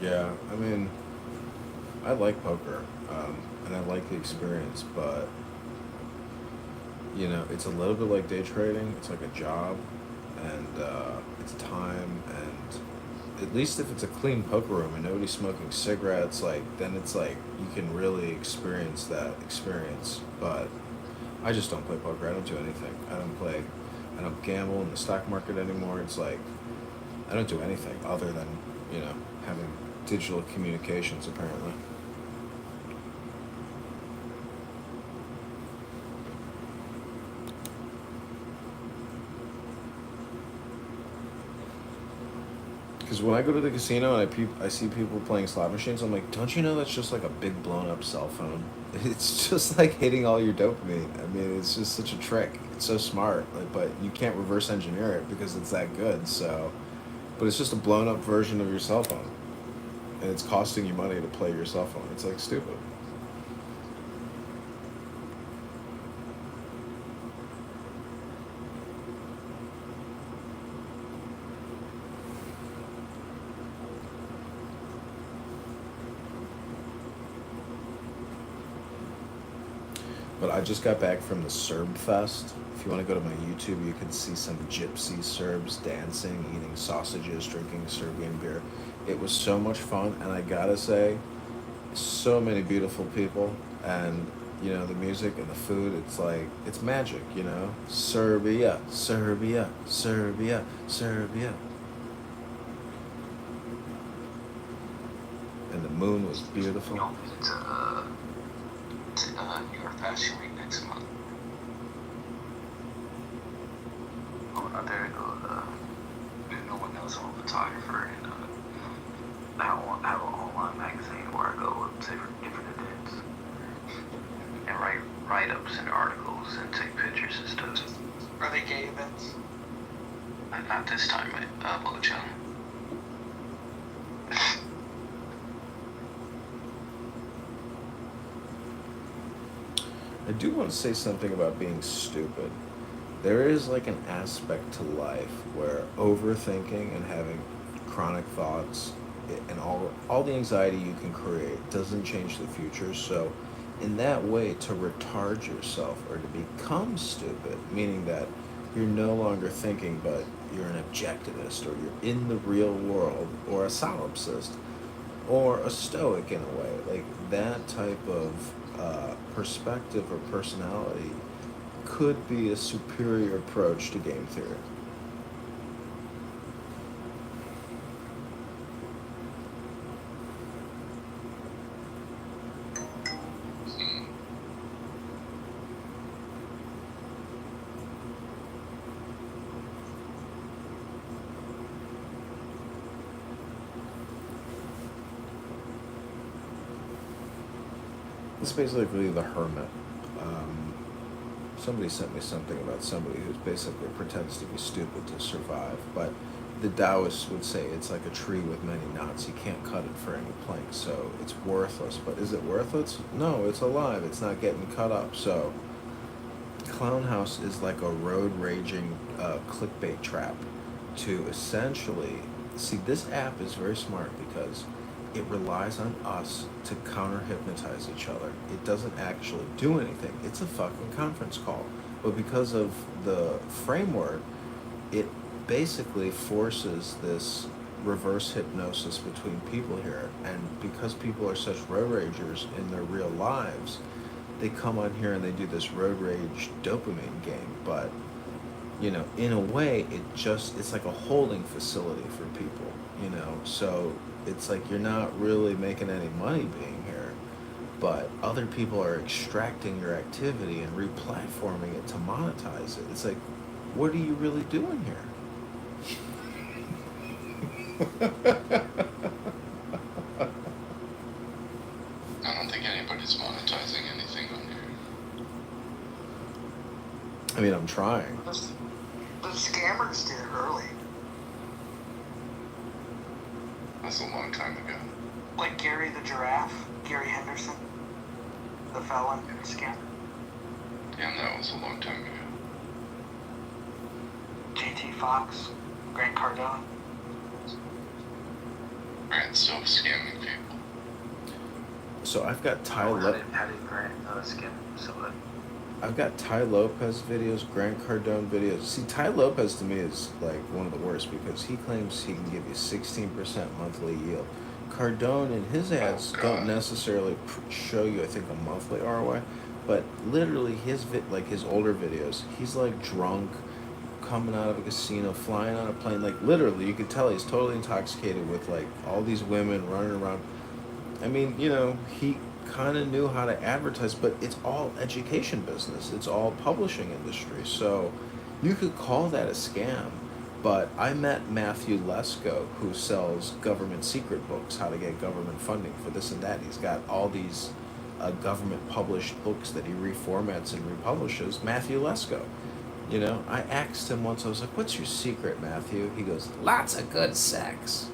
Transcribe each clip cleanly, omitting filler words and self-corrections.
Yeah, I mean, I like poker, and I like the experience, but it's a little bit like day trading. It's like a job, and it's time, and at least if it's a clean poker room and nobody's smoking cigarettes, like then it's like you can really experience that experience. But I just don't play poker. I don't do anything. I don't play. I don't gamble in the stock market anymore. It's like I don't do anything other than you know having digital communications apparently. Because when I go to the casino and I see people playing slot machines, I'm like, don't you know that's just like a big blown up cell phone? It's just like hitting all your dopamine. I mean, it's just such a trick. It's so smart, like, but you can't reverse engineer it because it's that good. So, but it's just a blown up version of your cell phone, and it's costing you money to play your cell phone. It's like stupid. But I just got back from the Serb Fest. If you want to go to my YouTube, you can see some gypsy Serbs dancing, eating sausages, drinking Serbian beer. It was so much fun, and I gotta say, so many beautiful people, and the music and the food. It's like it's magic. Serbia, Serbia, Serbia, Serbia, and the moon was beautiful. Y'all visit to New York Fashion Week next month. Oh, there you go. No one knows I'm a photographer, and I have an online magazine where I go to different events and write ups and articles and take pictures and stuff. Are they gay events? Not this time at Mojo. I do want to say something about being stupid. There is like an aspect to life where overthinking and having chronic thoughts and all the anxiety you can create doesn't change the future. So, in that way, to retard yourself or to become stupid, meaning that you're no longer thinking, but you're an objectivist or you're in the real world or a solipsist or a stoic in a way, like that type of perspective or personality could be a superior approach to game theory. Hmm. It's basically the hermit. Um, Somebody sent me something about somebody who basically pretends to be stupid to survive, but the Taoists would say it's like a tree with many knots. You can't cut it for any plank, so it's worthless. But is it worthless? No, it's alive. It's not getting cut up. So, Clown House is like a road raging clickbait trap to essentially see. This app is very smart because it relies on us to counter hypnotize each other. It doesn't actually do anything. It's a fucking conference call. But because of the framework, it basically forces this reverse hypnosis between people here. And because people are such road ragers in their real lives, they come on here and they do this road rage dopamine game. But in a way, it's like a holding facility for people. So it's like you're not really making any money being here, but other people are extracting your activity and replatforming it to monetize it. It's like, what are you really doing here? I don't think anybody's monetizing anything on here. I mean, I'm trying. The scammers did it early. That's a long time ago. Like Gary the Giraffe, Gary Henderson, the felon scammer. Damn, that was a long time ago. JT Fox, Grant Cardone. Grant's still scamming people. So I've got Ty How Lo- did Grant scam somebody? I've got Ty Lopez videos, Grant Cardone videos. See, Ty Lopez to me is like one of the worst because he claims he can give you 16% monthly yield. Cardone and his ads don't necessarily show you, I think, a monthly ROI, but literally like his older videos, he's like drunk, coming out of a casino, flying on a plane. Like literally, you could tell he's totally intoxicated with like all these women running around. I mean, he kind of knew how to advertise, but it's all education business. It's all publishing industry. So you could call that a scam. But I met Matthew Lesko, who sells government secret books, how to get government funding for this and that. He's got all these government published books that he reformats and republishes. Matthew Lesko. I asked him once, I was like, what's your secret, Matthew? He goes, lots of good sex.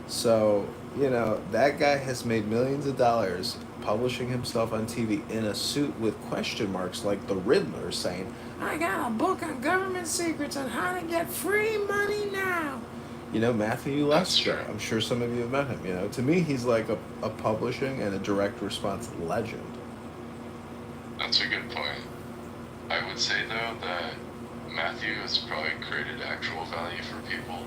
So, that guy has made millions of dollars publishing himself on TV in a suit with question marks like the Riddler saying, I got a book on government secrets on how to get free money now. Matthew Lester, I'm sure some of you have met him. To me, he's like a publishing and a direct response legend. That's a good point. I would say, though, that Matthew has probably created actual value for people.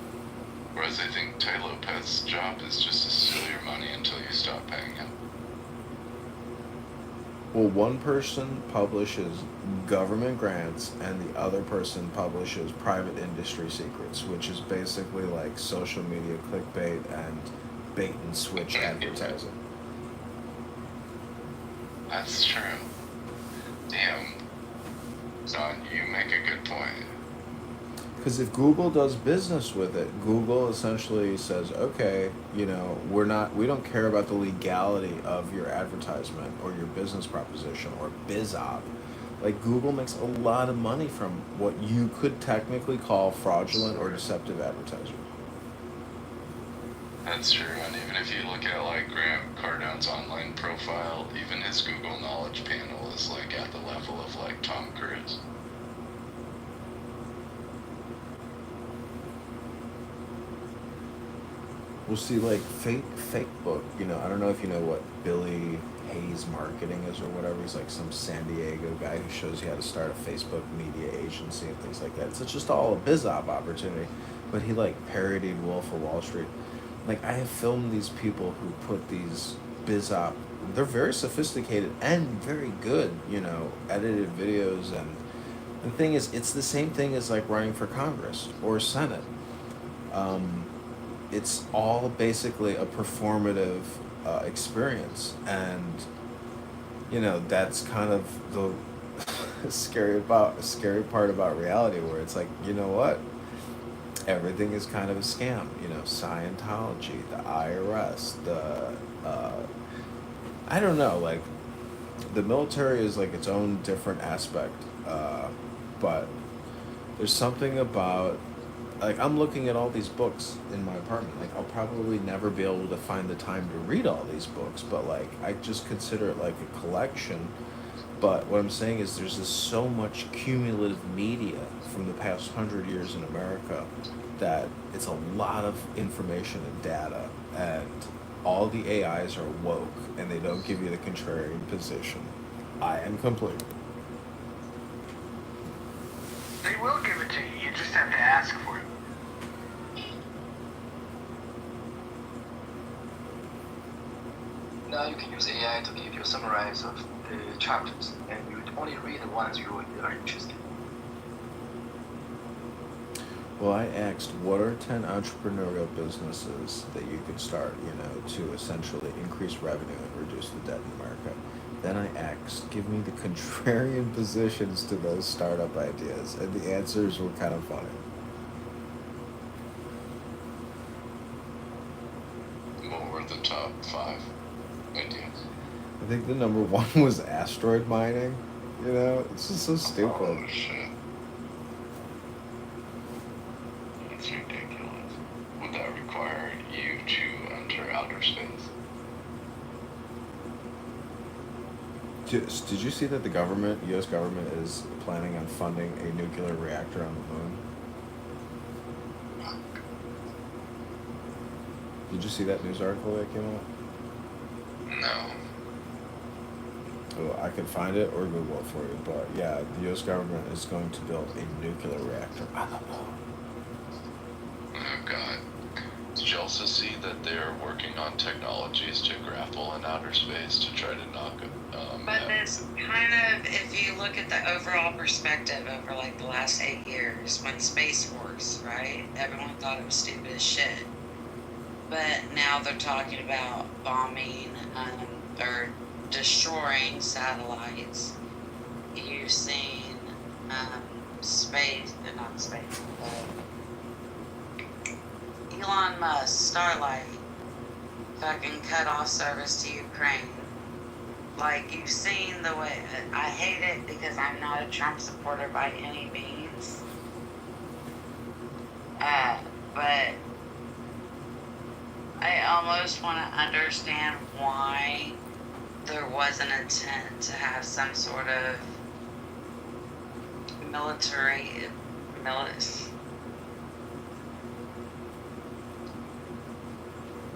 Whereas I think Ty Lopez's job is just to steal your money until you stop paying him. Well, one person publishes government grants and the other person publishes private industry secrets, which is basically like social media clickbait and bait and switch advertising. That's true. Damn. Son, you make a good point. Because if Google does business with it, Google essentially says, okay, we don't care about the legality of your advertisement or your business proposition or BizOp. Like Google makes a lot of money from what you could technically call fraudulent or deceptive advertising. That's true, and even if you look at like Grant Cardone's online profile, even his Google Knowledge panel is like at the level of like Tom Cruise. We'll see, like fake book. I don't know if you know what Billy Hayes Marketing is or whatever. He's like some San Diego guy who shows you how to start a Facebook media agency and things like that. So it's just all a biz-op opportunity. But he like parodied Wolf of Wall Street. Like I have filmed these people who put these biz-op. They're very sophisticated and very good. Edited videos and the thing is, it's the same thing as like running for Congress or Senate. It's all basically a performative experience, and that's kind of the scary part about reality, where it's like, what, everything is kind of a scam. Scientology, the IRS, I don't know, like the military is like its own different aspect, but there's something about, like, I'm looking at all these books in my apartment. Like, I'll probably never be able to find the time to read all these books, but, like, I just consider it like a collection. But what I'm saying is there's just so much cumulative media from the past 100 years in America that it's a lot of information and data, and all the AIs are woke, and they don't give you the contrarian position. I am complete. They will give it to you. You just have to ask for it. Now you can use AI to give you a summary of the chapters, and you only read the ones you are interested in. Well, I asked, what are 10 entrepreneurial businesses that you could start, to essentially increase revenue and reduce the debt in America? Then I asked, give me the contrarian positions to those startup ideas, and the answers were kind of funny. What were the top 5 ideas? I think the number 1 was asteroid mining. It's just so stupid. Oh, shit. That's ridiculous. Would that require you to enter outer space? Did you see that the U.S. government is planning on funding a nuclear reactor on the moon? Did you see that news article that came out? No. Oh, I could find it or Google it for you, but yeah, the U.S. government is going to build a nuclear reactor. I don't know. Oh God. Did you also see that they're working on technologies to grapple in outer space to try to knock But out- this kind of, if you look at the overall perspective over like the last 8 years, when Space Force, right? Everyone thought it was stupid as shit. But now they're talking about bombing or destroying satellites using space, not space, Elon Musk, Starlight, fucking cut off service to Ukraine. Like, you've seen the way, I hate it because I'm not a Trump supporter by any means. But I almost want to understand why there was an intent to have some sort of military.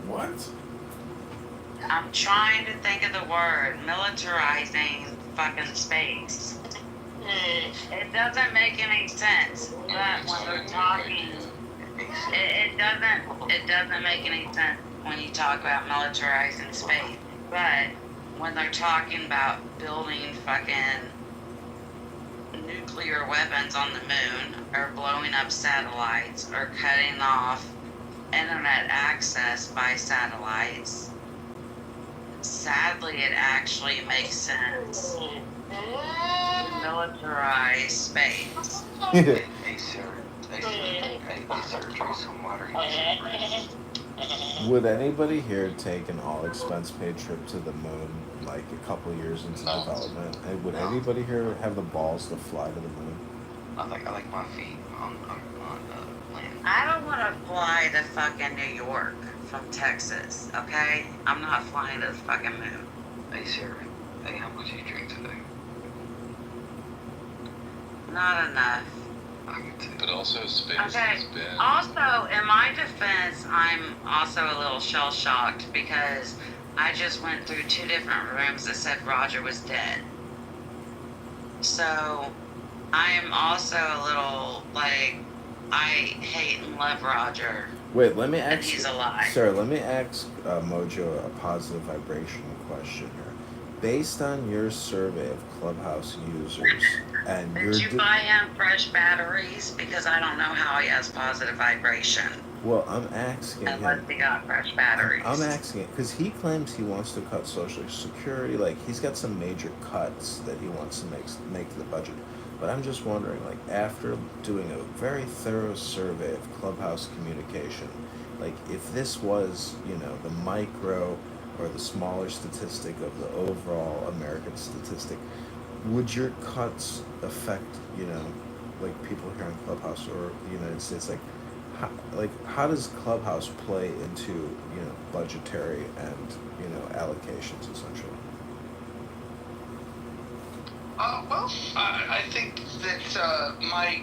What? I'm trying to think of the word, militarizing fucking space. It doesn't make any sense, but when they're talking, it doesn't make any sense when you talk about militarizing space. But when they're talking about building fucking nuclear weapons on the moon, or blowing up satellites, or cutting off internet access by satellites, sadly, it actually makes sense to militarize space. Hey, sir. Hey, sir, drink some water. Would anybody here take an all-expense paid trip to the moon, like a couple years into No. development? And would anybody here have the balls to fly to the moon? I like my feet on land. I don't want to fly to fucking New York from Texas, okay? I'm not flying to the fucking moon. Hey, sir. Hey, how much did you drink today? Not enough. I can tell. But also space Okay. has been Also, in my defense, I'm also a little shell-shocked because I just went through 2 different rooms that said Roger was dead. So, I am also a little, like, I hate and love Roger, Wait, let me and ask, he's alive. sir. Let me ask Mojo a positive vibration question here. Based on your survey of Clubhouse users and your Did you buy him fresh batteries? Because I don't know how he has positive vibration well, I'm asking unless him. he got fresh batteries. I'm asking it because he claims he wants to cut Social Security. Like he's got some major cuts that he wants to make to the budget. But I'm just wondering, like after doing a very thorough survey of Clubhouse communication, like if this was, the micro or the smaller statistic of the overall American statistic, would your cuts affect, like people here in Clubhouse or the United States? How does Clubhouse play into, budgetary and, allocations essentially? Well, I think that my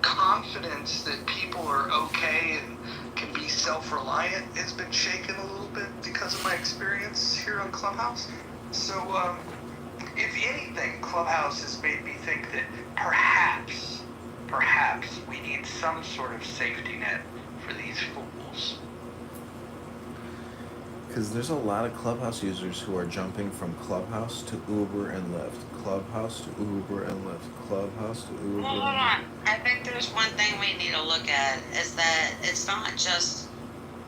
confidence that people are okay and can be self-reliant has been shaken a little bit because of my experience here on Clubhouse. So, if anything, Clubhouse has made me think that perhaps we need some sort of safety net for these fools. Because there's a lot of Clubhouse users who are jumping from Clubhouse to Uber and Lyft, Clubhouse to Uber and Lyft, Clubhouse to Uber Well, hold and on. I think there's one thing we need to look at is that it's not just,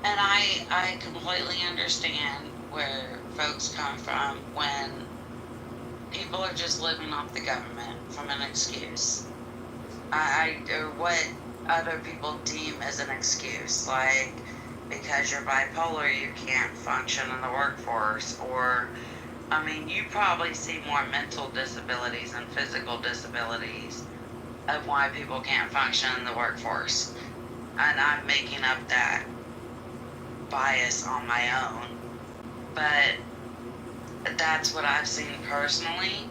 and I completely understand where folks come from when people are just living off the government from an excuse. Or what other people deem as an excuse, like because you're bipolar, you can't function in the workforce, or, I mean, you probably see more mental disabilities and physical disabilities of why people can't function in the workforce. And I'm making up that bias on my own. But that's what I've seen personally,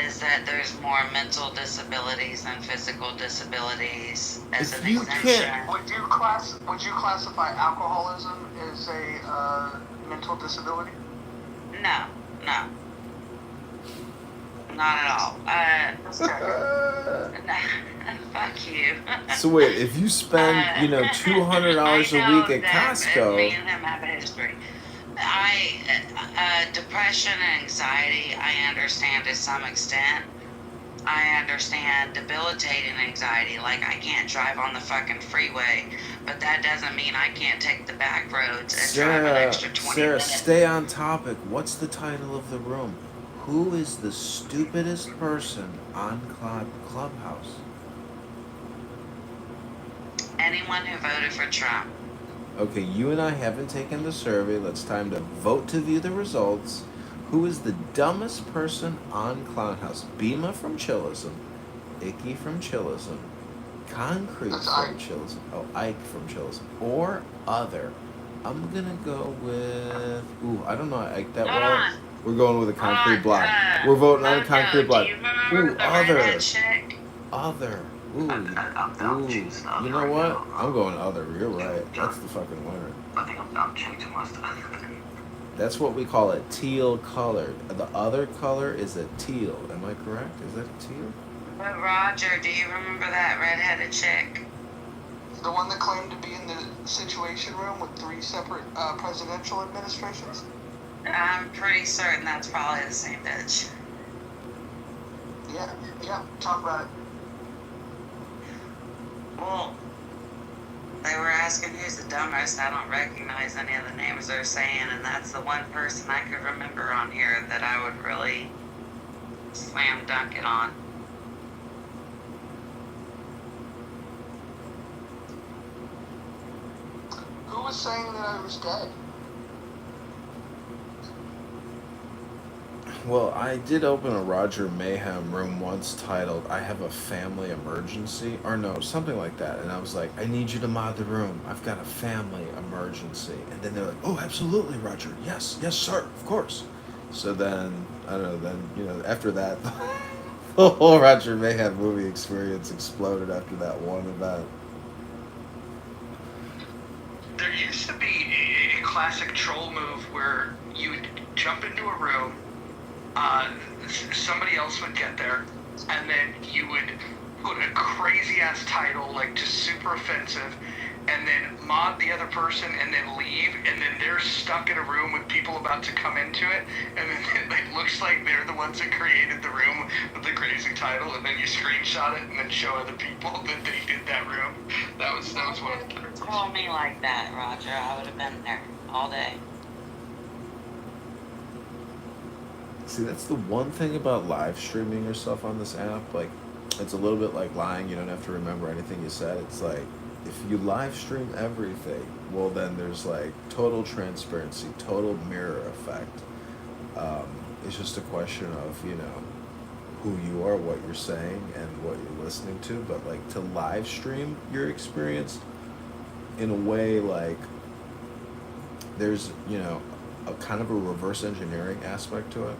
is that there's more mental disabilities than physical disabilities as If an you exemption. can't- Would you classify alcoholism as a mental disability? No, no, not at all. Just checking. Fuck you. So wait, if you spend, $200 a I know week at that me Costco, and him have a history. Depression and anxiety, I understand to some extent. I understand debilitating anxiety, like I can't drive on the fucking freeway, but that doesn't mean I can't take the back roads and drive an extra 20 Sarah, minutes. stay on topic. What's the title of the room? Who is the stupidest person on Clubhouse? Anyone who voted for Trump. Okay, you and I haven't taken the survey. It's time to vote to view the results. Who is the dumbest person on Clownhouse? Bima from Chillism, Icky from Chillism, Concrete That's from Ike. Chillism, Ike from Chillism, or other. I'm gonna go with. I don't know Ike that Hold well. on. We're going with a concrete On, block. We're voting on a Mojo, concrete block. do you remember the Other. redhead chick? Other. I'm choosing other You know right what? now. I'm going other. You're right. That's the fucking winner. I think I'm changing my stuff. That's what we call it, teal colored. The other color is a teal. Am I correct? Is that a teal? But Roger, do you remember that redheaded chick? The one that claimed to be in the Situation Room with 3 separate presidential administrations? I'm pretty certain that's probably the same bitch. Yeah, talk about it. Well, they were asking who's the dumbest. I don't recognize any of the names they're saying, and that's the one person I could remember on here that I would really slam dunk it on. Who was saying that I was dead? Well, I did open a Roger Mayhem room once titled, I have a family emergency, or no, something like that. And I was like, I need you to mod the room. I've got a family emergency. And then they're like, oh, absolutely, Roger. Yes, sir, of course. So then, I don't know, after that, the whole Roger Mayhem movie experience exploded after that one event. There used to be a classic troll move where you would jump into a room, somebody else would get there, and then you would put a crazy ass title, like just super offensive, and then mod the other person and then leave, and then they're stuck in a room with people about to come into it, and then it looks like they're the ones that created the room with the crazy title, and then you screenshot it and then show other people that they did that room. That was one of the Call me like that, Roger. I would have been there all day. See, that's the one thing about live streaming yourself on this app. Like, it's a little bit like lying. You don't have to remember anything you said. It's like, if you live stream everything, well, then there's like total transparency, total mirror effect. It's just a question of, who you are, what you're saying, and what you're listening to. But like to live stream your experience in a way, like there's, a kind of a reverse engineering aspect to it.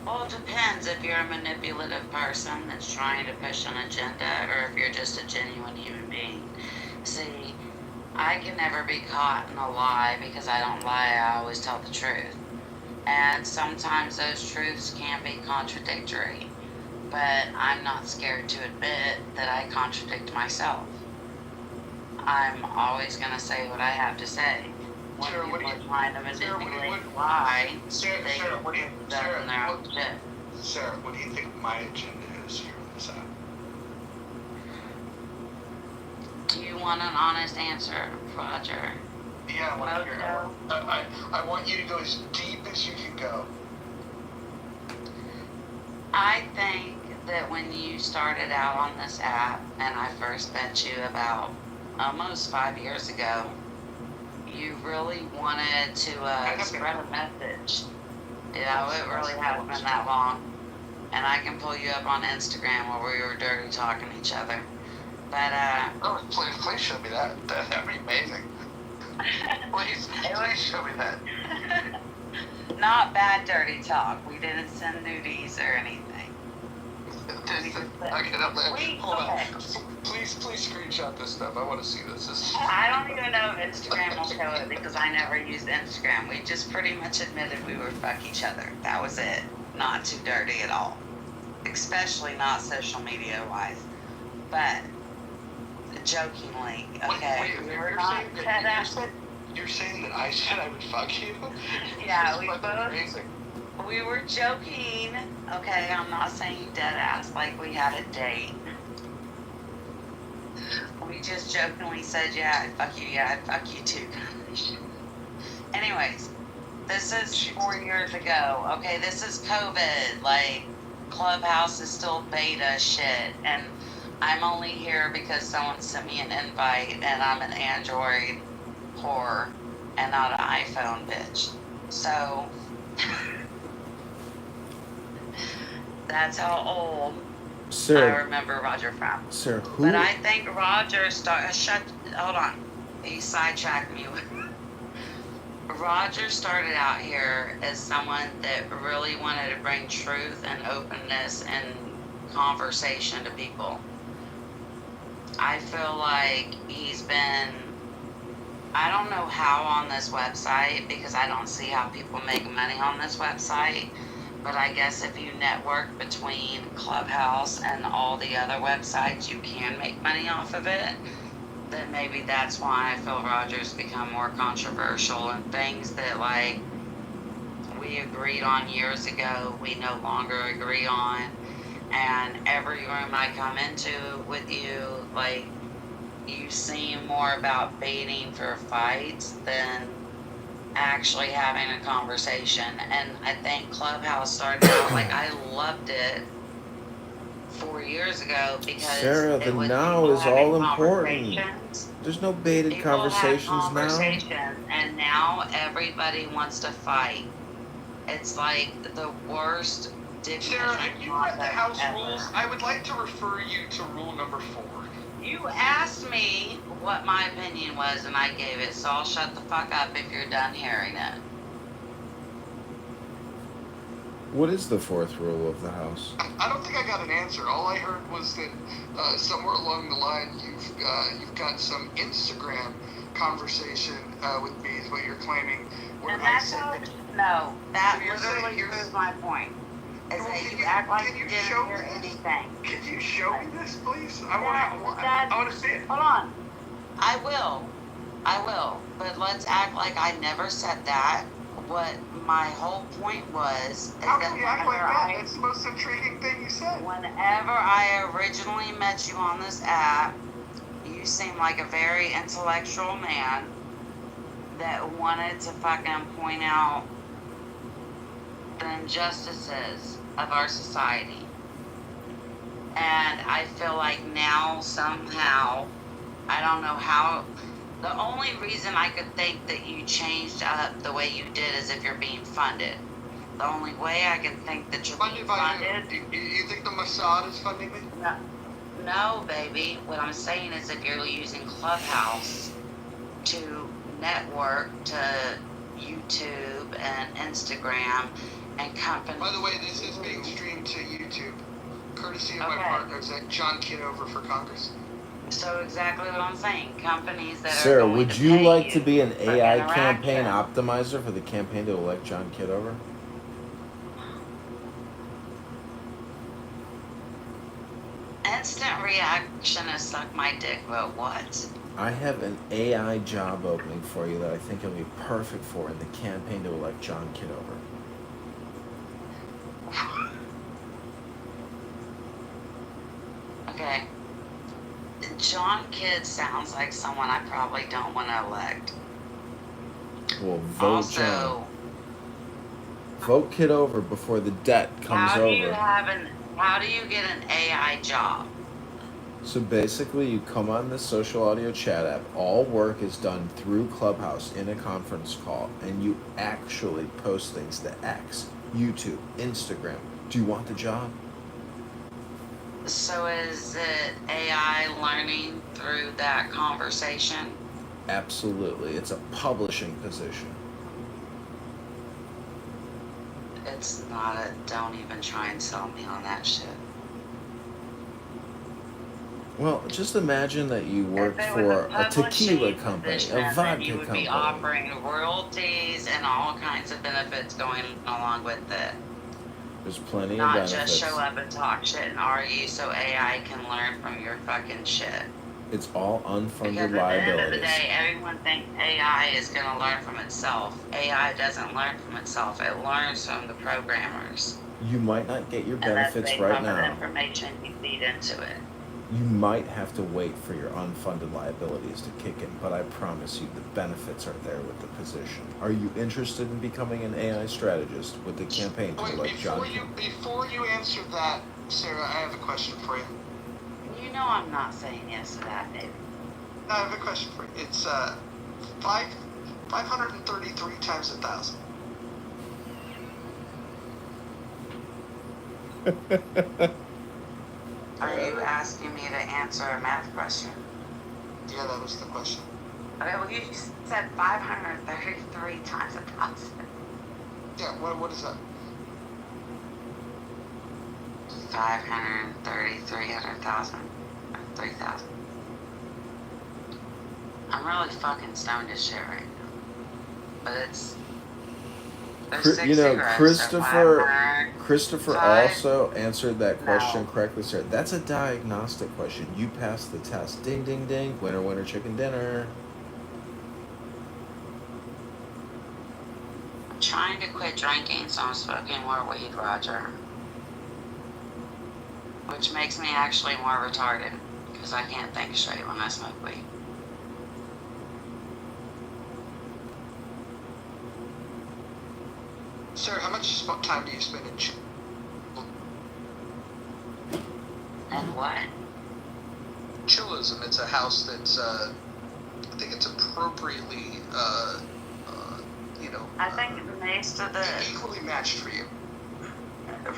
Well, it depends if you're a manipulative person that's trying to push an agenda or if you're just a genuine human being. See, I can never be caught in a lie because I don't lie, I always tell the truth. And sometimes those truths can be contradictory, but I'm not scared to admit that I contradict myself. I'm always going to say what I have to say. When Sarah, people what do are you- trying to Sarah, manipulate, lie, Sarah, they Sarah, can what do you- put that Sarah, in their own what- shit. Sarah, what do you think my agenda is here on this app? Do you want an honest answer, Roger? Yeah, I want to hear Okay. I want you to go as deep as you can go. I think that when you started out on this app, and I first met you about almost 5 years ago, you really wanted to spread a message. It really hasn't been that long. And I can pull you up on Instagram where we were dirty talking to each other. But, Oh, please show me that. That'd be amazing. Please show me that. Not bad dirty talk. We didn't send nudies or anything. I get up there. Wait, Hold okay. on. Please screenshot this stuff. I want to see this. I don't even know if Instagram will show it because I never used Instagram. We just pretty much admitted we would fuck each other. That was it. Not too dirty at all. Especially not social media wise. But jokingly, okay. Wait, we were not you're saying that I said I would fuck you? Yeah, This is fucking crazy. we were joking. Okay, I'm not saying dead ass like we had a date. We just jokingly said, yeah, I'd fuck you, yeah, I'd fuck you too. Anyways, this is 4 years ago. Okay, this is COVID. Like, Clubhouse is still beta shit. And I'm only here because someone sent me an invite and I'm an Android whore and not an iPhone bitch. So, that's how old I Sarah, remember Roger from. Sarah, who? But I think Roger hold on. He sidetracked me. Roger started out here as someone that really wanted to bring truth and openness and conversation to people. I feel like he's been, I don't know how on this website because I don't see how people make money on this website. But I guess if you network between Clubhouse and all the other websites, you can make money off of it. Then maybe that's why I feel Roger's become more controversial and things that like we agreed on years ago, we no longer agree on. And every room I come into with you, like you seem more about baiting for fights than actually having a conversation. And I think Clubhouse started out like I loved it 4 years ago because Sarah, the it was now people is having all important. conversations. There's no baited People have conversations now. conversations, and now everybody wants to fight. It's like the worst division Sarah, if you read the House ever. rules, I would like to refer you to rule number 4. You asked me what my opinion was, and I gave it, so I'll shut the fuck up if you're done hearing it. What is the fourth rule of the house? I don't think I got an answer. All I heard was that somewhere along the line you've got some Instagram conversation with me is what you're claiming. Where And I that's said how, that, no, that So you're saying literally you're- proves my point. Is Well, that can you you- act like can you you didn't show hear me this? anything. Can you show me this, please? I That- want to see it. Hold on. I will. But let's act like I never said that. What my whole point was is How that can you act like whenever that? That's the most intriguing thing you said. whenever I originally met you on this app, you seemed like a very intellectual man that wanted to fucking point out the injustices of our society. And I feel like now somehow, I don't know how, the only reason I could think that you changed up the way you did is if you're being funded. The only way I can think that you're being Funded by funded. who? You think the Mossad is funding me? No, baby. What I'm saying is if you're using Clubhouse to network to YouTube and Instagram and companies. By the way, this is being streamed to YouTube, courtesy of my Okay. partners at John Kitover for Congress. So exactly what I'm saying. Companies that Sarah, are going would to you pay like to be an for AI interaction. campaign optimizer for the campaign to elect John Kitover? Instant reaction is suck my dick, but what? I have an AI job opening for you that I think you'll be perfect for in the campaign to elect John Kitover. Okay. John Kidd sounds like someone I probably don't want to elect. Well, vote John. Also, Vote Kitover before the debt comes how do you over. how do you get an AI job? So basically, you come on this social audio chat app. All work is done through Clubhouse in a conference call, and you actually post things to X, YouTube, Instagram. Do you want the job? So is it AI learning through that conversation? Absolutely. It's a publishing position. It's not a. Don't even try and sell me on that shit. Well, just imagine that you If worked it was for a a tequila publishing company, a position, then vodka you would be company. offering royalties and all kinds of benefits going along with it. There's plenty of Not benefits. just show up and talk shit and argue so AI can learn from your fucking shit. It's all unfunded Because at the end of the liabilities. day, everyone thinks AI is going to learn from itself. AI doesn't learn from itself. It learns from the programmers. You might not get your And that's benefits based right off of the now. information you feed into it. You might have to wait for your unfunded liabilities to kick in, but I promise you the benefits are there with the position. Are you interested in becoming an AI strategist with the campaign tool Wait, like John before you answer that, Sarah, I have a question for you. You know I'm not saying yes to that, baby. No, I have a question for you. It's 533 times 1,000. Are you asking me to answer a math question? Yeah, that was the question. Okay, well you just said 533 times 1,000. Yeah, what is that? 530, 300,000, 3,000. I'm really fucking stoned as shit right now. But it's. There's six You know, cigarettes, Christopher five- also answered that question No. correctly, sir. That's a diagnostic question. You passed the test. Ding, ding, ding. Winner, winner, chicken dinner. I'm trying to quit drinking, so I'm smoking more weed, Roger. Which makes me actually more retarded, because I can't think straight when I smoke weed. Sarah, how much time do you spend in And what? chillism? It's a house that's, I think it's appropriately, I think most of the. equally matched for you.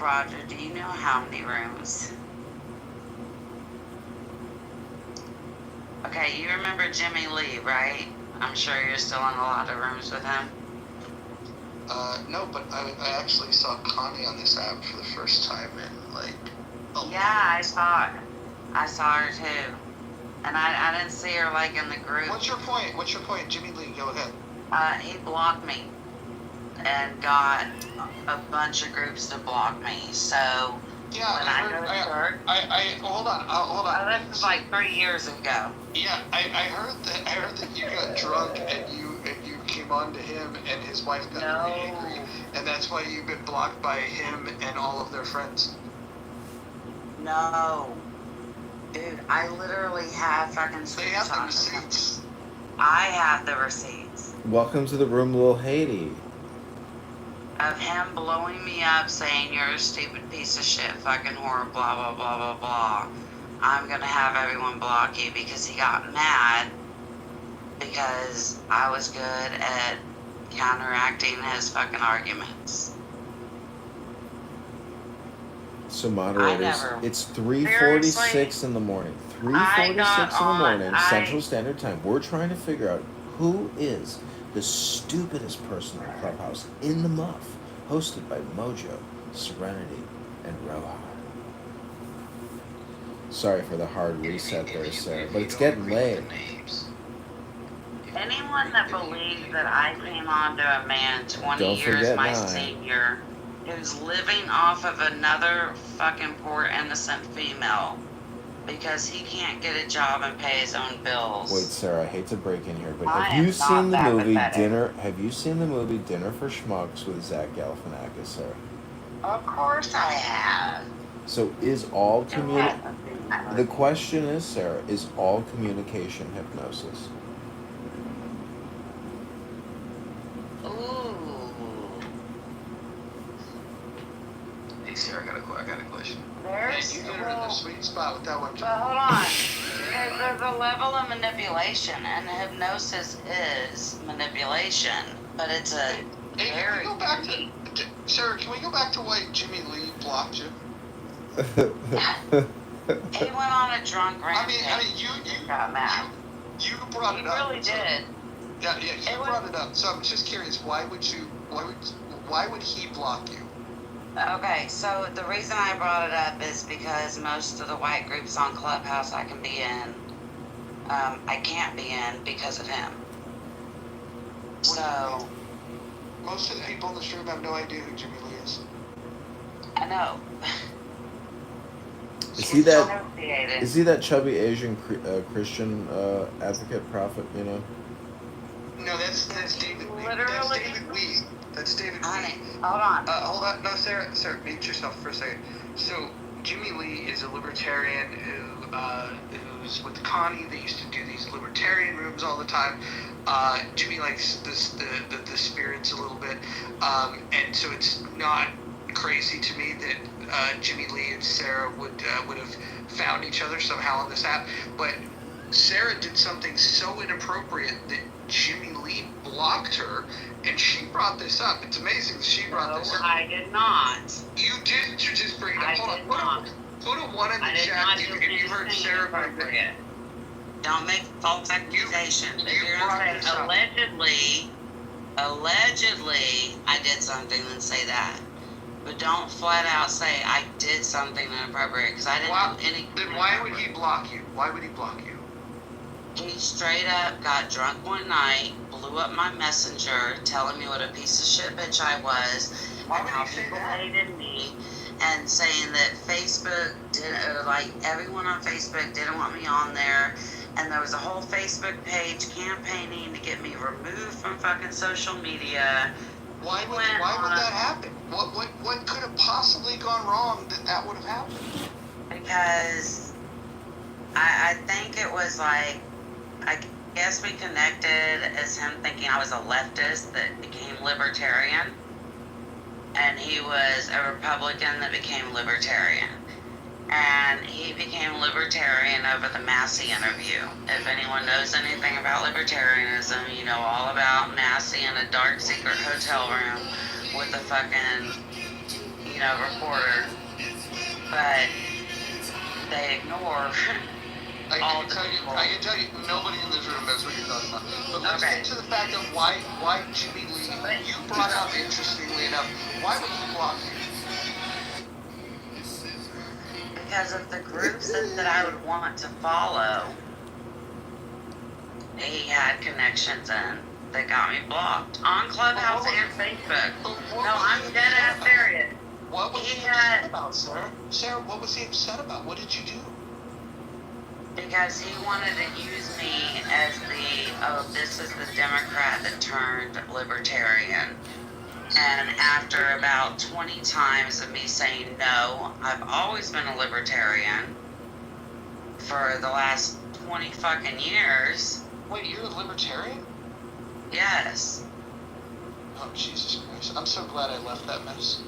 Roger, do you know how many rooms? Okay, you remember Jimmy Lee, right? I'm sure you're still in a lot of rooms with him. No, but I actually saw Connie on this app for the first time in like a Yeah, I saw her too. And I didn't see her like in the group. What's your point? Jimmy Lee, go ahead. He blocked me and got a bunch of groups to block me. So Yeah, when I go to church, hold on. this was like 3 years ago. Yeah, I heard that you got drunk and you came on to him and his wife got really angry, and that's why you've been blocked by him and all of their friends. No. Dude, I literally have fucking They have the screenshots of him. receipts. I have the receipts Welcome to the room, Lil Haiti. of him blowing me up saying you're a stupid piece of shit, fucking whore, blah, blah, blah, blah, blah. I'm gonna have everyone block you because he got mad because I was good at counteracting his fucking arguments. So moderators, never- it's 3:46 Seriously? in the morning. I 3:46 got in the on- morning, Central Standard Time. We're trying to figure out who is the stupidest person on Clubhouse in the muff, hosted by Mojo, Serenity, and Rohan. Sorry for the hard reset there, Sarah, but it's getting late. Anyone that believes that I came on to a man 20 Don't years forget my mine. senior who's living off of another fucking poor innocent female because he can't get a job and pay his own bills. Wait, Sarah, I hate to break in here, but I have you am seen the not movie that pathetic. Have you seen the movie Dinner for Schmucks with Zach Galifianakis, Sarah? Of course I have. So is all the question is, Sarah, is all communication hypnosis? Ooh. Hey, Sarah, I got a question. There's, You get her in the sweet spot with that one. but hold on. There's a level of manipulation, and hypnosis is manipulation, but it's a Hey, can very we go back to Sarah? Can we go back to why Jimmy Lee blocked you? He went on a drunk I rampage. mean, you got mad. you brought He it up. really did. Yeah, you brought it up. So I'm just curious, why would he block you? Okay, so the reason I brought it up is because most of the white groups on Clubhouse I can be in, I can't be in because of him. What do you So, mean? Most of the people in this room have no idea who Jimmy Lee is. I know. Is he that? Associated. Is he that chubby Asian Christian advocate prophet? You know. No, that's David Lee. That's Literally. David Lee. That's David Honey, Lee. hold on. Hold on. No, Sarah, mute yourself for a second. So, Jimmy Lee is a libertarian who's with Connie. They used to do these libertarian rooms all the time. Jimmy likes the spirits a little bit, and so it's not crazy to me that Jimmy Lee and Sarah would have found each other somehow on this app. But Sarah did something so inappropriate that Jimmy Lee blocked her, and she brought this up. It's amazing that she brought this up. I did not. You did. You just bring it up. Hold on. Put a one in the chat if you heard Sarah bring it. Don't make false accusations. If you're gonna say allegedly, I did something, then say that. But don't flat out say I did something inappropriate, because I didn't do anything. Then why would he block you? Why would he block you? He straight up got drunk one night, blew up my messenger, telling me what a piece of shit bitch I was, Why and would how he say people that? hated me, and saying that Facebook didn't, like everyone on Facebook didn't want me on there, and there was a whole Facebook page campaigning to get me removed from fucking social media. Why would that happen? What could have possibly gone wrong that would have happened? Because I think it was like, I guess we connected as him thinking I was a leftist that became libertarian, and he was a Republican that became libertarian. And he became libertarian over the Massey interview. If anyone knows anything about libertarianism, you know all about Massey in a dark secret hotel room with a fucking, reporter. But they ignore I all can the tell you, nobody in this room knows what you're talking about. But let's get to the fact of why Jimmy Lee, you brought up, interestingly enough, why would he block you? Because of the groups that I would want to follow, he had connections in that got me blocked on Clubhouse and Facebook. No, I'm dead ass serious. What was he upset about, Sarah? Sarah, what was he upset about? What did you do? Because he wanted to use me as this is the Democrat that turned libertarian. And after about 20 times of me saying no, I've always been a libertarian for the last 20 fucking years. Wait, you're a libertarian? Yes. Oh, Jesus Christ. I'm so glad I left that mess.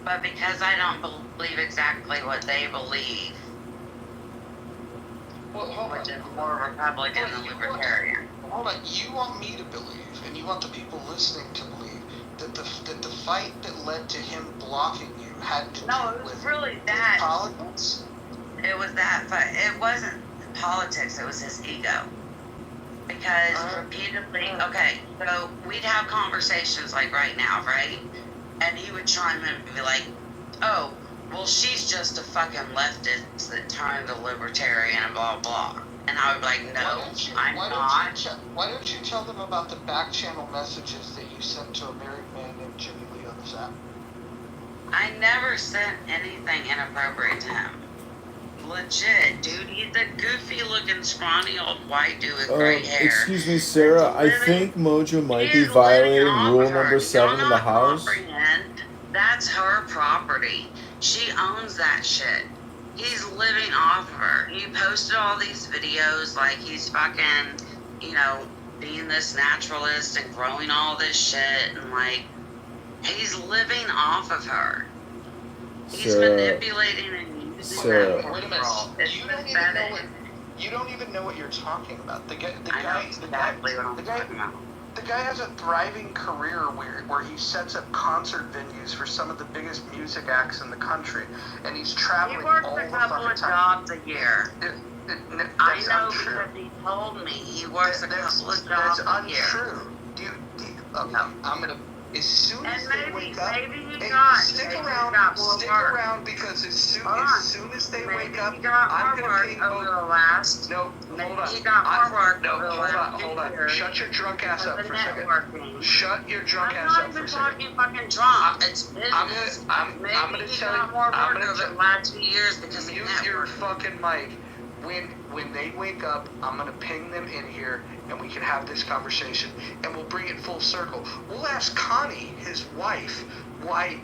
But because I don't believe exactly what they believe, which is more Republican than libertarian. Hold on, you want me to believe, and you want the people listening to believe, that the fight that led to him blocking you had to do with really that. politics? It was that fight. It wasn't politics, it was his ego. Because repeatedly, okay, so we'd have conversations like right now, right? And he would chime in and be like, oh, well, she's just a fucking leftist that turned a libertarian and blah, blah. And I would be like, no, I'm not. Why don't you tell them about the back channel messages that you sent to a married man named Jimmy Lee on this app? I never sent anything inappropriate to him. Legit, dude. He's a goofy-looking, scrawny old white dude with gray hair. Excuse me, Sarah. I think Mojo might be violating rule number 7 in the house. That's her property. She owns that shit. He's living off of her. He posted all these videos like he's fucking, being this naturalist and growing all this shit, and like, he's living off of her. He's manipulating and using her. Wait a minute. You don't even know what you're talking about. The guy has a thriving career where he sets up concert venues for some of the biggest music acts in the country, and he's traveling all the fucking time. He works a couple of jobs a year. I know untrue. because he told me he works a couple of jobs a year. That's untrue. Okay, I'm As soon as And they wake up, maybe he hey, got stick more around, because as soon as they maybe wake up, he got I'm more gonna work ping over both. the last. No, Maybe hold on. he got more work No, over the last hold on. 2 years. Shut your drunk ass up Of the for a second. networking. Shut your drunk I'm ass not up for even a second. talking fucking drunk. It's business. I'm Maybe gonna he tell got you. more I'm work gonna over the last 2 years because of mute your networking. fucking mic. When they wake up, I'm gonna ping them in here, and we can have this conversation, and we'll bring it full circle. We'll ask Connie, his wife, why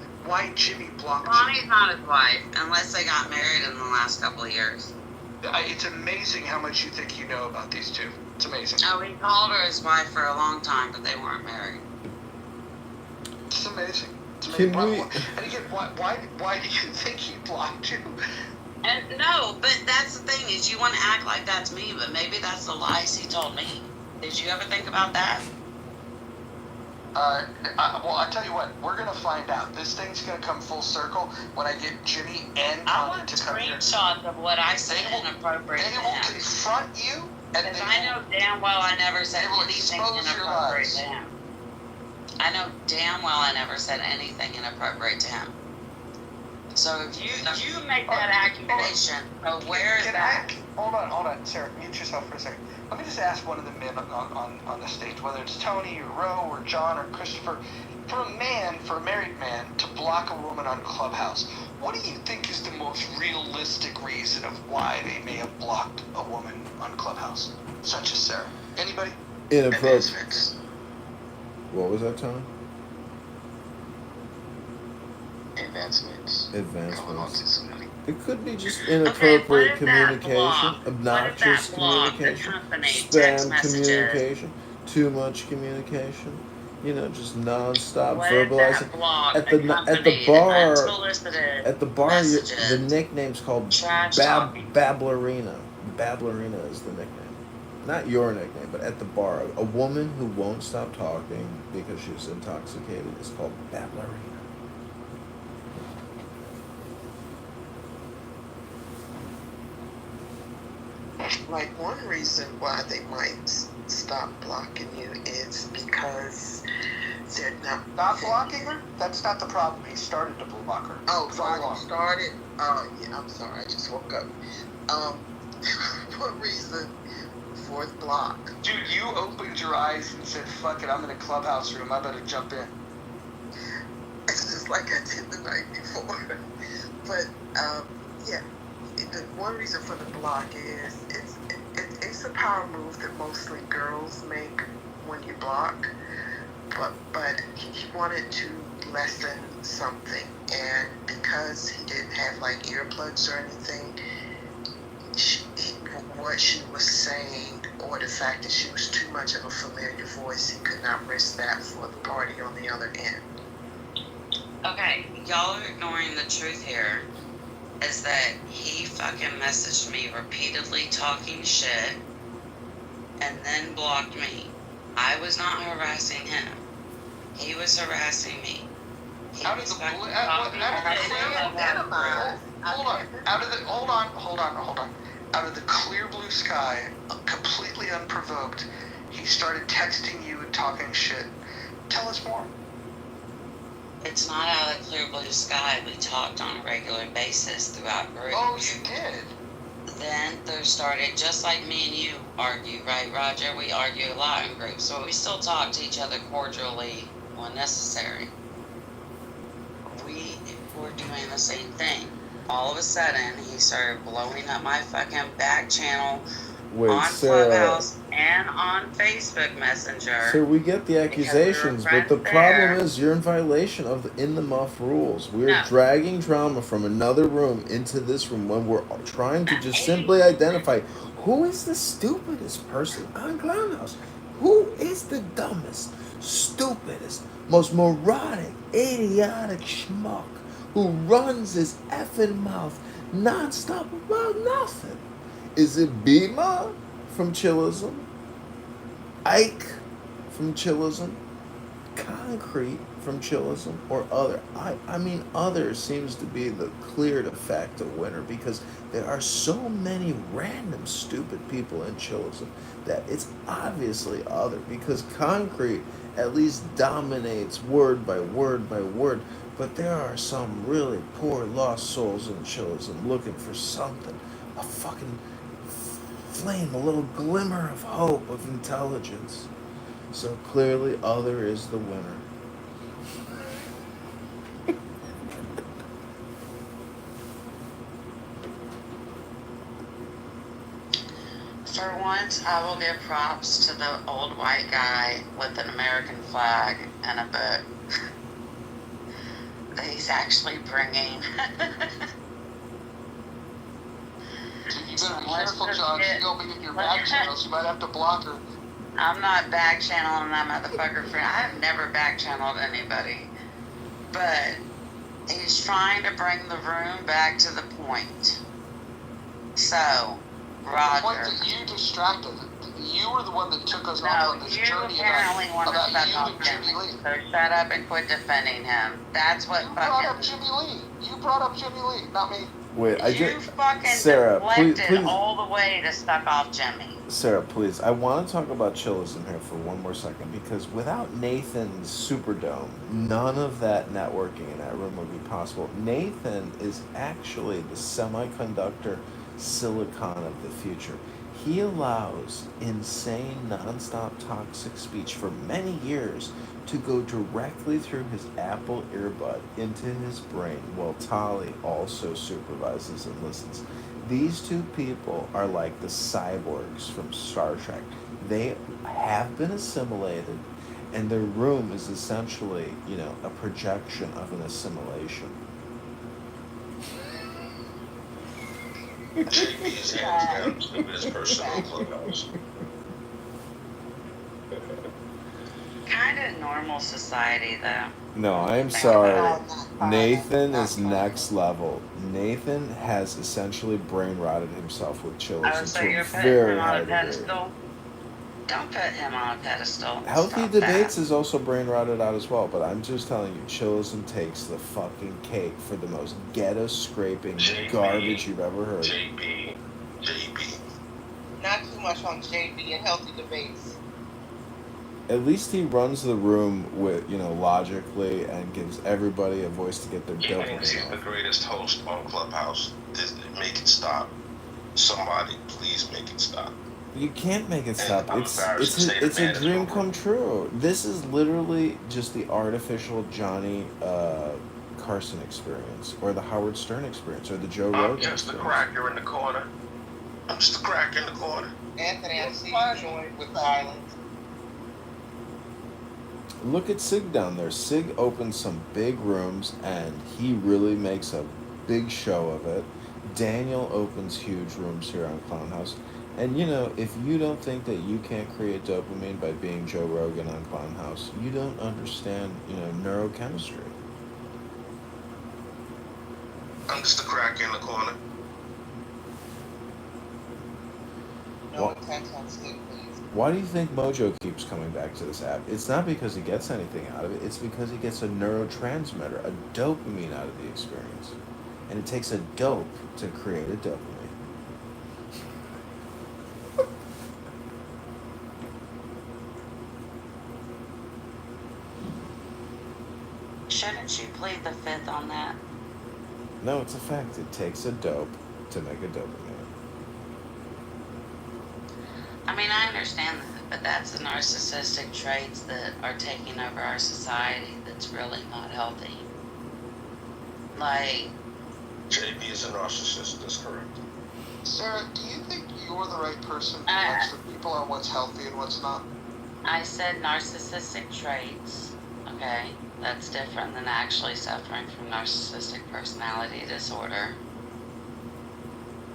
Jimmy blocked Connie's Jimmy. not his wife. Unless they got married in the last couple of years. It's amazing how much you think you know about these two. It's amazing. Oh, he called her his wife for a long time, but they weren't married. It's amazing. It's Can amazing. we- And again, why do you think he blocked you? And no, but that's the thing is you want to act like that's me, but maybe that's the lies he told me. Did you ever think about that? Well, I tell you what, we're gonna find out. This thing's gonna come full circle when I get Jimmy and I Connie want to come here. screenshots of what I said They will- inappropriate They to will him. confront you, and Because they I know damn well I never said they will anything expose your inappropriate lies. to him. I know damn well I never said anything inappropriate to him. So if you make that accusation, so where is that? Hold on, Sarah, mute yourself for a second. Let me just ask one of the men on the stage, whether it's Tony or Roe or John or Christopher, for a married man, to block a woman on Clubhouse, what do you think is the most realistic reason of why they may have blocked a woman on Clubhouse, such as Sarah? Anybody? Inappropriate. Advancements. What was that, Tom? Advancements. Going on Advancements. to somebody. It could be just Okay, inappropriate what if that communication, block? obnoxious What if that block the communication, company text spam messages? communication, too much communication. You know, just nonstop What if verbalizing. that block At the the company bar, unsolicited at the bar, messages? the nickname's called Trash talking. Bablerina. Bablerina is the nickname. Not your nickname, but at the bar, a woman who won't stop talking because she's intoxicated is called Bablerina. Like, one reason why they might stop blocking you is because they're not. Not blocking her? That's not the problem. He started to block her. Oh, For while long. you started? Yeah, I'm sorry, I just woke up. One reason for the block. Dude, you opened your eyes and said, fuck it, I'm in a clubhouse room, I better jump in. It's just like I did the night before. But, yeah, the one reason for the block is it's a power move that mostly girls make when you block. But he wanted to lessen something, and because he didn't have like earplugs or anything, what she was saying, or the fact that she was too much of a familiar voice, he could not risk that for the party on the other end. Okay, y'all are ignoring the truth here. Is that he fucking messaged me repeatedly talking shit and then blocked me. I was not harassing him. He was harassing me. He Out of was the fucking blue, talking out of the shit clear, about her. hold on. Out of the clear blue sky, completely unprovoked, he started texting you and talking shit. Tell us more. It's not out of the clear blue sky. We talked on a regular basis throughout groups. Oh, you did? Then there started, just like me and you argue, right, Roger? We argue a lot in groups, so we still talk to each other cordially when necessary. We were doing the same thing. All of a sudden, he started blowing up my fucking back channel Wait, on Sarah. Clubhouse and on Facebook Messenger. So we get the accusations, but the friends problem there. is you're in violation of the in the muff rules. We're No. dragging drama from another room into this room when we're trying to just simply identify who is the stupidest person on Clubhouse. Who is the dumbest, stupidest, most moronic, idiotic schmuck who runs his effing mouth nonstop about nothing? Is it Bima from Chillism? Ike from Chillism? Concrete from Chillism? Or other? I mean, other seems to be the clear de facto winner because there are so many random stupid people in Chillism that it's obviously other because Concrete at least dominates word by word by word. But there are some really poor lost souls in chillism looking for something, a fucking flame, a little glimmer of hope, of intelligence. So clearly, other is the winner. For once, I will give props to the old white guy with an American flag and a book that he's actually bringing. You So better be let's careful, just John. She's get- gonna be in your back channels. You might have to block her. I'm not back channeling that motherfucker for. I have never back channeled anybody, but he's trying to bring the room back to the point. So, The point Roger. that you distracted. You were the one that took us off No, on this you journey apparently want to about suck you off and Jimmy Jimmy. Lee. So shut up and quit defending him. That's what You brought up fucking. Jimmy Lee. You brought up Jimmy Lee, not me. Wait, I You just. fucking Sarah, deflected all the way to suck off Jimmy. Sarah, please. I want to talk about chillism here for one more second because without Nathan's Superdome, none of that networking in that room would be possible. Nathan is actually the semiconductor silicon of the future. He allows insane, nonstop toxic speech for many years to go directly through his Apple earbud into his brain while Tali also supervises and listens. These two people are like the cyborgs from Star Trek. They have been assimilated, and their room is essentially, a projection of an assimilation. JB is hands down stupidest person on Clubhouse. Kind of normal society, though. No, I am sorry. Nathan is next level. Nathan has essentially brain rotted himself with Oh, chillism so to a you're putting very him on high a degree. pedestal? Don't put him on a pedestal. Healthy Stop Debates that. is also brain rotted out as well, but I'm just telling you, chillism takes the fucking cake for the most ghetto scraping garbage you've ever heard. JB. Not too much on JB and healthy debates. At least he runs the room with, logically and gives everybody a voice to get their He thinks he's dopamine the off. greatest host on Clubhouse. Make it stop. Somebody, please make it stop. You can't make it stop. I'm It's embarrassed to say the it's a man is dream over. come true. This is literally just the artificial Johnny Carson experience, or the Howard Stern experience, or the Joe Rogan I'm just a experience. cracker in the corner. I'm just a crack in the corner. Anthony, I see you joined with silence. Look at Sig down there. Sig opens some big rooms, and he really makes a big show of it. Daniel opens huge rooms here on Clown House. And if you don't think that you can't create dopamine by being Joe Rogan on Clown House, you don't understand, neurochemistry. I'm just a crack in the corner. No attention on Steve, please. Why do you think Mojo keeps coming back to this app? It's not because he gets anything out of it. It's because he gets a neurotransmitter, a dopamine out of the experience. And it takes a dope to create a dopamine. Shouldn't you plead the fifth on that? No, it's a fact. It takes a dope to make a dopamine. I mean, I understand that, but that's the narcissistic traits that are taking over our society that's really not healthy. Like, JB is a narcissist, that's correct. Sarah, do you think you're the right person to lecture people on what's healthy and what's not? I said narcissistic traits, okay? That's different than actually suffering from narcissistic personality disorder.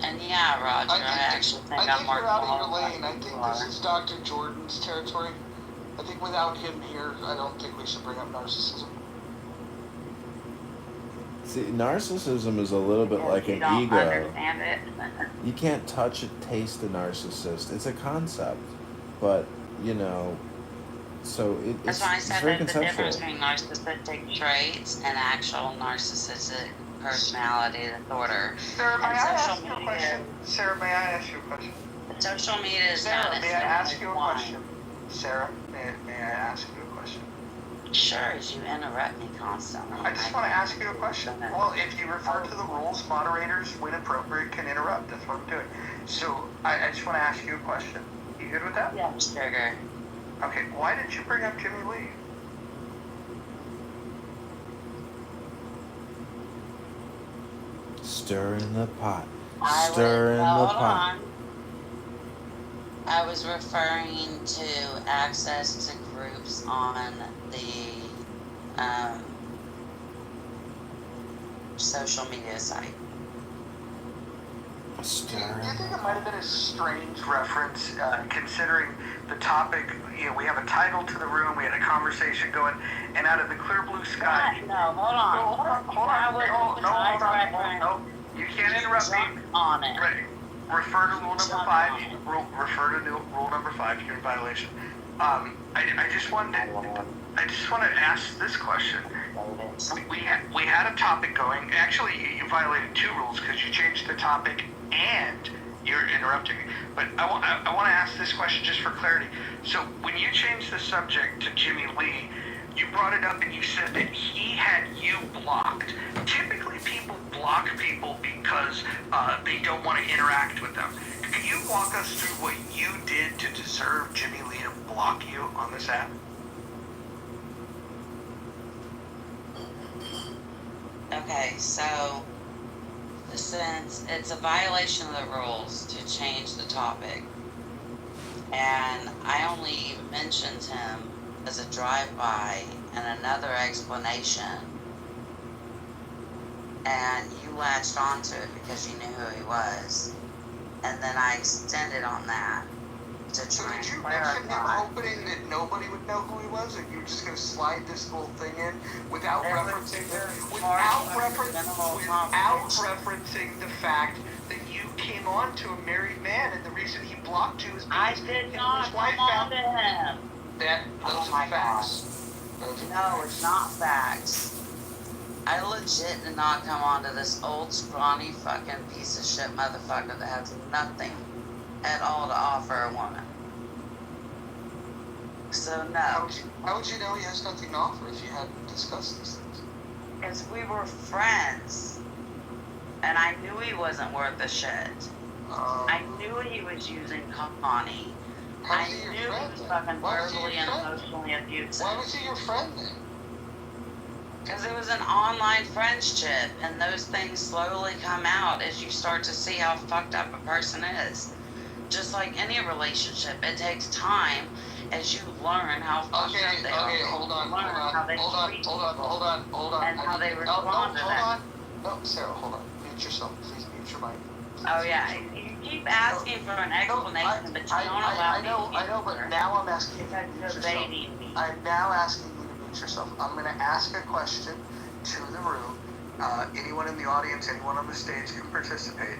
And yeah, Roger, I actually think I'm more you're out of your qualified lane. I than think you are. this is Dr. Jordan's territory. I think without him here, I don't think we should bring up narcissism. See, narcissism is a little bit like You an don't ego. understand it. You can't touch it, taste a narcissist. It's a concept, but so That's it's why I it's said very there's a difference conceptual. between narcissistic traits and actual narcissistic personality disorder. Sarah, may And I social ask you a media- question? Sarah, may I ask you a question? Social media is Sarah, not may I ask you a one. question? Sarah, may I ask you a question? question? Sure, as you interrupt me constantly. I just want to ask you a question. Well, if you refer to the rules, moderators, when appropriate, can interrupt. That's what I'm doing. So I just want to ask you a question. You good with that? Yeah, sugar. Okay. Why did you bring up Jimmy Lee? Stir in the pot. I Stir in the hold pot. on. I was referring to access to groups on the social media site. Stir Do you in think the it might have been a strange reference, considering the topic? You know, we have a title to the room, we had a conversation going, and out of the clear blue sky. No, hold on. Hold on. No, you can't interrupt me. Jump on it. Right. Refer to rule number Jump 5. on it. Refer to rule number 5. You're in violation. I just wanted to ask this question. We had a topic going. Actually, you violated 2 rules because you changed the topic and you're interrupting me. But I want to ask this question just for clarity. So when you changed the subject to Jimmy Lee, you brought it up and you said that he had you blocked. Typically, people block people because they don't want to interact with them. Can you walk us through what you did to deserve Jimmy Lee to block you on this app? Okay, so since it's a violation of the rules to change the topic, and I only mentioned him as a drive-by and another explanation, and you latched onto it because you knew who he was, and then I extended on that to So try did and you mention him clarify. hoping that nobody would know who he was, or you were just going to slide this little thing in without referencing the fact that you came on to a married man, and the reason he blocked you is because I did his not wife come on found to him. that. Those my are facts. Those are No, facts. it's not facts. I legit did not come on to this old scrawny fucking piece of shit motherfucker that has nothing at all to offer a woman. So no, How would you know he has nothing to offer if you hadn't discussed these things? because we were friends, and I knew he wasn't worth a shit. I knew he was using Connie. How I was he your knew he friend was then? fucking Why was he verbally your and friend? emotionally abusive. Why was he your friend then? Because it was an online friendship, and those things slowly come out as you start to see how fucked up a person is. Just like any relationship, it takes time as you learn how fucked up they are. Hold on. And how they respond to that. No, Sarah, hold on. Mute yourself. Please mute your mic. Oh yeah, you keep asking for an explanation, but you don't allow me to I know, but now I'm asking you to because mute you're yourself. baiting me. I'm now asking you to mute yourself. I'm going to ask a question to the room. Anyone in the audience, anyone on the stage can participate.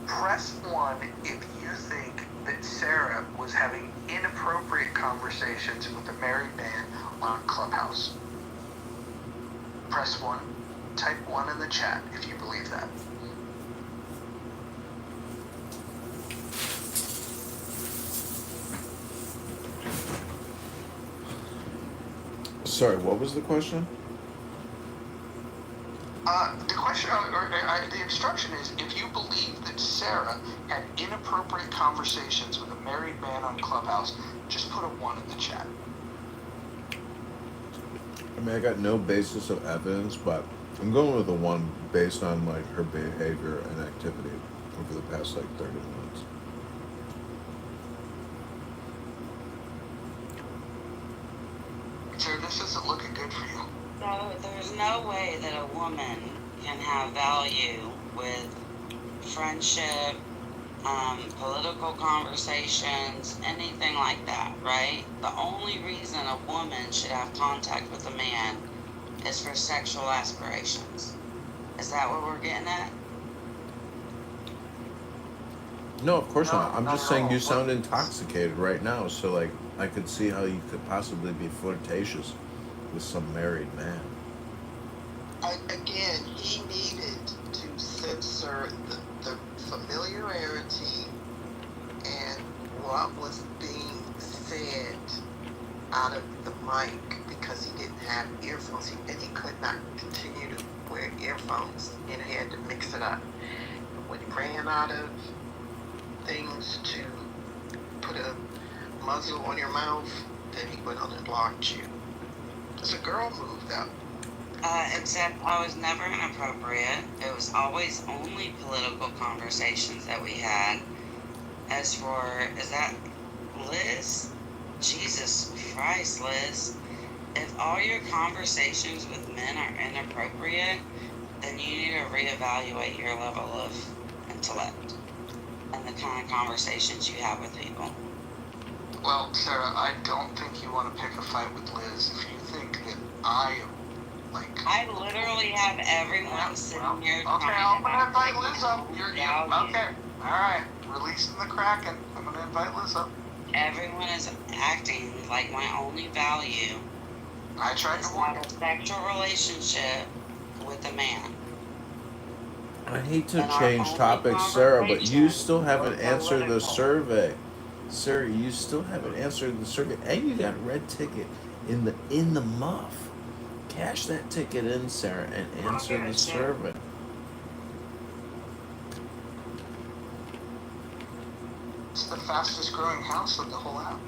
Press 1 if you think that Sarah was having inappropriate conversations with a married man on Clubhouse. Press 1. Type 1 in the chat if you believe that. Sorry, what was the question? The question, the instruction is, if you believe that Sarah had inappropriate conversations with a married man on Clubhouse, just put a 1 in the chat. I mean, I got no basis of evidence, but I'm going with the 1 based on like her behavior and activity over the past like 30 minutes. Sarah, this isn't looking good for you. So there's no way that a woman can have value with friendship, political conversations, anything like that, right? The only reason a woman should have contact with a man is for sexual aspirations. Is that what we're getting at? No, of course not. I'm not just at saying all. you sound intoxicated right now, so like I could see how you could possibly be flirtatious with some married man. Again, he needed to censor the familiarity and what was being said out of the mic because he didn't have earphones, and he could not continue to wear earphones, and he had to mix it up. When he ran out of things to put a muzzle on your mouth, then he went on and blocked you. There's a girl move though. Except I was never inappropriate. It was always only political conversations that we had. As for, is that Liz? Jesus Christ, Liz. If all your conversations with men are inappropriate, then you need to reevaluate your level of intellect and the kind of conversations you have with people. Well, Sarah, I don't think you want to pick a fight with Liz if you think that I am, like... I literally have everyone sitting here okay, I'm going to invite Liz up. Value. Okay, alright. Releasing the Kraken. I'm going to invite Liz up. Everyone is acting like my only value I tried is to warn not you. a sexual relationship with a man. I hate to And our change only topics, Sarah, but you conversation still haven't was answered the political. survey. Sarah, you still haven't answered the survey, and you got a red ticket in the muff. Cash that ticket in, Sarah, and answer the survey. It's the fastest growing house of the whole app.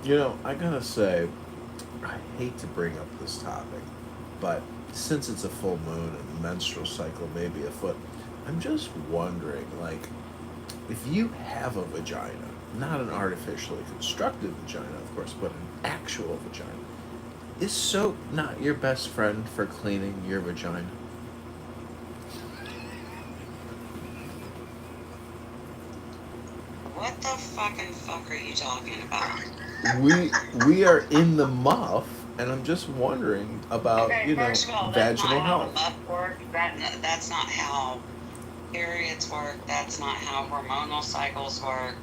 You know, I gotta say, I hate to bring up this topic, but since it's a full moon and the menstrual cycle may be afoot, I'm just wondering, like, if you have a vagina, not an artificially constructed vagina, of course, but an actual vagina, is soap not your best friend for cleaning your vagina? What the fucking fuck are you talking about? We are in the muff, and I'm just wondering about, Okay, first of all, that's vaginal not how health. muff works. That's not how periods work. That's not how hormonal cycles work.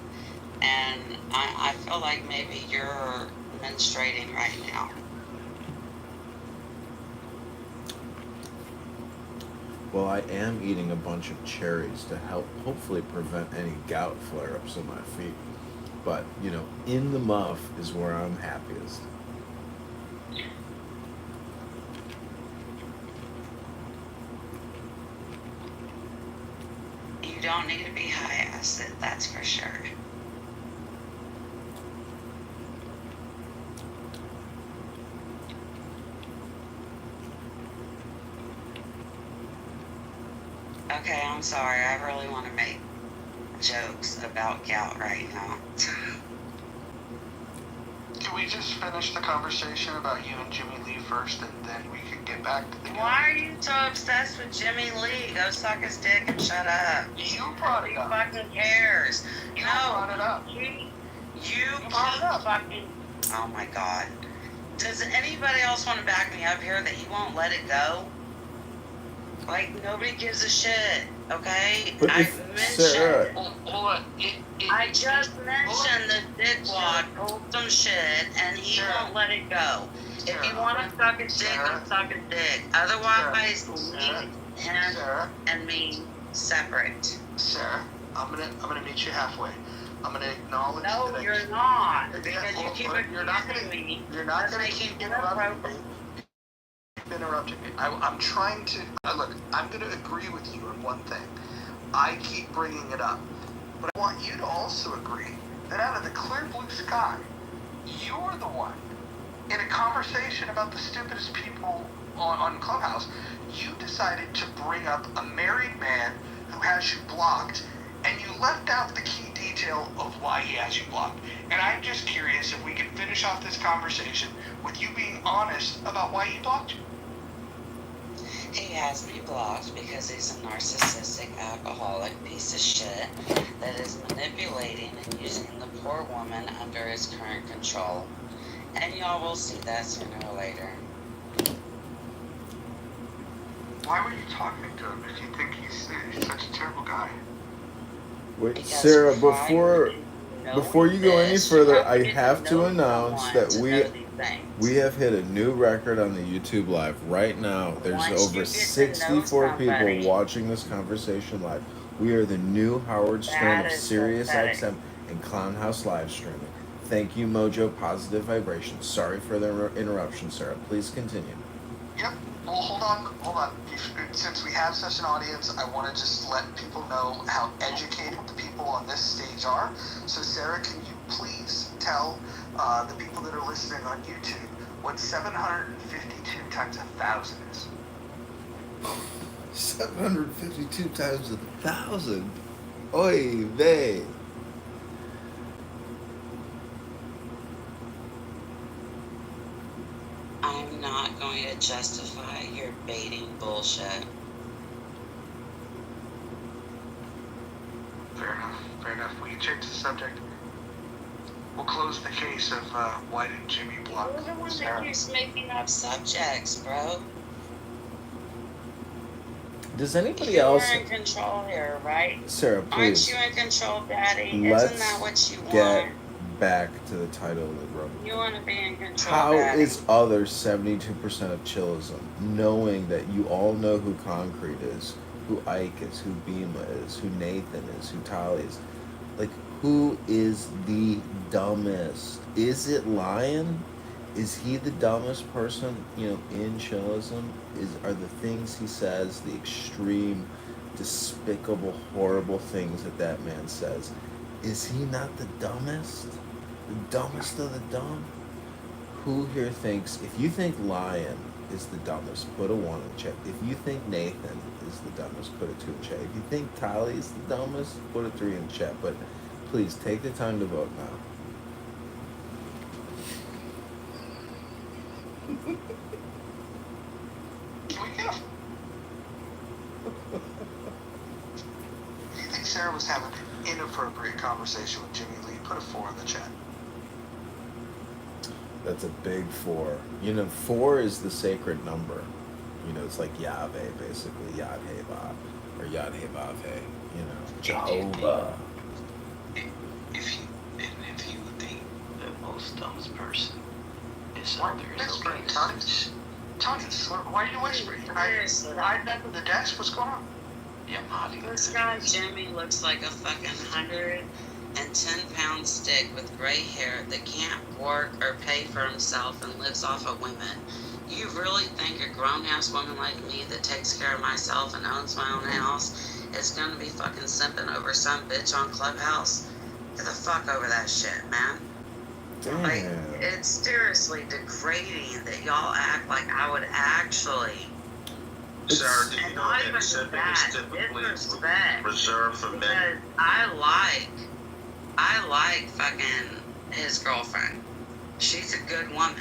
And I feel like maybe you're menstruating right now. Well, I am eating a bunch of cherries to help hopefully prevent any gout flare-ups in my feet. But, in the muff is where I'm happiest. You don't need to be high acid, that's for sure. Okay, I'm sorry. I really want to make jokes about gout right now. Can we just finish the conversation about you and Jimmy Lee first, and then we can get back to the game? Why are you so obsessed with Jimmy Lee? Go suck his dick and shut up. You brought it Who up. fucking cares? You No, brought it up. you brought keep it up. fucking. Oh my god. Does anybody else want to back me up here that you won't let it go? Like, nobody gives a shit, okay? But I if mentioned. Sarah- Hold on. I just mentioned the dick wad pulled some shit and he Sarah. won't let it go. If you Sarah. want to suck his dick, Sarah. then suck his dick. Otherwise, Sarah. leave him Sarah, and me separate. Sarah, I'm gonna meet you halfway. I'm gonna acknowledge No, that you're not. Yeah, Because you well, keep you're not accusing gonna- me. You're not of gonna making keep interrupting me. inappropriate. Interrupting me. I'm trying to look. I'm gonna agree with you on one thing. I keep bringing it up, but I want you to also agree that out of the clear blue sky, you're the one in a conversation about the stupidest people on Clubhouse. You decided to bring up a married man who has you blocked, and you left out the key detail of why he has you blocked. And I'm just curious if we can finish off this conversation with you being honest about why he blocked you. He has me blocked because he's a narcissistic, alcoholic piece of shit that is manipulating and using the poor woman under his current control. And y'all will see that sooner or later. Why were you talking to him if you think he's such a terrible guy? Wait, Because Sarah, prior to knowing before you go any this, further, you I to have to know announce someone that to we know these things. We have hit a new record on the YouTube Live right now. There's Once you over get to know 64 people somebody, watching this conversation live. We are the new Howard Stern that of is Sirius pathetic. XM and Clown House live streaming. Thank you, Mojo Positive Vibrations. Sorry for the interruption, Sarah. Please continue. Yep. Well, hold on. Since we have such an audience, I want to just let people know how educated the people on this stage are. So, Sarah, can you please tell the people that are listening on YouTube what 752 times 1,000 is? 752 times 1,000. Oy vey. I'm not going to justify your baiting bullshit. Fair enough. Fair enough. We can change the subject. We'll close the case of why did Jimmy block You're the one Sarah. that keeps making up subjects, bro. Does anybody You're else... in control here, right? Sarah, please. Aren't you in control, Daddy? Let's Isn't that what you get want? back to the title of the room. You want to be in control, How Daddy. is other 72% of chillism, knowing that you all know who Concrete is, who Ike is, who Bima is, who Nathan is, who Tali is? Like, who is the dumbest? Is it Lion? Is he the dumbest person, in chillism? Are the things he says, the extreme, despicable, horrible things that man says, is he not the dumbest? The dumbest of the dumb? Who here thinks, if you think Lion is the dumbest, put a 1 in chat. If you think Nathan is the dumbest, put a 2 in chat. If you think Tali is the dumbest, put a 3 in chat. But please, take the time to vote now. Can we get a... Do you think Sarah was having an inappropriate conversation with Jimmy Lee? Put a 4 in the chat. That's a big 4. 4 is the sacred number. It's like Yahweh, basically. Yad-Heh-Vav. Or Yad-Heh-Vav-Heh. Jehovah. If you think the most dumbest person is Why out are you there is whispering, okay, Thomas, why are you whispering? Hiding under the desk? What's going on? yeah, I'm hiding. This guy, Jimmy, looks like a fucking 110-pound stick with gray hair that can't work or pay for himself and lives off of women. You really think a grown-ass woman like me that takes care of myself and owns my own house is gonna be fucking simping over some bitch on Clubhouse? Get the fuck over that shit, man. Damn. Like, it's seriously degrading that y'all act like I would actually... Sarah, do you And know not that even simping that, is typically disrespect. reserved for men? Because I like fucking his girlfriend. She's a good woman.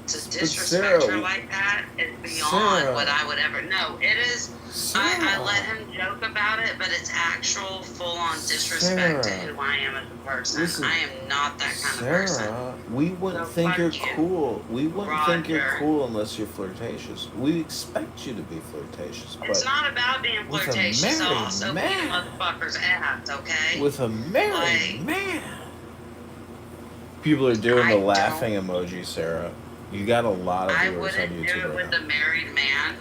To disrespect her like that is beyond Sarah. what I would ever... No, it is... I let him joke about it, but it's actual full-on disrespect to Sarah. who I am as a person. Listen, I am not that kind of person. Sarah, we wouldn't So think fuck you're you. cool. We wouldn't think you're Roger. cool unless you're flirtatious. We expect you to be flirtatious, It's but not about being with a flirtatious. I'll married also man. beat motherfuckers' ass, okay? with a married Like- man. People are doing I the laughing emoji, Sarah. You got a lot of I viewers on wouldn't do YouTube it right with now. a married man,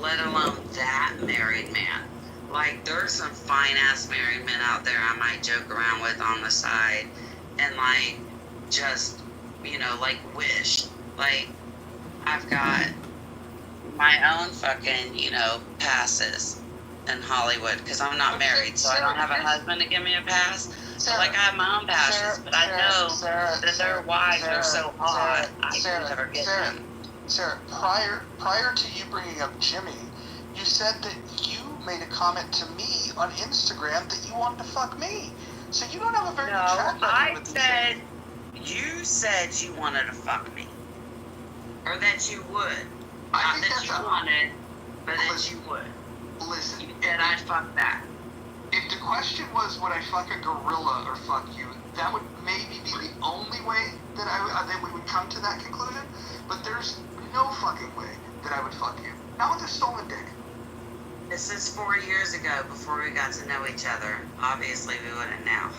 let alone that married man. Like, there's some fine-ass married men out there I might joke around with on the side and, like, just, like, wish. Like, I've got my own fucking, passes in Hollywood because I'm not married, so I don't have a husband to give me a pass. So, like, I have my own passes, but I know that their wives are so hot, I can never get them. Sarah, prior to you bringing up Jimmy, you said that you made a comment to me on Instagram that you wanted to fuck me. So you don't have a very good No, track record I with these said, you said you wanted to fuck me. Or that you would. I Not think that that's you a- wanted, but that you would. Listen, You said I'd fuck back. if the question was would I fuck a gorilla or fuck you, that would maybe be the only way that that we would come to that conclusion. But there's no fucking way that I would fuck you. Not with a stolen dick. This is 4 years ago before we got to know each other. Obviously, we wouldn't now.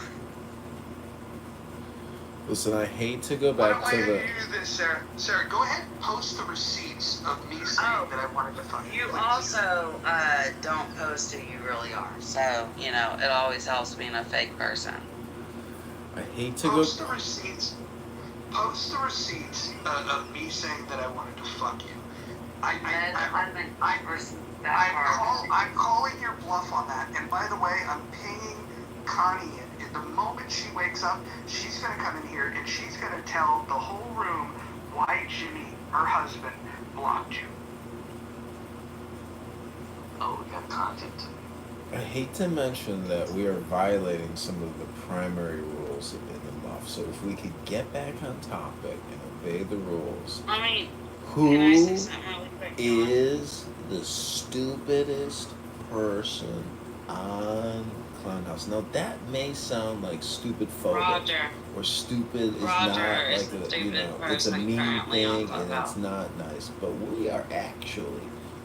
Listen, I hate to go Why back to don't the. you do this, Sarah? Sarah, go ahead and post the receipts of me saying that I wanted to fuck You please. also don't post who you really are. So, you know, it always helps being a fake person. I hate to Post go. the receipts. Post the receipts of me saying that I wanted to fuck you. I'm calling your bluff on that. And by the way, I'm pinging Connie in. The moment she wakes up, she's gonna come in here and she's gonna tell the whole room why Jimmy, her husband, blocked you. Oh, we got content. I hate to mention that we are violating some of the primary rules in the muff. So if we could get back on topic and obey the rules. I mean, Who can I say something really quick? is the stupidest person on Clownhouse? Now that may sound like stupid phobic, Roger. or stupid is Roger not is like the a, you stupid know, it's a person mean currently on thing and Clubhouse. it's not nice. But we are actually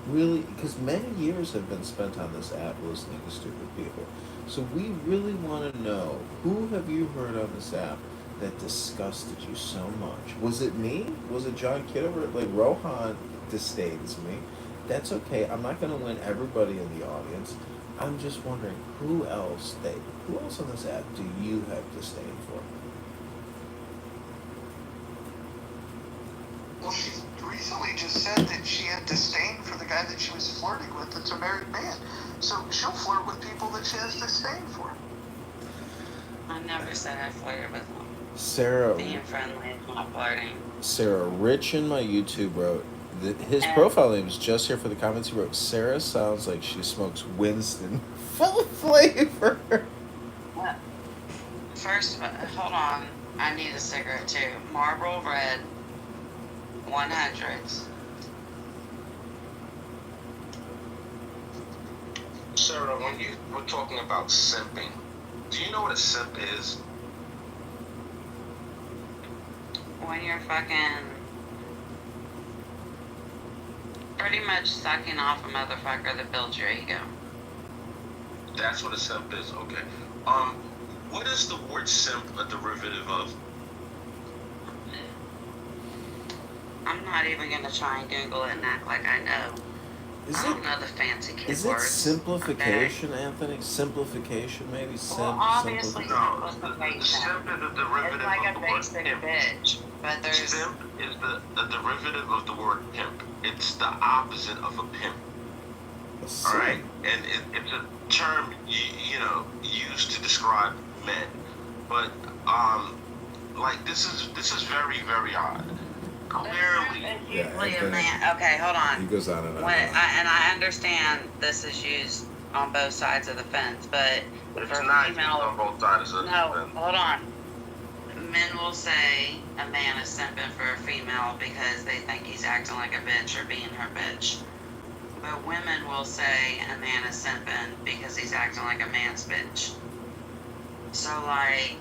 really, because many years have been spent on this app listening to stupid people. So we really want to know, who have you heard on this app that disgusted you so much? Was it me? Was it John Kitover? Like, Rohan disdains me. That's okay. I'm not going to win everybody in the audience. I'm just wondering, who else on this app do you have disdain for? Well, she recently just said that she had disdain for the guy that she was flirting with that's a married man. So she'll flirt with people that she has disdain for. I never said I flirted with them. Sarah, Being friendly is not flirting. Sarah, Rich in my YouTube wrote, his And- profile name is just here for the comments. He wrote, Sarah sounds like she smokes Winston full flavor. First, hold on. I need a cigarette too. Marlboro Red 100s. Sarah, when you were talking about simping, do you know what a simp is? When you're fucking pretty much sucking off a motherfucker that builds your ego. That's what a simp is. Okay. What is the word simp a derivative of? I'm not even gonna try and Google it and act like I know. I don't know the fancy kid Is words. it simplification, okay? Anthony? Simplification, maybe? Well, obviously No, simplification. simp is a derivative It's like of a the word basic pimp. bitch, but there's Simp is a derivative of the word pimp. It's the opposite of a pimp. All right, and it's a term you know used to describe men, but like this is very very odd. Clearly, usually a man. Okay, hold on. He goes on and on. And I understand this is used on both sides of the fence, but it's for not female, on both sides of the no, fence. hold on. Men will say a man is simping for a female because they think he's acting like a bitch or being her bitch. But women will say a man is simping because he's acting like a man's bitch. So, like,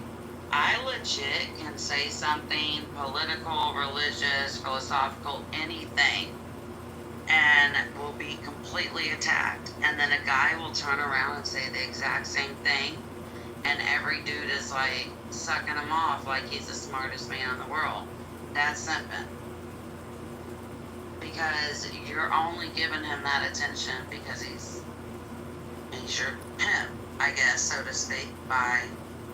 I legit can say something political, religious, philosophical, anything, and will be completely attacked. And then a guy will turn around and say the exact same thing, and every dude is like sucking him off like he's the smartest man in the world. That's simping. Because you're only giving him that attention because he's your pimp, I guess, so to speak, by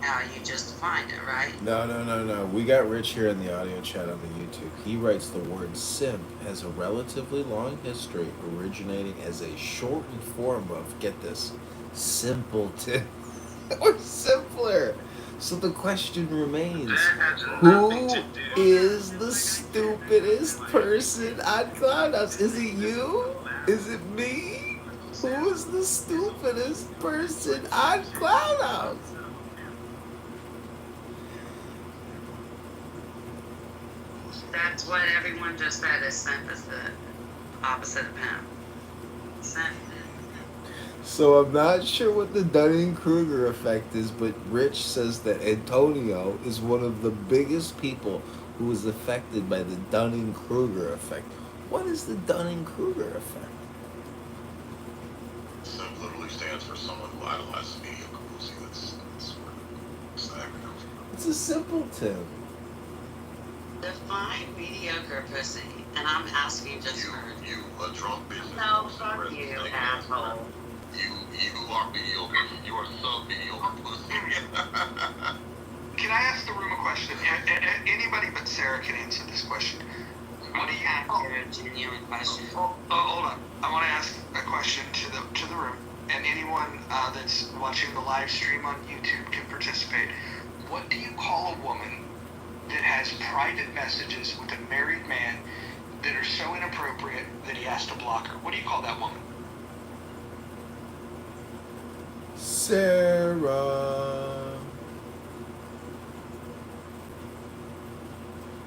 how you just defined it, right? No. We got Rich here in the audio chat on the YouTube. He writes the word simp has a relatively long history, originating as a shortened form of, get this, simpleton or simpler. So the question remains, who is the stupidest person on Clownhouse? Is it you? Is it me? Who is the stupidest person on Clownhouse? That's what everyone just said is simp is the opposite of pimp. Simp. So I'm not sure what the Dunning-Kruger effect is, but Rich says that Antonio is one of the biggest people who was affected by the Dunning-Kruger effect. What is the Dunning-Kruger effect? Simp literally stands for someone who idolizes media. It's It's a simpleton. Define mediocre pussy, and I'm asking just You, for. you a drunk bitch. No, fuck you, asshole. You are mediocre. You are sub-mediocre pussy. Can I ask the room a question? Anybody but Sarah can answer this question. What do you? A genuine question. Hold on. I want to ask a question to the room, and anyone that's watching the live stream on YouTube can participate. What do you call a woman that has private messages with a married man that are so inappropriate that he has to block her? What do you call that woman? Sarah.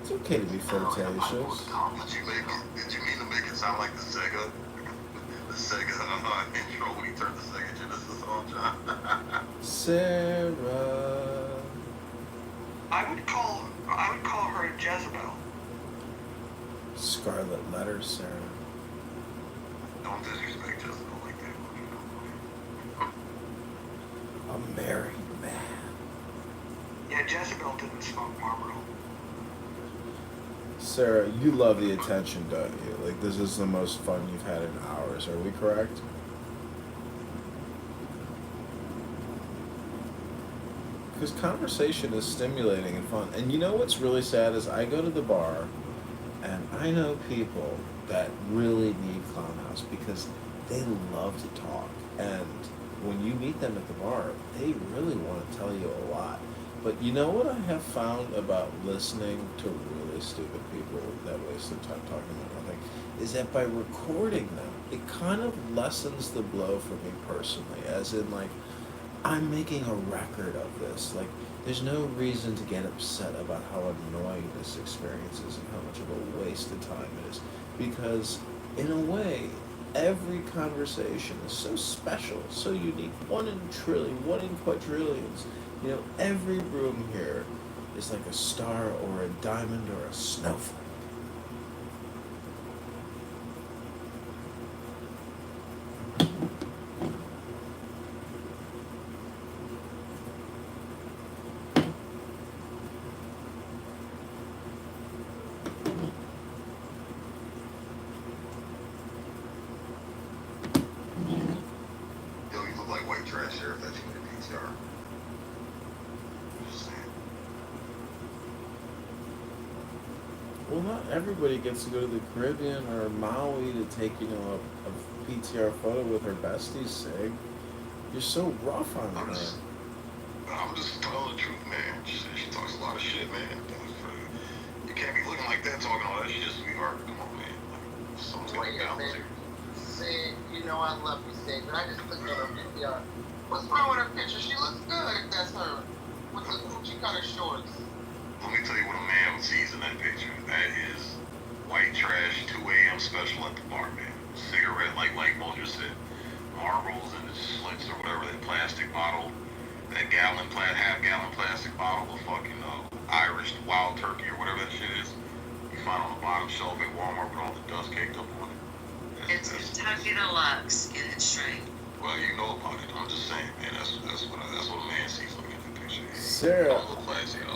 It's okay to be flirtatious. Did you mean to make it sound like the Sega? The Sega intro when he turned the Sega Genesis on, John? Sarah. I would call her a Jezebel. Scarlet letter, Sarah. Don't disrespect Jezebel like that. A married man. Yeah, Jezebel didn't smoke Marlboro. Sarah, you love the attention, don't you? Like, this is the most fun you've had in hours. Are we correct? Because conversation is stimulating and fun. And you know what's really sad is I go to the bar and I know people that really need Clownhouse because they love to talk. And when you meet them at the bar, they really want to tell you a lot. But you know what I have found about listening to really stupid people that waste their time talking about nothing is that by recording them, it kind of lessens the blow for me personally, as in like, I'm making a record of this. Like, there's no reason to get upset about how annoying this experience is and how much of a waste of time it is. Because, in a way, every conversation is so special, so unique. 1 in trillion, 1 in quadrillions. You know, every room here is like a star or a diamond or a snowflake. Yo, you look like white trash sheriff that you in the PTR. Just saying. Well, not everybody gets to go to the Caribbean or Maui to take, you know, a PTR photo with her besties, Sig. You're so rough on her. I'm just telling the truth, man. She talks a lot of shit, man. You can't be looking like that, talking all that shit, sweetheart. Come on, man. Someone's got to balance here. Sid, you know I love you, Sid, but I just clicked on her PTR. What's wrong with her picture? She looks good if that's her. With the Gucci color shorts. Let me tell you what a man sees in that picture. That is white trash, 2 a.m. special at the bar, man. Cigarette, like Bulger said. Marbles and slits or whatever, that plastic bottle. That half-gallon plastic bottle of fucking Irish wild turkey or whatever that shit is. You find on the bottom shelf at Walmart with all the dust caked up on it. It's Kentucky Deluxe. Get it straight. Well, you know about it. I'm just saying, man. That's what a man sees looking at the picture. Sarah,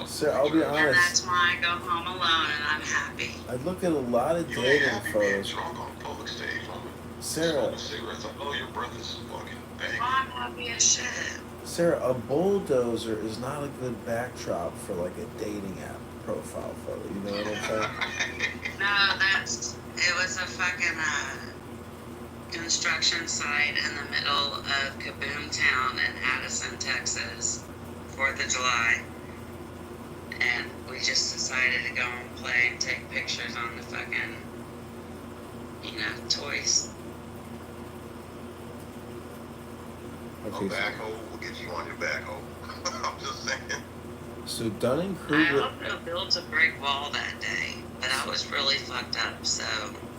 Sarah, I'll be And honest. that's why I go home alone and I'm happy. I look at a lot of You ain't dating happy being photos. drunk on a public stage, woman. Sarah, Smoking cigarettes. I know your breath is fucking banging. I'm happy as shit. Sarah, a bulldozer is not a good backdrop for like a dating app profile photo. You know what I'm saying? No, it was a fucking construction site in the middle of Kaboom Town in Addison, Texas, 4th of July. And we just decided to go and play and take pictures on the fucking, toys. A Okay, backhoe will get you on your backhoe. I'm just saying. so Dunning I Kruger. also built a brick wall that day, but I was really fucked up, so.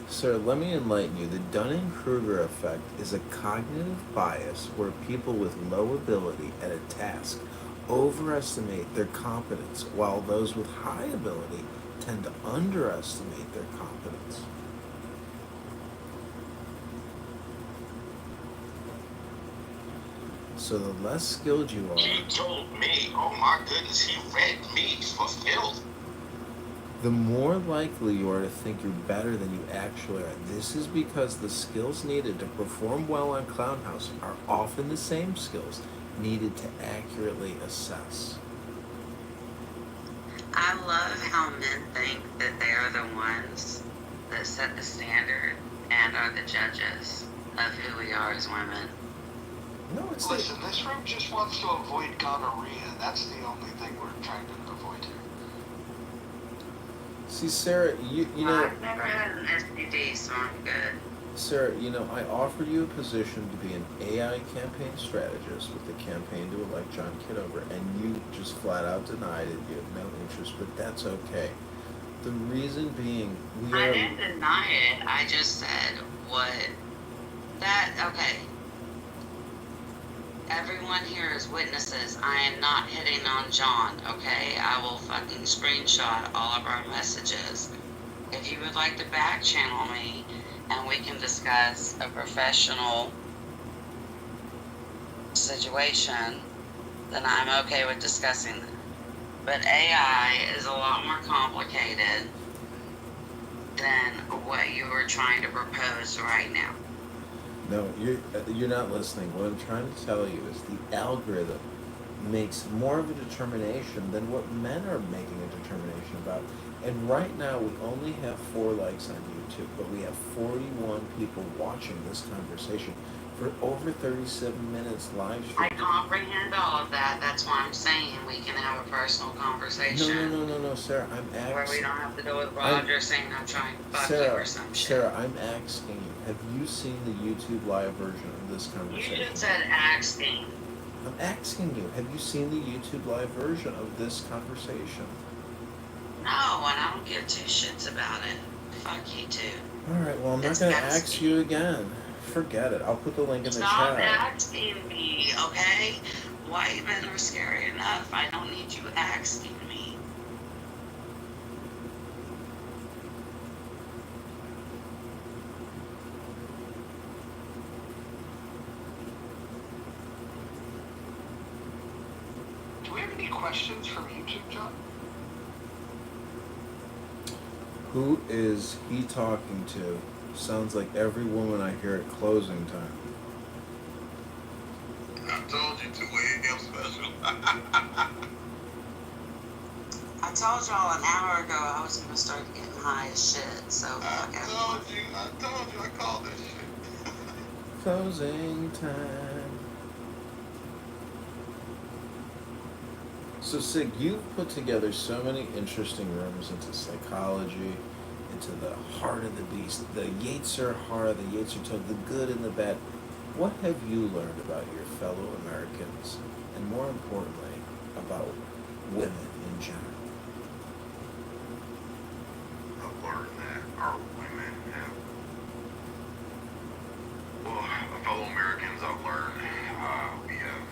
Sir, let me enlighten you. The Dunning-Kruger effect is a cognitive bias where people with low ability at a task overestimate their competence, while those with high ability tend to underestimate their competence. So the less skilled you are, He told me, oh my goodness, he read me for filth. the more likely you are to think you're better than you actually are. This is because the skills needed to perform well on Clown House are often the same skills needed to accurately assess. I love how men think that they are the ones that set the standard and are the judges of who we are as women. No, it's Listen, this room just wants to avoid gonorrhea. That's the only thing we're trying to avoid here. See, Sarah, you know, I've never had an STD, so I'm good. Sarah, you know, I offered you a position to be an AI campaign strategist with the campaign to elect John Kitover, and you just flat out denied it. You have no interest, but that's okay. The reason being, I didn't deny it. I just said what okay. Everyone here is witnesses. I am not hitting on John, okay? I will fucking screenshot all of our messages. If you would like to back channel me and we can discuss a professional situation, then I'm okay with discussing that. But AI is a lot more complicated than what you were trying to propose right now. no, you're not listening. What I'm trying to tell you is the algorithm makes more of a determination than what men are making a determination about. And right now we only have 4 likes on YouTube, but we have 41 people watching this conversation for over 37 minutes live stream. I comprehend all of that. That's why I'm saying we can have a personal conversation. No, Sarah, I'm asking. Where we don't have to deal with Roger saying I'm trying to fuck you or some shit. Sarah, I'm asking you, have you seen the YouTube live version of this conversation? You just said asking. I'm asking you, have you seen the YouTube live version of this conversation? No, and I don't give 2 shits about it. Fuck you too. Alright, well, I'm not going to ask you again. Forget it. I'll put the link in the Stop chat. asking me, okay? White men are scary enough. I don't need you asking me. Do we have any questions from YouTube, John? Who is he talking to? Sounds like every woman I hear at closing time. I told you 2 a.m. special. I told y'all an hour ago I was gonna start getting high as shit, so fuck everyone. I told you, I called this shit. Closing time. So, Sig, you've put together so many interesting rooms into psychology, into the heart of the beast, the Yetzer Hara, the Yetzer Tov, the good and the bad. What have you learned about your fellow Americans, and more importantly, about women in general? I've learned that our women have, well, fellow Americans, I've learned we have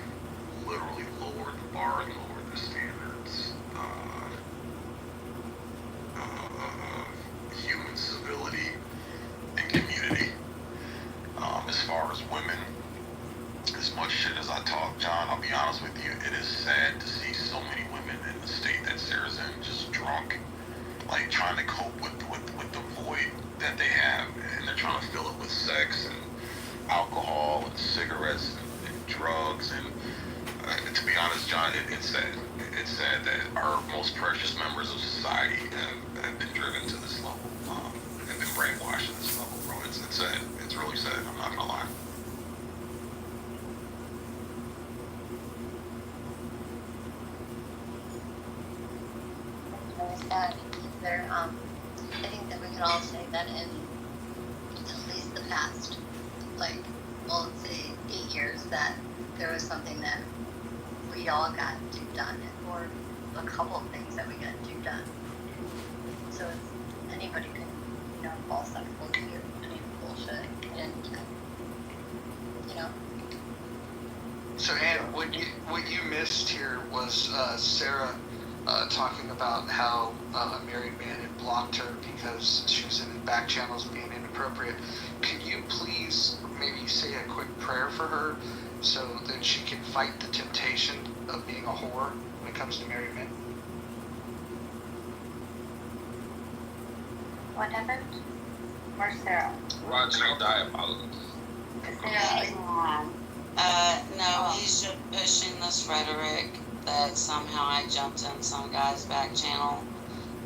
literally lowered the bar and lowered the standards of human civility and community. As far as women, as much shit as I talk, John, I'll be honest with you, it is sad to see so many women in the state that Sarah's in just drunk, like trying to cope with the void that they have, and they're trying to fill it with sex and alcohol and cigarettes and drugs, and to be honest, John, it's sad. It's sad that our most precious members of society have been driven to this level, have been brainwashed to this level, bro. It's sad. It's really sad. I'm not gonna lie. Sad either. I think that we could all say that in at least the past, like, well, let's say 8 years, that there was something that we all got to done, or a couple of things that we got to done. So it's, anybody can, fall susceptible to any bullshit, and So, Ann, what you missed here was Sarah talking about how a married man had blocked her because she was in back channels being inappropriate. Could you please maybe say a quick prayer for her so that she can fight the temptation of being a whore when it comes to married men? What happened? Where's Sarah? Roger, diabolical. No, he's just pushing this rhetoric that somehow I jumped in some guy's back channel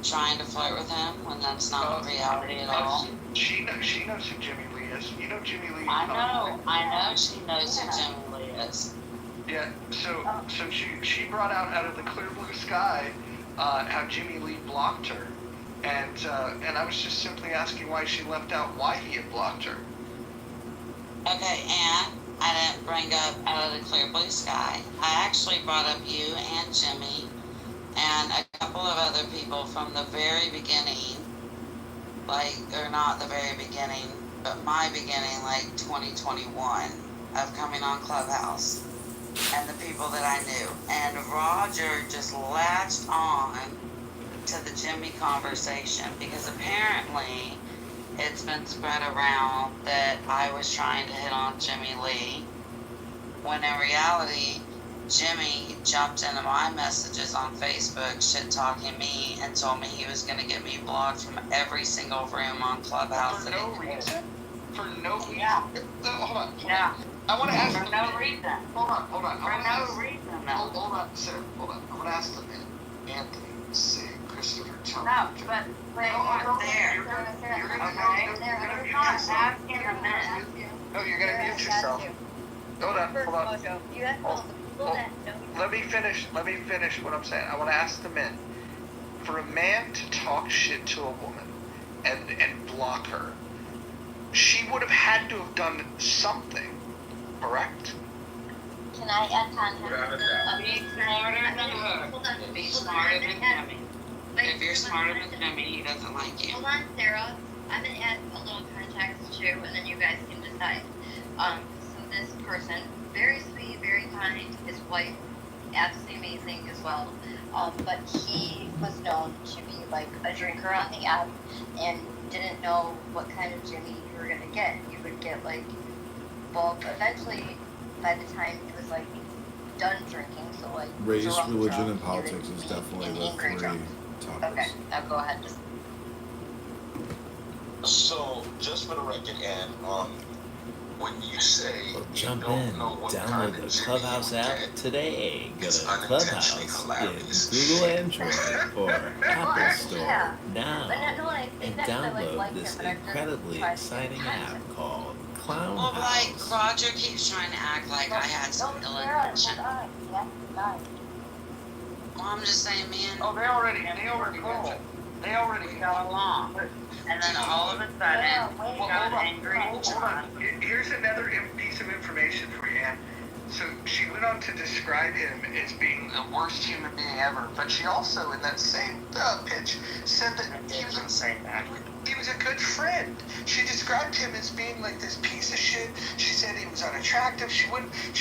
trying to flirt with him when that's not reality at all. She knows who Jimmy Lee is. You know Jimmy Lee. I know she knows who Jimmy Lee is. Yeah, so she brought out of the clear blue sky how Jimmy Lee blocked her, and I was just simply asking why she left out why he had blocked her. Okay, and I didn't bring up out of the clear blue sky. I actually brought up you and Jimmy and a couple of other people from the very beginning, or not the very beginning, but my beginning, like 2021 of coming on Clubhouse, and the people that I knew. And Roger just latched on to the Jimmy conversation because apparently it's been spread around that I was trying to hit on Jimmy Lee, when in reality, Jimmy jumped into my messages on Facebook, shit-talking me, and told me he was going to get me blocked from every single room on Clubhouse. For no reason? For no reason? Yeah. Hold on. Yeah. I want to ask For no reason. Hold on. For no reason, though. Hold on, Sarah. Hold on. I want to ask them, Anthony, Sig, Christopher, tell me. No, but No, there. You're gonna Okay? mute Not yourself. asking a minute. No, you're gonna mute yourself. Hold on. You have to people that know. Let me finish what I'm saying. I want to ask the men. For a man to talk shit to a woman and block her, she would have had to have done something, correct? Can I add context? Be smarter than her. Hold on. Be smarter than Jimmy. If you're smarter than Jimmy, he doesn't like you. Hold on, Sarah. I'm gonna add a little context too, and then you guys can decide. So this person, very sweet, very kind. His wife, absolutely amazing as well. But he was known to be like a drinker on the app, and didn't know what kind of Jimmy you were gonna get. You would get like, well, eventually, by the time he was like done drinking, so like Race, drunk, religion, and he politics would is be definitely an the angry three drunk. topics. Okay, now go ahead. Just So, just for the record, and when you say Well, you jump don't in, know what kind download of the Jimmy Clubhouse you app get, today. Go it's to unintentionally Clubhouse hilarious. in Google Android or Apple Store yeah. now But no, I think and that's I like download this him, but I've just incredibly tried to exciting entice app him. called Clown Well, like, House. Roger keeps trying to act like I had some ill intention. Well, I'm just saying, man, Oh, they already mentioned. They already we got along. And then all of a sudden, he got angry and Hold on. Here's another piece of information for you, Ann. So she went on to describe him as being the worst human being ever, but she also, in that same pitch, said that he was a good friend. She described him as being like this piece of shit. She said he was unattractive. She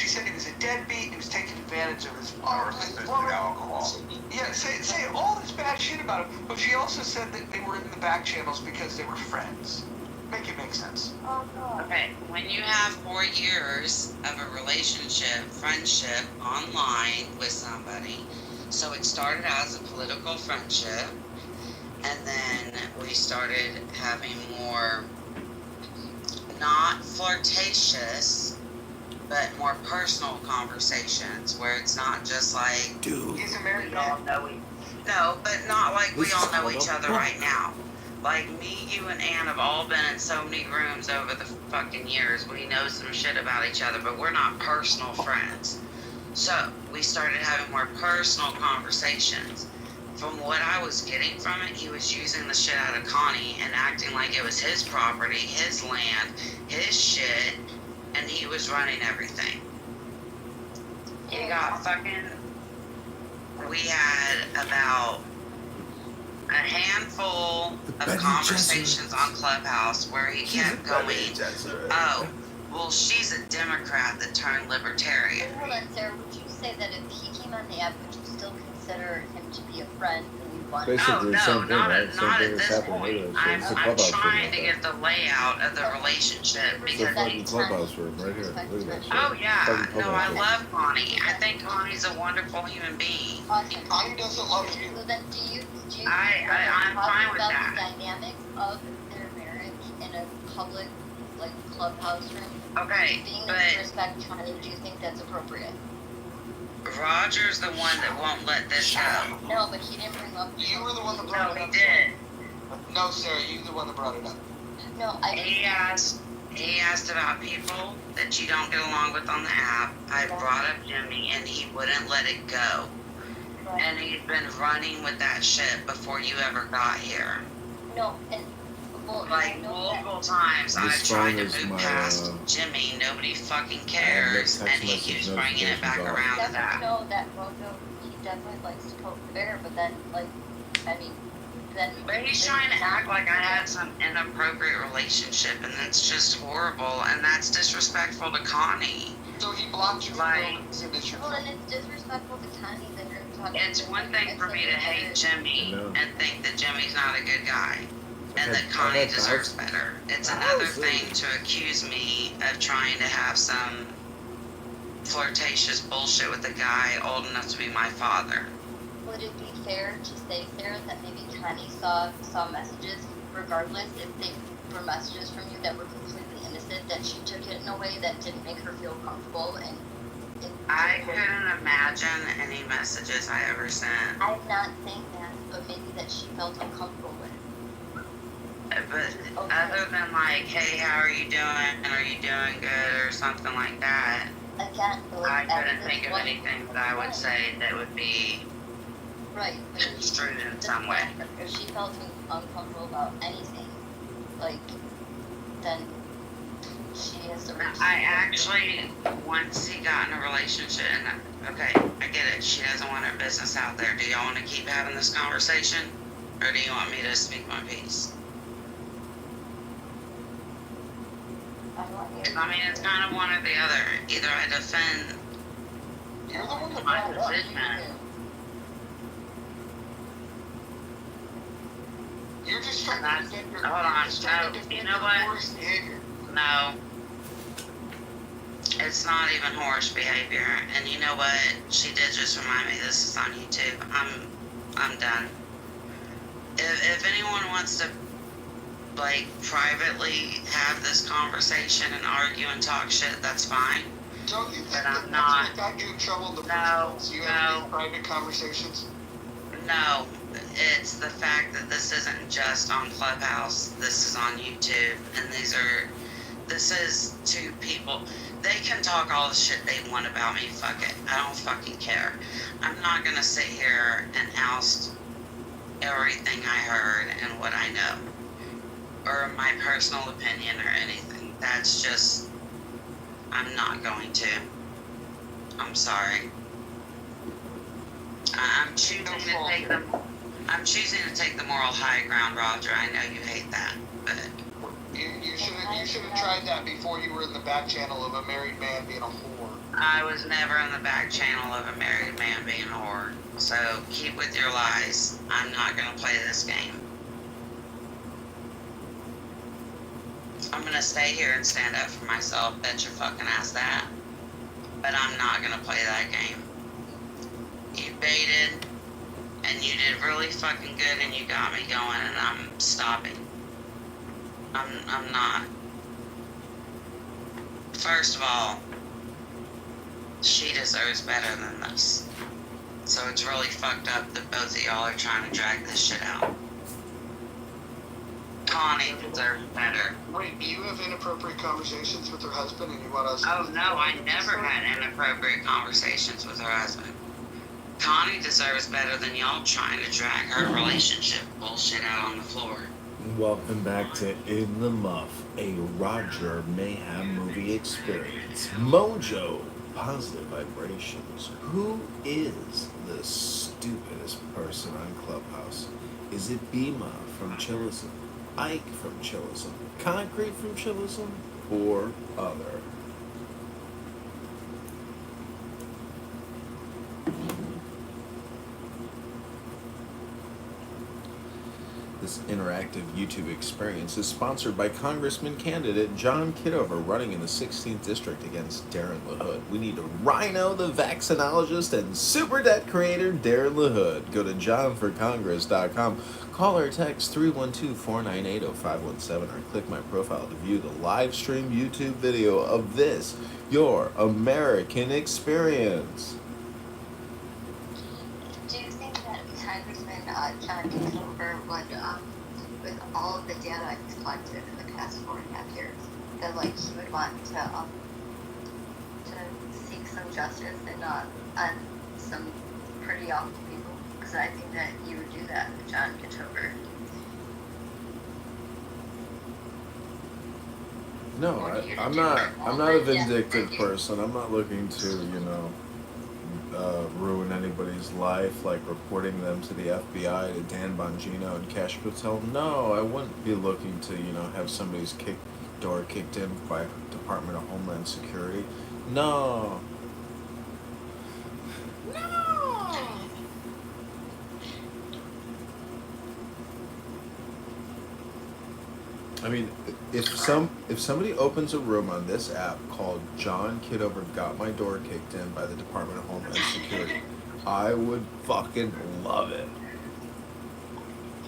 said he was a deadbeat. He was taking advantage of his alcohol. Yeah, say all this bad shit about him. But she also said that they were in the back channels because they were friends. Make it make sense. Okay, when you have 4 years of a relationship, friendship online with somebody, so it started out as a political friendship, and then we started having more, not flirtatious, but more personal conversations where it's not just like, Dude. He's a married we all man. know no, but not like we This all is know what each I'm- other right now. Like me, you, and Ann have all been in so many rooms over the fucking years. We know some shit about each other, but we're not personal friends. So we started having more personal conversations. From what I was getting from it, he was using the shit out of Connie and acting like it was his property, his land, his shit, and he was running everything. He got fucking... We had about a handful of Betty conversations Jesuit. on Clubhouse where he She's kept a going, Betty Jesuit. oh, well, she's a Democrat that turned libertarian. Hold on, Sarah. Would you say that if he came on the app, would you still consider him to be a friend and you want? Basically the same thing, not right? at, Same not thing at that's this happening point. here. So I'm, it's a I'm clubhouse trying to room get the layout of the relationship It's a because fucking clubhouse room right here. Look at that shit. oh yeah, Fucking no, I clubhouse room. love Connie. I think Connie's a wonderful human being. Awesome. Connie doesn't love you. So then, do you you I'm fine with about that. the dynamics of their marriage in a public, like, clubhouse room? Okay, Being but disrespect Connie, do you think that's appropriate? Roger's the one that won't let this go. No, but he didn't bring up. You were the one that No, brought it he up. did. No, Sarah, you're the one that brought it up. No, He asked about people that you don't get along with on the app. I brought up Jimmy and he wouldn't let it go. And he's been running with that shit before you ever got here. No, and well, Like I know that. multiple times This I've tried to phone is move my, past Jimmy. Nobody fucking I cares, have and no he text keeps message bringing it back notifications around to Definitely that. know that Rojo, he definitely likes to poke the bear, but then, like, I mean, then. But he's trying to act like I had some inappropriate relationship, and that's just horrible, and that's disrespectful to Connie. So he blocked you Like, from submission. Well, and it's disrespectful to Connie that you're talking. it's one thing for me to hate Jimmy and think that Jimmy's not a good guy, and that Connie deserves better. It's another thing to accuse me of trying to have some flirtatious bullshit with a guy old enough to be my father. Would it be fair to say, Sarah, that maybe Connie saw messages, regardless if they were messages from you that were completely innocent, that she took it in a way that didn't make her feel comfortable, and I couldn't imagine any messages I ever sent. I'm not saying that, but maybe that she felt uncomfortable with. But other than like, hey, how are you doing? And are you doing good? Or something like that. Again, I couldn't think of anything that I would say that would be right, construed in some way. If she felt uncomfortable about anything, like, then she has the right to. I actually, once he got in a relationship, and okay, I get it, she doesn't want her business out there. Do y'all want to keep having this conversation? Or do you want me to speak my piece? I mean, it's kind of one or the other. Either I defend You're the one that my brought it up. position. You're just trying to defend your. Hold on, no, you know what? Behavior. No. It's not even whorish behavior. And you know what? She did just remind me this is on YouTube. I'm done. If anyone wants to, like, privately have this conversation and argue and talk shit, that's fine. Don't you think But that I'm not. that got you in trouble in the first No, place? You have these private conversations? No, it's the fact that this isn't just on Clubhouse. This is on YouTube, and this is two people. They can talk all the shit they want about me. Fuck it. I don't fucking care. I'm not gonna sit here and oust everything I heard and what I know, or my personal opinion or anything. That's just, I'm not going to. I'm sorry. I'm choosing to take the moral high ground, Roger. I know you hate that, but You should have tried that before you were in the back channel of a married man being a whore. I was never in the back channel of a married man being a whore. So keep with your lies. I'm not gonna play this game. I'm gonna stay here and stand up for myself. Bet your fucking ass that. But I'm not gonna play that game. You baited, and you did really fucking good, and you got me going, and I'm stopping. I'm not. First of all, she deserves better than this. So it's really fucked up that both of y'all are trying to drag this shit out. Connie deserves better. Wait, do you have inappropriate conversations with her husband and you want us? Oh no, I never had inappropriate conversations with her husband. Connie deserves better than y'all trying to drag her relationship bullshit out on the floor. Welcome back to In the Muff, a Roger Mayhem movie experience. Mojo, positive vibrations. Who is the stupidest person on Clubhouse? Is it Bima from Chillism, Ike from Chillism, Concrete from Chillism, or other? The This interactive YouTube experience is sponsored by Congressman candidate John Kitover, running in the 16th district against Darren LaHood. We need to rhino the vaccinologist and super debt creator Darren LaHood. Go to johnforcongress.com. Call or text 312-498-0517 or click my profile to view the live stream YouTube video of this, your American experience. Do you think that Congressman John Kitover would, with all of the data he's collected in the past 4.5 years, that like he would want to seek some justice and not on some pretty awful people? Because I think that you would do that with John Kitover. No, I'm not a vindictive person. I'm not looking to, ruin anybody's life, like reporting them to the FBI, to Dan Bongino and Cash Patel. No, I wouldn't be looking to, have somebody's door kicked in by Department of Homeland Security. No. I mean, if somebody opens a room on this app called John Kitover Got My Door Kicked In by the Department of Homeland Security, I would fucking love it.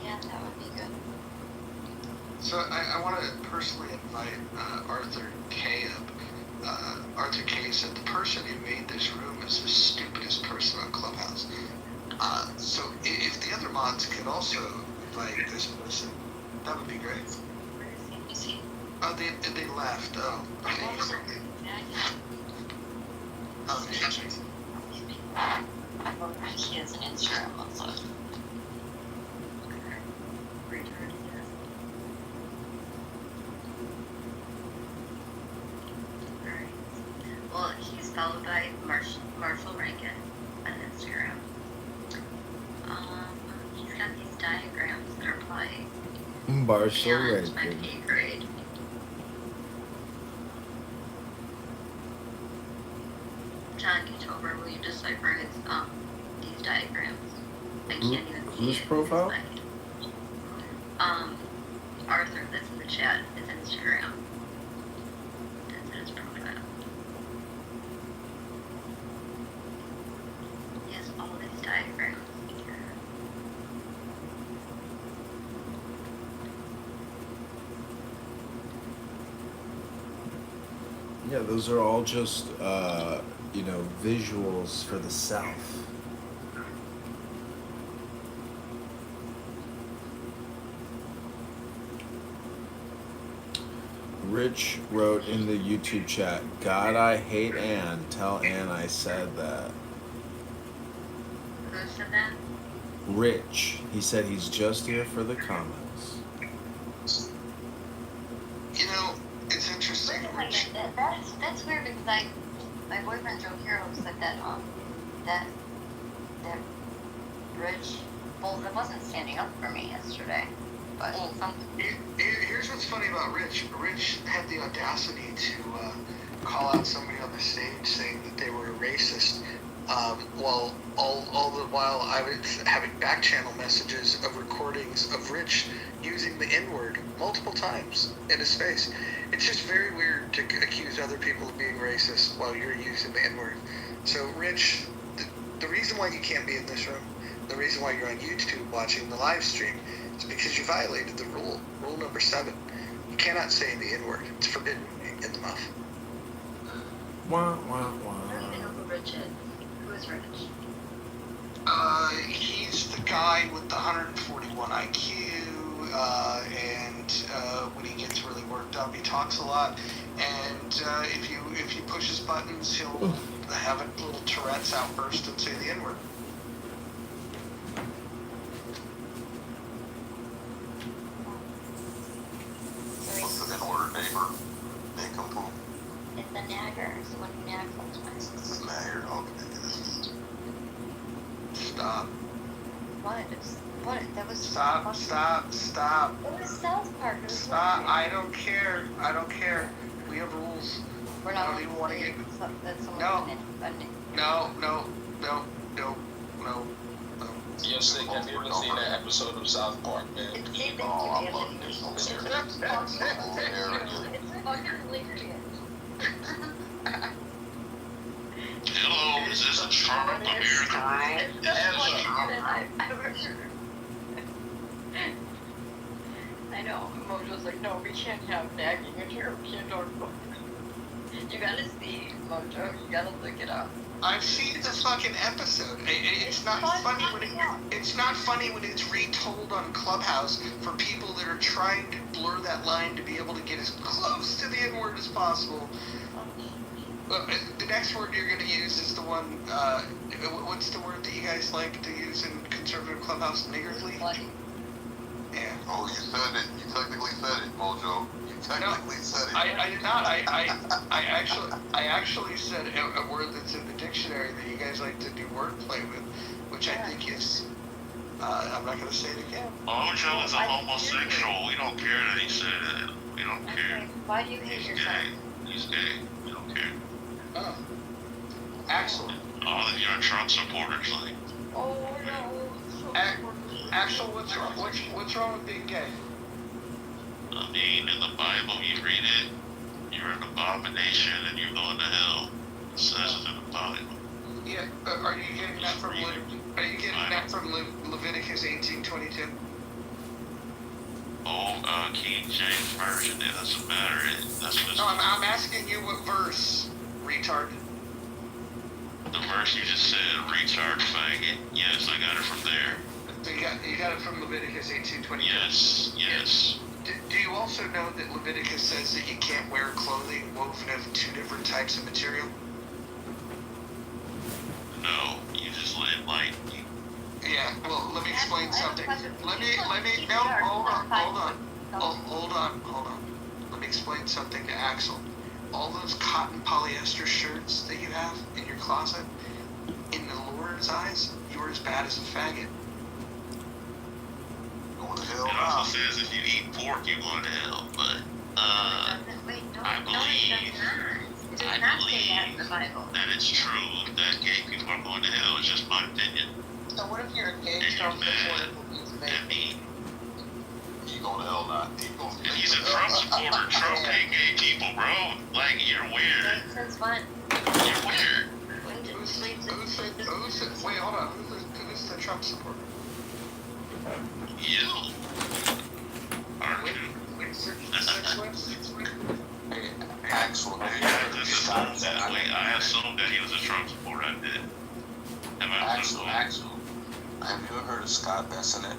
Yeah, that would be good. So I want to personally invite Arthur K up. Arthur K said the person who made this room is the stupidest person on Clubhouse. So if the other mods could also invite this person, that would be great. Oh, they left. Oh, okay. He has an Instagram also. Well, he's followed by Marshall Rankin on Instagram. He's got these diagrams that are probably Marshall beyond my Rankin. pay grade. John Kitover, will you decipher his these diagrams? I can't even see Whose it. profile? Arthur, that's in the chat, his Instagram. That's in his profile. He has all these diagrams. Yeah, those are all just, visuals for the South. Rich wrote in the YouTube chat, God, I hate Ann. Tell Ann I said that. Who said that? Rich. He said he's just here for the comments. It's interesting. Wait, that's weird because my boyfriend Joe Hero said that that Rich that wasn't standing up for me yesterday. But Here's what's funny about Rich. Rich had the audacity to call out somebody on the stage saying that they were a racist. While all the while I was having back channel messages of recordings of Rich using the N-word multiple times in his face. It's just very weird to accuse other people of being racist while you're using the N-word. So Rich, the reason why you can't be in this room, the reason why you're on YouTube watching the live stream, is because you violated the rule number 7. You cannot say the N-word. It's forbidden in the muff. Wah, wah, wah. I don't even know who Rich is. Who is Rich? He's the guy with the 141 IQ, and when he gets really worked up, he talks a lot. And if you push his buttons, he'll have a little Tourette's outburst and say the N-word. What's the N-word, neighbor? Nincompoop. It's a nagger. So when you nag sometimes. Nagger, okay. Stop. What? That was Stop. It was South Park. It was Stop. Wednesday. I don't care. We have rules. We're I not don't even want to get. that someone No. can No. Yo, Sick, have you ever seen that episode of South Park, man? It's amazing to Oh, I me. love this. It's Hilarious. fucking hilarious. Hello, is this a Trump America? It's the funniest shit I've ever heard. I know. Mojo's like, no, we can't have nagging in here. We can't talk about it. You gotta see Mojo. You gotta look it up. I've seen the fucking episode. It's not funny when it's not funny when it's retold on Clubhouse for people that are trying to blur that line to be able to get as close to the N-word as possible. The next word you're going to use is the one. What's the word that you guys like to use in conservative Clubhouse? Niggardly. Yeah. Oh, you said it. You technically said it, Mojo. You technically said it. I did not. I actually said a word that's in the dictionary that you guys like to do wordplay with, which I think is. I'm not going to say it again. Mojo is a homosexual. We don't care that he said it. We don't care. Why do you hate yourself? He's gay. We don't care. Oh. Axel. All of your Trump supporters, like. Oh no. Axel, what's wrong? What's wrong with being gay? I mean, in the Bible, you read it, you're an abomination and you're going to hell. It says it in the Bible. Yeah, are you getting that from Leviticus 18:22? Oh, King James Version, it doesn't matter. That's what No, I'm asking you what verse, retard. The verse you just said, retard faggot. Yes, I got it from there. You got it from Leviticus 18:22. Yes. Do you also know that Leviticus says that you can't wear clothing woven of two different types of material? No, you just let it light. Yeah, well, let me explain something. Hold on. Let me explain something to Axel. All those cotton polyester shirts that you have in your closet, in the Lord's eyes, you are as bad as a faggot. Going to hell It now. also says if you eat pork, you're going to hell. But I believe that it's true that gay people are going to hell. It's just my opinion. So what if you're a gay And you're Trump mad supporter who eats at bacon? me. He going to hell now. And he's a Trump supporter. Trump hate gay people, bro. Like, you're weird. Since when? You're weird. When did Who said, wait, hold on. Who's the Trump supporter? You. Aren't you? Hey, Axel, I assumed that he was a Trump supporter. I did. Have I assumed? Axel, have you ever heard of Scott Bessent?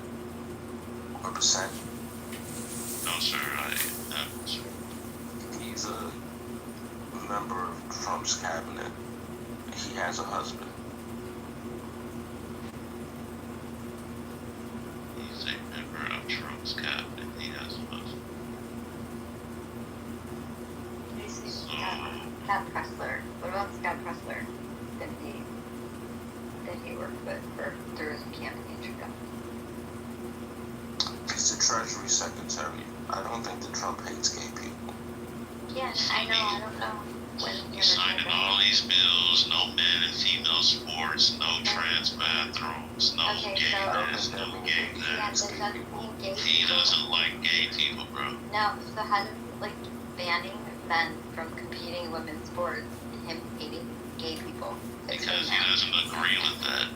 Or Bessent? No, sir. I haven't, sir. He's a member of Trump's cabinet. He has a husband. He's a member of Trump's cabinet. He has a husband. Scott Pressler. What about Scott Pressler? That he worked with through his campaign trail. He's the Treasury Secretary. I don't think that Trump hates gay people. Yeah, I know. I don't know. He's signing all these bills. No men and female sports. No trans bathrooms. No gay this. No gay that. He doesn't like gay people, bro. No, so how does banning men from competing in women's sports and him hating gay people? Because he doesn't agree with that.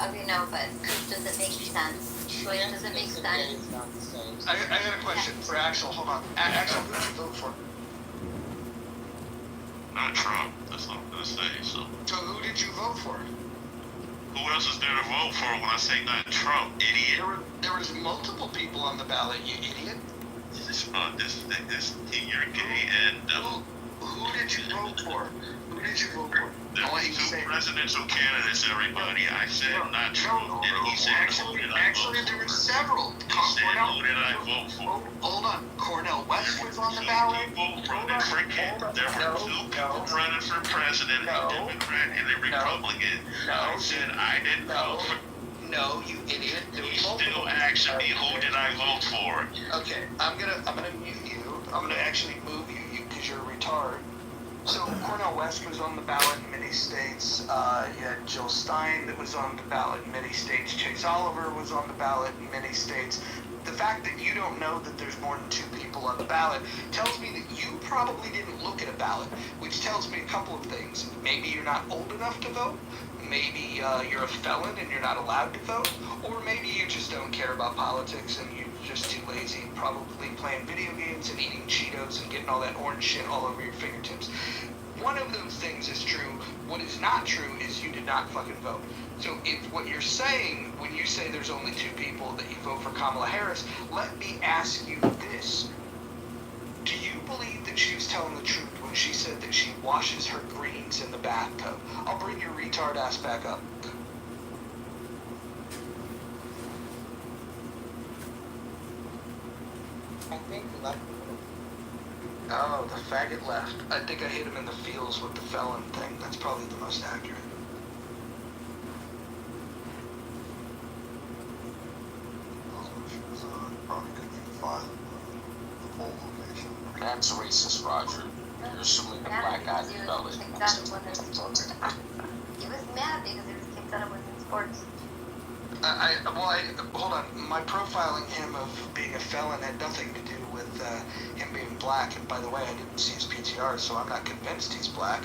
Okay, no, but does it make sense? Does it make sense? I got a question for Axel. Hold on. Axel, who did you vote for? Not Trump. That's what I'm gonna say. So Who did you vote for? who else is there to vote for when I say not Trump, idiot? There was multiple people on the ballot, you idiot. You're gay and Who did you vote for? Who did you vote for? there were two presidential candidates, everybody. I said not Trump, and he said who did I vote Actually, there for? were several. He said who did I vote for? Hold on. Cornell West was on the Two ballot. people running for There were two people running for president, a Democrat and a Republican. I said I didn't vote for. No, you idiot. There You was multiple. still asking me who did I vote for? Okay, I'm gonna mute you. I'm gonna actually move you because you're a retard. So Cornel West was on the ballot in many states. You had Jill Stein that was on the ballot in many states. Chase Oliver was on the ballot in many states. The fact that you don't know that there's more than 2 people on the ballot tells me that you probably didn't look at a ballot, which tells me a couple of things. Maybe you're not old enough to vote. Maybe you're a felon and you're not allowed to vote. Or maybe you just don't care about politics and you're just too lazy, probably playing video games and eating Cheetos and getting all that orange shit all over your fingertips. One of those things is true. What is not true is you did not fucking vote. So if what you're saying when you say there's only 2 people that you vote for Kamala Harris, let me ask you this. Do you believe that she was telling the truth when she said that she washes her greens in the bathtub? I'll bring your retard ass back up. I think he left. Oh, the faggot left. I think I hit him in the feels with the felon thing. That's probably the most accurate. That's racist, Roger. You're assuming the black guy fell in. He was mad because he was kicked out of women's sports. Hold on. My profiling him of being a felon had nothing to do with him being black. And by the way, I didn't see his PTR, so I'm not convinced he's black.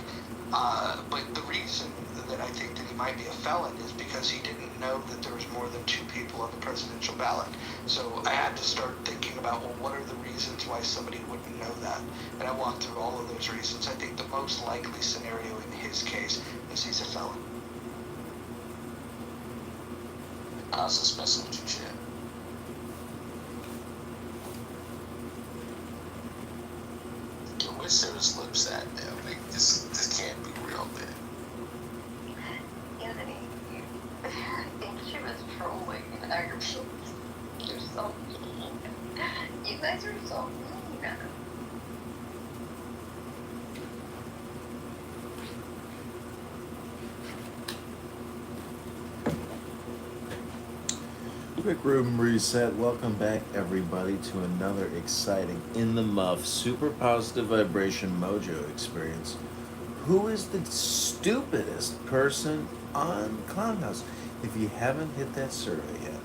But the reason that I think that he might be a felon is because he didn't know that there was more than 2 people on the presidential ballot. So I had to start thinking about, well, what are the reasons why somebody wouldn't know that? And I walked through all of those reasons. I think the most likely scenario in his case is he's a felon. I was just messing with you, Chad. Yo, where's Sarah's lips at, man? Like, this can't be real, man. Anthony, I think she was trolling our kids. You're so mean. You guys are so mean. Quick room reset. Welcome back, everybody, to another exciting In the Muff Super Positive Vibration Mojo experience. Who is the stupidest person on Clownhouse? If you haven't hit that survey yet,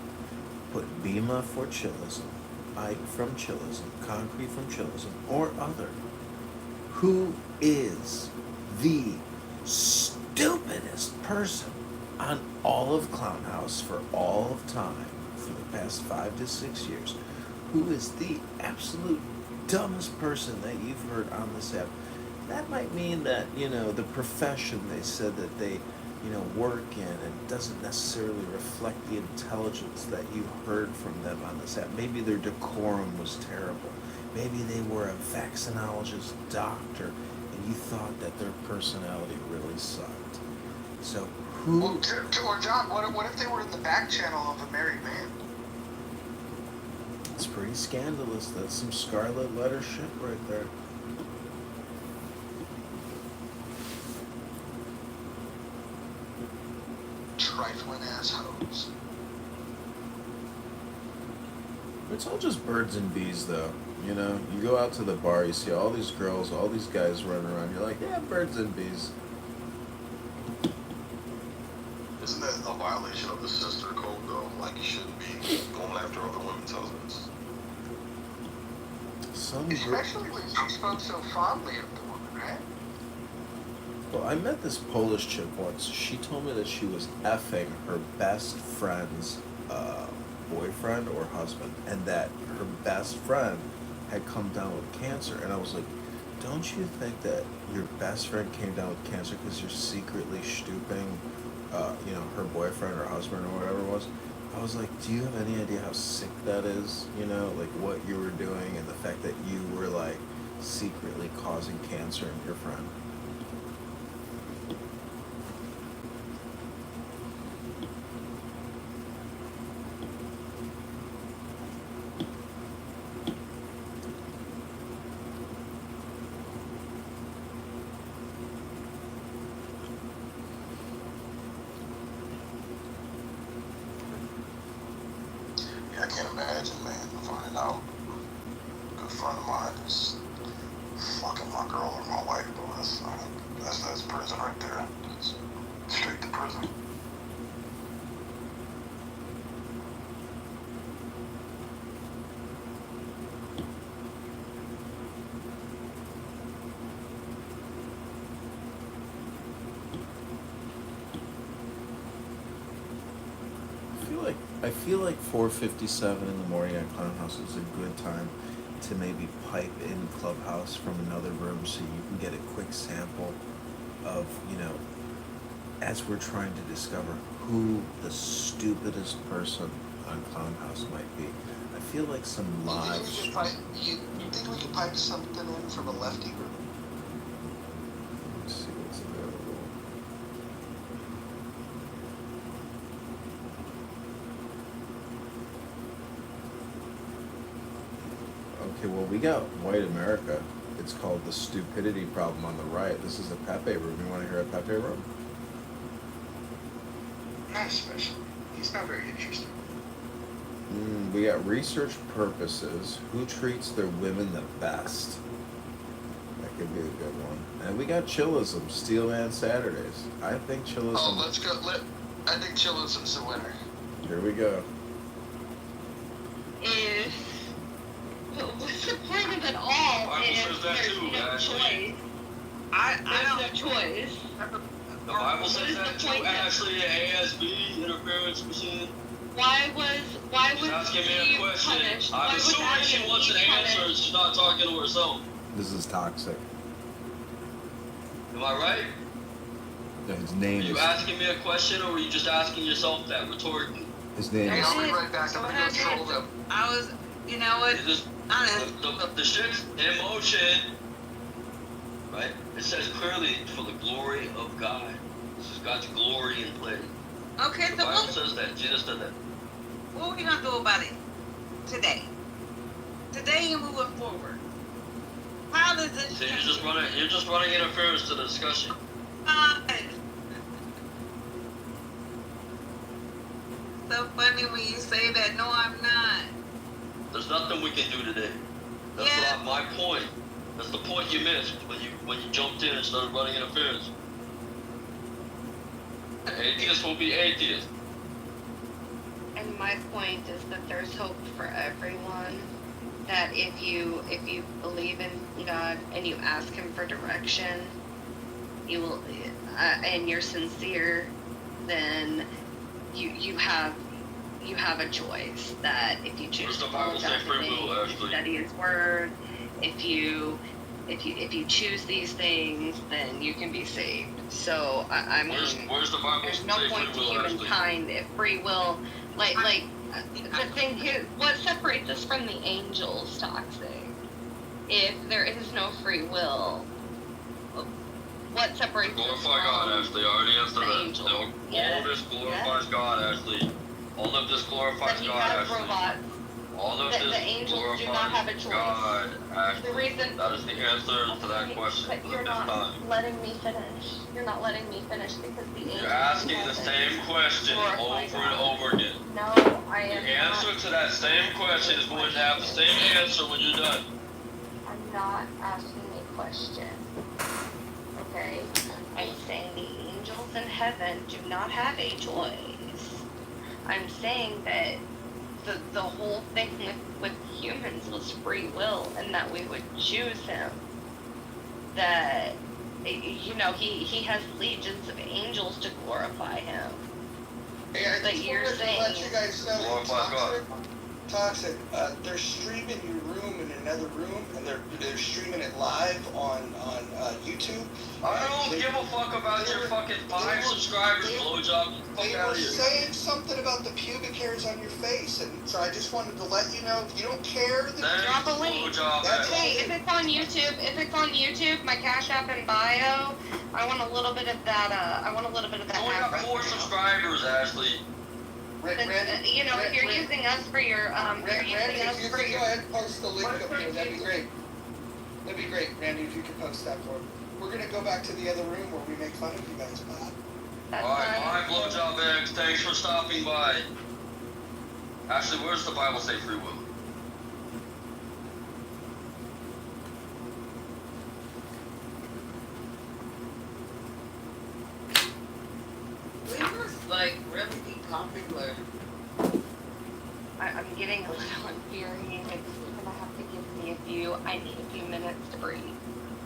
put Bima for Chillism, Ike from Chillism, Concrete from Chillism, or other. Who is the stupidest person on all of Clownhouse for all of time? For the past 5 to 6 years, who is the absolute dumbest person that you've heard on this app? That might mean that, the profession they said that they, work in, and doesn't necessarily reflect the intelligence that you heard from them on this app. Maybe their decorum was terrible. Maybe they were a vaccinologist doctor, and you thought that their personality really sucked. So who? Well, or John, what if they were in the back channel of a married man? It's pretty scandalous. That's some scarlet letter shit right there. Trifling assholes. It's all just birds and bees, though. You go out to the bar, you see all these girls, all these guys running around. You're like, yeah, birds and bees. Isn't that a violation of the sister code, though? Like, you shouldn't be going after other women's husbands. Especially when you spoke so fondly of the woman, right? Well, I met this Polish chick once. She told me that she was effing her best friend's boyfriend or husband, and that her best friend had come down with cancer. And I was like, don't you think that your best friend came down with cancer because you're secretly stooping her boyfriend or husband or whatever it was? I was like, do you have any idea how sick that is? Like what you were doing and the fact that you were like secretly causing cancer in your friend. I can't imagine, man, finding out a good friend of mine is fucking my girl or my wife, bro. I feel like 4:57 in the morning at Clown House is a good time to maybe pipe in Clubhouse from another room so you can get a quick sample of, as we're trying to discover who the stupidest person on Clown House might be. I feel like some live. You think we could pipe something in from a lefty group? Let's see what's available. Okay, well, we got White America. It's called The Stupidity Problem on the right. This is a Pepe room. You want to hear a Pepe room? Not especially. He's not very interesting. We got Research Purposes. Who treats their women the best? That could be a good one. And we got Chillism, Steelman Saturdays. I think Chillism. Oh, let's go. I think Chillism's the winner. Here we go. What's the point of it all if there's no choice? There's no choice. The Bible says that too, Ashley, the ASB interference machine. Why was asking me a question. punished? I'm assuming she wants an answer and she's not talking to herself. This is toxic. Am I right? His name Are you is. asking me a question or were you just asking yourself that rhetorically? His name is. I'll be right back. I'm gonna go troll them. I was, you know what? The shit's in motion, right? It says clearly for the glory of God. This is God's glory in play. Okay, The so Bible says that. Jesus said that. what are we gonna do about it today? Today and moving forward. How does this So change? you're just running interference to the discussion. So funny when you say that. No, I'm not. There's nothing we can do today. That's not my point. That's the point you missed when you jumped in and started running interference. Atheists will be atheists. And my point is that there's hope for everyone. That if you believe in God and you ask Him for direction, you will, and you're sincere, then you have a choice. That if you choose to follow God's things, study His Word, if you choose these things, then you can be saved. So I mean, where's the Bible there's no point to humankind if free will, like the thing here, what separates us from the angels, toxic? If there is no free will, what separates us glorify God, Ashley. I already answered that. angels? All of this glorifies God, Ashley. All of this glorifies Then you God, have Ashley. robots. All of this The angels glorifies do not have a choice. God, Ashley. The reason. That is the answer to that question But for you're this not time. letting me finish. You're not letting me finish because the angels. You're asking the same question glorify over God. and over again. No, I The am answer not. to that same question is going to have the same answer when you're done. I'm not asking a question. Okay? I'm saying the angels in heaven do not have a choice. I'm saying that the whole thing with humans was free will and that we would choose Him. That, He has legions of angels to glorify Him. Hey, I But just you're wanted to saying let you guys know, Glorify God. Toxic. They're streaming your room in another room, and they're streaming it live on YouTube. I don't give a fuck about your fucking 5 subscribers, blowjob. They Fuck out were of here. saying something about the pubic hairs on your face, and so I just wanted to let you know if you don't care. Drop a link. Blowjob. Hey, if it's on YouTube, my Cash App and bio, I want a little bit of that. I want a little bit of that. You only got 4 subscribers, Ashley. If you're using us for your, Randy, if you could go ahead and post the link up here, that'd be great. That'd be great, Randy, if you could post that for me. We're gonna go back to the other room where we make fun of you guys, Bob. Alright, bye, blowjob eggs. Thanks for stopping by. Ashley, where does the Bible say free will? We must like really be popular. I'm getting a little infuriated. You're gonna have to give me I need a few minutes to breathe.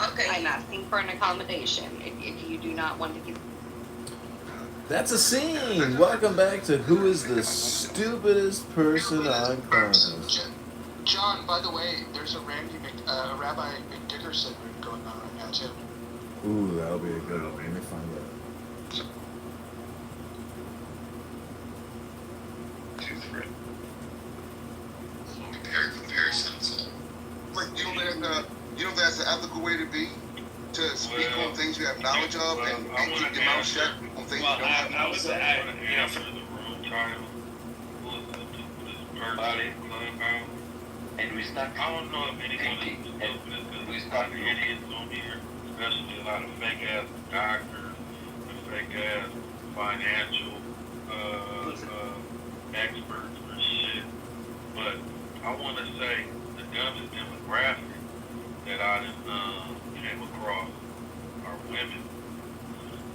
Okay. I'm asking for an accommodation if you do not want to give. That's a scene. Welcome back to Who is the Stupidest Person on Congress. John, by the way, there's a Rabbi McDickerson room going on right now too. Ooh, that'll be a good one. Let me find that. Comparisons. Like you know that's the ethical way to be, to speak on things you have knowledge of and keep your mouth shut on things you don't have knowledge of. And we start. I don't know if anyone is start the idiots on here, especially a lot of fake ass doctors and fake ass financial experts for shit. But I want to say the dumbest demographic that I came across are women.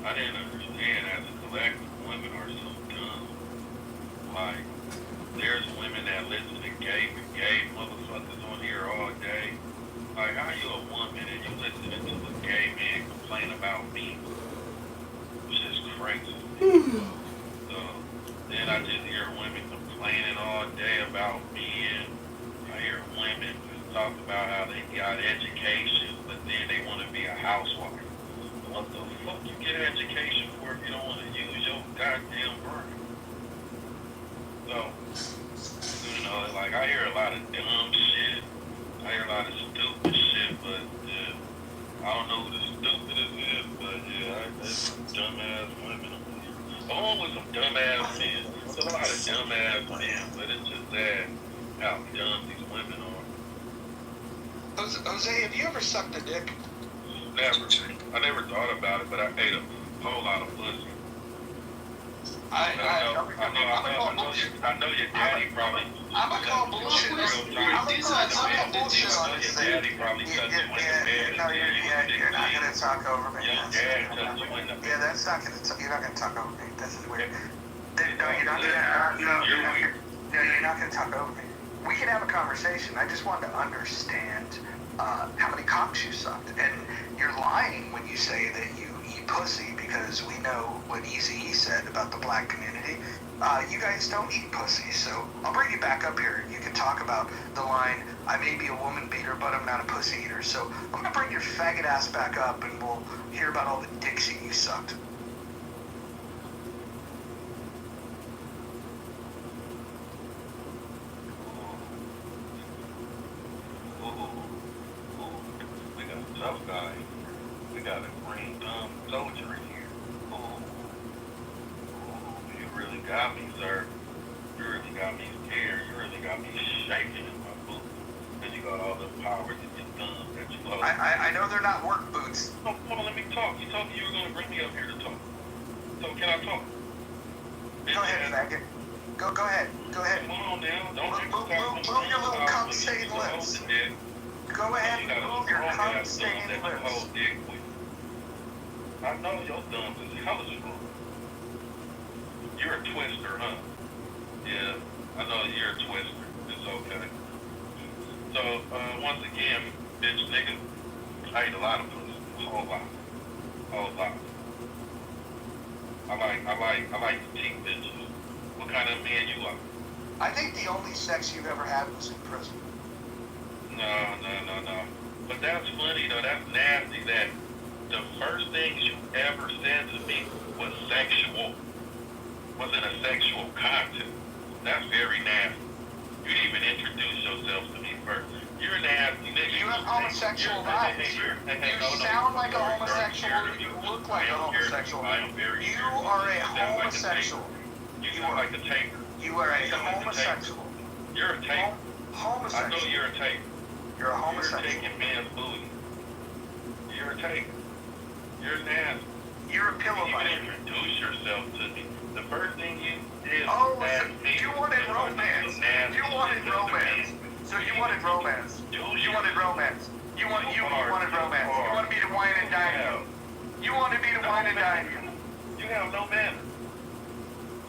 I didn't understand as a collective, women are so dumb. Like, there's women that listen to gay motherfuckers on here all day. Like, how you a woman and you listening to a gay man complain about me? It's just crazy. So, then I just hear women complaining all day about men. I hear women just talk about how they got education, but then they want to be a housewife. What the fuck you get an education for if you don't want to use your goddamn brain? So, you know, like, I hear a lot of dumb shit. I hear a lot of stupid shit, but I don't know who the stupidest is, but there's some dumbass women on here. Along with some dumbass men. There's a lot of dumbass men, but it's just sad how dumb these women are. Jose, have you ever sucked a dick? Never. I never thought about it, but I ate a whole lot of pussy. I know your daddy probably. I'm gonna call bullshit. I'm gonna call bullshit on this thing. Your daddy probably touched you in the bed. No, you're not gonna talk over me. Your dad touched you in the bed. Yeah, that's not gonna. You're not gonna talk over me. This is weird. No, you're not gonna. No, you're not gonna talk over me. We can have a conversation. I just wanted to understand how many cocks you sucked, and you're lying when you say that you eat pussy, because we know what Eazy-E said about the black community. You guys don't eat pussy, so I'll bring you back up here. You can talk about the line, I may be a woman beater, but I'm not a pussy eater. So I'm gonna bring your faggot ass back up, and we'll hear about all the dicks you sucked. We got a tough guy. We got a green soldier in here. You really got me, sir. You really got me scared. You really got me shaking in my boots. Because you got all the powers in your thumb that you hold. I know they're not work boots. No, hold on, let me talk. You told me you were going to bring me up here to talk. So can I talk? Go ahead, faggot. Go ahead. Go ahead. Come on now. Don't move your little cum-stained lips. Go ahead and move your cum-stained lips. I know your thumbs is hella strong. You're a twister, huh? Yeah, I know you're a twister. It's okay. So, once again, bitch nigga, I eat a lot of pussy. A whole lot. I like petite bitches. What kind of man you like? I think the only sex you've ever had was in prison. No. But that's funny though, that's nasty that the first things you ever said to me was sexual. Wasn't a sexual content. That's very nasty. You didn't even introduce yourself to me first. You're a nasty nigga. You have homosexual vibes. You sound like a homosexual. You look like a homosexual. You are a homosexual. You sound like a taker. You are a homosexual. You're a taker. Homosexual. I know you're a taker. You're a homosexual. You're taking men's booty. You're a taker. You're nasty. You're a pillow fighter. You didn't introduce yourself to me. The first thing you did was ask me. You wanted romance. You wanted romance. So you wanted romance. You wanted romance. You wanted romance. You wanted me to wine and dine you. You wanted me to wine and dine you. You have no manners.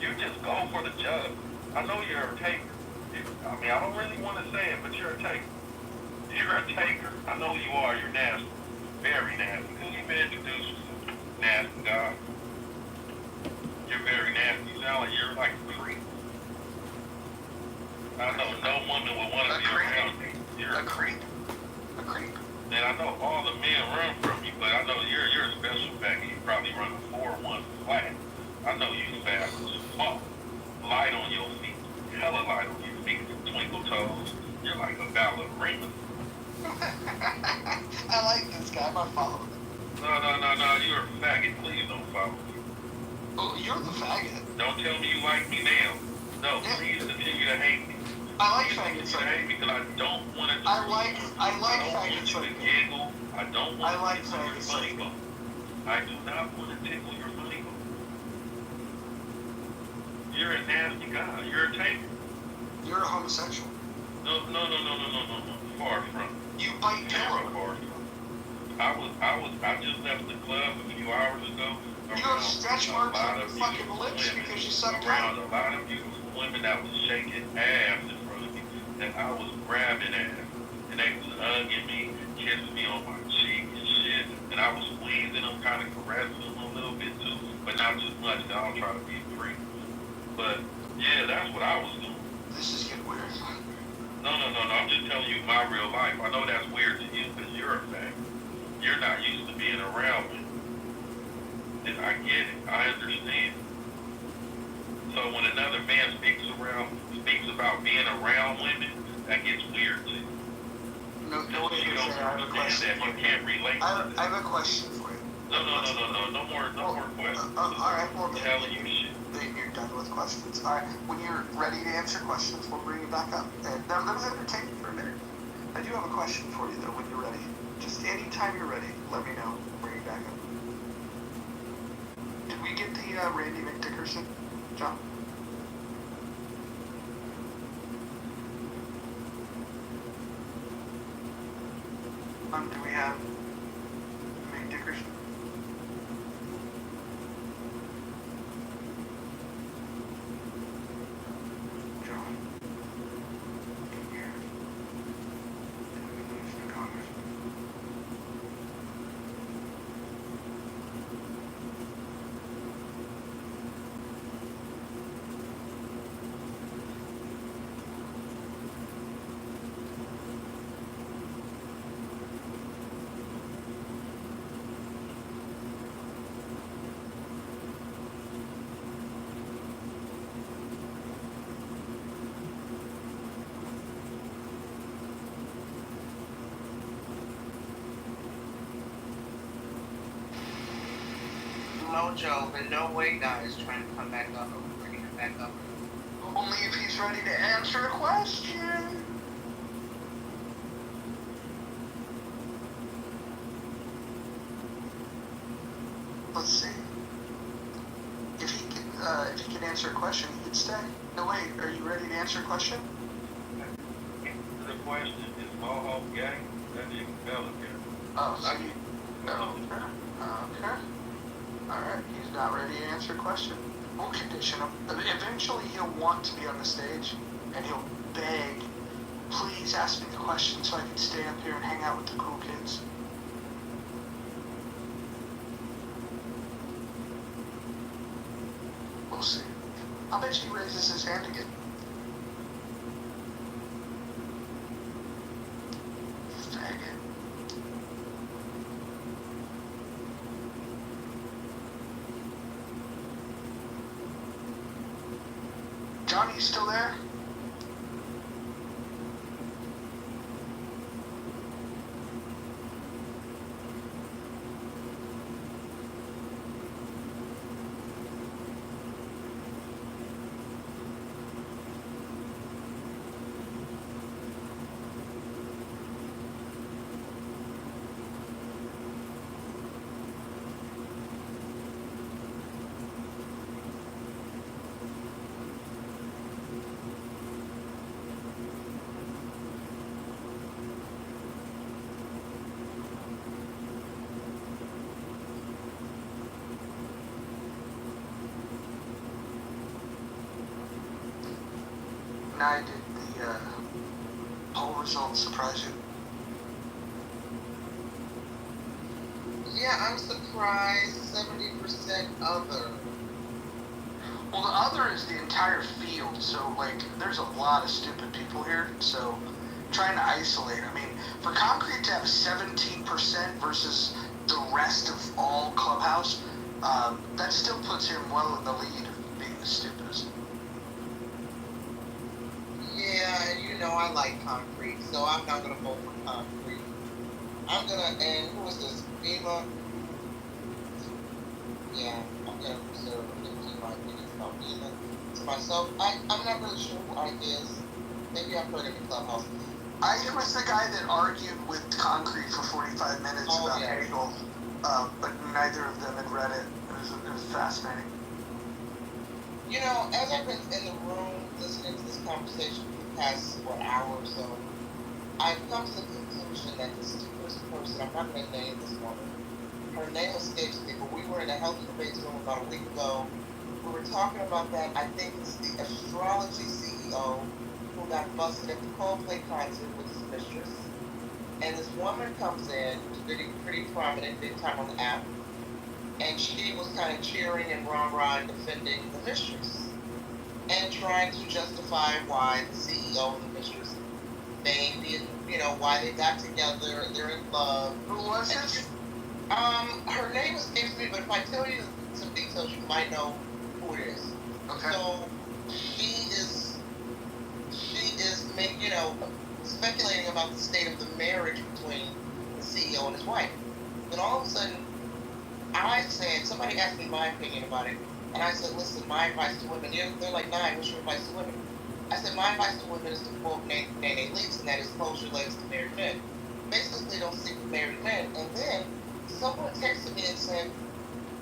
You just go for the jug. I know you're a taker. I mean, I don't really want to say it, but you're a taker. You're a taker. I know you are. You're nasty. Very nasty. Because you've been introduced to nasty guy. You're walk, light on your feet, hella light on your feet, twinkle toes. You're like a ballerina. I like this guy. I'm not following him. No, you're a faggot. Please don't follow me. Oh, you're the faggot. Don't tell me you like me now. No, Yeah. please continue to hate me. I like Please faggots. continue to hate me because I don't want to. I like don't want faggots you to like me. giggle. I don't want I like to tickle your faggots funny like me. bone. I do not want to tickle your funny bone. You're a nasty guy. You're a taker. You're a homosexual. No. Far from. You bite Never pillow. far from. I just left the club a few hours ago. You have stretch marks on your fucking lips because you sucked around out. a lot of beautiful women that was shaking ass in front of me, and I was grabbing ass, and they was hugging me, kissing me on my cheek and shit, and I was squeezing them, kind of caressing them a little bit too, but not too much. Cause I don't try to be free. But yeah, that's what I was doing. This is getting weird. No. I'm just telling you my real life. I know that's weird to you because you're a fact. You're not used to being around me. And I get it. I understand. So when another man speaks about being around women, that gets weird to you. No, You don't understand that. You can't relate to I have a question for you. No. No more questions. All right, well, I'm telling you shit. then you're done with questions. All right, when you're ready to answer questions, we'll bring you back up. And that was entertaining for a minute. I do have a question for you, though, when you're ready. Just anytime you're ready, let me know. Bring you back up. Did we get the Randy McDickerson, John? Do we have McDickerson? John? Here. Did we lose the Congressman? Mojo, but no way, guys, trying to come back up. We're bringing him back up. Only if he's ready to answer a question. Let's see. If he can answer a question, he can stay. No, wait. Are you ready to answer a question? The question is Mohawk gay? That nigga fella gay. Oh, so you... Okay. Alright, he's not ready to answer a question. We'll condition him. Eventually he'll want to be on the stage, and he'll beg, please ask me the question so I can stay up here and hang out with the cool kids. We'll see. I'll bet he raises his hand again. Faggot. Johnny, you still there? Now, did the poll results surprise you? Yeah, I'm surprised 70% other. Well, the other is the entire field, so, like, there's a lot of stupid people here, so trying to isolate, I mean, for Concrete to have 17% versus the rest of all Clubhouse, that still puts him well in the lead, the stupidest. Yeah, and you know I like concrete, so I'm not gonna vote for concrete. I'm gonna, and who is this? FEMA? Yeah, I'm gonna reserve and keep my opinions about FEMA to myself. I'm not really sure who Ike is. Maybe I've heard him in Clubhouse. Ike was the guy that argued with Concrete for 45 minutes about Hegel, but neither of them had read it. It was fascinating. You know, as I've been in the room listening to this conversation for the past, hour or so, I've come to the conclusion that the stupidest person, I'm not going to name this woman, her name escapes me, but we were in a health debates room about a week ago. We were talking about that. I think it's the astrology CEO who got busted at the Coldplay concert with his mistress. And this woman comes in, who's pretty prominent, big time on the app, and she was kind of cheering and rah-rah and defending the mistress and trying to justify why the CEO and the mistress may be, why they got together, they're in love. Who was this? Her name escapes me, but if I tell you some details, you might know who it is. Okay. So she is speculating about the state of the marriage between the CEO and his wife. Then all of a sudden, somebody asked me my opinion about it, and I said, listen, my advice to women, they're like, Nye, what's your advice to women? I said, my advice to women is to quote Nene Leakes, and that is close your legs to married men. Basically, don't sleep with married men. And then someone texted me and said,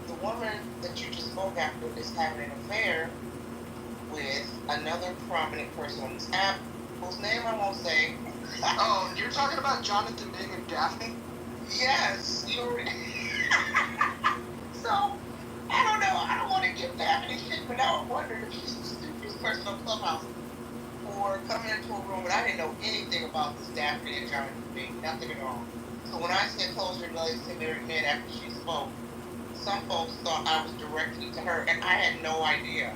the woman that you just spoke after is having an affair with another prominent person on this app, whose name I won't say. Oh, you're talking about Jonathan Bing and Daphne? Yes, you're. So, I don't know. I don't want to give Daphne shit, but now I'm wondering if she's the stupidest person on Clubhouse for coming into a room and I didn't know anything about this Daphne and Jonathan Bing, nothing at all. So when I said close your legs to married men after she spoke, some folks thought I was directing it to her, and I had no idea.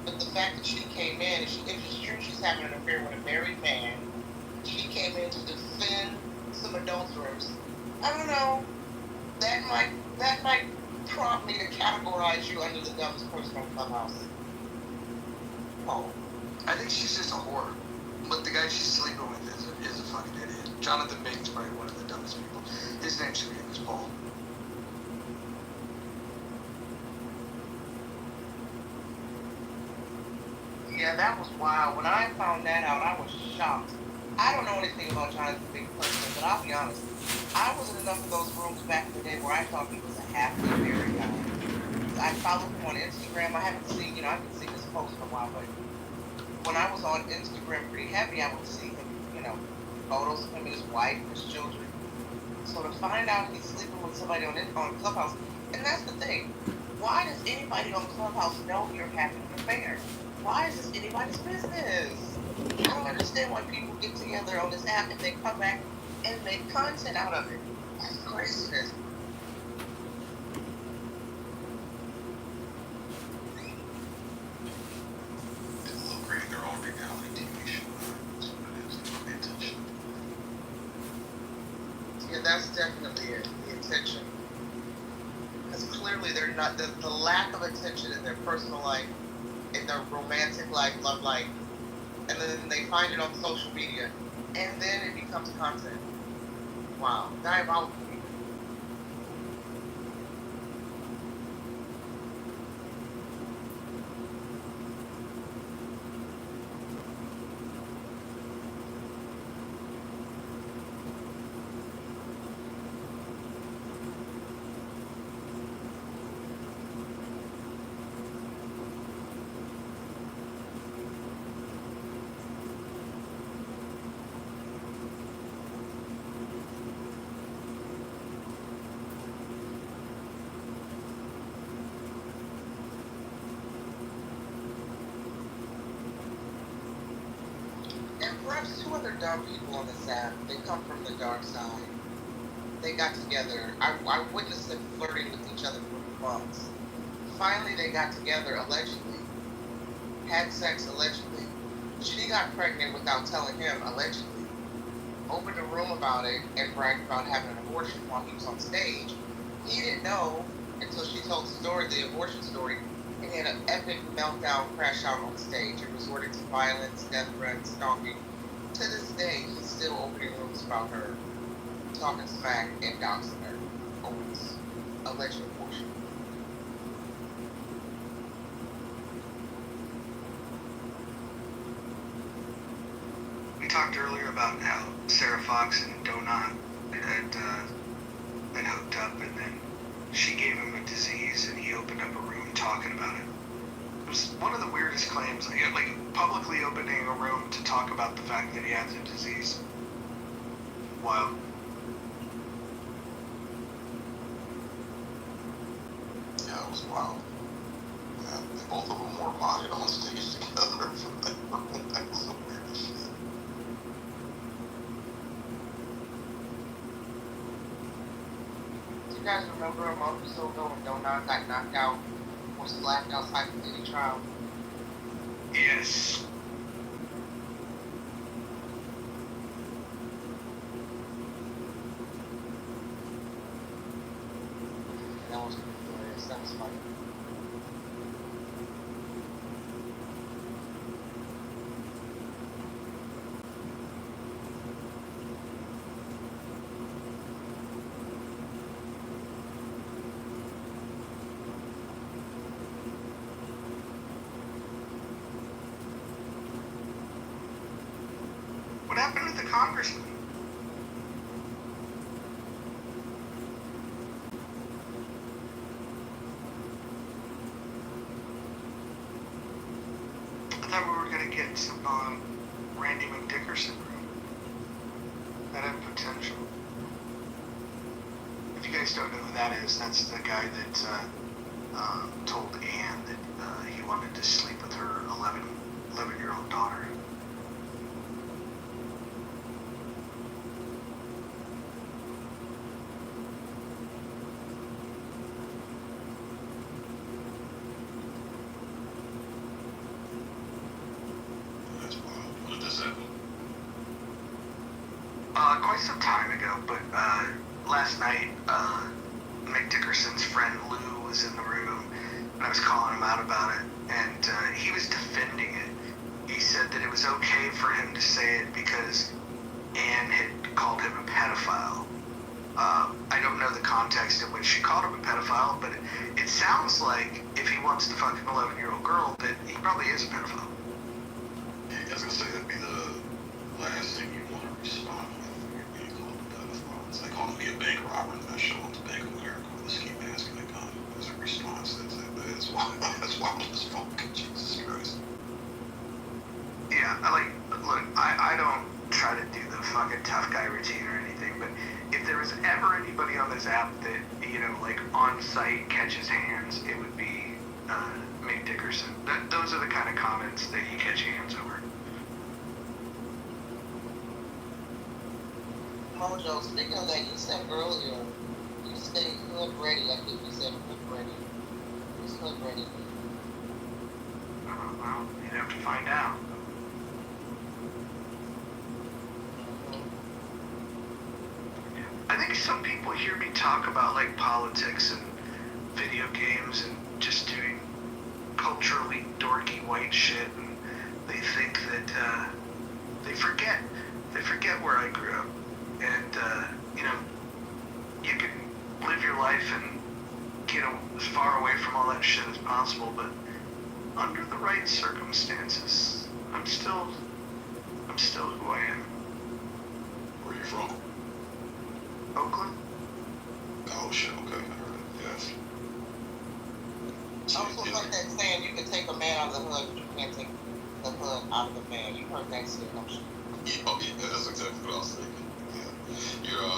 But the fact that she came in, if it's true she's having an affair with a married man, she came in to defend some adulterers. I don't know. That might prompt me to categorize you under the dumbest person on Clubhouse. Oh. I think she's just a whore. But the guy she's sleeping with is a fucking idiot. Jonathan Bing's probably one of the dumbest people. His name should be in this poll. Yeah, that was wild. When I found that out, I was shocked. I don't know anything about Jonathan Bing personally, but I'll be honest. I was in enough of those rooms back in the day where I thought he was a happily married guy. I followed him on Instagram. I haven't seen his post in a while, but when I was on Instagram pretty heavy, I would see him, photos of him and his wife and his children. So to find out he's sleeping with somebody on Clubhouse, and that's the thing. Why does anybody on Clubhouse know you're having an affair? Why is this anybody's business? I don't understand why people get together on this app and they come back and make content out of it. That's craziness. Creating their own reality TV show. That's what it is. They don't pay attention. Yeah, that's definitely it. The attention. Because clearly they're not, the lack of attention in their personal life, in their romantic life, love life, and then they find it on social media, and then it becomes content. Wow. Diabolical. And perhaps two other dumb people on this app, they come from the dark side. They got together. I witnessed them flirting with each other for months. Finally, they got together, allegedly. Had sex, allegedly. She got pregnant without telling him, allegedly. Opened a room about it and bragged about having an abortion while he was on stage. He didn't know until she told the abortion story, and he had an epic meltdown, crash out on stage, and resorted to violence, death threats, stalking. To this day, he's still opening rooms about her, talking smack and doxing her over this alleged abortion. We talked earlier about how Sarah Fox and Donut had been hooked up, and then she gave him a disease, and he opened up a room talking about it. It was one of the weirdest claims, like publicly opening a room to talk about the fact that he has a disease. Wow. Yeah, it was wild. Yeah, both of them were modded on stage together. That was some weird shit. Do you guys remember a month or so ago when Donut got knocked out or slapped outside the Diddy trial? Yes. That was hilarious. That was funny. What happened to the Congressman? I thought we were gonna get some Randy McDickerson room. That had potential. If you guys don't know who that is, that's the guy that told Anne that he wanted to sleep with her 11-year-old daughter. That's wild. When did this happen? Quite some time ago, but last night, Mick Dickerson's friend Lou was in the room, and I was calling him out about it, and he was defending it. He said that it was okay for him to say it because Anne had called him a pedophile. I don't know the context in which she called him a pedophile, but it sounds like if he wants to fuck an 11-year-old girl, that he probably is a pedophile. Yeah, I was gonna say that'd be the last thing you want to respond with when you're being called a pedophile. It's like calling me a bank robber and I show up to Bank of America with a ski mask and a gun as a response. That's wild as fuck. Jesus Christ. Yeah, look, I don't try to do the fucking tough guy routine or anything, but if there was ever anybody on this app that, like on site catches hands, it would be Mick Dickerson. Those are the kind of comments that you catch hands over. Mojo, speaking of that, you said earlier, you said hood ready. I think you said hood ready. Who's hood ready? Well, you'd have to find out. I think some people hear me talk about like politics and video games and just doing culturally dorky white shit, and they think that they forget where I grew up, and you can live your life and get as far away from all that shit as possible, but under the right circumstances, I'm still who I am. Where are you from? Oakland? Oh shit, okay, I heard it, yes. I also heard that saying you can take a man out of the hood, but you can't take the hood out of the man. You heard that shit, don't you? Yeah, that's exactly what I was thinking. Yeah.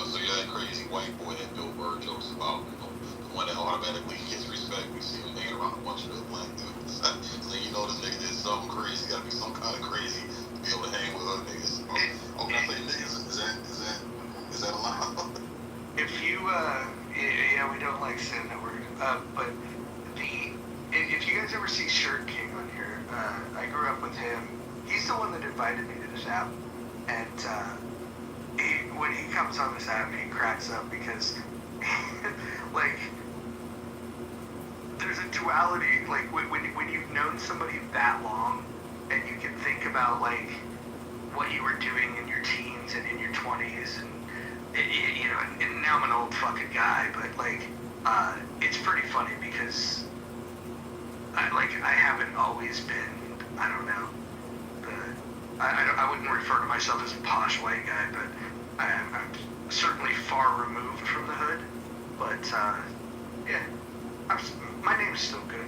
So you're that crazy white boy that Bill Burr jokes about, the one that automatically gets respect. We see him hanging around a bunch of black dudes. So this nigga did something crazy, gotta be some kind of crazy to be able to hang with other niggas. Oh, can I say niggas? Is that allowed? If you, yeah, we don't like saying that word, but if you guys ever see Shirt King on here, I grew up with him. He's the one that invited me to this app, and when he comes on this app, he cracks up because, like, there's a spirituality, like when you've known somebody that long, and you can think about like what you were doing in your teens and in your 20s, and you know, and now I'm an old fucking guy, but like, it's pretty funny because I haven't always been, I don't know, I wouldn't refer to myself as a posh white guy, but I'm certainly far removed from the hood. But yeah, my name is still good.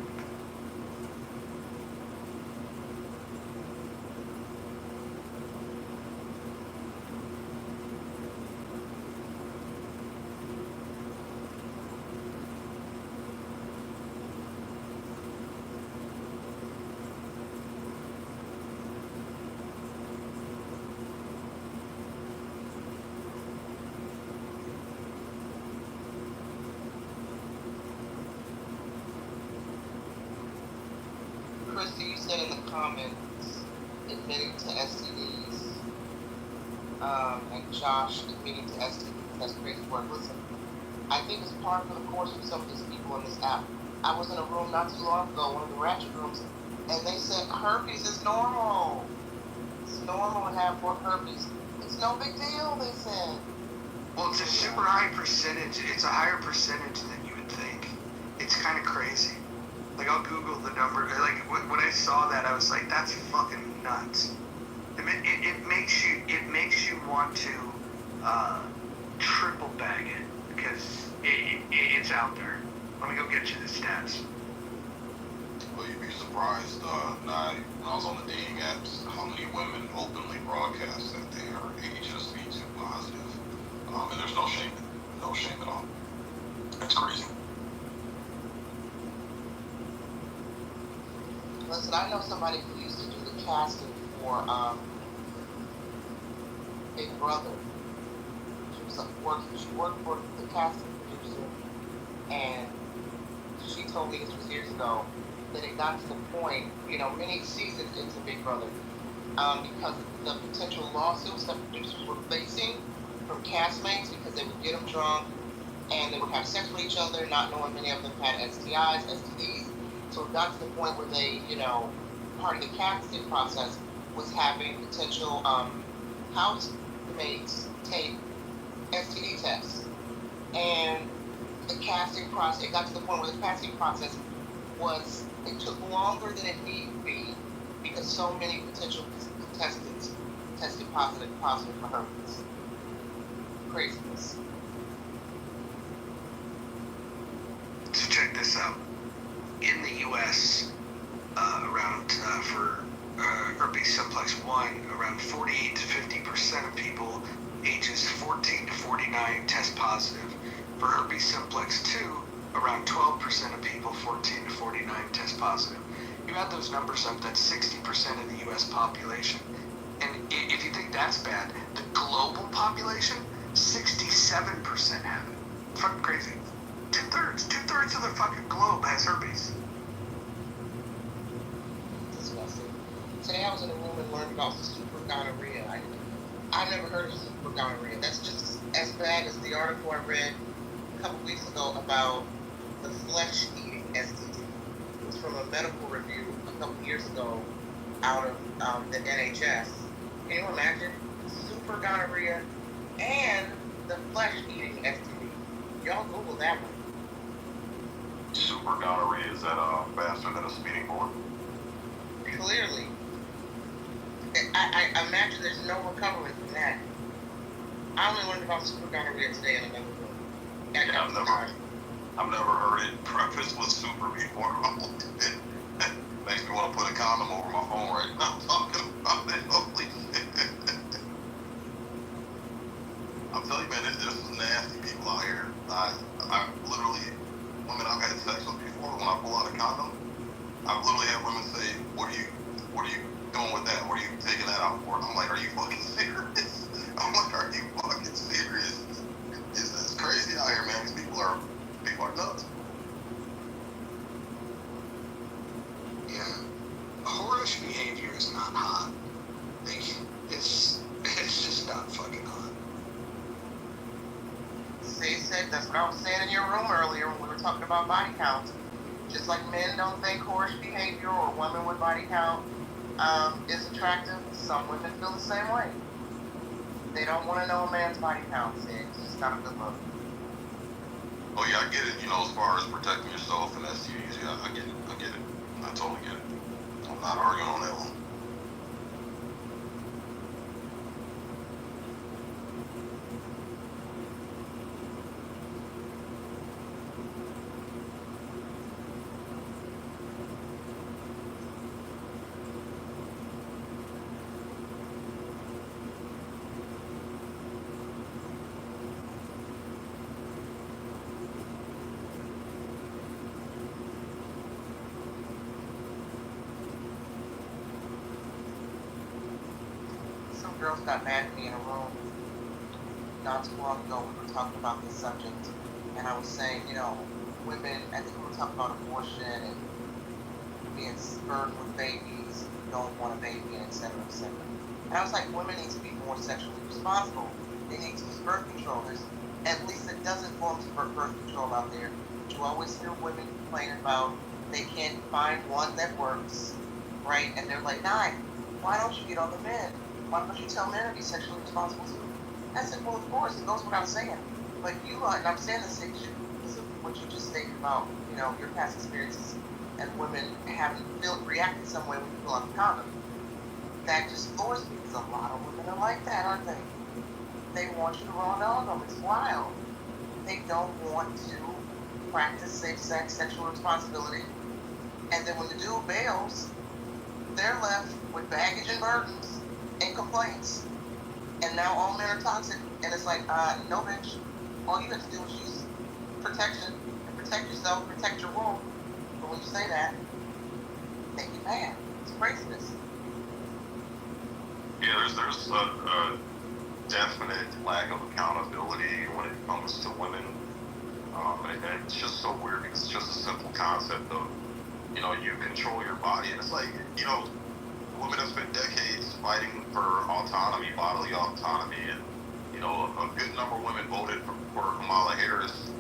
Christy, you said in the comments admitting to STDs, and Josh admitting to STDs. That's crazy work. Listen, I think it's part of the course for some of these people in this app. I was in a room not too long ago, one of the ratchet rooms, and they said herpes is normal. It's normal to have more herpes. It's no big deal, they said. Well, it's a super high percentage. It's a higher percentage than you would think. It's kind of crazy. Like, I'll Google the number. Like, when I saw that, I was like, that's fucking nuts. It makes you want to triple bag it because it's out there. Let me go get you the stats. Well, you'd be surprised, when I was on the dating apps, how many women openly broadcast that they are HSV2 positive. And there's no shame at all. It's crazy. Listen, I know somebody who used to do the casting for Big Brother. She worked for the casting producer, and she told me, this was years ago, that it got to the point, you know, many seasons into Big Brother, because the potential lawsuits that producers were facing from castmates because they would get them drunk and they would have sex with each other, not knowing many of them had STIs, STDs. So it got to the point where they, you know, part of the casting process was having potential housemates take STD tests. And the casting process, it got to the point where the casting process was, it took longer than it needed to be because so many potential contestants tested positive for herpes. Craziness. So check this out. In the U.S., for herpes simplex 1, around 48 to 50% of people ages 14 to 49 test positive. For herpes simplex 2, around 12% of people 14 to 49 test positive. You add those numbers up, that's 60% of the U.S. population. And if you think that's bad, the global population, 67% have it. It's fucking crazy. Two-thirds of the fucking globe has herpes. Disgusting. Today I was in a room and learned about super gonorrhea. I never heard of super gonorrhea. That's just as bad as the article I read a couple weeks ago about the flesh-eating STD. It was from a medical review a couple years ago out of the NHS. Can you imagine? Super gonorrhea and the flesh-eating STD. Y'all Google that one. Super gonorrhea, is that faster than a speeding bullet? Clearly. I imagine there's no recovery from that. I only learned about super gonorrhea today in another room. Yeah, I've never heard it prefaced with super before. Makes me want to put a condom over my phone right now talking about it. Holy shit. I'm telling you, man, there's some nasty people out here. I literally, women I've had sex with before, when I pull out a condom, I've literally had women say, what are you doing with that? What are you taking that out for? I'm like, are you fucking serious? I'm like, are you fucking serious? It's crazy out here, man. These people are nuts. Yeah. Whorish behavior is not hot. Like, it's just not fucking hot. They said, that's what I was saying in your room earlier when we were talking about body counts. Just like men don't think horse behavior or women with body count is attractive, some women feel the same way. They don't want to know a man's body count. It's just not a good look. Oh yeah, I get it. As far as protecting yourself and STDs, yeah, I get it. I get it. I totally get it. I'm not arguing on that one. Some girls got mad at me in a room not too long ago. We were talking about this subject, and I was saying, women, I think we were talking about abortion and being burdened with babies, don't want a baby, and et cetera, et cetera. And I was like, women need to be more sexually responsible. They need to use birth control. There's at least a dozen forms of birth control out there. But you always hear women complaining about they can't find one that works, right? And they're like, nah, why don't you get on the men? Why don't you tell men to be sexually responsible too? I said, well, of course, it goes without saying. But you are, and I'm saying this because of what you just stated about, your past experiences and women having reacted some way when you pull out the condom. That just floors me because a lot of women are like that, aren't they? They want you to raw dog them. It's wild. They don't want to practice safe sex, sexual responsibility. And then when the dude bails, they're left with baggage and burdens and complaints. And now all men are toxic. And it's like, no, bitch. All you have to do is use protection and protect yourself, protect your womb. But when you say that, they get mad. It's craziness. Yeah, there's a definite lack of accountability when it comes to women. And it's just so weird because it's just a simple concept of, you control your body. And it's like, women have spent decades fighting for autonomy, bodily autonomy. And, a good number of women voted for Kamala Harris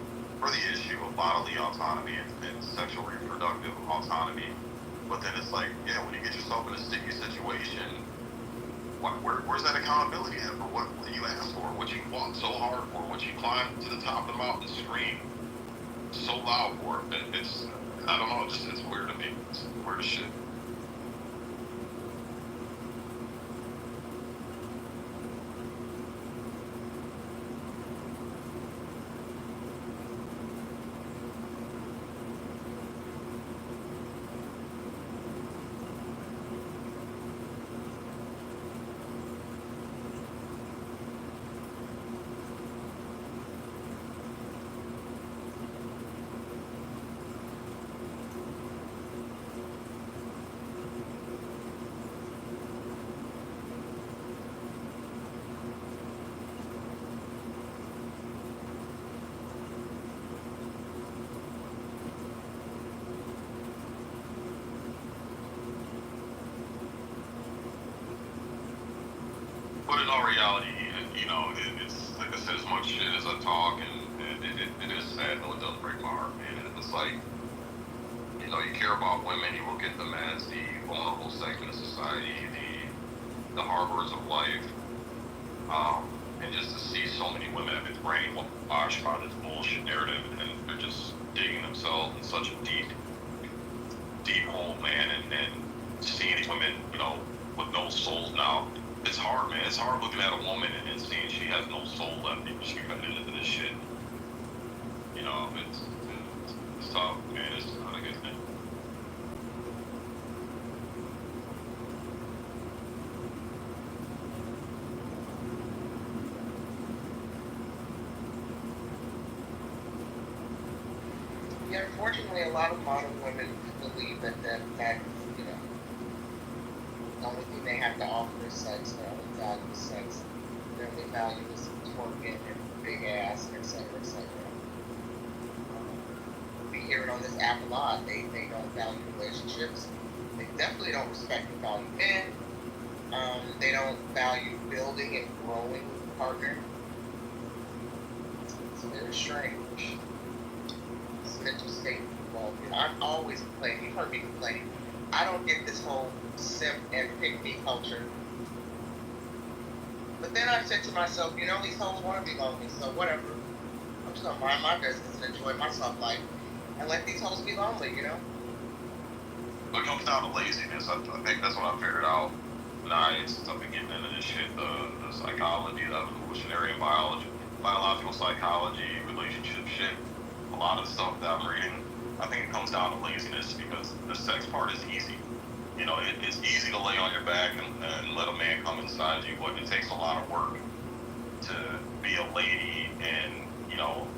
for the issue of bodily autonomy and sexual reproductive autonomy. But then it's like, yeah, when you get yourself in a sticky situation, where's that accountability at for what you asked for, what you fought so hard for, what you climbed to the top of the mountain and screamed so loud for? It's, I don't know, it's weird to me. It's weird as shit. But in all reality, it's like I said, as much shit as I talk, and it is sad, though it does break my heart, man. And it's like, you care about women, you look at them as the vulnerable segment of society, the harbors of life, and just to see so many women have been brainwashed by this bullshit narrative, and they're just digging themselves in such a deep hole, man, and seeing these women, with no souls now. It's hard, man. It's hard looking at a woman and seeing she has no soul left because she got into this shit. It's tough, man. It's not a good thing. Yeah, unfortunately, a lot of modern women believe that the only thing they have to offer is sex, their only value is sex, their only value is twerking and big ass, and et cetera, et cetera. We hear it on this app a lot. They don't value relationships. They definitely don't respect and value men. They don't value building and growing with a partner. It's very strange. This mental state people involved in. I'm always complaining. You've heard me complain. I don't get this whole simp and pick me culture. But then I said to myself, you know, these hoes want to be lonely, so whatever. I'm just gonna mind my business and enjoy my soft life and let these hoes be lonely, you know? It comes down to laziness. I think that's what I figured out. Nah, it's I've been getting into this shit, the psychology, the evolutionary and biological psychology, relationship shit. A lot of stuff that I'm reading, I think it comes down to laziness because the sex part is easy. You know, it's easy to lay on your back and let a man come inside you, but it takes a lot of work to be a lady and, you know,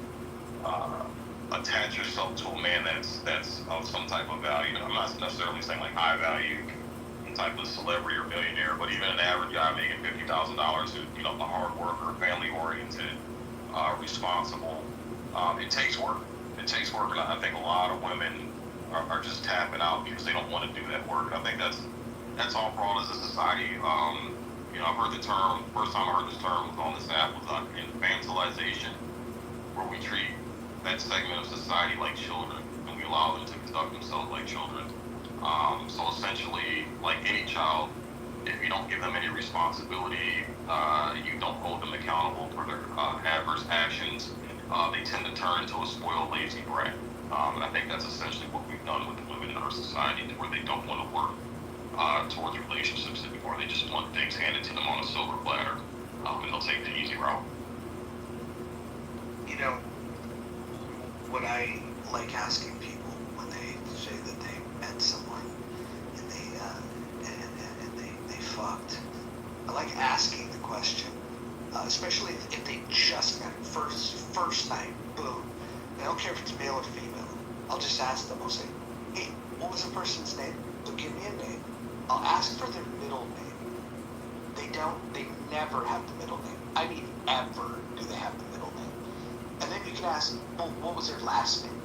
attach yourself to a man that's of some type of value. I'm not necessarily saying like high value, some type of celebrity or millionaire, but even an average guy making $50,000 who, you know, a hard worker, family oriented, responsible. It takes work. It takes work, and I think a lot of women are just tapping out because they don't want to do that work. I think that's all brought as a society. You know, I've heard the term. First time I heard this term was on this app was on infantilization, where we treat that segment of society like children, and we allow them to conduct themselves like children. So essentially, like any child, if you don't give them any responsibility, you don't hold them accountable for their adverse actions, they tend to turn into a spoiled, lazy brat. And I think that's essentially what we've done with the women in our society, where they don't want to work towards relationships anymore. They just want things handed to them on a silver platter, and they'll take the easy route. You know, what I like asking people when they say that they met someone and they fucked, I like asking the question, especially if they just met first night, boom. I don't care if it's male or female. I'll just ask them. I'll say, hey, what was the person's name? They'll give me a name. I'll ask for their middle name. They never have the middle name. I mean, ever do they have the middle name. And then you can ask, well, what was their last name?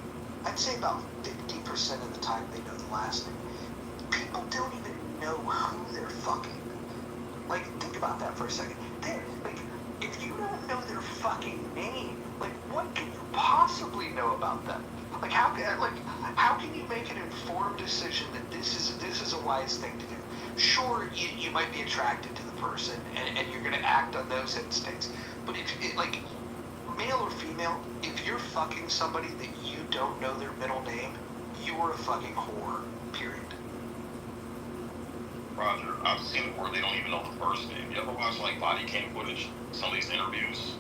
I'd say about 50% of the time they know the last name. People don't even know who they're fucking. Like, think about that for a second. Like, if you don't know their fucking name, like, what can you possibly know about them? Like, how can you make an informed decision that this is a wise thing to do? Sure, you might be attracted to the person, and you're gonna act on those instincts. But like, male or female, if you're fucking somebody that you don't know their middle name, you are a fucking whore. Period. Roger, I've seen it where they don't even know the first name. You ever watch like body cam footage, some of these interviews?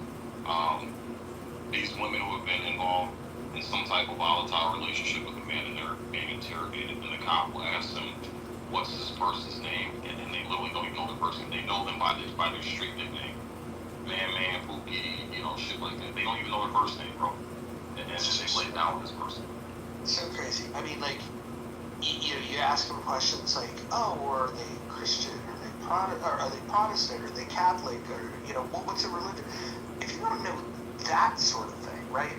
These women who have been involved in some type of volatile relationship with a man and they're being interrogated, and the cop will ask them, what's this person's name? And they literally don't even know the person. They know them by their street nickname. Man, Pookie, you know, shit like that. They don't even know their first name, bro. And then they lay down with this person. It's so crazy. I mean, like, you ask them questions like, oh, are they Christian? Are they Protestant? Are they Catholic? Or, you know, what's their religion? If you want to know that sort of thing, right?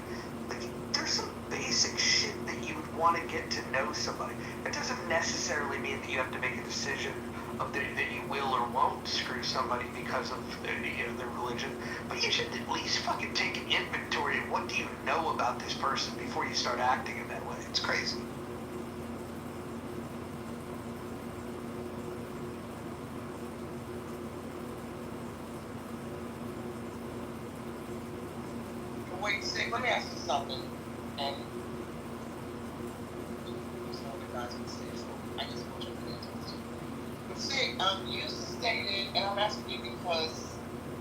Like, there's some basic shit that you would want to get to know somebody. It doesn't necessarily mean that you have to make a decision of that you will or won't screw somebody because of their religion, but you should at least fucking take an inventory of what do you know about this person before you start acting in that way. It's crazy. Wait, see, let me ask you something. And some of the guys on the stage, so I guess we'll jump into this. But see, you stated, and I'm asking you because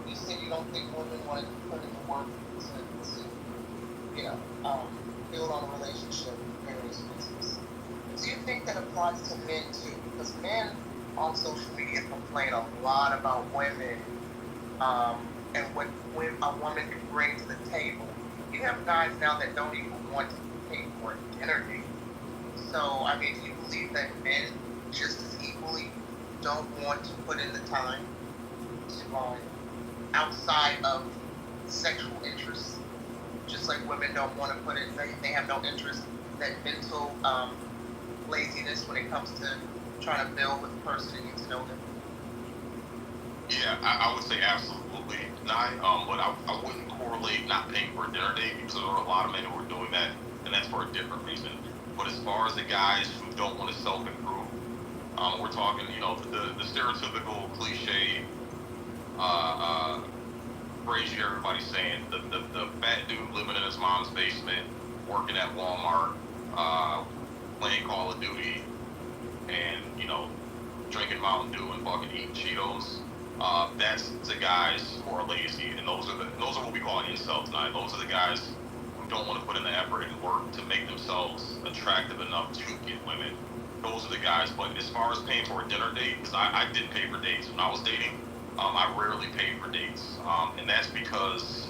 you said you don't think women want to put in the work to build on a relationship for various reasons. Do you think that applies to men too? Because men on social media complain a lot about women, and what a woman can bring to the table. You have guys now that don't even want to pay for a dinner date. So, I mean, do you believe that men just as equally don't want to put in the time to, outside of sexual interests, just like women don't want to put in, they have no interest, that mental laziness when it comes to trying to build with the person and get to know them? Yeah, I would say absolutely not. But I wouldn't correlate not paying for a dinner date because there are a lot of men who are doing that, and that's for a different reason. But as far as the guys who don't want to self-improve, we're talking, the stereotypical cliche phrase you hear everybody saying, the fat dude living in his mom's basement, working at Walmart, playing Call of Duty, and, drinking Mountain Dew and fucking eating Cheetos. That's the guys who are lazy, and those are what we call incels tonight. Those are the guys who don't want to put in the effort and work to make themselves attractive enough to get women. Those are the guys. But as far as paying for a dinner date, because I did pay for dates when I was dating. I rarely paid for dates, and that's because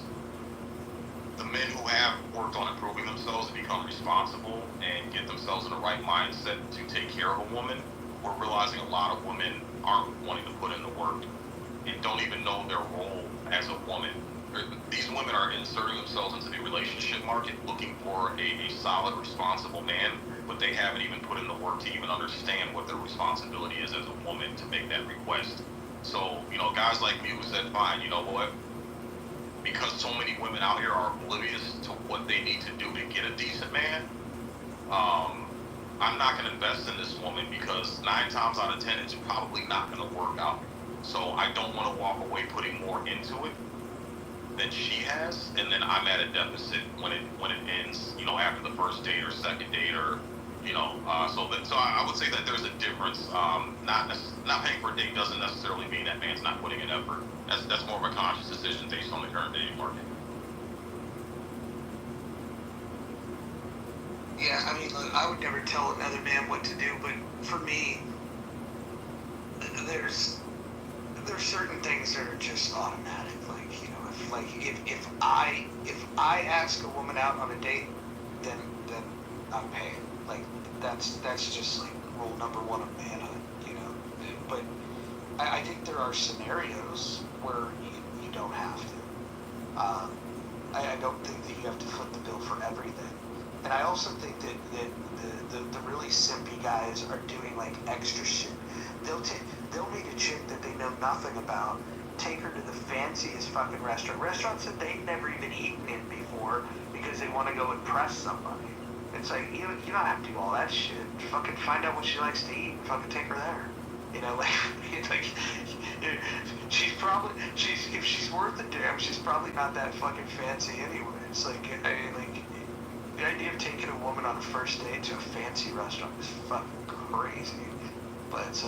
the men who have worked on improving themselves and become responsible and get themselves in the right mindset to take care of a woman, we're realizing a lot of women aren't wanting to put in the work and don't even know their role as a woman. These women are inserting themselves into the relationship market looking for a solid, responsible man, but they haven't even put in the work to even understand what their responsibility is as a woman to make that request. So, guys like me who said, fine, you know what, because so many women out here are oblivious to what they need to do to get a decent man, I'm not going to invest in this woman because 9 times out of 10, it's probably not going to work out. So I don't want to walk away putting more into it than she has, and then I'm at a deficit when it ends, after the first date or second date or, so I would say that there's a difference. Not paying for a date doesn't necessarily mean that man's not putting in effort. That's more of a conscious decision based on the current dating market. Yeah, I mean, look, I would never tell another man what to do, but for me, there's certain things that are just automatic. If I ask a woman out on a date, then I'm paying. Like that's just like rule number 1 of manhood, But I think there are scenarios where you don't have to. I don't think that you have to foot the bill for everything. And I also think that the really simpy guys are doing like extra shit. They'll meet a chick that they know nothing about, take her to the fanciest fucking restaurants that they've never even eaten in before because they want to go impress somebody. It's like, you don't have to do all that shit. Fucking find out what she likes to eat and fucking take her there. If she's worth the damn, she's probably not that fucking fancy anyway. It's like, the idea of taking a woman on a first date to a fancy restaurant is fucking crazy. But,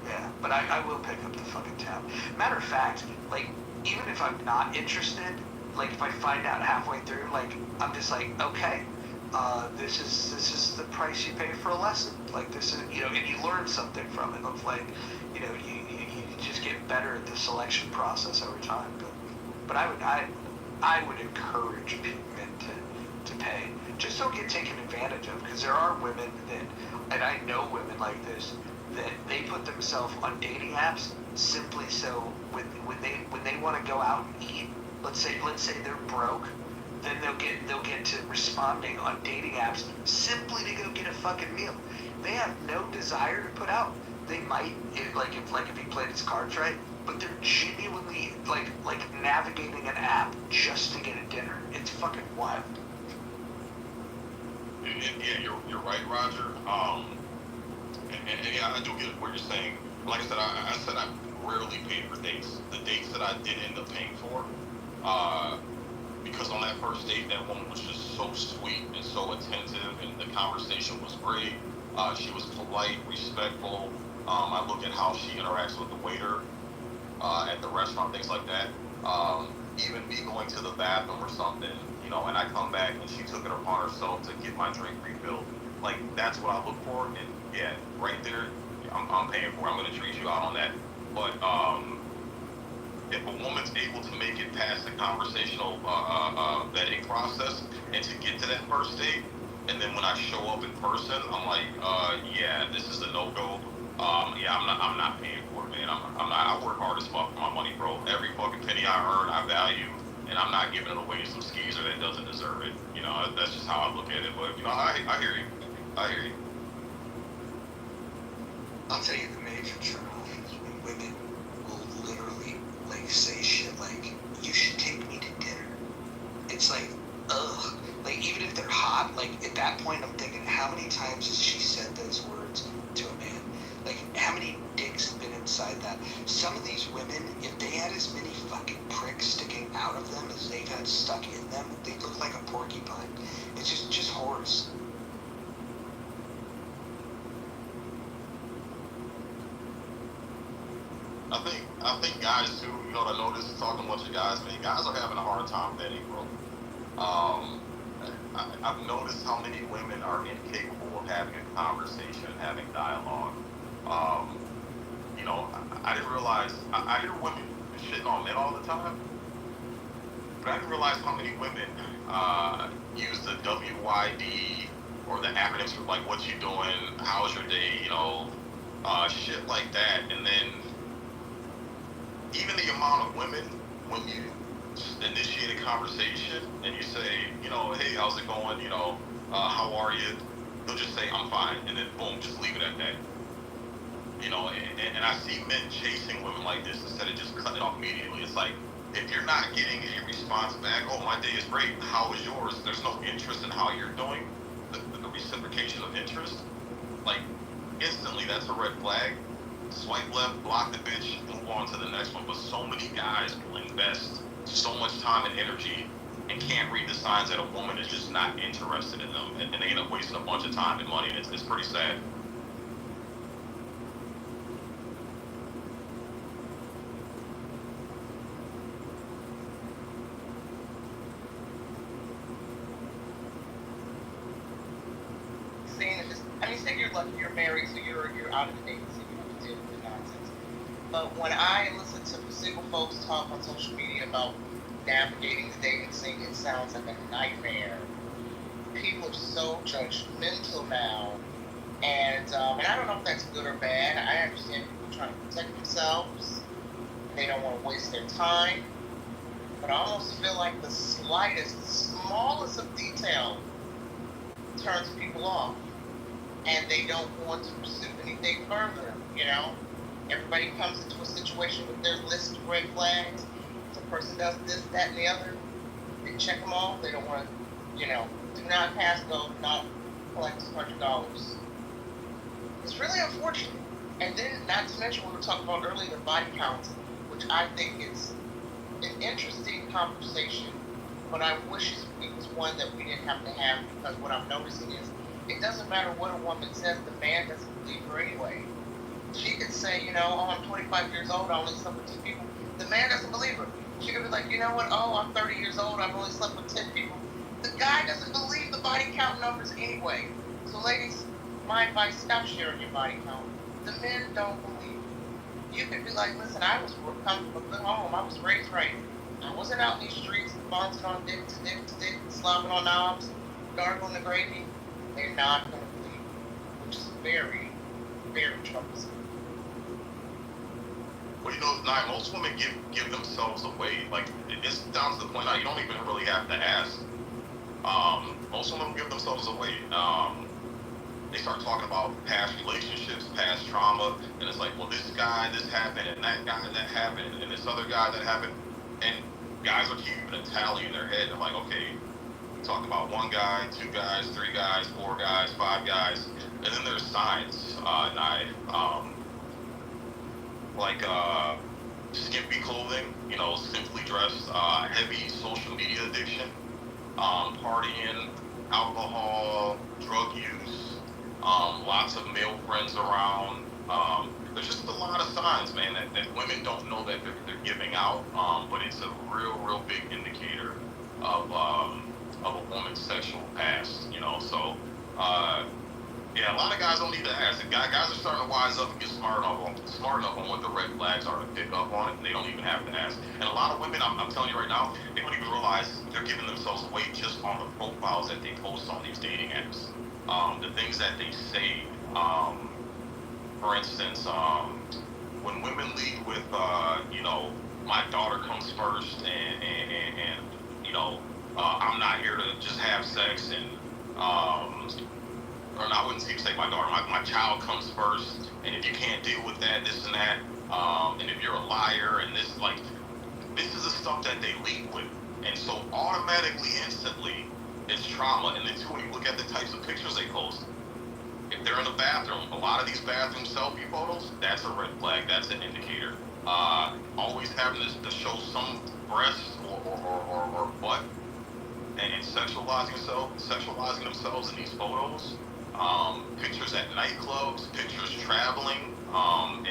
yeah, but I will pick up the fucking tab. Matter of fact, like, even if I'm not interested, like, if I find out halfway through, like, I'm just like, okay, this is the price you pay for a lesson. Like, this is, and you learn something from it. Of like, you just get better at the selection process over time. But I would encourage men to pay. Just don't get taken advantage of, because there are women that, and I know women like this, that they put themselves on dating apps simply so when they want to go out and eat, let's say they're broke, then they'll get to responding on dating apps simply to go get a fucking meal. They have no desire to put out. They might, if he played his cards right, but they're genuinely like navigating an app just to get a dinner. It's fucking wild. Yeah, you're right, Roger. And yeah, I do get what you're saying. Like I said, I said I rarely paid for dates. The dates that I did end up paying for, because on that first date, that woman was just so sweet and so attentive, and the conversation was great. She was polite, respectful. I look at how she interacts with the waiter at the restaurant, things like that. Even me going to the bathroom or something, and I come back and she took it upon herself to get my drink refilled. Like, that's what I look for, and yeah, right there, I'm paying for it. I'm going to treat you out on that. But if a woman's able to make it past the conversational vetting process and to get to that first date, and then when I show up in person, I'm like, yeah, this is a no-go. Yeah, I'm not paying for it, man. I work hard as fuck for my money, bro. Every fucking penny I earn, I value, and I'm not giving it away to some skeezer that doesn't deserve it. That's just how I look at it. But I hear you. I hear you. I'll tell you the major turnoff is when women will literally say shit like, "You should take me to dinner." It's like, ugh. Like, even if they're hot, like, at that point I'm thinking, how many times has she said those words to a man? Like, how many dicks have been inside that? Some of these women, if they had as many fucking pricks sticking out of them as they've had stuck in them, they'd look like a porcupine. It's just horse. I think guys too, you know, I noticed talking to a bunch of guys, man, guys are having a hard time vetting, bro. I've noticed how many women are incapable of having a conversation, having dialogue. You know, I didn't realize, I hear women shitting on men all the time, but I didn't realize how many women use the WYD or the acronyms for like, what you doing, how's your day, you know, shit like that. And then even the amount of women, when you initiate a conversation and you say, you know, hey, how's it going? You know, how are you? They'll just say, I'm fine. And then boom, just leave it at that. You know, and I see men chasing women like this instead of just cutting it off immediately. It's like, if you're not getting a response back, oh, my day is great, how is yours? There's no interest in how you're doing, the reciprocation of interest. Like, instantly, that's a red flag. Swipe left, block the bitch, move on to the next one. But so many guys will invest so much time and energy and can't read the signs that a woman is just not interested in them, and they end up wasting a bunch of time and money, and it's pretty sad. I mean, say you're lucky, you're married, so you're out of the dating, so you don't have to deal with the nonsense. But when I listen to single folks talk on social media about navigating the dating scene, it sounds like a nightmare. People are so judgmental now, and I don't know if that's good or bad. I understand people trying to protect themselves. They don't want to waste their time. But I almost feel like the slightest, the smallest of detail turns people off, and they don't want to pursue anything further, you know? Everybody comes into a situation with their list of red flags. If the person does this, that, and the other, they check them off. They don't want to, you know, do not pass go, not collect $200. It's really unfortunate. And then, not to mention what we were talking about earlier, the body count, which I think is an interesting conversation, but I wish it was one that we didn't have to have, because what I'm noticing is it doesn't matter what a woman says, the man doesn't believe her anyway. She could say, you know, oh, I'm 25 years old, I only slept with 2 people. The man doesn't believe her. She could be like, you know what, oh, I'm 30 years old, I've only slept with 10 people. The guy doesn't believe the body count numbers anyway. So ladies, my advice, stop sharing your body count. The men don't believe it. You could be like, listen, I was come from a good home, I was raised right. I wasn't out in these streets bouncing on dick to dick to dick, slopping on knobs, gargling the gravy. They're not going to believe it, which is very, very troublesome. Well, you know, most women give themselves away. Like, it's down to the point now, you don't even really have to ask. Most women give themselves away. They start talking about past relationships, past trauma, and it's like, well, this guy, this happened, and that guy, that happened, and this other guy, that happened. And guys are keeping a tally in their head. They're like, okay, we talked about 1 guy, 2 guys, 3 guys, 4 guys, 5 guys. And then there's signs, like skimpy clothing, you know, simply dressed, heavy social media addiction, partying, alcohol, drug use, lots of male friends around. There's just a lot of signs, man, that women don't know that they're giving out, but it's a real big indicator of a woman's sexual past, you know. So, yeah, a lot of guys don't need to ask. Guys are starting to wise up and get smart enough on what the red flags are to pick up on it, and they don't even have to ask. And a lot of women, I'm telling you right now, they don't even realize they're giving themselves away just on the profiles that they post on these dating apps. The things that they say. For instance, when women lead with, you know, my daughter comes first, and you know, I'm not here to just have sex, and or I wouldn't even say my daughter, my child comes first, and if you can't deal with that, this and that, and if you're a liar, and this, like, this is the stuff that they lead with. And so automatically, instantly, It's trauma. And then too, when you look at the types of pictures they post, if they're in the bathroom, a lot of these bathroom selfie photos, that's a red flag. That's an indicator. Always having to show some breasts or butt and sexualizing themselves in these photos. Pictures at nightclubs, pictures traveling,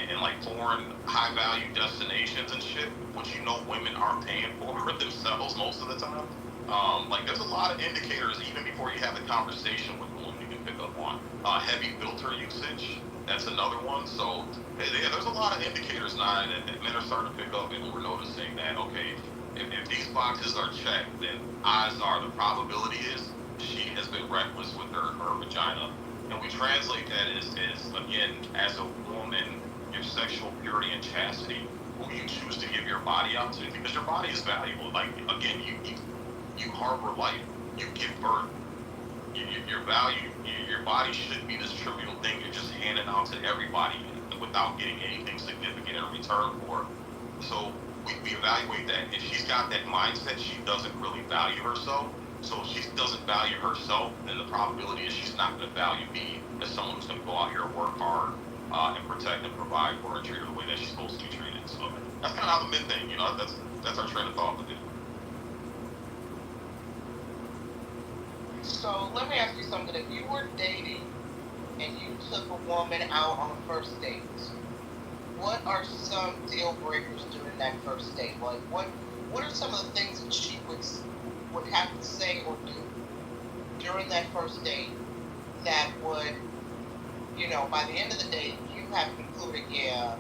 in like foreign high value destinations and shit, which you know women aren't paying for themselves most of the time. Like there's a lot of indicators even before you have the conversation with the woman you can pick up on. Heavy filter usage, that's another one. So yeah, there's a lot of indicators now that men are starting to pick up, and we're noticing that okay, if these boxes are checked, then odds are the probability is she has been reckless with her vagina. And we translate that as again, as a woman, your sexual purity and chastity, who you choose to give your body out to, because your body is valuable. Like again, you harbor life, you give birth, your value, your body shouldn't be this trivial thing you're just handing out to everybody without getting anything significant in return for. So we evaluate that. If she's got that mindset, she doesn't really value herself. So if she doesn't value herself, then the probability is she's not going to value me as someone who's going to go out here and work hard and protect and provide for her and treat her the way that she's supposed to be treated. So that's kind of how the men think. You know, that's our train of thought with it. So let me ask you something. If you were dating and you took a woman out on a first date, what are some deal breakers during that first date? Like what are some of the things that she would have to say or do during that first date that would, you know, by the end of the date, you have concluded, yeah,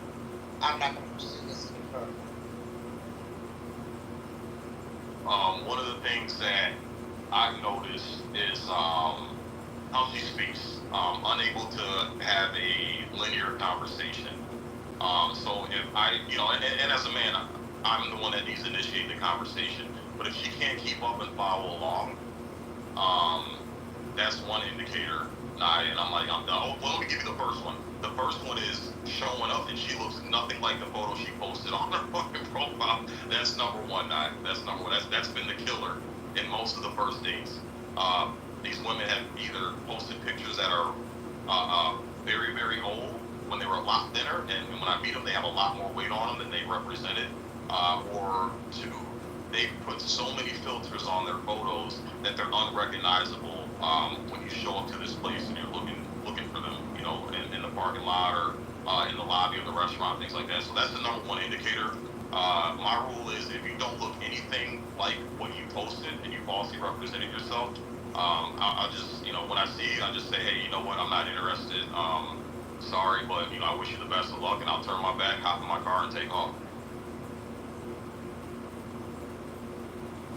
I'm not going to pursue this any further? One of the things that I've noticed is how she speaks. Unable to have a linear conversation. So if I, you know, and as a man, I'm the one that needs to initiate the conversation. But if she can't keep up and follow along, that's one indicator. And I'm like, well, let me give you the first one. The first one is showing up and she looks nothing like the photo she posted on her fucking profile. That's number one. That's number one. That's been the killer in most of the first dates. These women have either posted pictures that are very, very old when they were a lot thinner, and when I meet them, they have a lot more weight on them than they represented, or two, they put so many filters on their photos that they're unrecognizable when you show up to this place and you're looking for them, you know, in the parking lot or in the lobby of the restaurant, things like that. So that's the number one indicator. My rule is if you don't look anything like what you posted and you falsely represented yourself, I'll just, you know, when I see you, I just say, hey, you know what, I'm not interested. Sorry, but, you know, I wish you the best of luck, and I'll turn my back, hop in my car, and take off.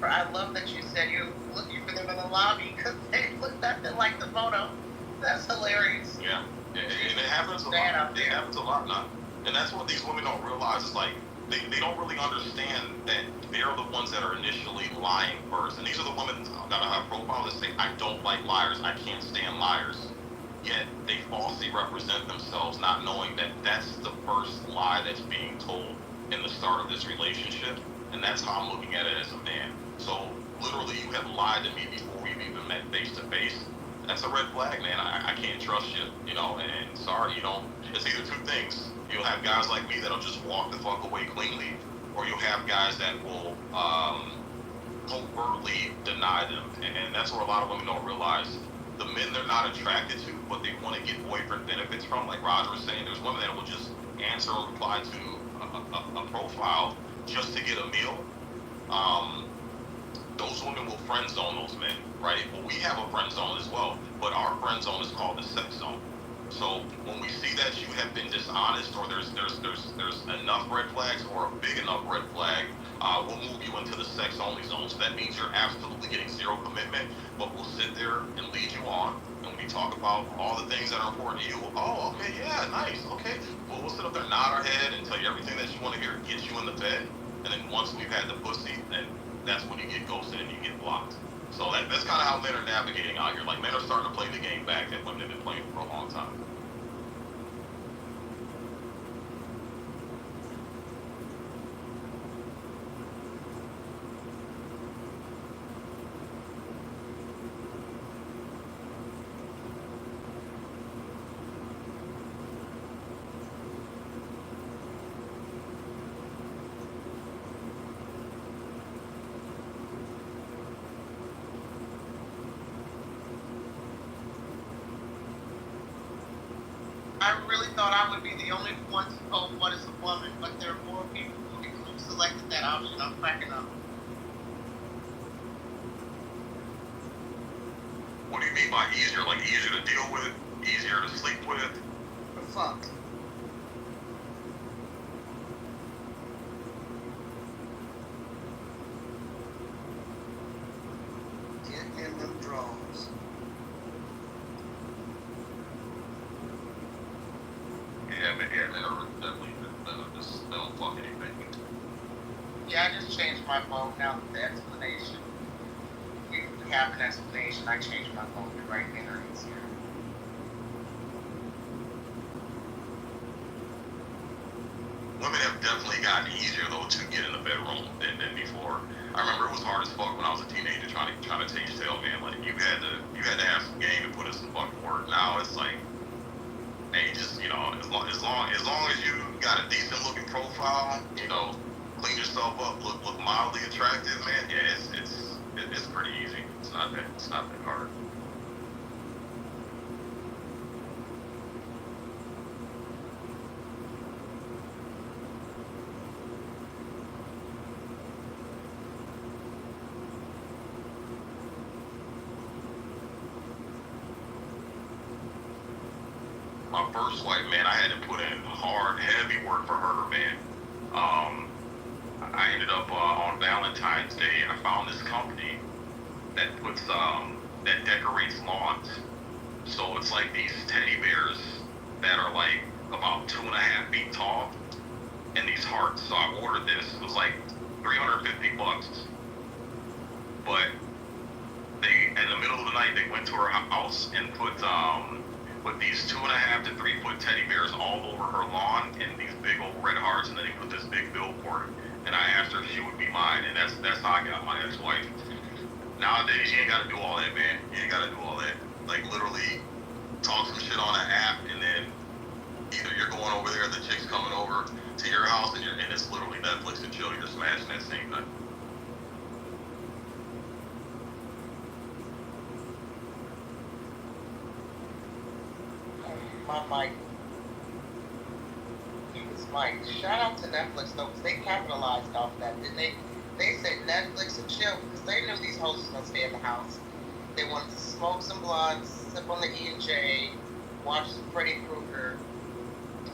I love that you said you're looking for them in the lobby because they look nothing like the photo. That's hilarious. Yeah, and it happens a lot. It happens a lot now. And that's what these women don't realize is like, they don't really understand that they're the ones that are initially lying first. And these are the women that have profiles that say, I don't like liars, I can't stand liars. Yet they falsely represent themselves, not knowing that that's the first lie that's being told in the start of this relationship. And that's how I'm looking at it as a man. So literally you have lied to me before we've even met face to face. That's a red flag, man. I can't trust you, you know, and sorry, you know, it's either two things. You'll have guys like me that'll just walk the fuck away cleanly, or you'll have guys that will covertly deny them. And that's where a lot of women don't realize the men they're not attracted to, but they want to get boyfriend benefits from. Like Roger was saying, there's women that will just answer or reply to a profile just to get a meal. Those women will friend zone those men, right? Well, we have a friend zone as well, but our friend zone is called the sex zone. So when we see that you have been dishonest, or there's enough red flags or a big enough red flag, we'll move you into the sex only zone. So that means you're absolutely getting zero commitment, but we'll sit there and lead you on. And when we talk about all the things that are important to you, oh, okay, yeah, nice, okay. Well, we'll sit up there, nod our head, and tell you everything that you want to hear, get you in the bed. And then once we've had the pussy, then that's when you get ghosted and you get blocked. So that's kind of how men are navigating out here. Like, men are starting to play the game back that women have been playing for a long time. I really thought I would be the only one to vote what is a woman, but there are more people who selected that option. I'm cracking up. What do you mean by easier? Like easier to deal with, easier to sleep with? The fuck. Get in them draws. Yeah, man, definitely just don't fuck anything. Yeah, I just changed my vote now with the explanation. We have an explanation. I changed my vote to right there easier. Women have definitely gotten easier though to get in the bedroom than before. I remember it was hard as fuck when I was a teenager trying to taste tail, man. Like you had to have some game to put in some fucking work. Now it's like, man, you just as long as you got a decent looking profile, clean yourself up, look mildly attractive, man. Yeah, it's pretty easy. It's not that hard. My first wife, man, I had to put in hard, heavy work for her, man. I ended up on Valentine's Day. I found this company that that decorates lawns. So it's like these teddy bears that are like about 2.5 feet tall, and these hearts. So I ordered this. It was like $350. But in the middle of the night, they went to her house and put these 2.5 to 3 foot teddy bears all over her lawn and these big old red hearts, and then they put this big billboard. And I asked her if she would be mine, and that's how I got my ex-wife. Nowadays, you ain't gotta do all that, man. You ain't gotta do all that. Like literally, talk some shit on an app, and then either you're going over there, the chick's coming over to your house, and it's literally Netflix and chill. You're smashing that same night. My mic. He was Mike. Shout out to Netflix though, because they capitalized off that, didn't they? They said Netflix and chill because they knew these hoes was gonna stay in the house. They wanted to smoke some blunts, sip on the E&J, watch some Freddy Krueger.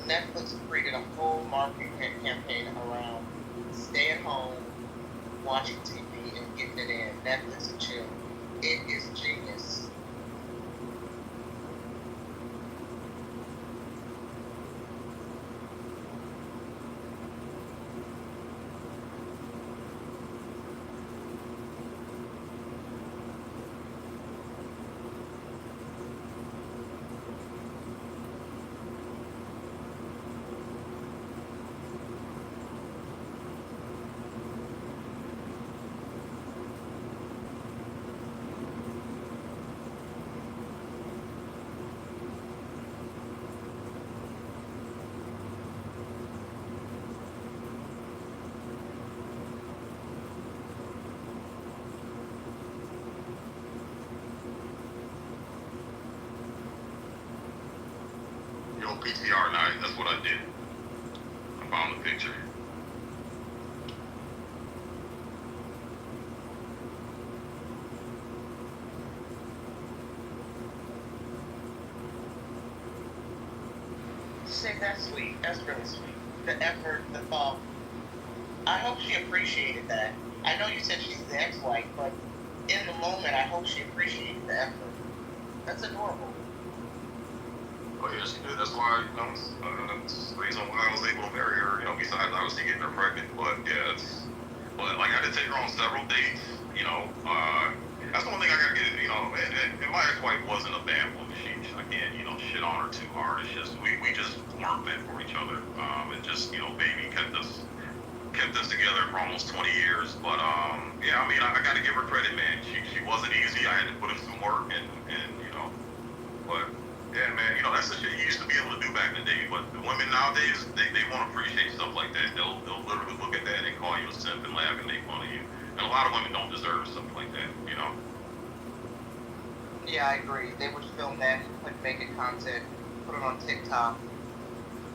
Netflix created a whole marketing campaign around stay at home, watching TV, and getting it in. Netflix and chill. It is genius. PTR night, that's what I did. I found the picture. Say that's sweet. That's really sweet. The effort, the thought. I hope she appreciated that. I know you said she's the ex-wife, but in the moment, I hope she appreciated the effort. That's adorable. Oh yeah, she did. That's why, that's the reason why I was able to marry her, besides obviously getting her pregnant. But yeah, but like I did take her on several dates, that's the one thing I gotta get, and my ex-wife wasn't a bad woman. I can't, shit on her too hard. It's just, we just weren't meant for each other. It just, baby kept us together for almost 20 years. But, yeah, I gotta give her credit, man. She wasn't easy. I had to put in some work and but yeah, man, that's the shit you used to be able to do back in the day. But the women nowadays, they won't appreciate stuff like that. They'll literally look at that and call you a simp and laugh and make fun of you. And a lot of women don't deserve stuff like that, Yeah, I agree. They would film that and put make it content put it on TikTok,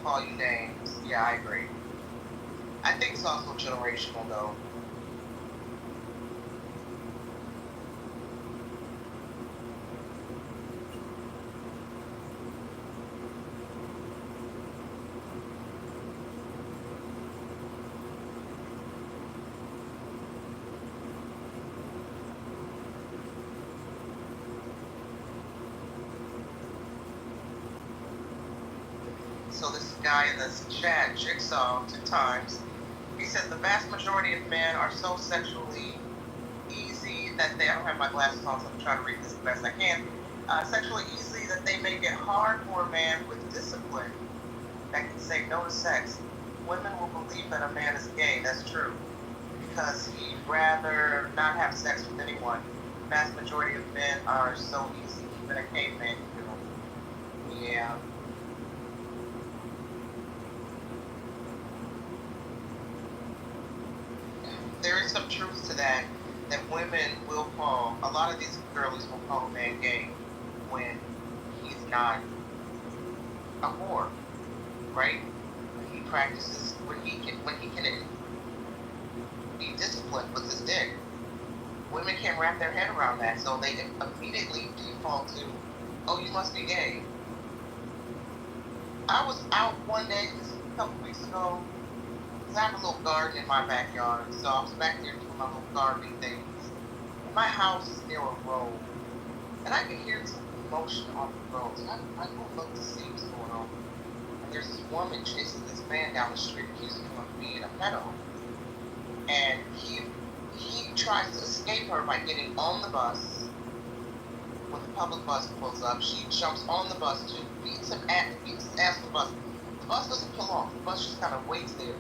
call you names. Yeah, I agree. I think it's also generational, though. So this guy in this chat, Jigsaw, 2 times, he said the vast majority of men are so sexually easy that they, I don't have my glasses on, so I'm trying to read this as best I can. Sexually easy that they make it hard for a man with discipline that can say no to sex. Women will believe that a man is gay. That's true. Because he'd rather not have sex with anyone. Vast majority of men are so easy, even a caveman can do them. Yeah. There is some truth to that women will call, a lot of these girlies will call a man gay when he's not a whore, right? When he practices, when he can be disciplined with his dick. Women can't wrap their head around that, so they immediately default to, oh, you must be gay. I was out one day, a couple weeks ago, because I have a little garden in my backyard, so I was back there doing my little gardening things. And my house is near a road, and I could hear some commotion on the road. So I go look to see what's going on. And there's this woman chasing this man down the street, accusing him of being a pedo. And he tries to escape her by getting on the bus. When the public bus pulls up, she jumps on the bus too, beats his ass on the bus. The bus doesn't pull off. The bus just kind of waits there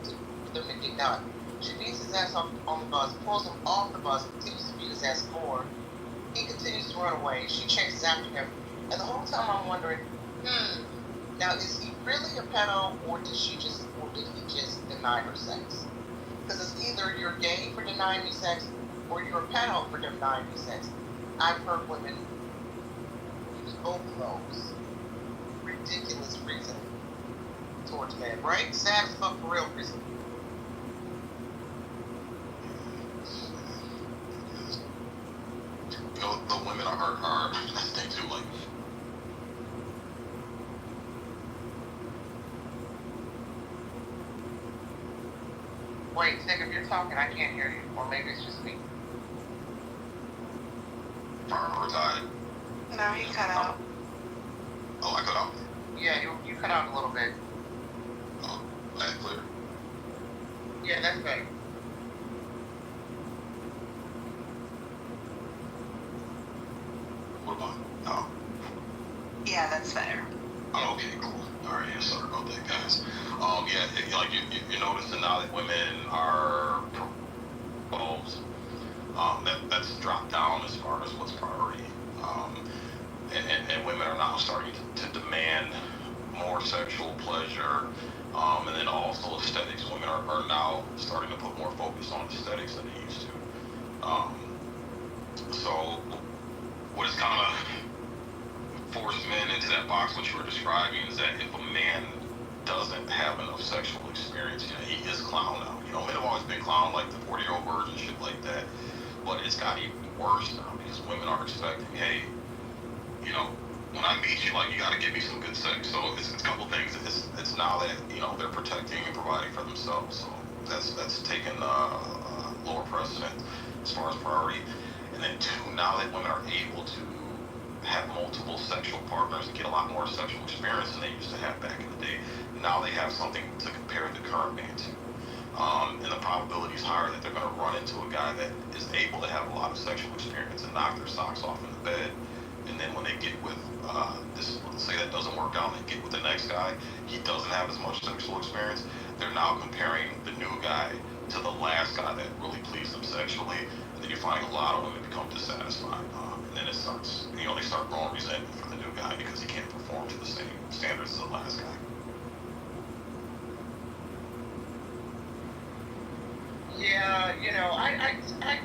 for them to get done. She beats his ass on the bus, pulls him off the bus, continues to beat his ass more. He continues to run away. She chases after him. And the whole time I'm wondering, now is he really a pedo, or did he just deny her sex? Because it's either you're gay for denying me sex, or you're a pedo for denying me sex. I've heard women use both of those. Ridiculous reason towards men, right? Sad as fuck for real reason. You know, the women are they do like. Wait, Nick, if you're talking, I can't hear you. Or maybe it's just me. Retired. No, he cut out. Oh, I cut out? Yeah, you cut out a little bit. Oh, that's clear. Yeah, that's better. What about now? Yeah, that's better. Oh, okay, cool. All right, yeah, sorry about that, guys. Yeah, like you're noticing now that women are proposed. That's dropped down as far as what's priority. And women are now starting to demand more sexual pleasure, and then also aesthetics. Women are now starting to put more focus on aesthetics than they used to. So what is kind of forced men into that box, what you were describing, is that if a man doesn't have enough sexual experience, he is clown now. Men have always been clown, like the 40-year-old virgin, shit like that. But it's got even worse now because women are expecting, hey, when I meet you, like, you got to give me some good sex. So it's a couple things. It's now that they're protecting and providing for themselves. So that's taken lower precedent as far as priority. And then two, now that women are able to have multiple sexual partners and get a lot more sexual experience than they used to have back in the day, now they have something to compare the current man to. And the probability is higher that they're going to run into a guy that is able to have a lot of sexual experience and knock their socks off in the bed. And then when they get with let's say that doesn't work out, and they get with the next guy, he doesn't have as much sexual experience. They're now comparing the new guy to the last guy that really pleased them sexually. And then you're finding a lot of women become dissatisfied. And then it starts, they start growing resentment for the new guy because he can't perform to the same standards as the last guy. Yeah,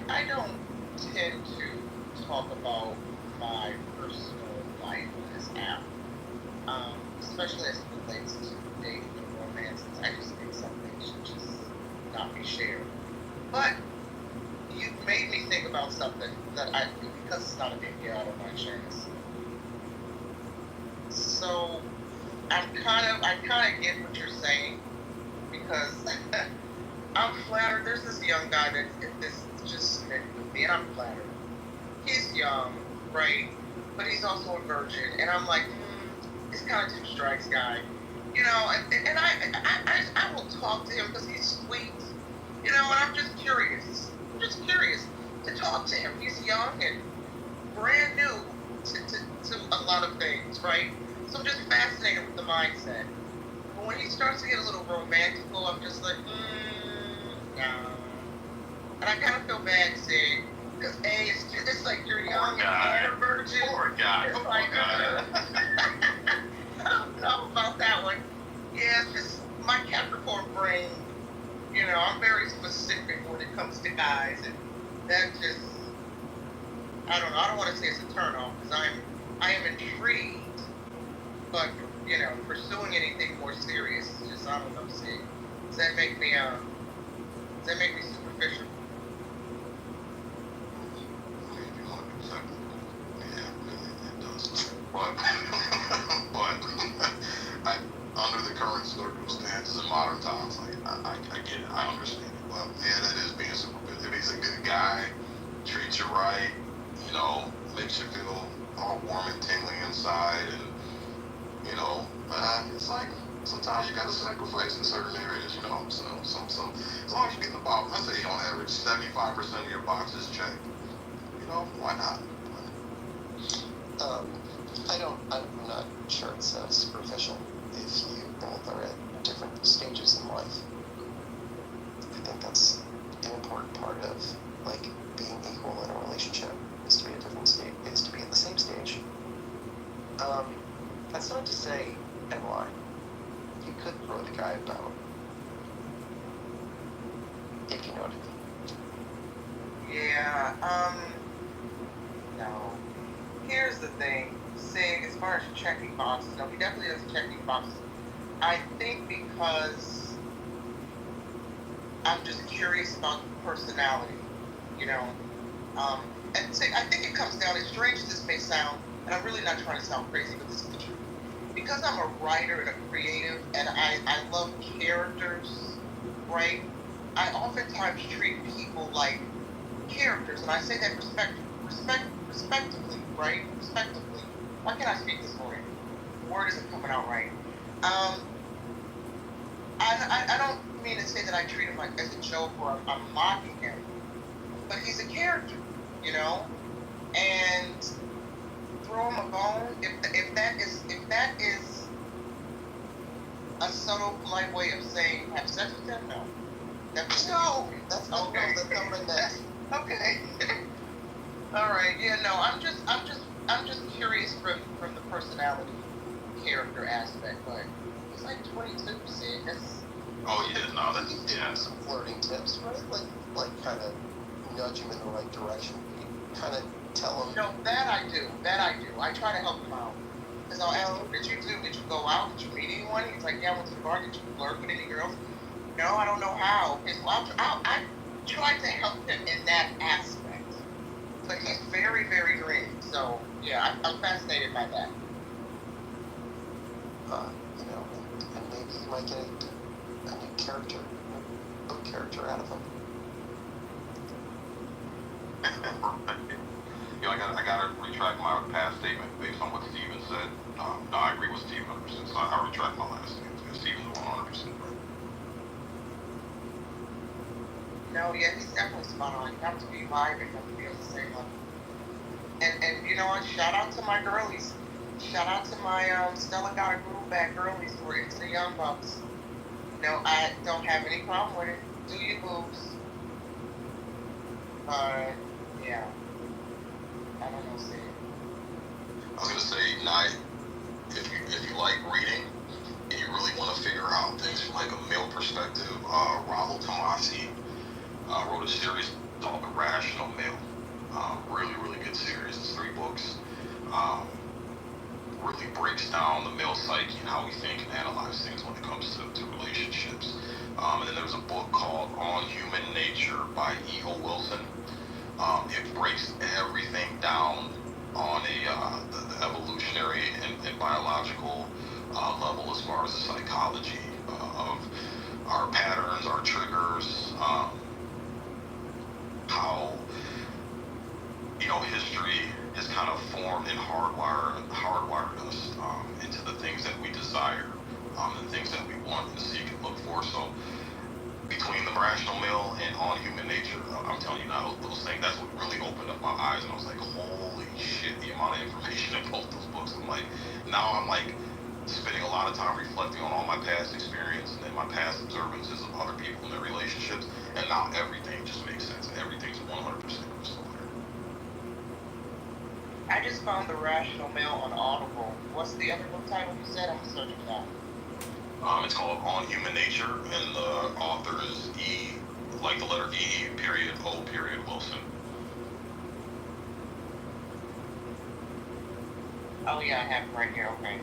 I don't tend to talk about my personal life on this app, especially as it relates to dating and romance. I just think something should just not be shared. But you made me think about something that because it's not a big deal, I don't mind sharing this. So I kind of get what you're saying because I'm flattered. There's this young guy that's just smitten with me, and I'm flattered. He's young, right? But he's also a virgin, and I'm like, he's kind of two strikes guy, you know. And I will talk to him because he's sweet, you know. And I'm just curious. To talk to him. He's young and brand new to a lot of things, right? So I'm just fascinated with the mindset. But when he starts to get a little romantical, I'm just like, no. And I kind of feel bad saying, because it's like you're young and a virgin. Poor guy. It's like, I don't know about that one. Yeah, it's just my Capricorn brain. You know, I'm very specific when it comes to guys, and that just, I don't know. I don't want to say it's a turn off because I am intrigued, but you know, pursuing anything more serious is just, I don't know. See, does that make me superficial? But under the current circumstances in modern times, like I get it, I understand it. But yeah, that is being superficial. If he's a good guy, treats you right, you know, makes you feel all warm and tingly inside, and you know, it's like sometimes you gotta sacrifice in certain areas, you know. So some as long as you get the box, I say on average 75% of your boxes checked. You know, why not? I'm not sure it's superficial if you both are at different stages in life. I think that's an important part of like being equal in a relationship is to be at different stage, is to be at the same stage. That's not to say, NY, you could throw the guy about, if you know what I mean. Yeah. No. Here's the thing. See, as far as checking boxes, no, he definitely doesn't check any boxes. I think because I'm just curious about personality, you know. And see, I think it comes down, as strange as this may sound, and I'm really not trying to sound crazy, but this is the truth. Because I'm a writer and a creative, and I love characters, right? I oftentimes treat people like characters, and I say that respectively, right? Respectively. Why can't I speak this morning? The word isn't coming out right. I don't mean to say that I treat him like as a joke or I'm mocking him, but he's a character, you know. And throw him a bone. If that is a subtle, polite way of saying have sex with him, no. That's okay. That's something that. Okay. All right. Yeah. No. I'm just curious from the personality, character aspect. But he's like 22. See, that's. Oh yeah. No. That's yeah. Some flirting tips, right? Like kind of nudge him in the right direction. Kind of tell him. No, that I do. I try to help him out. Because I'll ask him, did you go out? Did you meet anyone? He's like, yeah, I went to the bar. Did you flirt with any girls? No, I don't know how. Okay, so I try to help him in that aspect. But he's very, very green. So, yeah, I'm fascinated by that. You know, and maybe you might get a new character, a book character out of him. You know, I gotta retract my past statement based on what Steven said. No, I agree with Steven 100%. So I retract my last statement. Steven's 100% right. No, yeah, he's definitely spot on. You have to be vibing, you have to be on the same level. And you know what? Shout out to my girlies. Shout out to my Stella Got a Groove Back girlies who are into the Young Bucks. No, I don't have any problem with it. Do your boobs. Yeah. I don't know, see. I was gonna say, Nye, if you like reading and you really want to figure out things from like a male perspective, Rollo Tomasi wrote a series called The Rational Male. Really, really good series. It's 3 books. really breaks down the male psyche and how we think and analyze things when it comes to relationships. And then there's a book called On Human Nature by E.O. Wilson. It breaks everything down on the evolutionary and biological level as far as the psychology of our patterns, our triggers, how history has kind of formed and hardwired us into the things that we desire, and things that we want and seek and look for. So between the rational male and On Human Nature, I'm telling you now, those things, that's what really opened up my eyes, and I was like, holy shit, the amount of information in both those books. Now I'm spending a lot of time reflecting on all my past experience and my past observances of other people and their relationships, and now everything just makes sense. Everything's 100% crystal clear. I just found The Rational Male on Audible. What's the other book title you said? I'm searching it out. It's called On Human Nature, and the author is E, like the letter E, period, O, period, Wilson. Oh yeah, I have it right here, okay.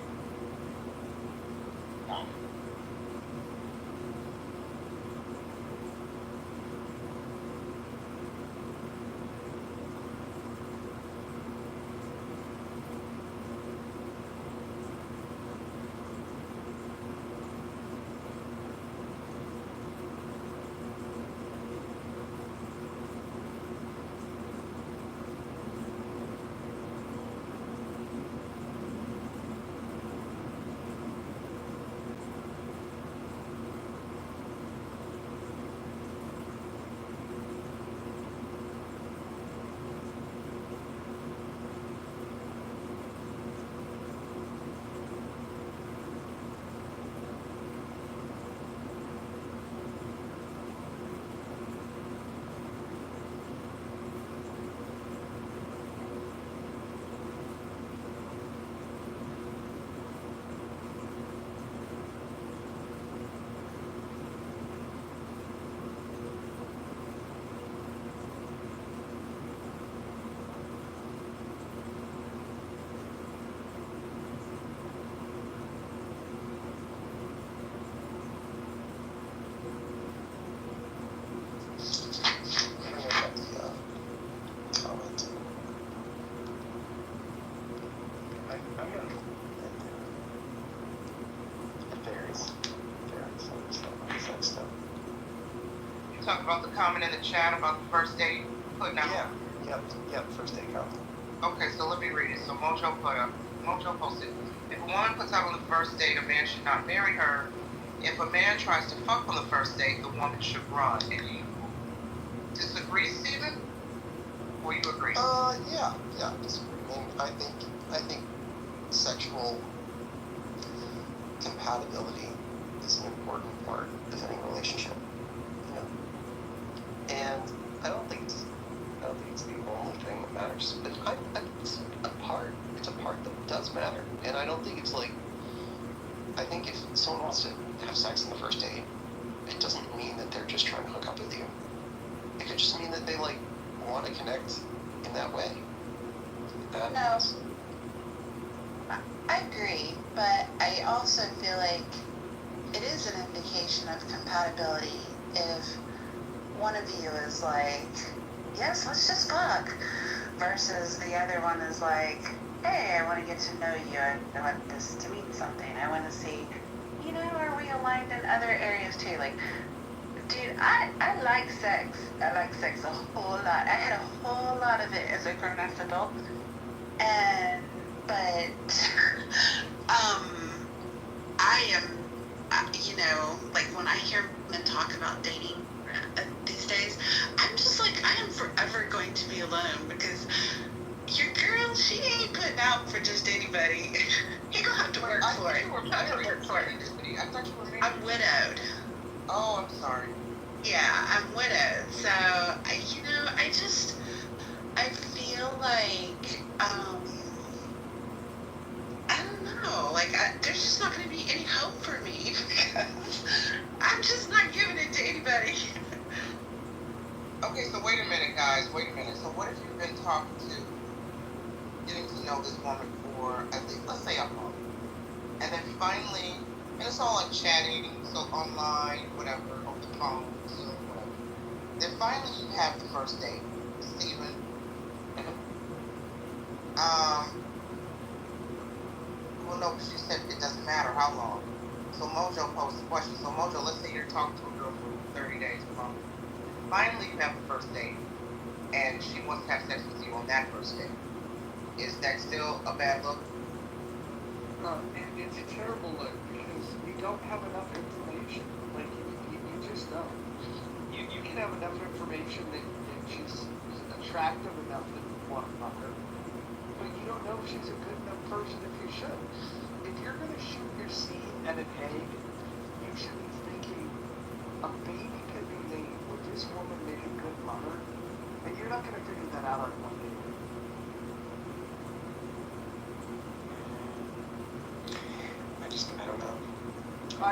Talk about the comment in the chat about the first date putting out. Yep, first date comment. Okay, so let me read it. So Mojo posted, if a woman puts out on the first date, a man should not marry her. If a man tries to fuck on the first date, the woman should run. And you disagree, Stephen? Or you agree? Yeah, disagree. I think sexual compatibility is an important part of any relationship. And I don't think it's the only thing that matters, but it's a part that does matter. And I don't think it's I think if someone wants to have sex on the first date, it doesn't mean that they're just trying to hook up with you. It could just mean that they want to connect in that way. No, I agree, but I also feel like it is an indication of compatibility if one of you is yes, let's just fuck, versus the other one is hey, I want to get to know you, I want this to mean something, I want to see, are we aligned in other areas too? Dude, I like sex. I like sex a whole lot. I had a whole lot of it as a grown-ass adult. But I am, when I hear men talk about dating these days, I'm just I am forever going to be alone, because your girl, she ain't putting out for just anybody. You gonna have to work for it. I thought you were married. I'm widowed. Oh, I'm sorry. Yeah, I'm widowed. So, I feel I don't know, there's just not going to be any hope for me, because I'm just not giving it to anybody. Okay, so wait a minute, guys. Wait a minute. So what if you've been getting to know this woman for for at least, let's say, a month. And then finally, and it's all like chatting, so online, whatever, over the phone, Zoom, whatever. Then finally you have the first date. Steven. Well, no, because you said it doesn't matter how long. So Mojo posed the question. So Mojo, let's say you're talking to a girl for 30 days, a month. Finally you have the first date, and she wants to have sex with you on that first date. Is that still a bad look? It's a terrible look because you don't have enough information. Like, you just don't. You can have enough information that she's attractive enough that you want to fuck her, but you don't know if she's a good enough person if you should. If you're going to shoot your seed at an egg, you should be thinking a baby could be made. Would this woman make a good mother? And you're not going to figure that out on one day. I don't know. I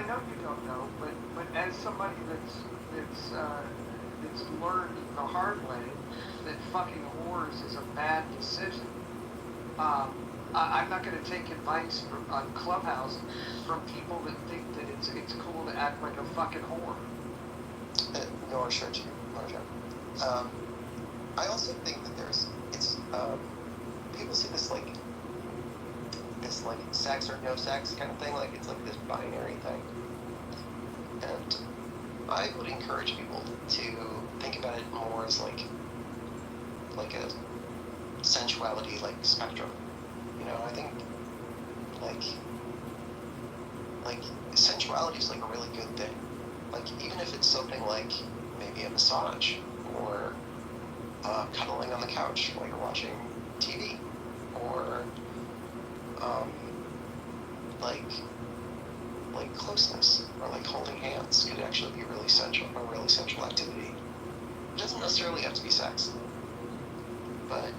know you don't know, but as somebody that's learned the hard way that fucking whores is a bad decision, I'm not going to take advice on Clubhouse from people that think that it's cool to act like a fucking whore. Nor should you. I also think that people see this like sex or no sex kind of thing, like it's like this binary thing. And I would encourage people to think about it more as like a sensuality like spectrum. You know, I think like sensuality is like a really good thing. Like even if it's something like maybe a massage or cuddling on the couch while you're watching TV, or like closeness or like holding hands could actually be a really sensual activity. It doesn't necessarily have to be sex, but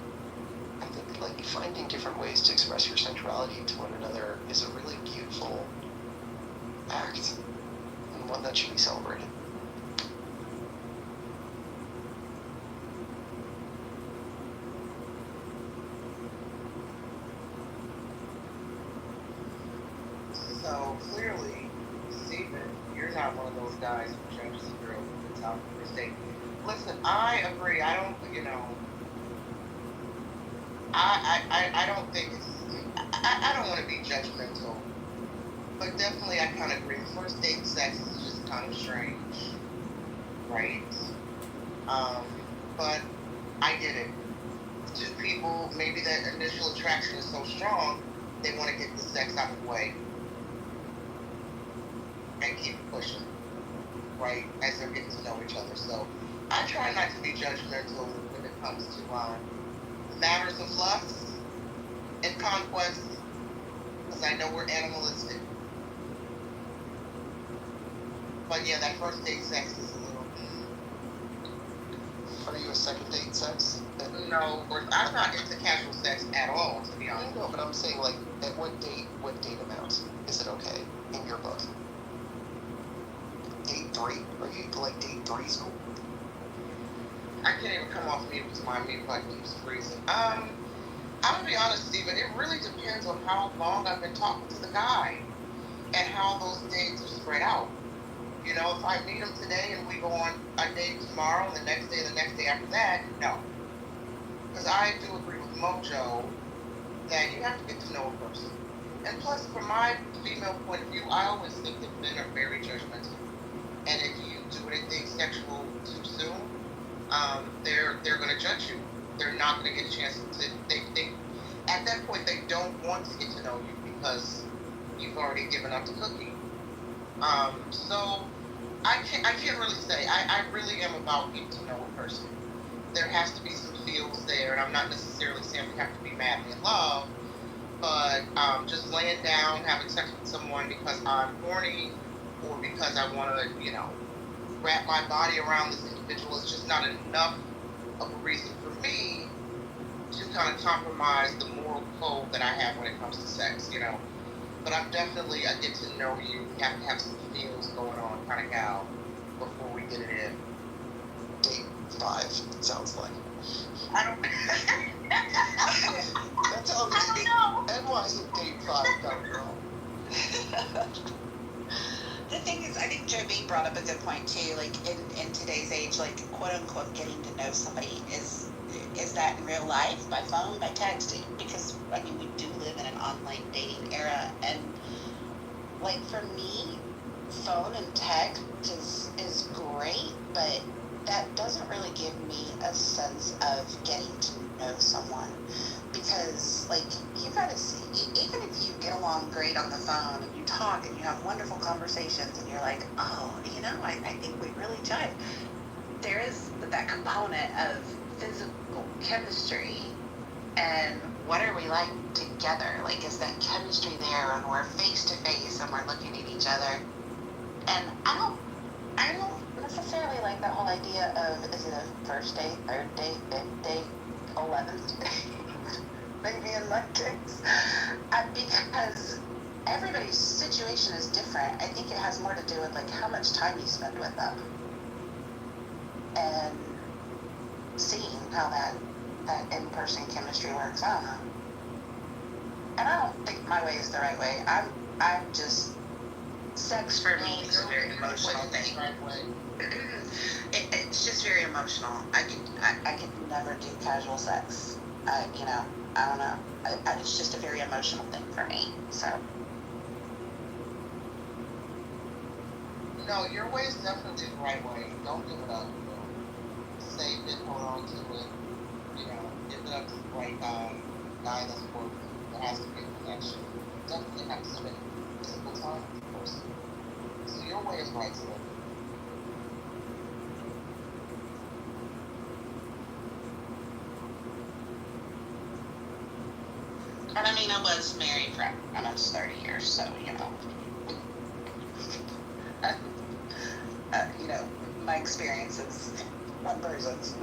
I think like finding different ways to express your sensuality to one another is a really beautiful act and one that should be celebrated. So clearly, Steven, you're not one of those guys who judges a girl from the top of her state. Listen, I agree. I don't, I don't think I don't want to be judgmental, but definitely I kind of agree. First date sex is just kind of strange, right? But I get it. Two people, maybe that initial attraction is so strong, they want to get the sex out of the way and keep pushing, right, as they're getting to know each other. So I try not to be judgmental when it comes to matters of lust and conquest, because I know we're animalistic. But yeah, that first date sex is a little... Are you a second date sex? No, I'm not into casual sex at all, to be honest. No, but I'm saying, like, at what date amount is it okay in your book? Date 3? Are you like date 3 is cool? I can't even come off mute to my mute button keeps freezing. I'm gonna be honest, Steven, it really depends on how long I've been talking to the guy and how those dates are spread out. You know, if I meet him today and we go on a date tomorrow and the next day after that, no. Because I do agree with Mojo that you have to get to know a person. And plus, from my female point of view, I always think that men are very judgmental. And if you do anything sexual too soon, they're going to judge you. They're not going to get a chance to. They at that point they don't want to get to know you because you've already given up the cookie. So I can't really say. I really am about getting to know a person. There has to be some feels there, and I'm not necessarily saying we have to be madly in love, but just laying down, having sex with someone because I'm horny or because I want to, wrap my body around this individual is just not enough of a reason for me to kind of compromise the moral code that I have when it comes to sex, But I'm definitely a get to know you, we have to have some feels going on kind of gal before we get it in. Date 5, it sounds like. I don't That's all I don't know. NY's a date 5.0. The thing is, I think Joe B brought up a good point too. Like in today's age, like quote unquote, getting to know somebody is that in real life, by phone, by text? Because I mean, we do live in an online dating era, and like for me, phone and text is great, but that doesn't really give me a sense of getting to know someone, because like you gotta see, even if you get along great on the phone and you talk and you have wonderful conversations and you're like, oh, I think we really jive, there is that component of physical chemistry. And what are we like together? Like, is that chemistry there when we're face to face and we're looking at each other? And I don't necessarily like that whole idea of, is it a first date, third date, fifth date, 11th date? Maybe in my case. Because everybody's situation is different. I think it has more to do with like how much time you spend with them. And seeing how that in-person chemistry works. I don't know. And I don't think my way is the right way. I'm just, sex for me is a very emotional thing. It's just very emotional. I could never do casual sex. I don't know. It's just a very emotional thing for me. So. No, your way is definitely the right way. Don't give it up. Save it, hold on to it. Give it up to the right guy that's working. There has to be a connection. Definitely have to spend physical time with the person. So your way is right, sir. And I mean, I was married for almost 30 years, so, my experience is one person's.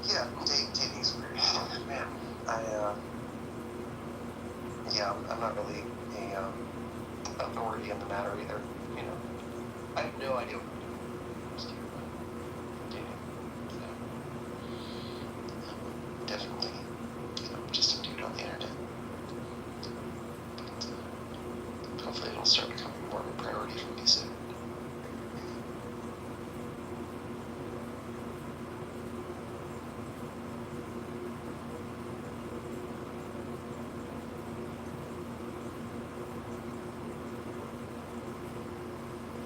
Yeah, dating's weird. Man, I'm not really a authority in the matter either. I have no idea what I'm doing when it comes to dating. Definitely, just a dude on the internet. But hopefully it'll start becoming more of a priority for me soon.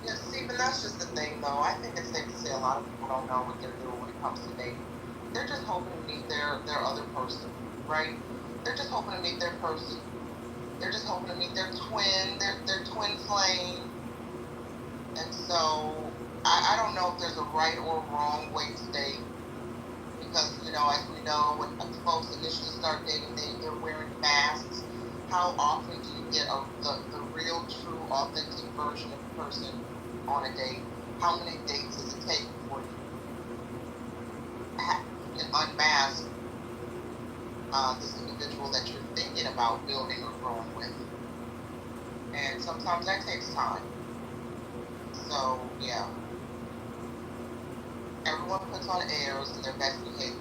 Yeah, see, but that's just the thing, though. I think it's safe to say a lot of people don't know what they're doing when it comes to dating. They're just hoping to meet their other person, right? They're just hoping to meet their person. They're just hoping to meet their twin, their twin flame. And so, I don't know if there's a right or wrong way to date. Because, as we know, when folks initially start dating, they're wearing masks. How often do you get the real, true, authentic version of a person on a date? How many dates does it take before you can unmask this individual that you're thinking about building or growing with? And sometimes that takes time. So, yeah. Everyone puts on airs and their best behavior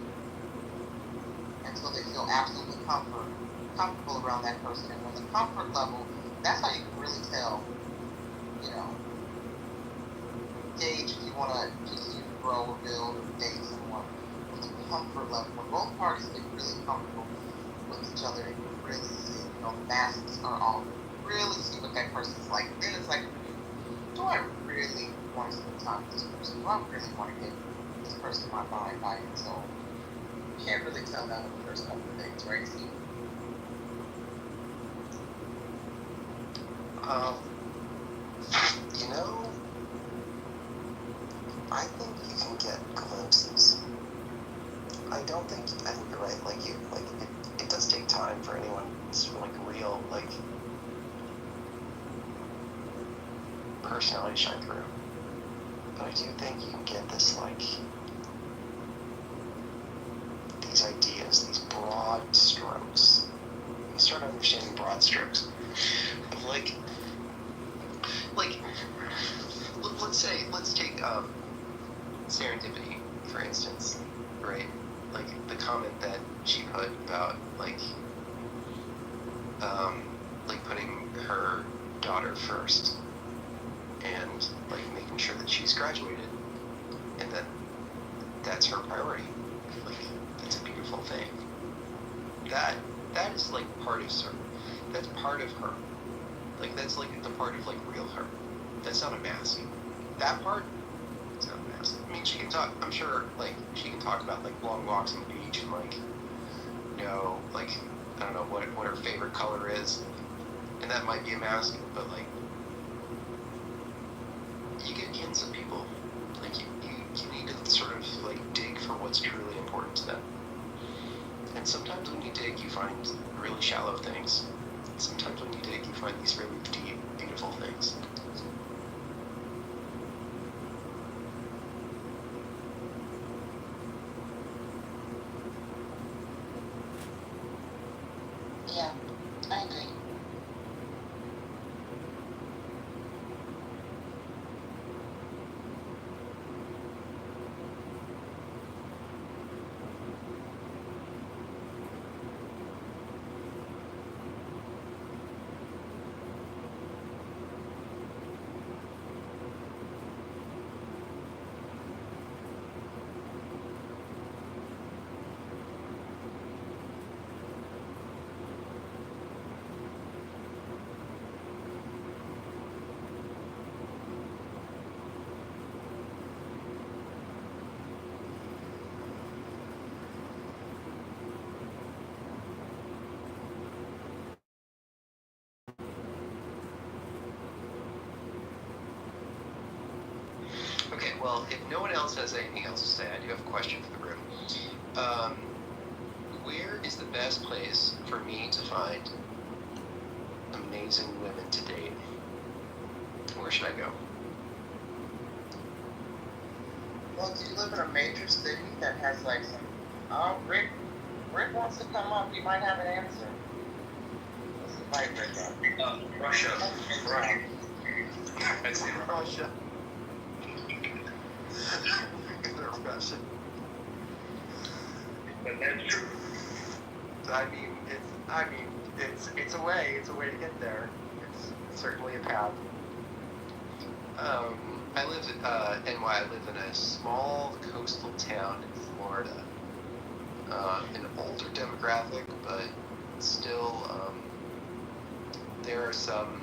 until they feel absolutely comfortable around that person. And when the comfort level, that's how you can really tell, gauge if you want to continue to grow or build or date someone. With the comfort level, when both parties get really comfortable with each other, and you really see, the masks are off, really see what that person's like. Then it's like, do I really want to spend time with this person? Do I really want to get this person my mind, body, and soul? You can't really tell that in the first couple of days, right, Steve? I think you can get glimpses. I think you're right. It does take time for anyone's real personality to shine through. But I do think you can get this these ideas, these broad strokes. You start understanding broad strokes. But let's take serendipity, for instance, right? Like the comment that she put about putting her daughter first and like making sure that she's graduated and that that's her priority. Like that's a beautiful thing. That is like part of her. That's part of her. Like that's like the part of like real her. That's not a mask. That part, it's not a mask. I mean, she can talk. I'm sure like she can talk about like long walks on the beach and like like I don't know what her favorite color is, and that might be a mask. But like you get hints of people. Like you need to sort of like dig for what's truly important to them. And sometimes when you dig, you find really shallow things. Sometimes when you dig, you find these really deep, beautiful things. Yeah, I agree. Okay, well, if no one else has anything else to say, I do have a question for the room. Where is the best place for me to find amazing women to date? Where should I go? Well, do you live in a major city that has like some? Oh, Rick wants to come up. He might have an answer. Let's invite Rick up. Russia. Right. It's in Russia. Russia. But that's true. It's a way. It's a way to get there. It's certainly a path. I live in I live in a small coastal town in Florida. An older demographic, but still, there are some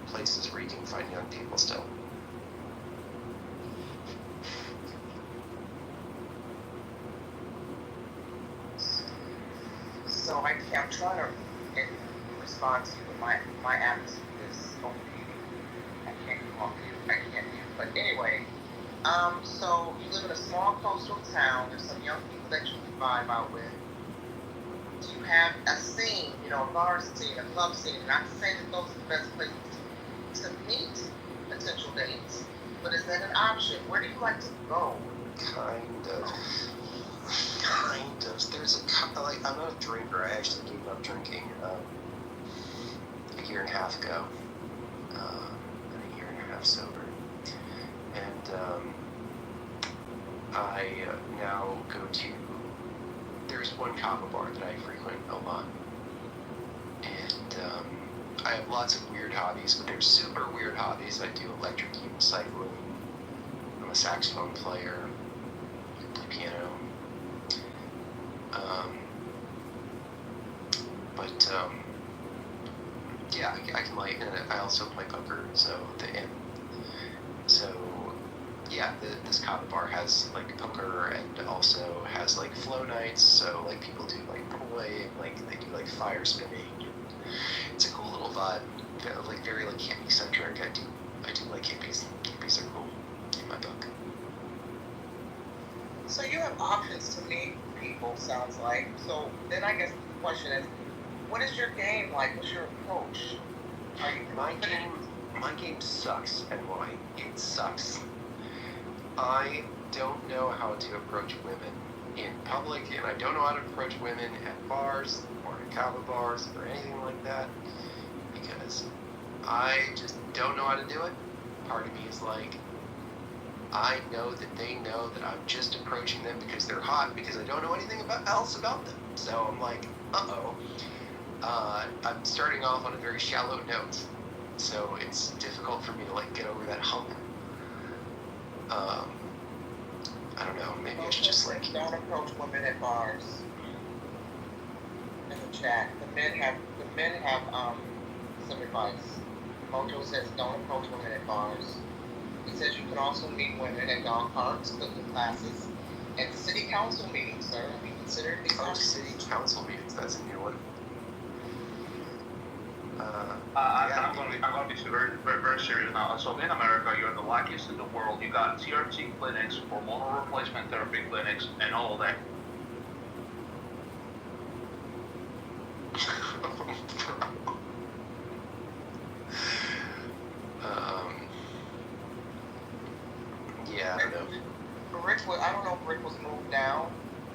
places where you can find young people still. So I'm trying to respond to you, but my atmosphere is overheating. I can't talk to you. I can't hear. But anyway, so you live in a small coastal town. There's some young people that you can vibe out with. Do you have a scene, a bar scene, a club scene? Not saying that those are the best places to meet potential dates, but is that an option? Where do you like to go? Kind of. There's I'm not a drinker. I actually gave up drinking a year and a half ago. I'm a year and a half sober. And I now go to, there's one kava bar that I frequent a lot. And I have lots of weird hobbies, but they're super weird hobbies. I do electric cycling. I'm a saxophone player. I play piano. Yeah, I can and I also play poker. This kava bar has like poker and also has like flow nights. So like people do like poi, like they do like fire spinning. It's a cool little vibe. Like very like hippie centric. I do like hippies. Hippies are cool in my book. So you have options to meet people, sounds like. So then I guess the question is, what is your game like? What's your approach? My game sucks, and why? It sucks. I don't know how to approach women in public, and I don't know how to approach women at bars or at kava bars or anything like that because I just don't know how to do it. Part of me is like, I know that they know that I'm just approaching them because they're hot because I don't know anything else about them. So I'm like, uh-oh. I'm starting off on a very shallow note, so it's difficult for me to like get over that hump. I don't know. Maybe I should just like. Don't approach women at bars. In the chat, the men have some advice. Mojo says don't approach women at bars. He says you can also meet women at dog parks, cooking classes, and city council meetings, sir. Have you considered these? Oh, city council meetings. That's a new one. I'm going to be very, very, very serious now. So in America, you're the luckiest in the world. You got TRT clinics, hormonal replacement therapy clinics, and all of that. Yeah, I don't know. I don't know if Rick was moved down.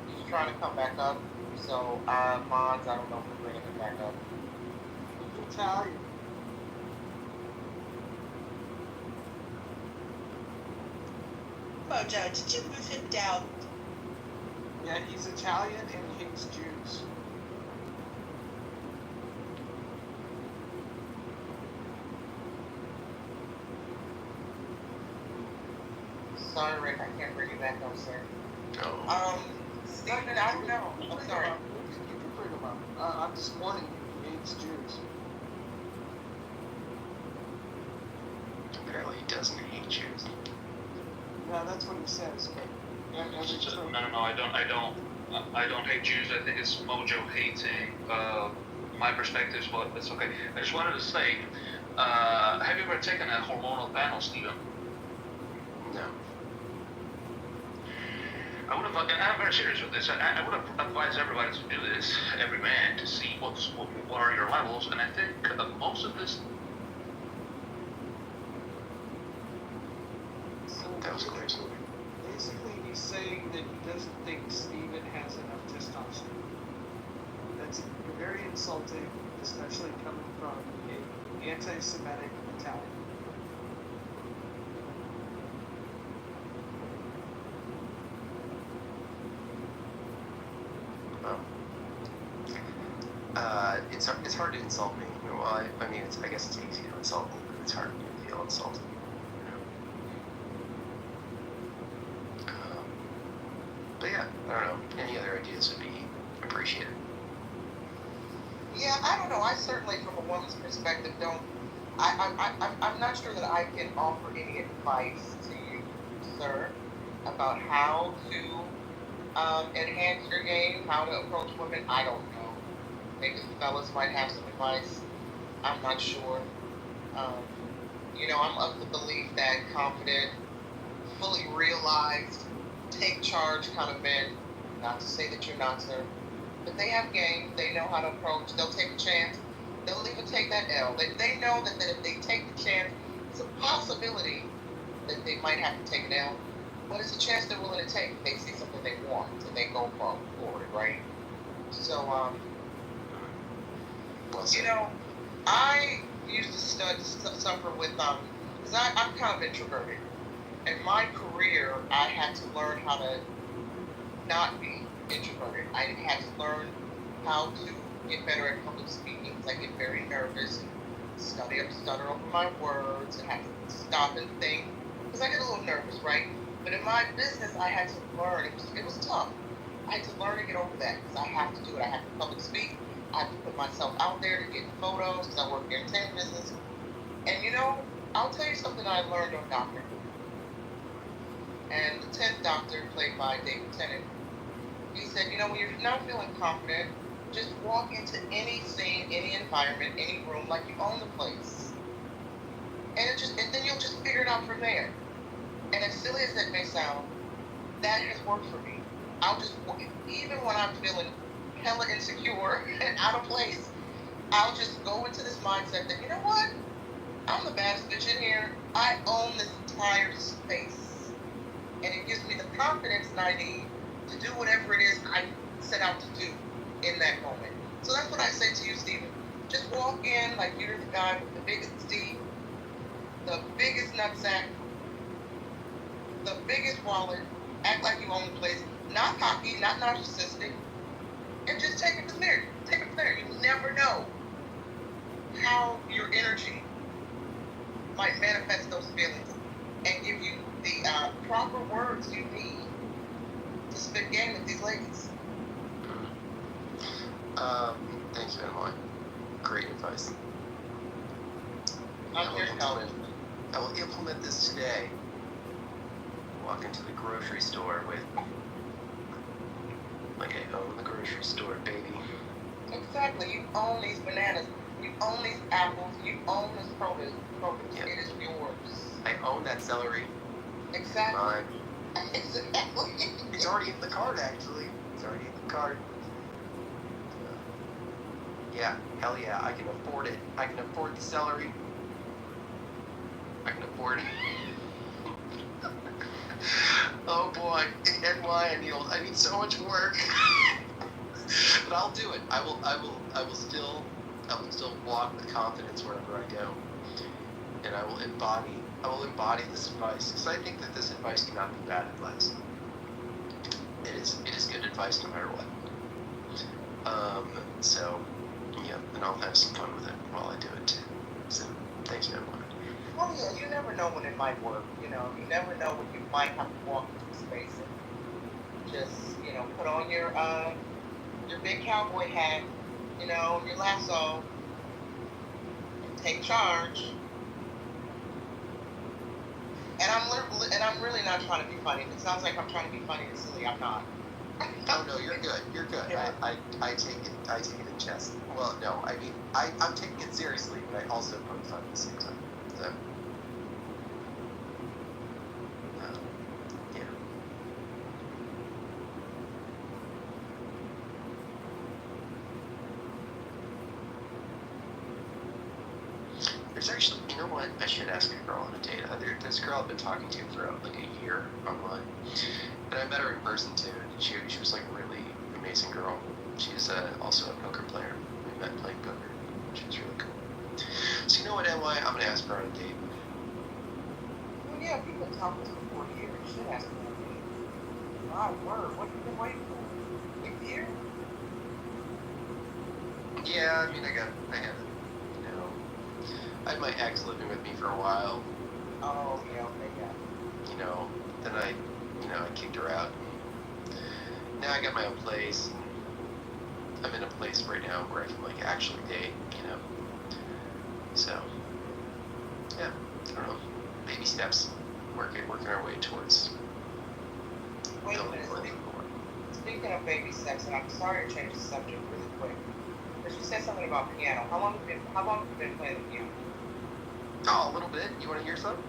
He's trying to come back up. So, mods, I don't know if we're bringing him back up. Italian. Mojo, did you move him down? Yeah, he's Italian and hates Jews. Sorry, Rick, I can't bring you back up, sir. Oh. Stephen, I don't know. I'm sorry. You can bring him up. I'm just warning you, he hates Jews. Apparently he doesn't hate Jews. No, that's what he says, but No, I don't hate Jews. I think it's Mojo hating my perspectives, but it's okay. I just wanted to say, have you ever taken a hormonal panel, Stephen? No. I would have, and I'm very serious with this. I would have advised everybody to do this, every man, to see what are your levels, and I think most of this. That was great. Basically, he's saying that he doesn't think Steven has enough testosterone. That's very insulting, especially coming from an anti-Semitic Italian. It's hard to insult me. Well, I mean, I guess it's easy to insult me, but it's hard to feel insulted. But yeah, I don't know. Any other ideas would be appreciated. Yeah, I don't know. I certainly, from a woman's perspective, don't. I'm not sure that I can offer any advice to you, sir, about how to enhance your game, how to approach women. I don't know. Maybe the fellas might have some advice. I'm not sure. I'm of the belief that confident, fully realized, take charge kind of men. Not to say that you're not, sir, but they have game. They know how to approach. They'll take a chance. They'll even take that L. They know that if they take the chance, it's a possibility that they might have to take an L, but it's a chance they're willing to take if they see something they want and they go forward, right? So, I used to suffer with, because I'm kind of introverted. In my career, I had to learn how to not be introverted. I had to learn how to get better at public speaking because I get very nervous and stutter over my words and have to stop and think because I get a little nervous, right? But in my business, I had to learn. It was tough. I had to learn to get over that because I have to do it. I have to public speak. I have to put myself out there to get photos because I work in the entertainment business. And I'll tell you something I learned on Doctor Who. And the 10th Doctor, played by David Tennant, he said, when you're not feeling confident, just walk into any scene, any environment, any room like you own the place. And then you'll just figure it out from there. And as silly as that may sound, that has worked for me. I'll just, even when I'm feeling hella insecure and out of place, I'll just go into this mindset that, you know what? I'm the baddest bitch in here. I own this entire space. And it gives me the confidence that I need to do whatever it is I set out to do in that moment. So that's what I say to you, Stephen. Just walk in like you're the guy with the biggest seat, the biggest nutsack, the biggest wallet, act like you own the place, not cocky, not narcissistic, and just take it from there. Take it from there. You never know how your energy might manifest those feelings and give you the proper words you need to spit game with these ladies. Thank you, Emily. Great advice. I'm here to help. I will implement this today. Walk into the grocery store with, like I own the grocery store, baby. Exactly. You own these bananas. You own these apples. You own this produce. Yep. It is yours. I own that celery. Exactly. Mine. Exactly. It's already in the cart, actually. It's already in the cart. Yeah, hell yeah, I can afford it. I can afford the celery. I can afford it. Oh boy, NY, I need so much work. But I'll do it. I will still walk with confidence wherever I go. And I will embody this advice. Because I think that this advice cannot be bad advice. It is good advice no matter what. So yeah, and I'll have some fun with it while I do it too. So thank you, everyone. Oh yeah, you never know when it might work. You never know when you might have to walk into space and just, put on your big cowboy hat, your lasso, and take charge. And I'm really not trying to be funny. It sounds like I'm trying to be funny and silly. I'm not. Oh no, you're good. You're good. Yeah. I take it in jest. Well, no, I mean I'm taking it seriously, but I also poke fun at the same time. So yeah. There's actually, you know what? I should ask a girl on a date. This girl I've been talking to for like a year online, and I met her in person too. And she was like a really amazing girl. She's also a poker player. We met playing poker. She was really cool. So you know what, NY? I'm gonna ask her on a date. Well, yeah, people talk to her for a year. You should ask her on a date. My word, what have you been waiting for? A year? Yeah, I mean, I had, I had my ex living with me for a while. Oh, yeah, okay, yeah. Then I kicked her out. Now I got my own place. I'm in a place right now where I can like actually date, So, yeah, I don't know. Baby steps. Working our way towards. Wait a minute. Speaking of baby steps, and I'm sorry to change the subject really quick, but you said something about piano. How long have you been playing the piano? Oh, a little bit. You want to hear something?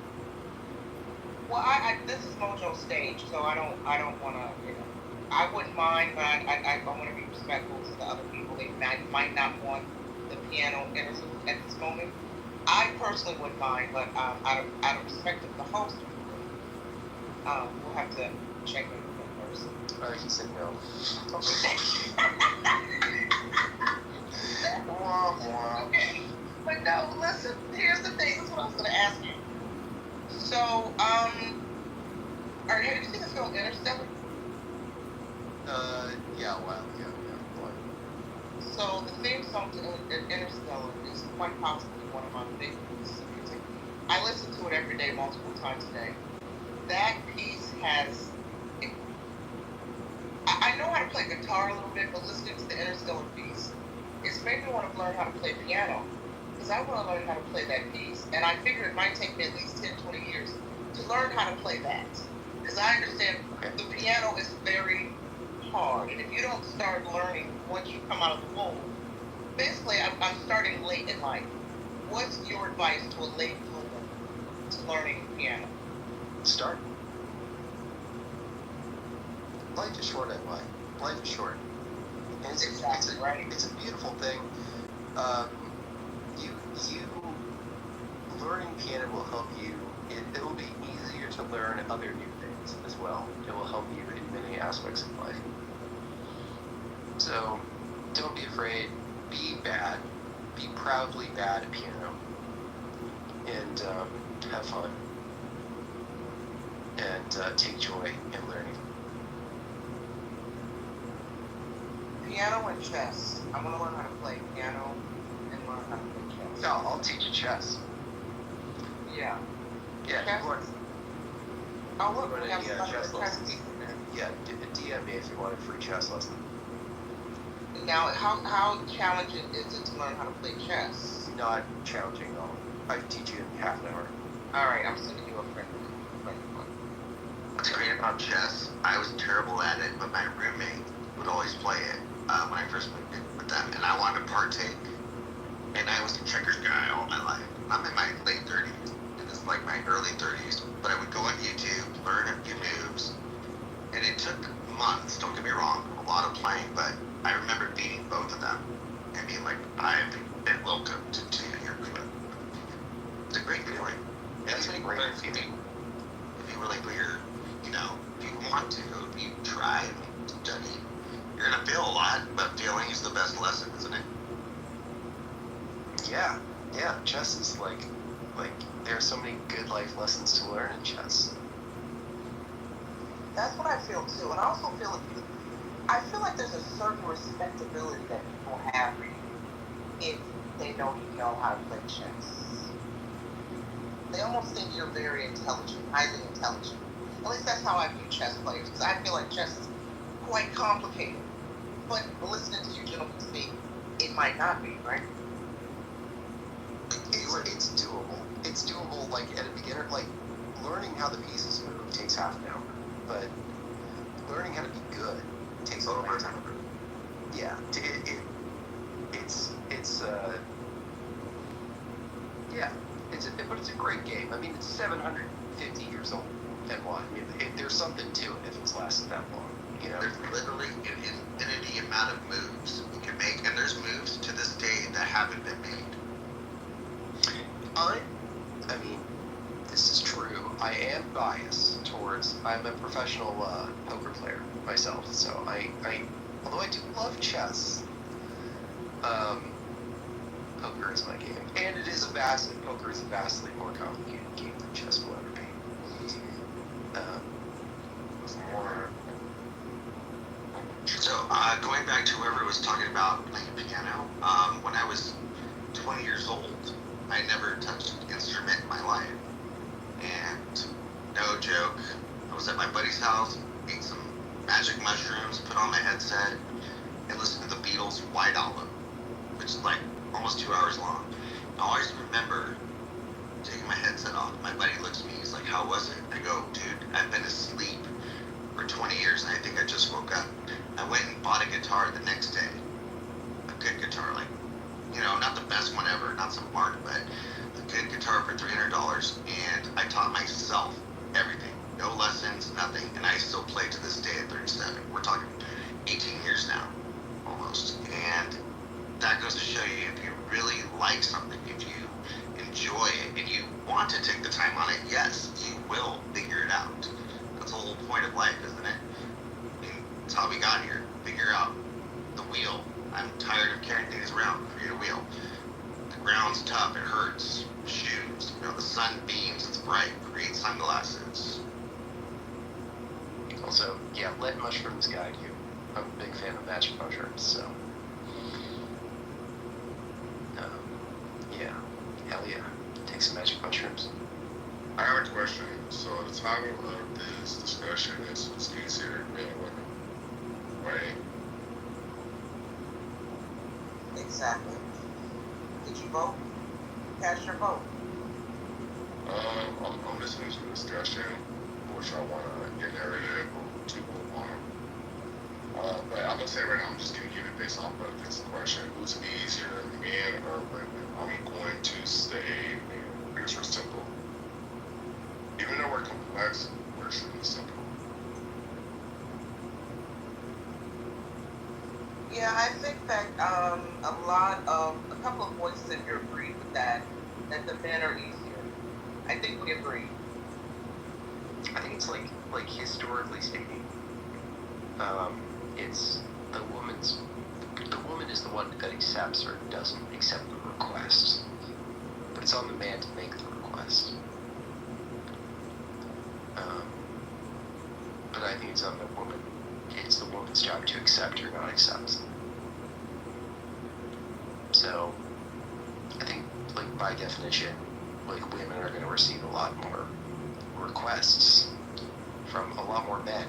Well, this is Mojo's stage, so I don't want to, I wouldn't mind, but I want to be respectful to the other people. They might not want the piano interlude at this moment. I personally wouldn't mind, but out of respect of the host, we'll have to check in with person. He said no. Okay. But no, listen, here's the thing. This is what I was going to ask you. So, have you seen the film Interstellar? Yeah, a while ago. Yeah. So, the theme song to Interstellar is quite possibly one of my favorite pieces of music. I listen to it every day, multiple times a day. That piece has... I know how to play guitar a little bit, but listening to the Interstellar piece, it's made me want to learn how to play piano. Because I want to learn how to play that piece. And I figure it might take me at least 10, 20 years to learn how to play that. Because I understand the piano is very hard. And if you don't start learning once you come out of the womb, basically I'm starting late in life. What's your advice to a late bloomer to learning piano? Start. Life is short, NY. Life is short. And it's a beautiful thing. You learning piano will help you. It will be easier to learn other new things as well. It will help you in many aspects of life. So don't be afraid. Be bad. Be proudly bad at piano. And have fun. And take joy in learning. Piano and chess. I want to learn how to play piano and learn how to play chess. No, I'll teach you chess. Yeah. Yeah, Chess? you want Oh, look, to we have some chess chess lessons. pieces there. Yeah, DM me if you want a free chess lesson. Now, how challenging is it to learn how to play chess? Not challenging at all. I can teach you in half an hour. All right, I'm sending you a friend. What's great about chess, I was terrible at it, but my roommate would always play it when I first moved in with them, and I wanted to partake. And I was a checkers guy all my life. I'm in my late 30s, and it's like my early 30s, but I would go on YouTube, learn a few moves, and it took months, don't get me wrong, a lot of playing, but I remember beating both of them and being like, I've been welcomed to your club. It's a great feeling. It's a great feeling. If you really put your, if you want to, if you try and study, you're gonna feel a lot, but feeling is the best lesson, isn't it? Yeah, chess is like there are so many good life lessons to learn in chess. That's what I feel too, and I also feel like there's a certain respectability that people have if they know you know how to play chess. They almost think you're very intelligent, highly intelligent. At least that's how I view chess players, because I feel like chess is quite complicated. But listening to you gentlemen speak, it might not be, right? It's doable. It's doable, like, at a beginner. Like, learning how the pieces move takes half an hour. But learning how to be good takes a long time. Yeah. But it's a great game. I mean, it's 750 years old. And what? I mean, there's something to it if it's lasted that long. There's literally an infinity amount of moves you can make, and there's moves to this day that haven't been made. I mean, this is true. I am biased towards. I'm a professional poker player myself, so I although I do love chess, poker is my game, and poker is a vastly more complicated game than chess will ever be. So, going back to whoever was talking about playing piano, when I was 20 years old, I never touched an instrument in my life. And no joke, I was at my buddy's house, ate some magic mushrooms, put on my headset, and listened to the Beatles' White Album, which is like almost 2 hours long. I always remember taking my headset off. My buddy looks at me, he's like, how was it? I go, dude, I've been asleep for 20 years and I think I just woke up. I went and bought a guitar the next day. A good guitar, like, not the best one ever, not some mark, but a good guitar for $300. And I taught myself everything. No lessons, nothing. And I still play to this day at 37. We're talking 18 years now, almost. And that goes to show you, if you really like something, if you enjoy it, and you want to take the time on it, yes, you will figure it out. That's the whole point of life, isn't it? It's how we got here. Figure out the wheel. I'm tired of carrying things around. Create a wheel. The ground's tough. It hurts. Shoes. The sun beams. It's bright. Create sunglasses. Also, yeah, let mushrooms guide you. I'm a big fan of magic mushrooms, so. Yeah. Hell yeah. Take some magic mushrooms. I have a question. So the title of this discussion is it's easier men and women, right? Exactly. Did you vote? Cast your vote. I'm listening to the discussion, which I want to get narrative or to move on. But I'm gonna say right now, I'm just gonna give it based off of this question: who's easier, men or women? I'm going to say men because we're simple. Even though we're complex, we're extremely simple. Yeah, I think that a couple of voices in here agreed with that the men are easier. I think we agree. I think it's like historically speaking, it's the woman is the one that accepts or doesn't accept the request, but it's on the man to make the request. But I think it's on the woman. It's the woman's job to accept or not accept. So, I think, like, by definition, like, women are going to receive a lot more requests from a lot more men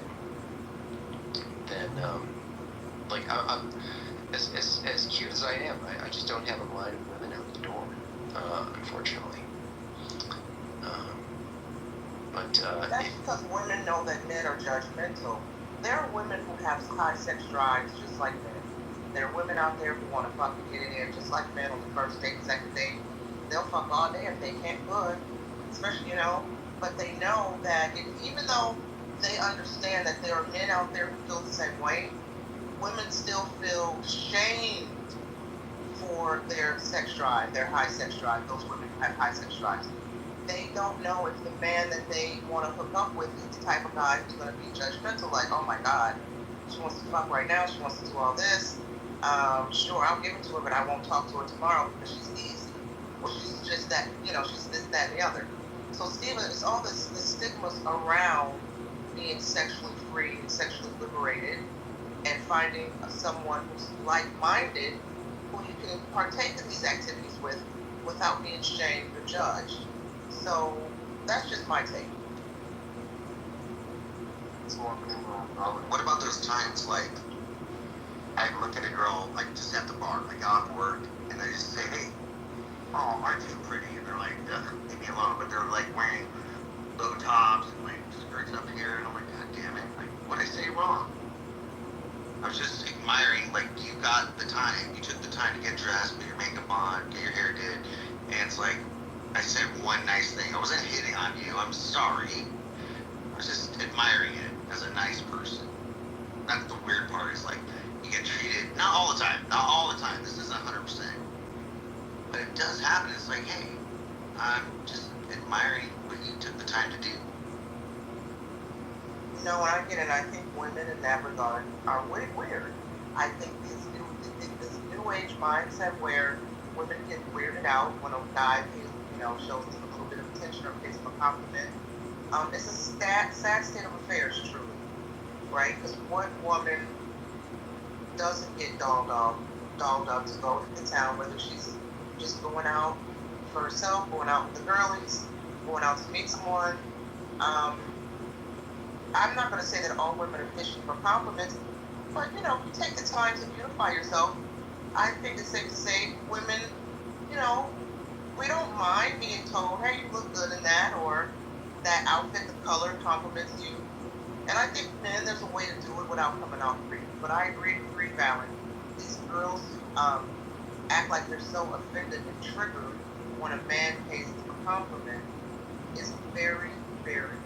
than, like, I'm as cute as I am, I just don't have a line of women out the door, unfortunately. That's because women know that men are judgmental. There are women who have high sex drives just like men. There are women out there who want to fucking get in there just like men on the first date, second date. They'll fuck all day if they can't good, especially, but they know that even though they understand that there are men out there who feel the same way, women still feel shamed for their sex drive, their high sex drive. Those women who have high sex drives. They don't know if the man that they want to hook up with is the type of guy who's going to be judgmental, like, oh my God, she wants to fuck right now, she wants to do all this. Sure, I'll give it to her, but I won't talk to her tomorrow because she's easy. Or she's just that, she's this, that, and the other. So, Stephen, it's all the stigmas around being sexually free and sexually liberated and finding someone who's like-minded who you can partake in these activities with without being shamed or judged. So that's just my take. What about those times, like, I look at a girl, like, just at the bar, like, off work, and I just say, hey, oh, aren't you pretty? And they're like, leave me alone. But they're, like, wearing low tops and, like, skirts up here, and I'm like, God damn it. Like, what'd I say wrong? I was just admiring, like, you got the time. You took the time to get dressed, put your makeup on, get your hair did, and it's like, I said one nice thing. I wasn't hitting on you. I'm sorry. I was just admiring it as a nice person. That's the weird part. Is like you get treated not all the time. Not all the time. This isn't 100%. But it does happen. It's like, hey, I'm just admiring what you took the time to do. When I get it, I think women in that regard are weird. I think this new age mindset where women get weirded out when a guy shows them a little bit of attention or pays them a compliment. It's a sad state of affairs, truly, right? Because what woman doesn't get dolled up to go to the town, whether she's just going out for herself, going out with the girlies, going out to meet someone. I'm not going to say that all women are fishing for compliments, but you take the time to beautify yourself. I think it's safe to say women, we don't mind being told, hey, you look good in that, or that outfit, the color compliments you. And I think, man, there's a way to do it without coming off creepy. But I agree with Green Valley. These girls act like they're so offended and triggered when a man pays them a compliment is very, very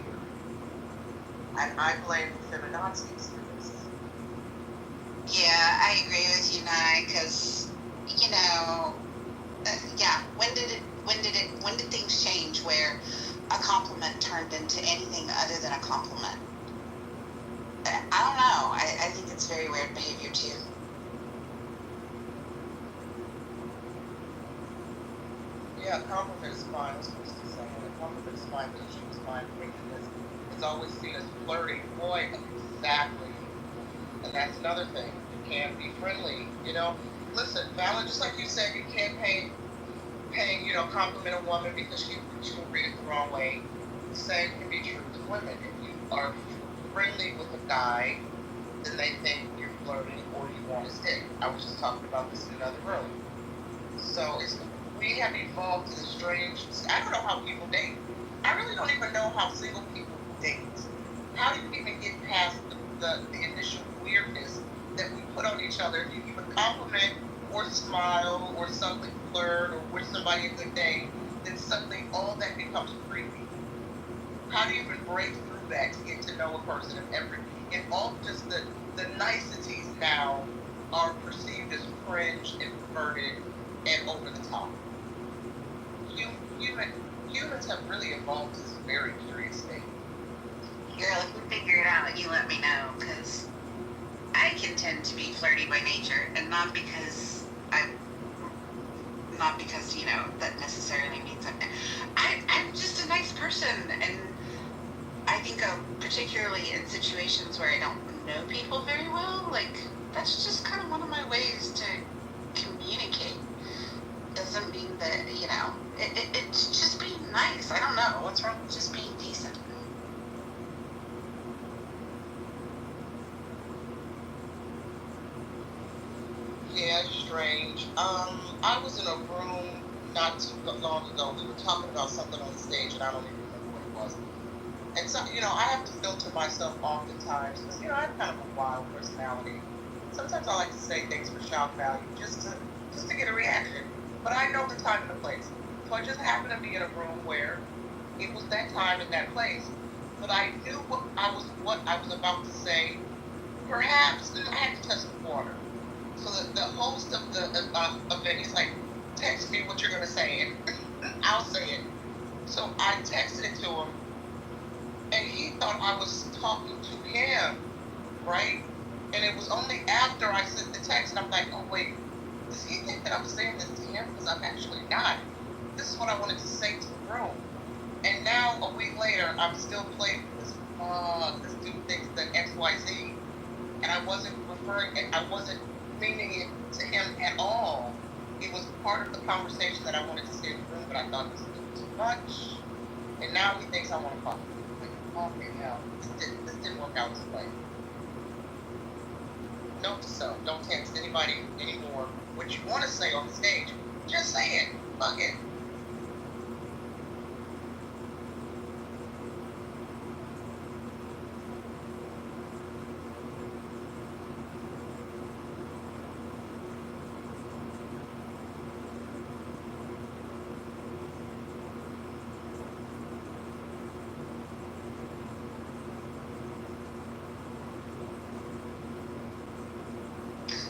weird. And I blame the feminazis for this. Yeah, I agree with you, Nye, because, when did things change where a compliment turned into anything other than a compliment? I don't know. I think it's very weird behavior too. Yeah, a compliment is fine. That's what she's saying. A compliment is fine, but she was fine thinking this. It's always seen as flirting. Boy, exactly. And that's another thing. You can't be friendly. Listen, Fallon, just like you said, you can't compliment a woman because she will read it the wrong way. The same can be true with women. If you are friendly with a guy, then they think you're flirting or you want his dick. I was just talking about this in another room. So we have evolved to the strange. I don't know how people date. I really don't even know how single people date. How do you even get past the initial weirdness that we put on each other? If you even compliment or smile or something flirt or wish somebody a good day, then suddenly all that becomes creepy. How do you even break through that to get to know a person and all just the niceties now are perceived as cringe and perverted and over the top. Humans have really evolved to this very curious state. Girl, if you figure it out, you let me know, because I can tend to be flirty by nature, and not because you know, that necessarily means I'm just a nice person, and I think particularly in situations where I don't know people very well, like, that's just kind of one of my ways to communicate. Doesn't mean that, you know, it's just being nice. I don't know. What's wrong with just being decent? Yeah, it's strange. I was in a room not too long ago. We were talking about something on the stage, and I don't even remember what it was. And so, you know, I have to filter myself oftentimes because, you know, I have kind of a wild personality. Sometimes I like to say things for shock value, just to get a reaction. But I know the time and the place. So I just happened to be in a room where it was that time and that place. But I knew what I was about to say. Perhaps I had to touch the water. So the host of the event, he's like, text me what you're gonna say, and I'll say it. So I texted it to him, and he thought I was talking to him, right? And it was only after I sent the text, and I'm like, oh wait, does he think that I'm saying this to him? Because I'm actually not. This is what I wanted to say to the room. And now, a week later, I'm still playing this, this dude thinks that X, Y, Z, and I wasn't meaning it to him at all. It was part of the conversation that I wanted to say in the room, but I thought it was a little too much. And now he thinks I want to fuck him. Like, okay, hell, this didn't work out this way. Note to self, don't text anybody anymore what you want to say on the stage. Just say it. Fuck it.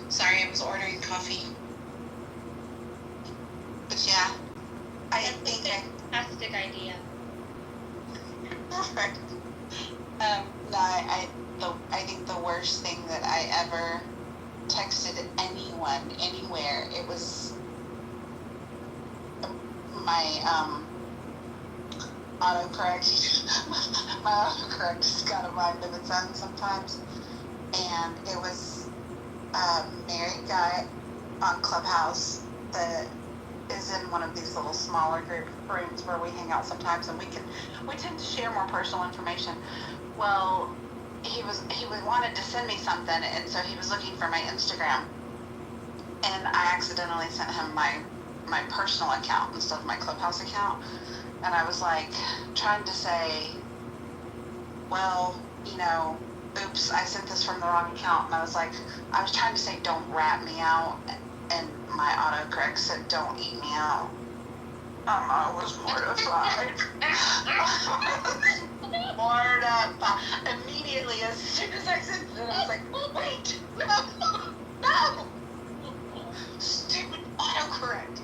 Sorry, I was ordering coffee. But yeah, I think Fantastic idea. Perfect. No, I think the worst thing that I ever texted anyone anywhere, it was my autocorrect. My autocorrect just got a mind of its own sometimes, and it was a married guy on Clubhouse that is in one of these little smaller group rooms where we hang out sometimes, and we tend to share more personal information. Well, he wanted to send me something, and so he was looking for my Instagram, and I accidentally sent him my personal account instead of my Clubhouse account, and I was like trying to say, well, you know, oops, I sent this from the wrong account, and I was trying to say, don't rat me out, and my autocorrect said, don't eat me out. I was mortified. Mortified. Immediately, as soon as I sent it, I was like, wait, no, stupid autocorrect.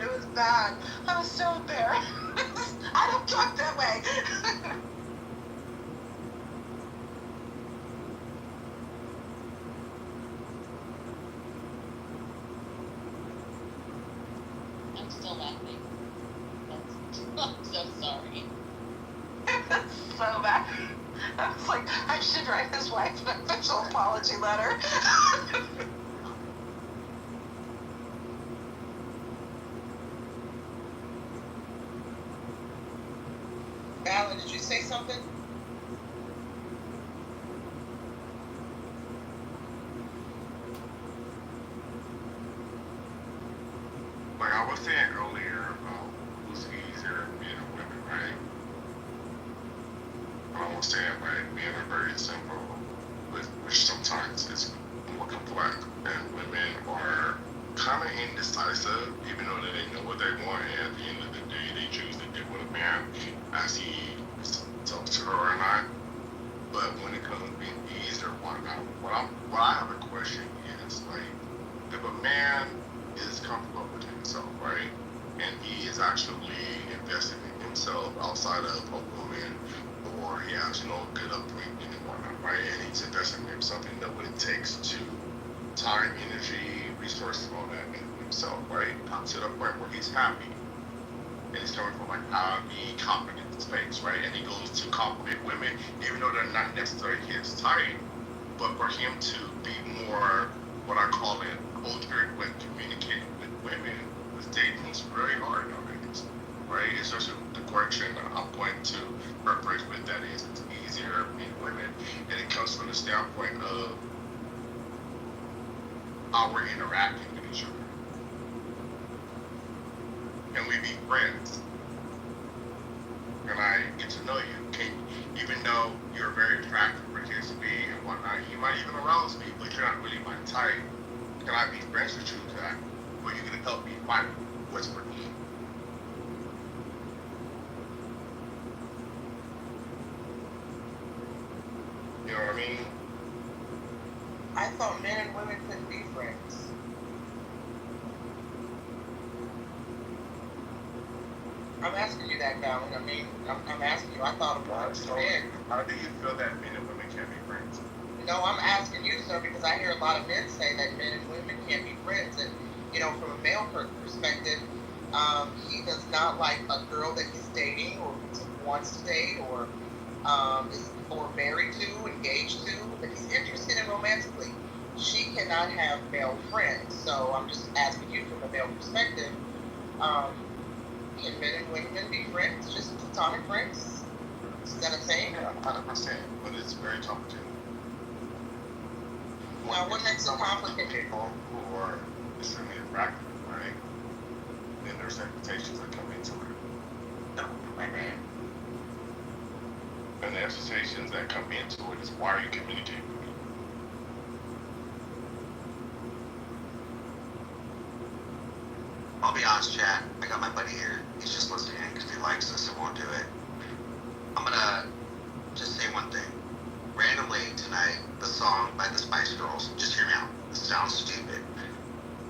It was bad. I was so embarrassed. I don't talk that way. I'm still laughing. I'm so sorry. So bad. I was like, I should write his wife an official apology letter. Alan, did you say something? Like I was saying earlier, who's easier, men or women, right? I was saying like men are very simple, which sometimes is more complex, and women are kind of indecisive, even though they know what they want, and at the end of the day, they choose to deal with a man as he talks to her or not. But when it comes to being easier, what I have a question is like, if a man is comfortable with himself. naturally invested in himself outside of a woman, or he has, good upbringing and whatnot, right? And he's investing in himself and know what it takes to time, energy, resources, all that in himself, right? To the point where he's happy. And he's coming from like happy, confident space, right? And he goes to compliment women, even though they're not necessarily his type, but for him to be more, what I call it, cultured when communicating with women, with dating is very hard nowadays, right? Especially the question I'm going to reference with that is it's easier meeting women, and it comes from the standpoint of how we're interacting with each other. Can we be friends? Can I get to know you? Even though you're very attractive for kids to be and whatnot, you might even arouse me, but you're not really my type. Can I be friends with you? Or you gonna help me find what's for me? You know what I mean? I thought men and women couldn't be friends. I'm asking you that, Colin. I mean, I'm asking you. I thought it was men. How do you feel that men and women can't be friends? No, I'm asking you, sir, because I hear a lot of men say that men and women can't be friends. And, from a male perspective, he does not like a girl that he's dating or wants to date is married to, engaged to, that he's interested in romantically. She cannot have male friends. So I'm just asking you from a male perspective, can men and women be friends, just platonic friends? Is that a thing? Yeah, 100%, but it's very complicated. Now, what makes it complicated? People who are extremely attractive, right? Then there's expectations that come into it. No, my man. And the expectations that come into it is, why are you communicating with me? I'll be honest, chat. I got my buddy here. He's just listening because he likes us and won't do it. I'm gonna just say one thing. Randomly tonight, the song by the Spice Girls, just hear me out. This sounds stupid.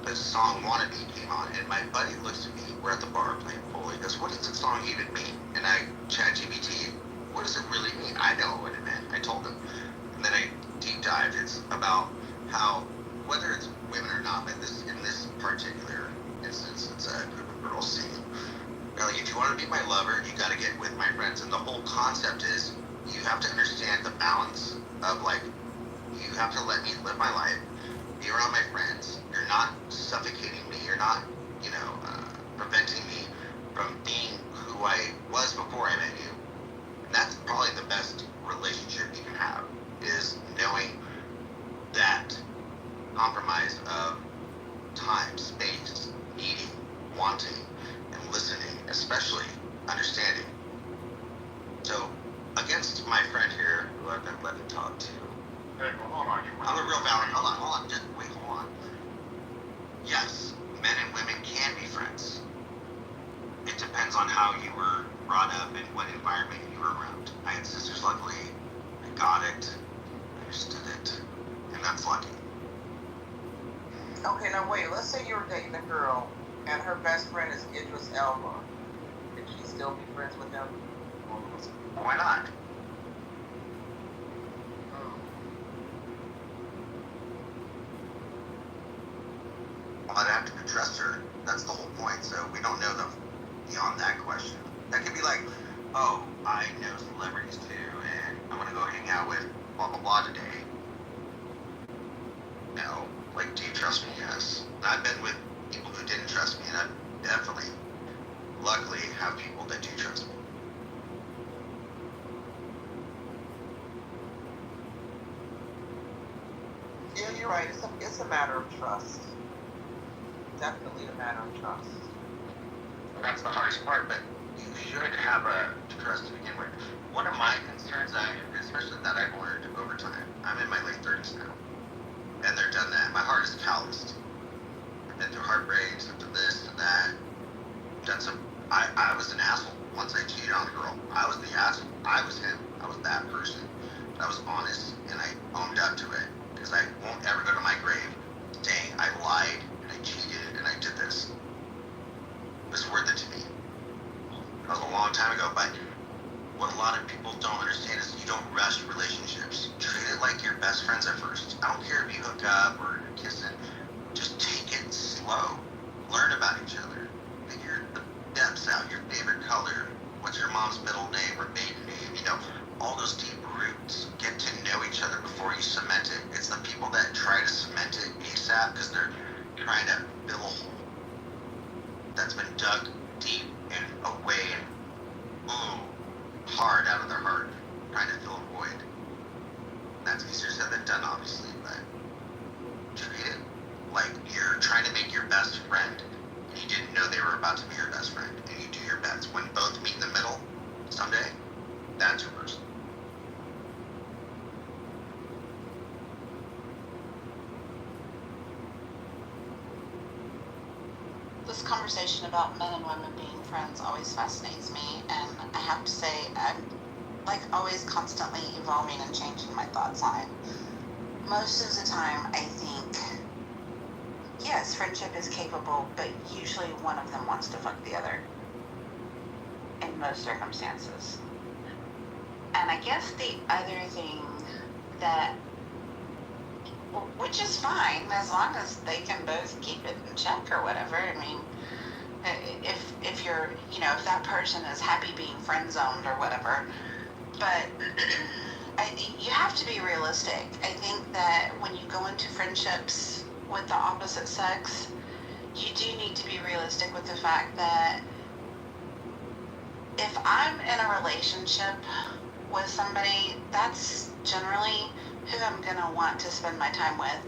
The song Wannabe came on, and my buddy looks at me. We're at the bar playing pool. He goes, "What does the song even mean?" And I chat GPT, what does it really mean? I know what it meant. I told him. And then I deep dived. It's about how, whether it's women or not, but in this particular instance, it's a group of girls singing. Like, if you want to be my lover, you got to get with my friends. And the whole concept is, you have to understand the balance of, like, you have to let me live my life, be around my friends. You're not suffocating me. You're not, preventing me from being who I was before I met you. And that's probably the best relationship you can have, is knowing that compromise of time, space, needing, wanting, and listening, especially understanding. So, against my friend here, who I've been letting talk to, Hey, well, hold on. I'm a real valid. Hold on, just wait, hold on. Yes, men and women can be friends. It depends on how you were brought up and what environment you were around. I had sisters, luckily. I got it, I understood it, and that's lucky. Okay, now wait. Let's say you were dating a girl, and her best friend is Idris Elba. Could she still be friends with him? Why not? I'd have to trust her. That's the whole point. So we don't know beyond that question. That could be like, oh, I know celebrities too, and I'm gonna go hang out with blah blah blah today. No, like, do you trust me? Yes. And I've been with people who didn't trust me, and I definitely, luckily, have people that do trust me. Yeah, you're right. It's a matter of trust. Definitely a matter of trust. That's the hardest part, but you should have a trust to begin with. One of my concerns, especially that I've learned over time, I'm in my late 30s now, and they're done that. My heart is calloused. I've been through heartbreaks, I've done this and that. I was an asshole once I cheated on a girl. I was the asshole. I was him. I was that person. But I was honest, and I owned up to it, because I won't ever go to my grave saying I lied and I cheated and I did this. It was worth it to me. long time ago, but what a lot of people don't understand is you don't rush relationships. Treat it like you're best friends at first. I don't care if you hook up or you're kissing. Just take it slow. Learn about each other. Figure the depths out. Your favorite color. What's your mom's middle name or maiden name? You know, all those deep roots. Get to know each other before you cement it. It's the people that try to cement it ASAP because they're trying to fill a hole that's been dug deep and away and hard out of their heart, trying to fill a void. That's easier said than done, obviously, but treat it like you're trying to make your best friend, and you didn't know they were about to be your best friend, and you do your best. When both meet in the middle, someday, that's your person. This conversation about men and women being friends always fascinates me, and I have to say I'm like always constantly evolving and changing my thoughts on it. Most of the time I think, yes, friendship is capable, but usually one of them wants to fuck the other in most circumstances. And I guess the other thing that, which is fine as long as they can both keep it in check or whatever. I mean, if you're, you know, if that person is happy being friend zoned or whatever, but you have to be realistic. I think that when you go into friendships with the opposite sex, you do need to be realistic with the fact that if I'm in a relationship with somebody, that's generally who I'm gonna want to spend my time with.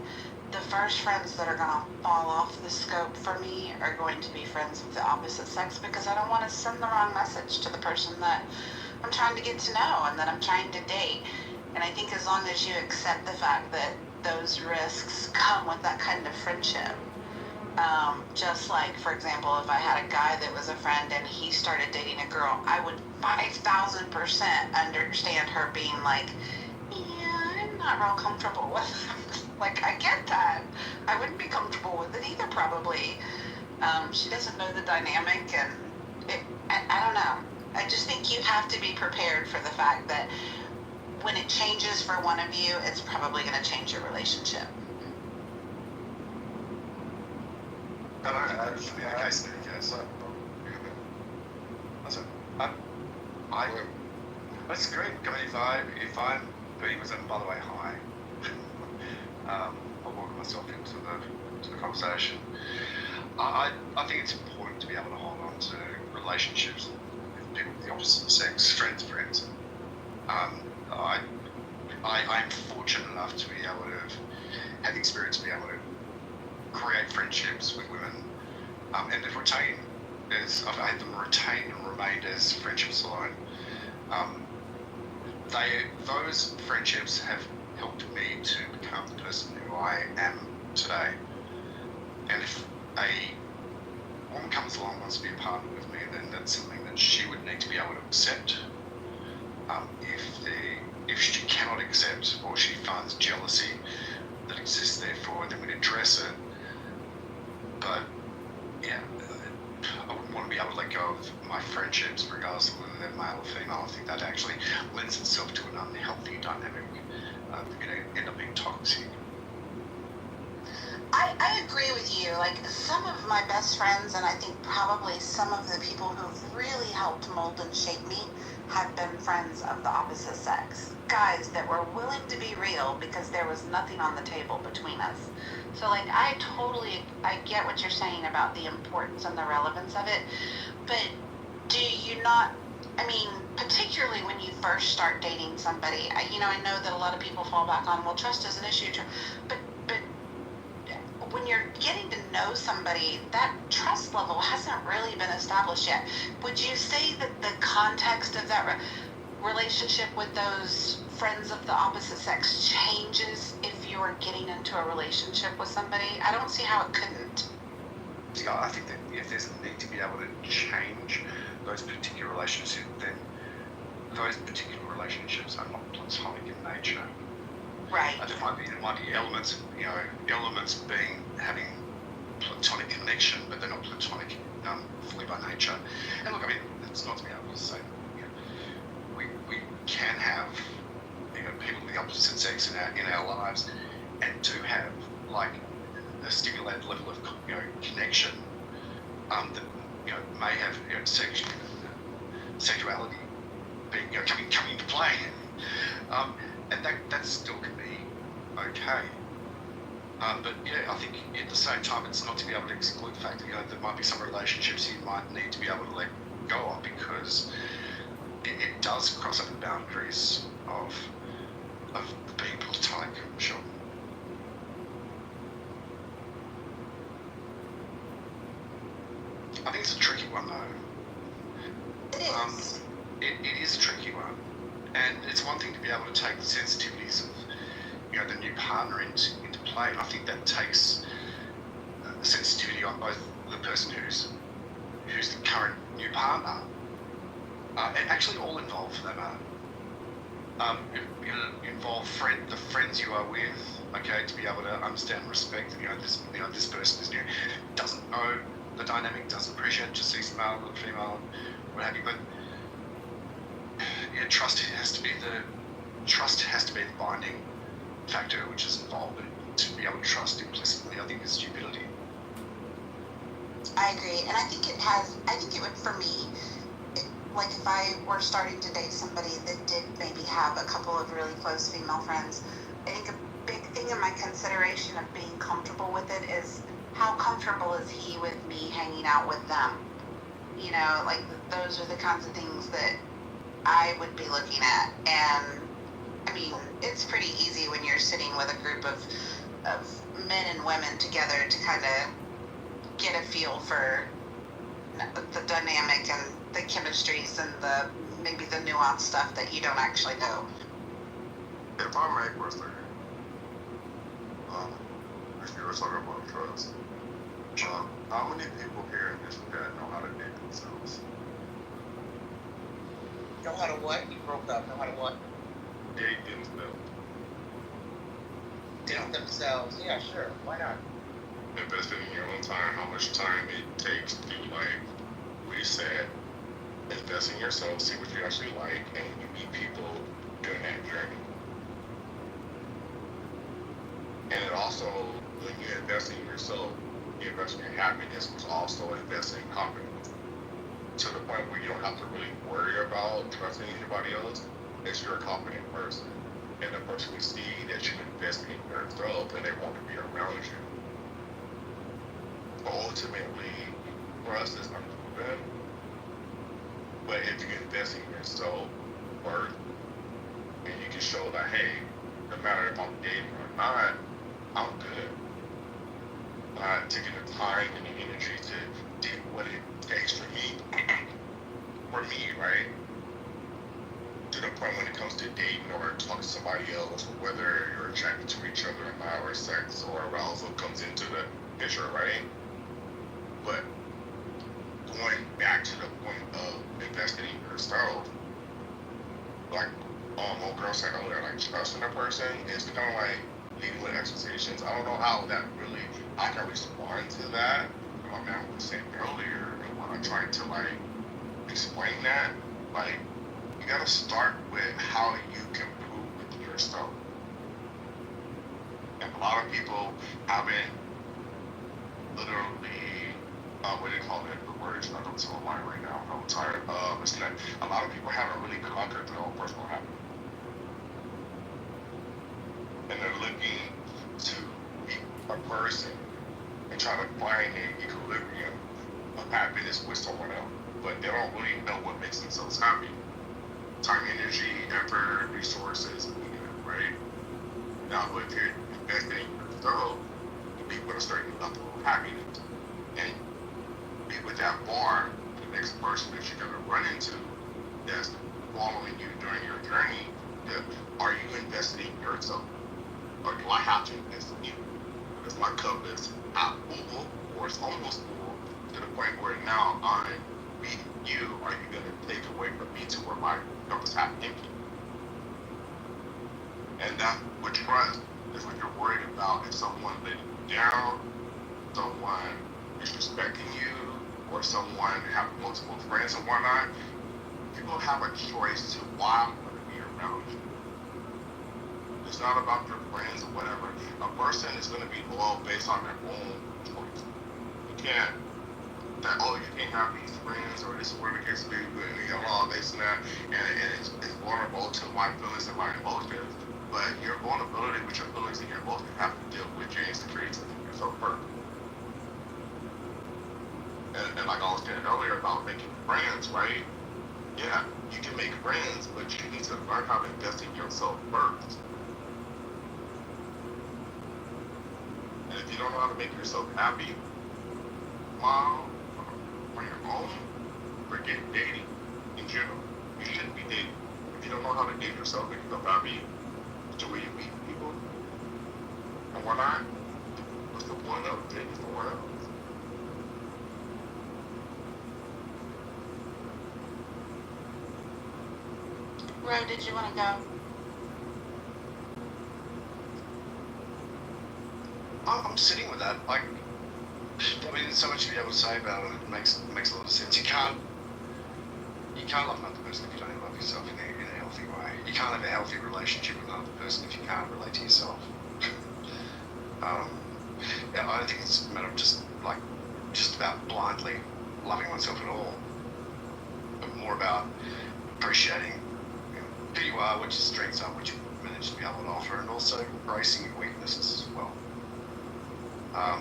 The first friends that are gonna fall off the scope for me are going to be friends with the opposite sex, because I don't want to send the wrong message to the person that I'm trying to get to know and that I'm trying to date. And I think as long as you accept the fact that those risks come with that kind of friendship, just like, for example, if I had a guy that was a friend and he started dating a girl, I would 5,000% understand her being like, yeah, I'm not real comfortable with him. Like, I get that. I wouldn't be comfortable with it either, probably. She doesn't know the dynamic, and I don't know. I just think you have to be prepared for the fact that when it changes for one of you, it's probably going to change your relationship. I don't know, okay, Steve, yes. I disagree. I mean, if I'm being with them, by the way, hi. I'll welcome myself into the conversation. I think it's important to be able to hold on to relationships with people of the opposite sex, friends. I'm fortunate enough to be able to have the experience to be able to create friendships with women, and to retain, I've had them retain and remained as friendships alone. Those friendships have helped me to become the person who I am today. And if a woman comes along and wants to be a partner with me, then that's something that she would need to be able to accept. If she cannot accept, or she finds jealousy that exists therefore, then we'd address it. But yeah, I wouldn't want to be able to let go of my friendships regardless of whether they're male or female. I think that actually lends itself to an unhealthy dynamic that can end up being toxic. I agree with you. Like, some of my best friends, and I think probably some of the people who've really helped mold and shape me, have been friends of the opposite sex. Guys that were willing to be real because there was nothing on the table between us. So, like, I get what you're saying about the importance and the relevance of it, but do you not, I mean, particularly when you first start dating somebody, I know that a lot of people fall back on, well, trust is an issue, but when you're getting to know somebody, that trust level hasn't really been established yet. Would you say that the context of that relationship with those friends of the opposite sex changes if you're getting into a relationship with somebody? I don't see how it couldn't. Yeah, I think that if there's a need to be able to change those particular relationships, then those particular relationships are not platonic in nature. Right. There might be elements being having platonic connection, but they're not platonic fully by nature. And look, I mean, it's not to be able to say that we can have people of the opposite sex in our lives, and do have like a stimulated level of connection that may have sexuality being coming into play, and that still can be okay. But yeah, I think at the same time, it's not to be able to exclude the fact that there might be some relationships you might need to be able to let go of, because it does cross over the boundaries of being platonic. Sure. I think it's a tricky one though. It is. It is a tricky one, and it's one thing to be able to take the sensitivities of the new partner into play, and I think that takes sensitivity on both the person who's the current new partner, and actually all involved for that matter. Involve the friends you are with, okay, to be able to understand and respect that this person is new, doesn't know the dynamic, doesn't appreciate, just sees male and female and what have you. But yeah, trust has to be the binding factor which is involved. But to be able to trust implicitly, I think, is stupidity. I agree, and I think it would, for me, like if I were starting to date somebody that did maybe have a couple of really close female friends, I think a big thing in my consideration of being comfortable with it is how comfortable is he with me hanging out with them? Like those are the kinds of things that I would be looking at. And I mean, it's pretty easy when you're sitting with a group of men and women together to kind of get a feel for the dynamic and the chemistries and maybe the nuanced stuff that you don't actually know. If I may question, if you were talking about trust, how many people here in this chat know how to date themselves? Know how to what? You broke up. Know how to what? Date themselves. Date themselves. Yeah, sure. Why not? Investing in your own time, how much time it takes to, like we said, invest in yourself, see what you actually like, and you meet people during that journey. And it also, when you invest in yourself, you invest in your happiness, which also invests in confidence. To the point where you don't have to really worry about trusting anybody else, if you're a confident person. And the person will see that you invest in yourself and they want to be around you. Ultimately, trust is not proven, but if you invest in yourself first, and you can show that, hey, no matter if I'm dating or not, I'm good. Not taking the time and the energy to do what it takes for me, right? To the point when it comes to dating or talking to somebody else, or whether you're attracted to each other or not, or sex or arousal comes into the picture, right? But going back to the point of investing in yourself, like old girl said earlier, like trusting a person is kind of like leading with expectations. I don't know how that really I can respond to that. My man was saying earlier, and when I'm trying to like explain that, like you gotta start with how you can prove with yourself. And a lot of people haven't literally, what do you call it? The word is not going to my mind right now. I'm tired. It's that a lot of people haven't really conquered their own personal happiness. And they're looking to be a person and try to find an equilibrium of happiness with someone else. But they don't really know what makes themselves happy. Time, energy, effort, resources, right? Now, if you're investing in yourself, you be with a certain level of happiness. And be with that bar, the next person that you're going to run into that's following you during your journey, are you investing in yourself? Or do I have to invest in you? Because my cup is half full, or it's almost full, to the point where now I'm meeting you. Are you going to take away from me to where my cup is half empty? And that with trust is when you're worried about if someone let you down, someone disrespecting you or someone having multiple friends and whatnot, people have a choice to why I'm going to be around you. It's not about your friends or whatever. A person is going to be loyal based on their own choice. You can't, that, oh, you can't have these friends or this is where the case may be, you know, all this and that, and it's vulnerable to my feelings and my emotions. But your vulnerability with your feelings and your emotions have to deal with your insecurities and your self-worth. And like I was saying earlier about making friends, right? Yeah, you can make friends, but you need to learn how to invest in yourself first. And if you don't know how to make yourself happy, mom, on your own, forget dating in general. You shouldn't be dating. If you don't know how to date yourself, make yourself happy, the way you meet people, and whatnot, what's the point of dating someone else? Ro, did you want to go? I'm sitting with that. Like, I mean, there's so much to be able to say about it. It makes a lot of sense. You can't love another person if you don't love yourself in a healthy way. You can't have a healthy relationship with another person if you can't relate to yourself. Yeah, I don't think it's a matter of just about blindly loving oneself at all, but more about appreciating who you are, what your strengths are, what you manage to be able to offer, and also embracing your weaknesses as well. I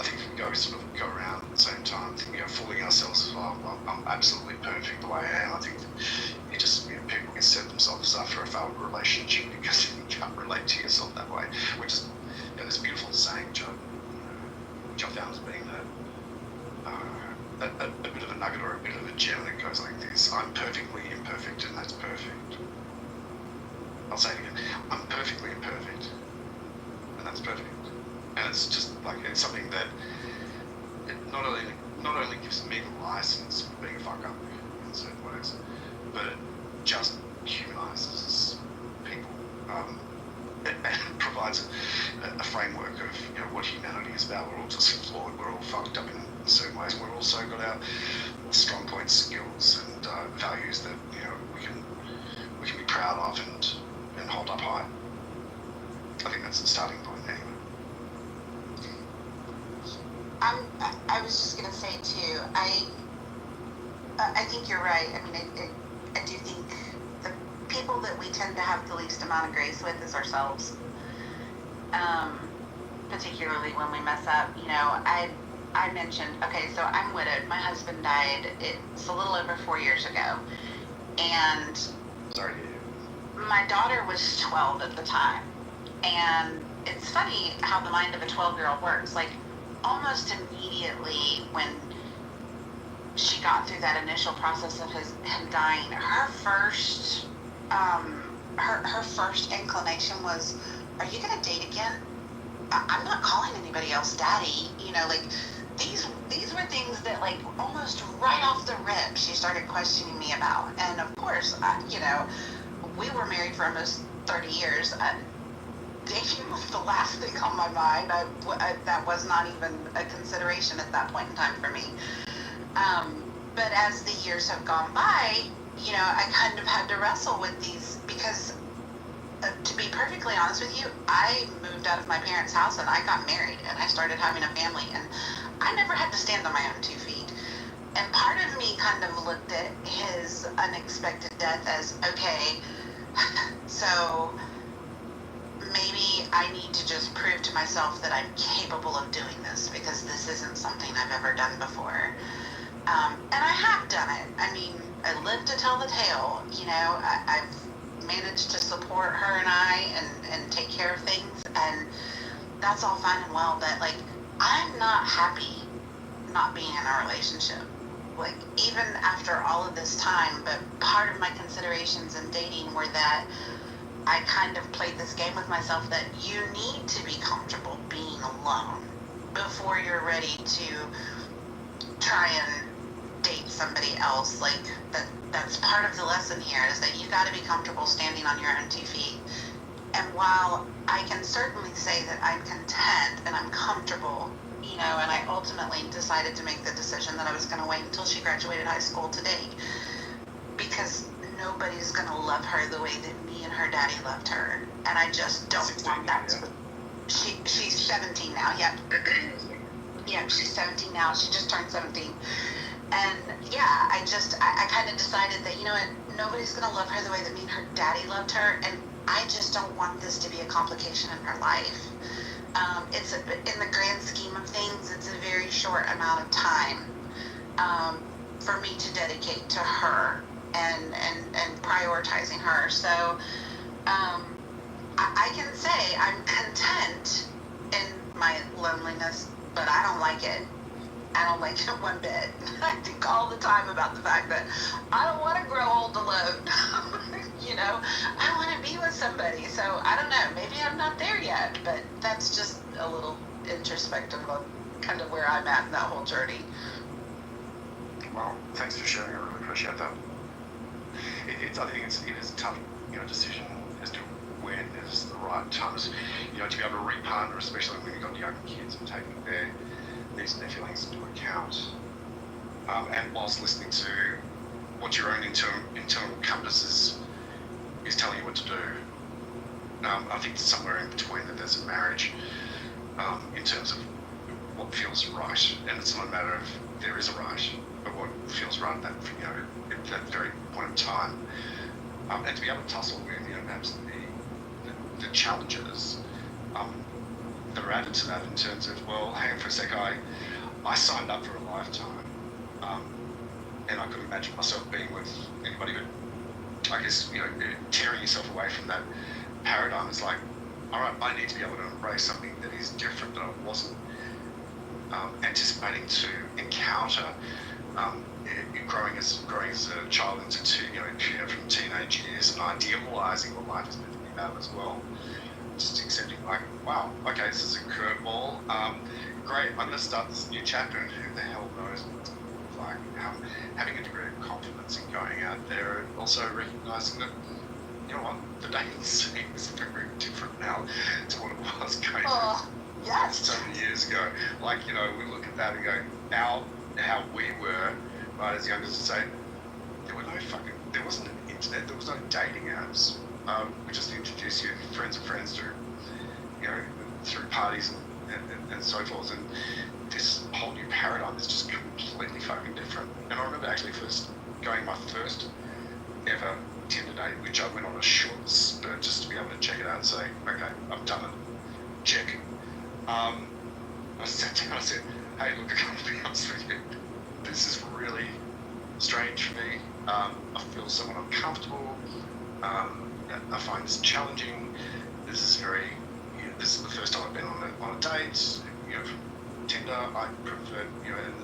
think if we go around at the same time, fooling ourselves as well. I'm absolutely perfect the way I am. I think people can set themselves up for a failed relationship because you can't relate to yourself that way. Which is, this beautiful saying, which I found as being a bit of a nugget or a bit of a gem that goes like this: I'm perfectly imperfect, and that's perfect. I'll say it again: I'm perfectly imperfect, and that's perfect. And it's just it's something that it not only gives me the license for being a fuck up in certain ways, but it just humanises people. And provides a framework of what humanity is about. We're all just flawed. We're all fucked up in certain ways. We've also got our strong points, skills, and values that we can be proud of and hold up high. I think that's the starting point anyway. I was just gonna say too. I think you're right. I mean, I do think the people that we tend to have the least amount of grace with is ourselves. Particularly when we mess up. I mentioned, okay, so I'm widowed. My husband died. It's a little over 4 years ago, and sorry. My daughter was 12 at the time, and it's funny how the mind of a 12-year-old works. Like, almost immediately when she got through that initial process of him dying, her first inclination was, "Are you gonna date again? I'm not calling anybody else daddy." These were things that almost right off the rip she started questioning me about. And of course, we were married for almost 30 years. Dating was the last thing on my mind. That was not even a consideration at that point in time for me. But as the years have gone by, I kind of had to wrestle with these because, to be perfectly honest with you, I moved out of my parents' house and I got married and I started having a family, and I never had to stand on my own 2 feet. And part of me kind of looked at his unexpected death as, okay, so maybe I need to just prove to myself that I'm capable of doing this, because this isn't something I've ever done before. And I have done it. I mean, I live to tell the tale. I've managed to support her and I and take care of things, and that's all fine and well, but I'm not happy not being in a relationship. Even after all of this time, but part of my considerations in dating were that I kind of played this game with myself that you need to be comfortable being alone before you're ready to try and date somebody else. That's part of the lesson here, is that you got to be comfortable standing on your own 2 feet. And while I can certainly say that I'm content and I'm comfortable, you know, and I ultimately decided to make the decision that I was going to wait until she graduated high school to date, because nobody's going to love her the way that me and her daddy loved her. And I just don't want that to. She's 17 now, yep. Yeah, she's 17 now. She just turned 17. And yeah, I kind of decided that, you know what, nobody's going to love her the way that me and her daddy loved her. And I just don't want this to be a complication in her life. In the grand scheme of things, it's a very short amount of time for me to dedicate to her and prioritizing her. So I can say I'm content in my loneliness, but I don't like it. I don't like it one bit. I think all the time about the fact that I don't want to grow old alone. You know, I want to be with somebody. So I don't know. Maybe I'm not there yet, but that's just a little introspective of kind of where I'm at in that whole journey. Well, thanks for sharing. I really appreciate that. I think it is a tough, you know, decision as to when is the right time. You know, to be able to repartner, especially when you've got young kids and taking their needs and their feelings into account. And whilst listening to what your own internal compass is telling you what to do. I think somewhere in between that there's a marriage in terms of what feels right, and it's not a matter of there is a right, but what feels right at that, you know, at that very point in time, and to be able to tussle with, you know, perhaps the challenges that are added to that in terms of, well, hang on for a sec, I signed up for a lifetime, and I couldn't imagine myself being with anybody who, I guess, you know, tearing yourself away from that paradigm is like, all right, I need to be able to embrace something that is different that I wasn't anticipating to encounter growing as a child into from teenage years and idealizing what life is meant to be about as well. Just accepting like, wow, okay, this is a curveball. Great, I'm going to start this new chapter, and who the hell knows what it's going to look like. Having a degree of confidence in going out there, and also recognizing that, you know what, the dating scene is very different now to what it was going so many years ago. Like, you know, we look at that and go, how we were, right, as youngsters, to say, there wasn't an internet, there was no dating apps. We just introduced you friends of friends through, you know, through parties and so forth. And this whole new paradigm is just completely fucking different. And I remember actually first going my first ever Tinder date, which I went on a short spurt just to be able to check it out and say, okay, I've done it. Check. I sat down and I said, hey, look, I gotta be honest with you. This is really strange for me. I feel somewhat uncomfortable. I find this challenging. This is the first time I've been on a date. You know, from Tinder, I prefer, you know, and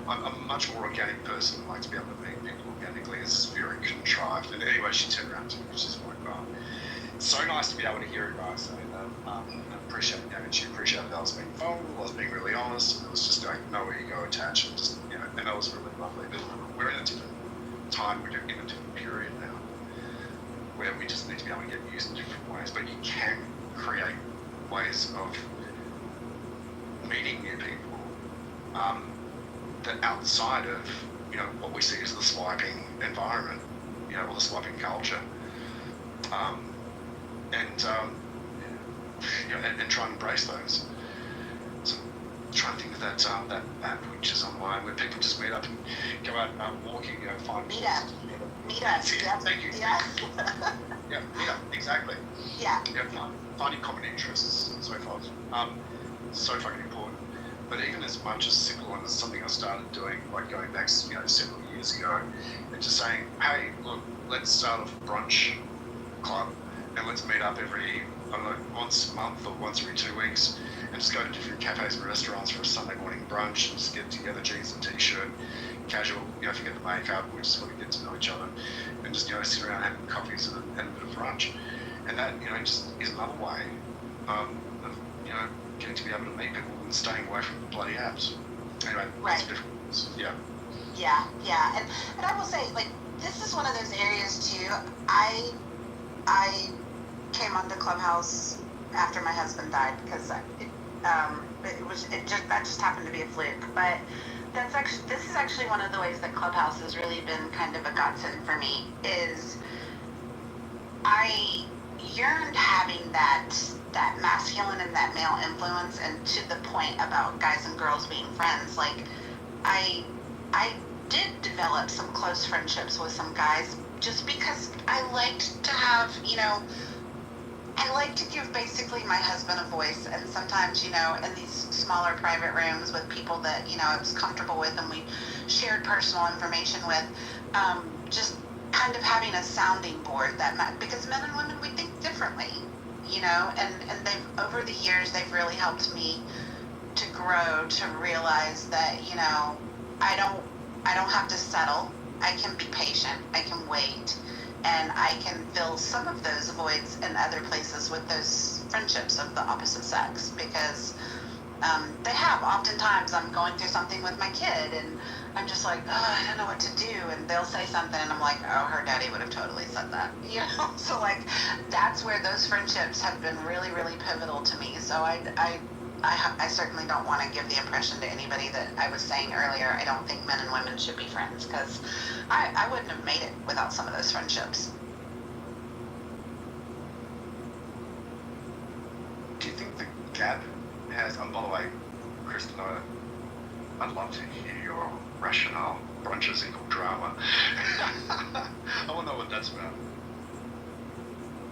I'm a much more organic person. I like to be able to meet people organically. This is very contrived. And anyway, she turned around to me, which is like, wow. It's so nice to be able to hear you guys say that. I appreciate it, and she appreciated that I was being vulnerable, I was being really honest, and it was just like no ego attached, and just, you know, and that was really lovely. But we're in a different time, we're in a different period now, where we just need to be able to get used in different ways. But you can create ways of meeting new people that outside of, you know, what we see as the swiping environment, you know, or the swiping culture, and try and embrace those. So I'm trying to think of that app which is online where people just meet up and go out walking, you know, find meet up. Yeah, thank you. Yeah. Yeah, meet up, exactly. Yeah. Finding common interests and so forth. So fucking important. But even as much as simple and as something I started doing, like going back, you know, several years ago, and just saying, hey, look, let's start off a brunch club and let's meet up every, I don't know, once a month or once every 2 weeks, and just go to different cafes and restaurants for a Sunday morning brunch and just get together, jeans and t-shirt, casual, you know, forget the makeup, we just want to get to know each other and just, you know, sit around having coffees and a bit of brunch. And that, you know, just is another way of, you know, getting to be able to meet people and staying away from the bloody apps. Anyway, right. That's different. Yeah. Yeah. And I will say, like, this is one of those areas too, I came onto Clubhouse after my husband died because that just happened to be a fluke. But this is actually one of the ways that Clubhouse has really been kind of a godsend for me. Is I yearned having that masculine and that male influence, and to the point about guys and girls being friends, like I did develop some close friendships with some guys just because I liked to have, I like to give basically my husband a voice, and sometimes, in these smaller private rooms with people that, I was comfortable with and we shared personal information with, just kind of having a sounding board because men and women, we think differently, and they've, over the years, they've really helped me to grow, to realize that, I don't have to settle. I can be patient. I can wait. And I can fill some of those voids in other places with those friendships of the opposite sex, because they have. Oftentimes I'm going through something with my kid and I'm just like, oh, I don't know what to do. And they'll say something and I'm like, oh, her daddy would have totally said that. So like, that's where those friendships have been really, really pivotal to me. So I certainly don't want to give the impression to anybody that I was saying earlier, I don't think men and women should be friends, because I wouldn't have made it without some of those friendships. Do you think the gap has, by the way, Kristen, I'd love to hear your rationale. Brunches equal drama. I want to know what that's about.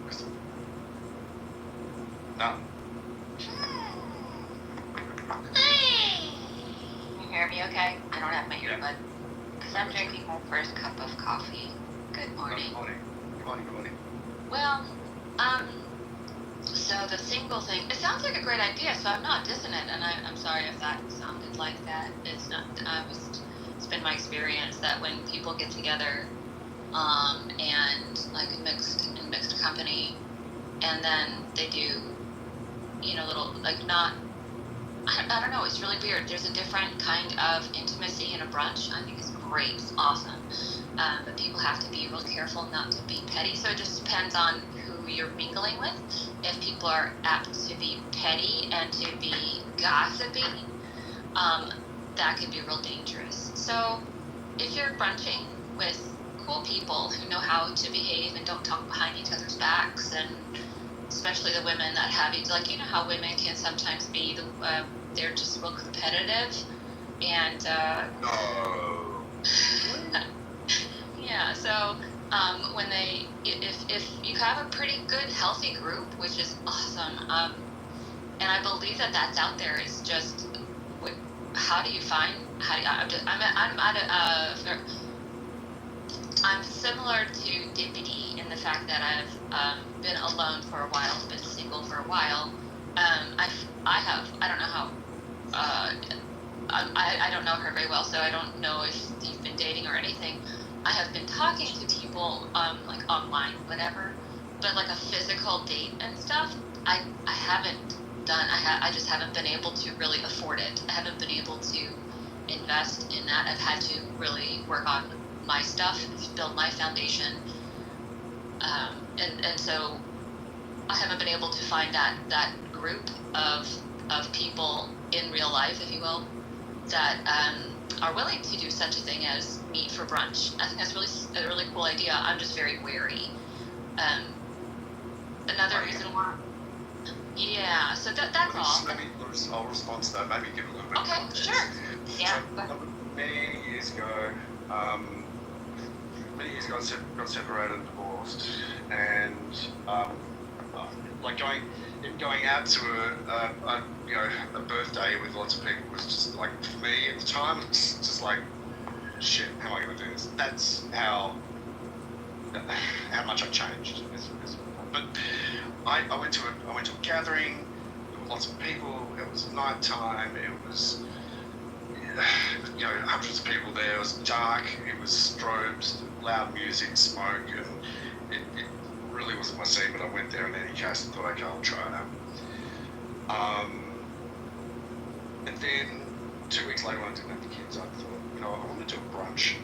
Kristen? No. Can you hear me okay? I don't have my earbud. Because I'm drinking my first cup of coffee. Good morning. Good morning. Well, so the single thing, it sounds like a great idea, so I'm not dissing it, and I'm sorry if that sounded like that. It's not, it's been my experience that when people get together, and like in mixed company, and then they do, little, like not, I don't know, it's really weird. There's a different kind of intimacy in a brunch. I think it's great, it's awesome. But people have to be real careful not to be petty. So it just depends on who you're mingling with. If people are apt to be petty and to be gossipy, that can be real dangerous. So if you're brunching with cool people who know how to behave and don't talk behind each other's backs, and especially the women that have it, like, how women can sometimes be they're just real competitive, and yeah, so when if you have a pretty good healthy group, which is awesome, and I believe that that's out there, is just I'm similar to Dippity in the fact that I've been alone for a while, been single for a while. I don't know how, I don't know her very well, so I don't know if you've been dating or anything. I have been talking to people, like online, whatever, but like a physical date and stuff, I haven't done. I just haven't been able to really afford it. I haven't been able to invest in that. I've had to really work on my stuff, build my foundation, and so I haven't been able to find that group of people in real life, if you will, that are willing to do such a thing as meet for brunch. I think that's a really cool idea. I'm just very wary. Another reason why. Yeah, so that's all. Maybe I'll respond to that. Maybe give a little bit of context. Sure. Yeah. So, many years ago, I got separated and divorced, and like going out to a birthday with lots of people was just like, for me at the time, it's just like, shit, how am I going to do this? That's how much I've changed. But I went to a gathering. There were lots of people. It was night time. It was hundreds of people there. It was dark. It was strobes, loud music, smoke, and it really wasn't my scene. But I went there in any case and thought, okay, I'll try it out. And then 2 weeks later, when I didn't have the kids, I thought, I want to do a brunch.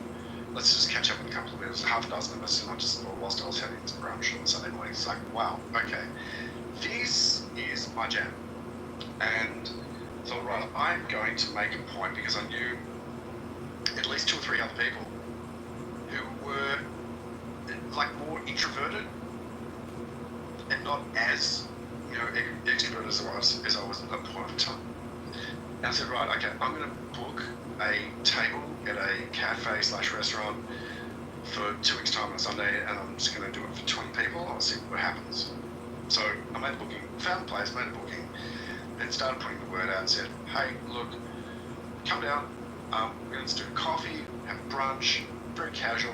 let's just catch up in a couple of minutes. Half a dozen of us, and I just thought, whilst I was having some brunch on Sunday morning, it's like, wow, okay, this is my jam. And so, right, I'm going to make a point because I knew at least 2 or 3 other people who were like more introverted and not as, extroverted as I was at that point in time. And I said, right, okay, I'm going to book a table at a cafe/restaurant for 2 weeks' time on a Sunday, and I'm just going to do it for 20 people. I'll see what happens. So I made a booking, found a place, made a booking, then started putting the word out and said, hey, look, come down, we're going to do coffee, have brunch, very casual.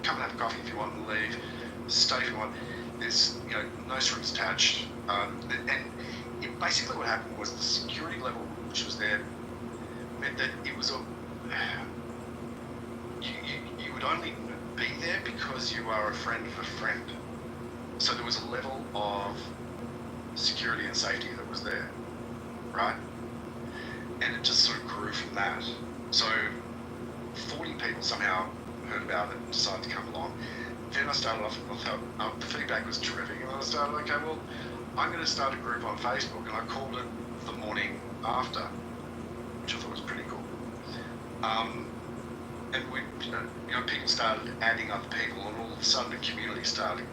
Come and have a coffee if you want and leave. Stay if you want. There's, no strings attached. And basically what happened was the security level which was there meant that it was you would only be there because you are a friend of a friend. So there was a level of security and safety that was there, right? And it just sort of grew from that. So 40 people somehow heard about it and decided to come along. Then I started off, I thought the feedback was terrific, and I started, okay, well, I'm going to start a group on Facebook, and I called it The Morning After, which I thought was pretty cool. And we, people started adding other people, and all of a sudden the community started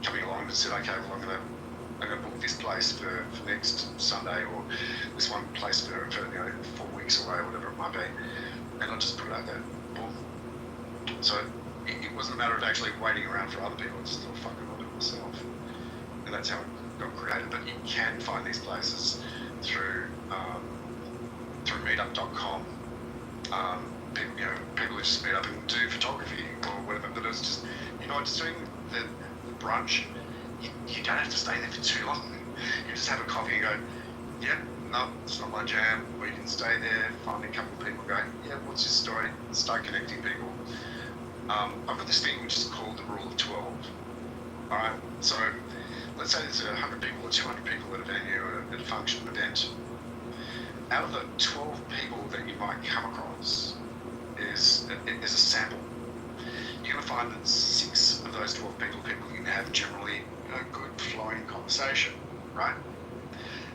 coming along and said, okay, well, I'm going to book this place for next Sunday, or this one place for 4 weeks away, or whatever it might be. And I just put it out there. Boom. So it wasn't a matter of actually waiting around for other people. I just thought, fuck it, I'll do it myself. And that's how it got created. But you can find these places through meetup.com. People who just meet up and do photography or whatever. But it's just, just doing the brunch. You don't have to stay there for too long. You just have a coffee and go, yeah, no, it's not my jam. We can stay there, find a couple of people, go, yeah, what's your story? Start connecting people. I've got this thing which is called the Rule of 12. All right, so let's say there's 100 people or 200 people at a venue or at a function event. Out of the 12 people that you might come across is a sample. You're going to find that 6 of those 12 people can have generally good flowing conversation, right?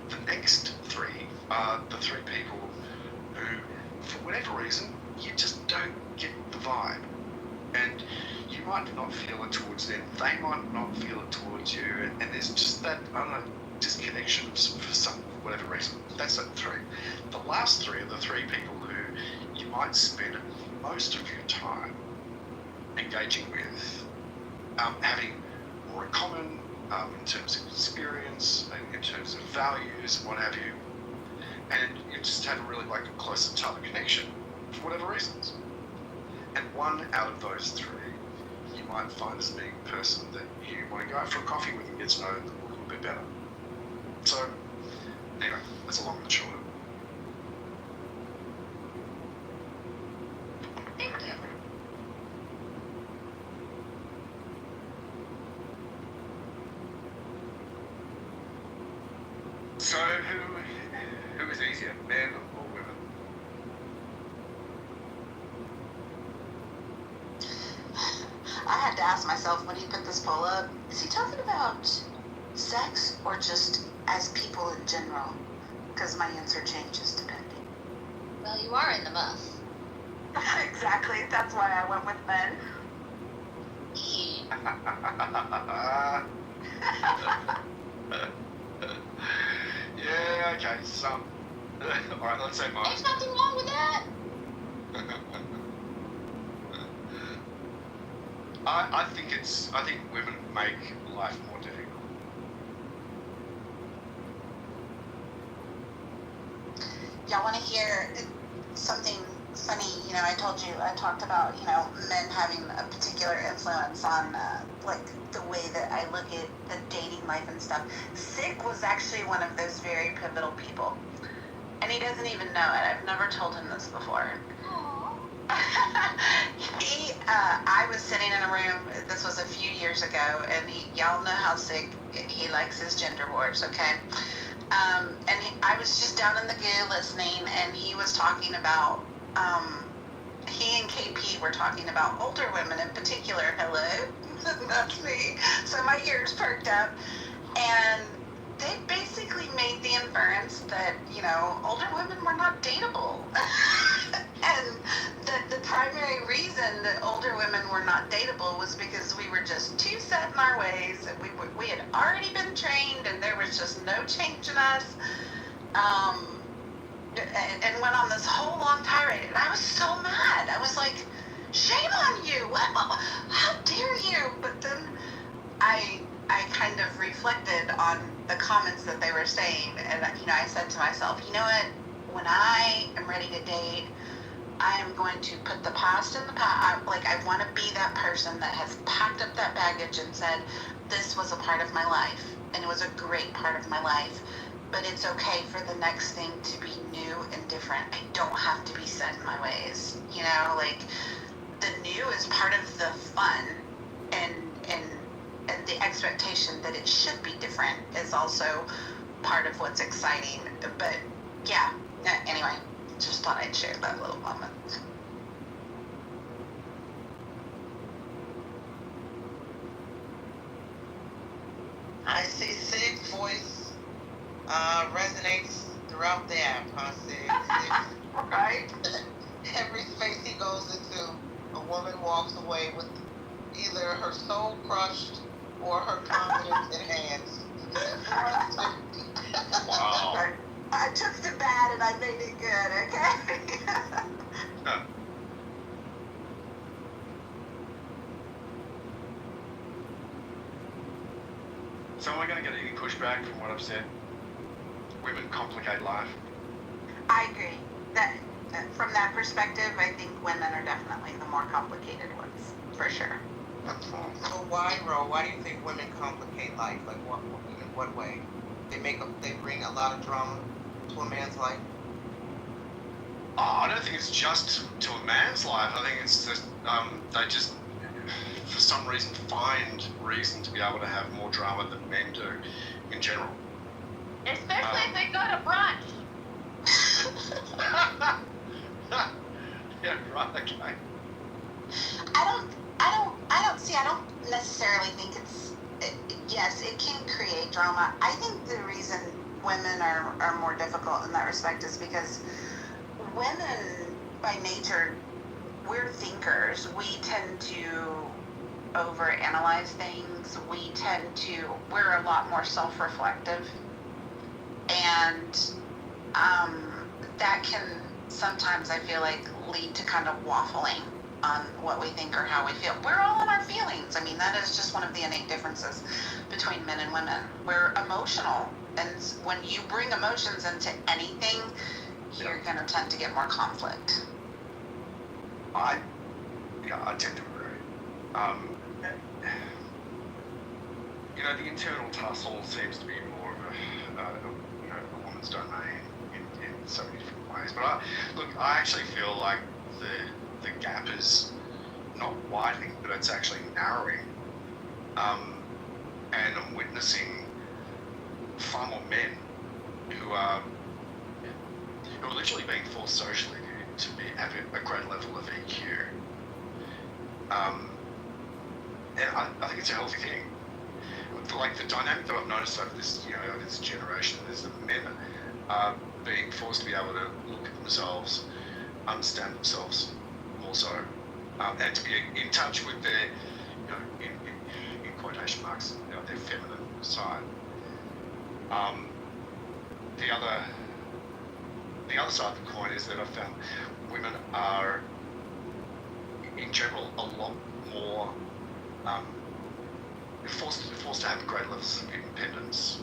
The next 3 are the 3 people who, for whatever reason, you just don't get the vibe. And you might not feel it towards them, they might not feel it towards you, and there's just that, disconnection for whatever reason. That's that 3. The last 3 are the 3 people who you might spend most of your time engaging with, having more in common in terms of experience, in terms of values, what have you, and you just have a really a closer, tighter connection for whatever reasons. And 1 out of those 3 you might find as being a person that you want to go out for a coffee with and get to know them a little bit better. So, anyway, that's a long and short. Thank you. So, who is easier, men or women? I had to ask myself when he put this poll up, is he talking about sex or just as people in general? Because my answer changes depending. Well, you are in the muff. Exactly. That's why I went with men. Yeah, okay, some. Alright, let's say mine. There's nothing wrong with that. I think women make life more difficult. Y'all want to hear something funny? I told you, I talked about, men having a particular influence on, the way that I look at the dating life and stuff. Sick was actually one of those very pivotal people. And he doesn't even know it. I've never told him this before. I was sitting in a room, this was a few years ago, and y'all know how Sick, he likes his gender wars, okay? I was just down in the goo listening, and he was talking about, he and KP were talking about older women in particular. Hello, that's me. So my ears perked up, and they basically made the inference that, you know, older women were not dateable. And the primary reason that older women were not dateable was because we were just too set in our ways, and we had already been trained, and there was just no change in us. And went on this whole long tirade, and I was so mad. I was like, shame on you! How dare you? But then I kind of reflected on the comments that they were saying, and you know, I said to myself, you know what? When I am ready to date, I am going to put the past in the past. Like, I want to be that person that has packed up that baggage and said, this was a part of my life, and it was a great part of my life, but it's okay for the next thing to be new and different. I don't have to be set in my ways. You know, like, the new is part of the fun, and the expectation that it should be different is also part of what's exciting. But yeah, anyway, just thought I'd share that little moment. I see Sig's voice resonates throughout the app, huh, Sig? Right? Every space he goes into, a woman walks away with either her soul crushed or her confidence enhanced. Wow. I took the bad and I made it good, okay? Huh. So am I going to get any pushback from what I've said? Women complicate life. I agree. That from that perspective, I think women are definitely the more complicated ones, for sure. So why, Ro? Why do you think women complicate life? Like, in what way? They bring a lot of drama to a man's life. Oh, I don't think it's just to a man's life. I think it's that they just, for some reason, find reason to be able to have more drama than men do in general. Especially if they go to brunch. Yeah, right, okay. I don't necessarily think yes, it can create drama. I think the reason women are more difficult in that respect is because women, by nature, we're thinkers. We tend to overanalyze things. We're a lot more self-reflective. And that can sometimes, I feel like, lead to kind of waffling on what we think or how we feel. We're all in our feelings. I mean, that is just one of the innate differences between men and women. We're emotional, and when you bring emotions into anything, you're going to tend to get more conflict. I tend to agree. You know, the internal tussle seems to be more of a woman's domain in so many different ways. But I actually feel like the gap is not widening, but it's actually narrowing. And I'm witnessing far more men who are literally being forced socially to have a great level of EQ. And I think it's a healthy thing. Like the dynamic that I've noticed over this, over this generation is that men are being forced to be able to look at themselves, understand themselves more so, and to be in touch with their, in quotation marks, their feminine side. The other side of the coin is that I've found women are, in general, a lot more forced to have great levels of independence,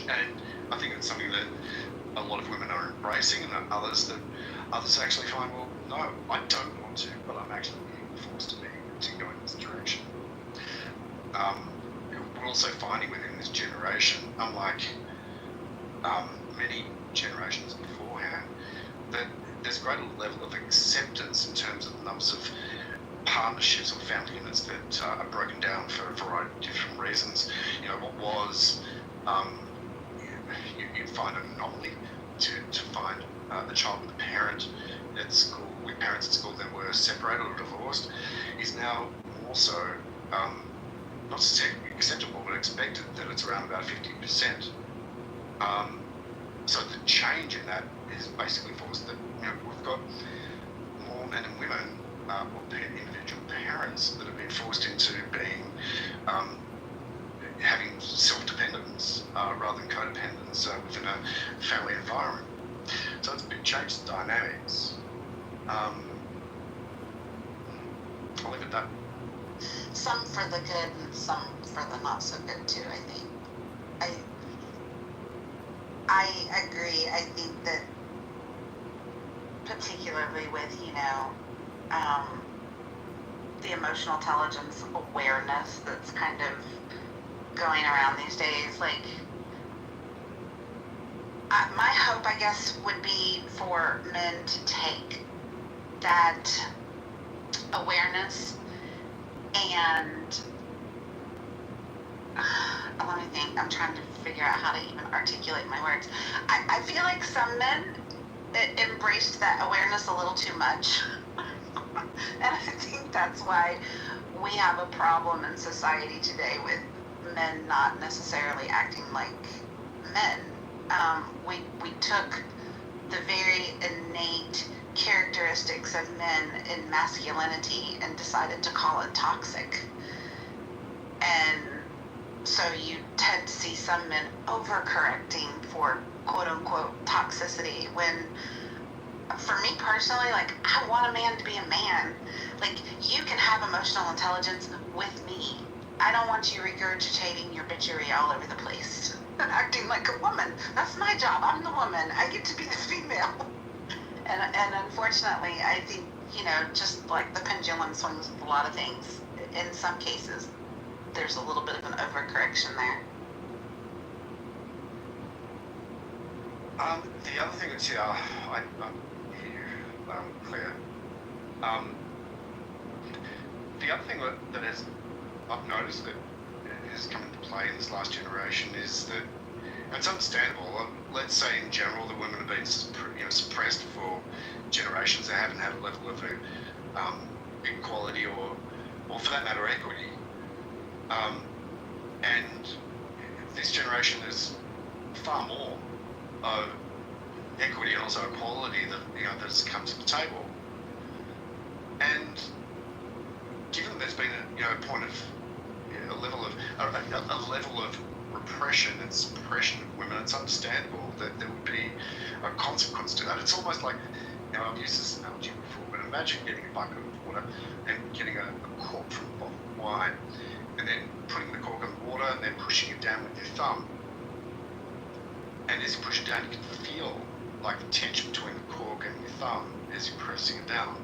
and I think it's something that a lot of women are embracing, and others actually find, well, no, I don't want to, but I'm actually being forced to go in this direction. We're also finding within this generation, unlike many generations beforehand, that there's a greater level of acceptance in terms of the numbers of partnerships or family units that are broken down for a variety of different reasons. What was, you'd find an anomaly to find a child with a parent at school with parents at school then were separated or divorced is now more so not acceptable but expected, that it's around about 50%. So the change in that is basically forced that we've got more men and women or individual parents that have been forced into being having self-dependence rather than codependence within a family environment. So it's a big change in dynamics. I'll leave it at that. Some for the good and some for the not so good too, I think. I agree. I think that particularly with, the emotional intelligence awareness that's kind of going around these days, like, my hope, I guess, would be for men to take that awareness and let me think. I'm trying to figure out how to even articulate my words. I feel like some men embraced that awareness a little too much. And I think that's why we have a problem in society today with men not necessarily acting like men. We took the very innate characteristics of men in masculinity and decided to call it toxic. And so you tend to see some men overcorrecting for quote unquote toxicity when, for me personally, like, I want a man to be a man. Like, you can have emotional intelligence with me. I don't want you regurgitating your bitchery all over the place and acting like a woman. That's my job. I'm the woman. I get to be the female. And unfortunately, I think, just like the pendulum swings with a lot of things, in some cases, there's a little bit of an overcorrection there. The other thing that's I hear you clear. The other thing that I've noticed that has come into play in this last generation is that, and it's understandable. Let's say in general the women have been suppressed for generations. They haven't had a level of equality or for that matter equity. And this generation is far more of equity and also equality that has come to the table. And given there's been a point of a level of repression and suppression of women, it's understandable that there would be a consequence to that. It's almost like, I've used this analogy before, but imagine getting a bucket of water and getting a cork from a bottle of wine, and then putting the cork in water and then pushing it down with your thumb. And as you push it down, you can feel like the tension between the cork and your thumb as you're pressing it down.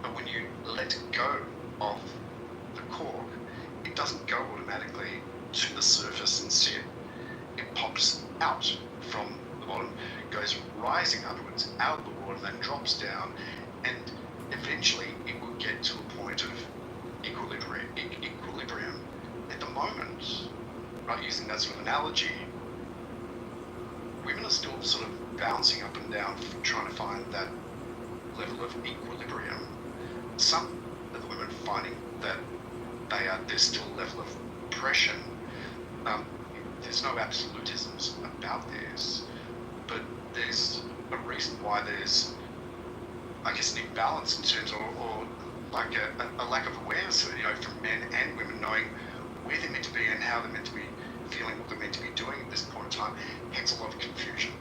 But when you let go of the cork, it doesn't go automatically to the surface and sit. It pops out from the bottom, goes rising upwards out of the water, then drops down, and eventually it will get to a point of equilibrium. At the moment, right, using that sort of analogy, women are still sort of bouncing up and down, trying to find that level of equilibrium. Some of the women finding that there's still a level of oppression. There's no absolutisms about this, but there's a reason why there's, I guess, an imbalance in terms of, or like a lack of awareness, from men and women knowing where they're meant to be and how they're meant to be feeling, what they're meant to be doing at this point in time. Hence a lot of confusion.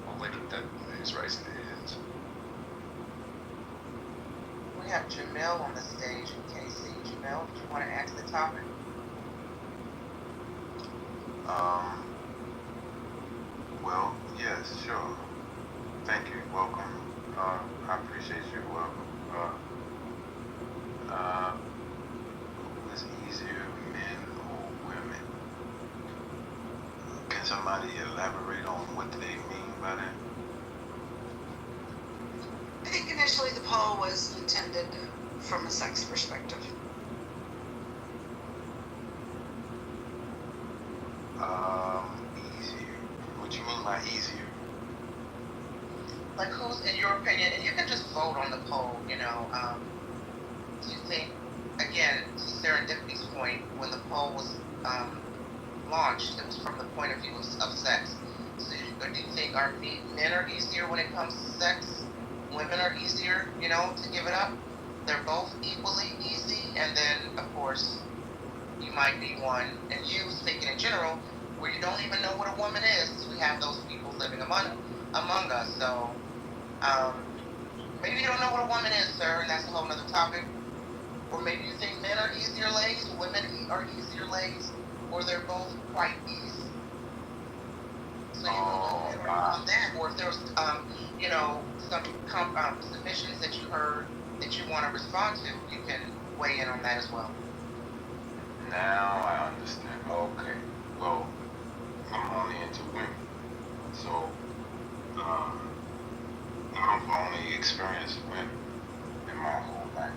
I'll leave it at that. Who's raising their hands? We have Jamel on the stage in KC. Jamel, do you want to add to the topic? Well, yes, sure. Thank you. Welcome. I appreciate your welcome. Who is easier, men or women? Can somebody elaborate on what they mean by that? I think initially the poll was intended from a sex perspective. Easier. What you mean by easier? like who's, in your opinion, and you can just vote on the poll, do you think, again, to Serendipity's point, when the poll was launched, it was from the point of view of sex. So do you think men are easier when it comes to sex? Women are easier, to give it up? They're both equally easy, and then, of course, you might be one, and you thinking in general, where you don't even know what a woman is, because we have those people living among us. So maybe you don't know what a woman is, sir, and that's a whole other topic. Or maybe you think men are easier lays, women are easier lays, or they're both quite easy. So you can go on that, or if there's some submissions that you heard that you want to respond to, you can weigh in on that as well. Now I understand. Okay. Well, I'm only into women. So, I've only experienced women in my whole life.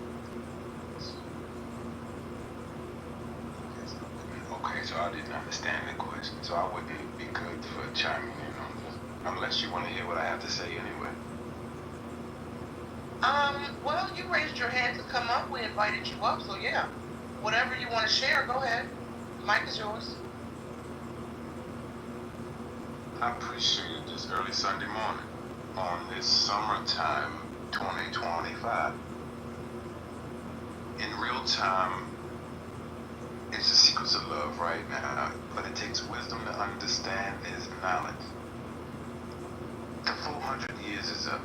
Okay, so I didn't understand the question. So I wouldn't be good for chiming in on this, unless you want to hear what I have to say anyway. Well, you raised your hand to come up. We invited you up, so yeah. Whatever you want to share, go ahead. The mic is yours. I appreciate this early Sunday morning on this summertime 2025. In real time, it's the secrets of love right now, but it takes wisdom to understand this knowledge. The 400 years is up.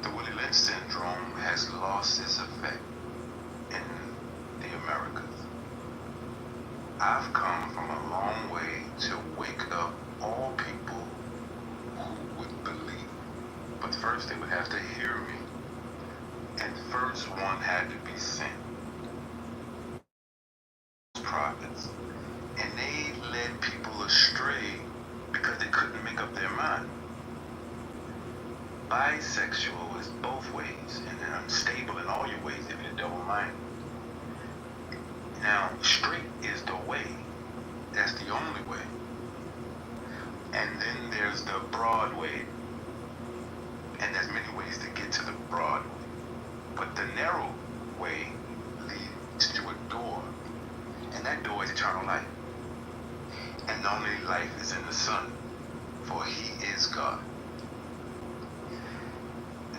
The Willie Lynch syndrome has lost its effect in the Americas. I've come from a long way to wake up all people who would believe. But first they would have to hear me. And first one had to be sent. Prophets. And they led people astray because they couldn't make up their mind. Bisexual is both ways and unstable in all your ways if you're double-minded. Now, straight is the way. That's the only way. And then there's the broad way. And there's many ways to get to the broad way. But the narrow way leads to a door. And that door is eternal life. And the only life is in the Son. For He is God.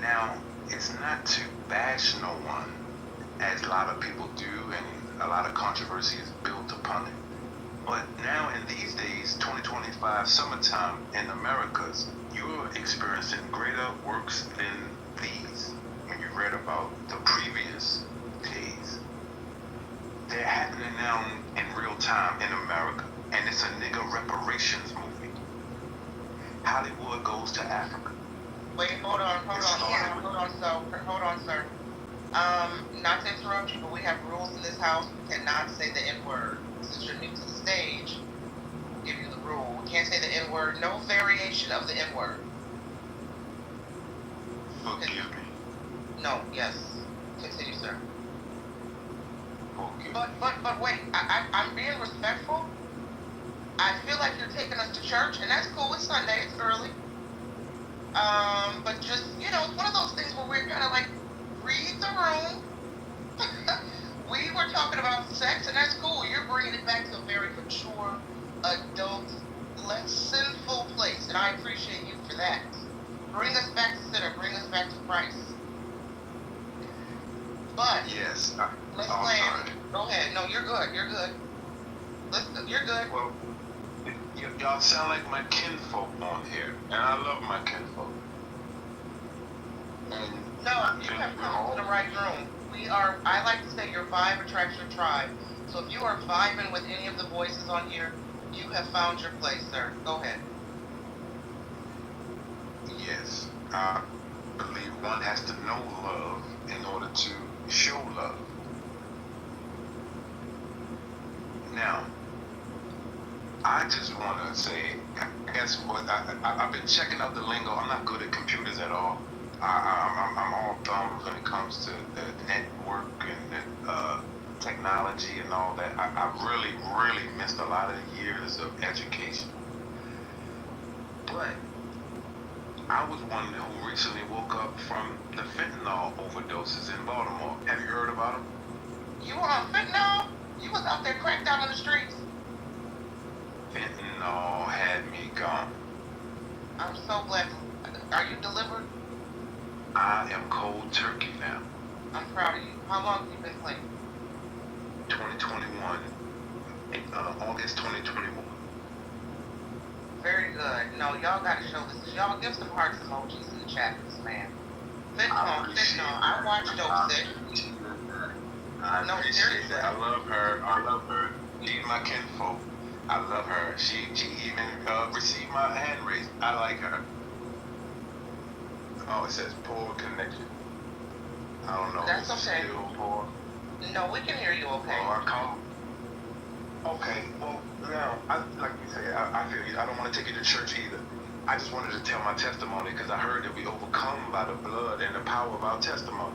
Now, it's not to bash no one, as a lot of people do, and a lot of controversy is built upon it. But now, in these days, 2025, summertime in Americas, you're experiencing greater works than these when you read about the previous days. They're happening now in real time in America, and it's a nigger reparations movie. Hollywood goes to Africa. Wait, hold on, sir. Not to interrupt you, but we have rules in this house. We cannot say the N-word. Since you're new to the stage, we'll give you the rule. We can't say the N-word. No variation of the N-word. Forgive me. No, yes. Continue, sir. Forgive But wait, I'm being respectful. I feel like you're taking us to church, and that's cool. It's Sunday. It's early. But just, it's one of those things where we're kind of like, read the room. We were talking about sex, and that's cool. You're bringing it back to a very mature, adult, less sinful place, and I appreciate you for that. Bring us back to center. Bring us back to Christ. But yes, let's land. Go ahead. No, you're good. You're good. You're good. Well, y'all sound like my kinfolk on here, and I love my kinfolk. And no, you have come to the right room. I like to say your vibe attracts your tribe. So if you are vibing with any of the voices on here, you have found your place, sir. Go ahead. Yes, I believe one has to know love in order to show love. Now, I just want to say, guess what? I've been checking out the lingo. I'm not good at computers at all. I'm all thumbs when it comes to the network and technology and all that. I really, really missed a lot of years of education. But I was one who recently woke up from the fentanyl overdoses in Baltimore. Have you heard about them? You were on fentanyl? You was out there cracked out on the streets? Fentanyl had me gone. I'm so glad. Are you delivered? I am cold turkey now. I'm proud of you. How long have you been clean? 2021. August 2021. Very good. No, y'all gotta show this. Y'all give some hearts emojis in the chat for this man. Fentanyl. I watched Dope Sick. No, seriously. I love her. She's my kinfolk. I love her. She even received my hand raised. I like her. Oh, it says poor connection. I don't know. That's okay. Still poor. No, we can hear you okay. Oh, I call. Okay, well, now, like you say, I feel you. I don't want to take you to church either. I just wanted to tell my testimony because I heard that we overcome by the blood and the power of our testimony.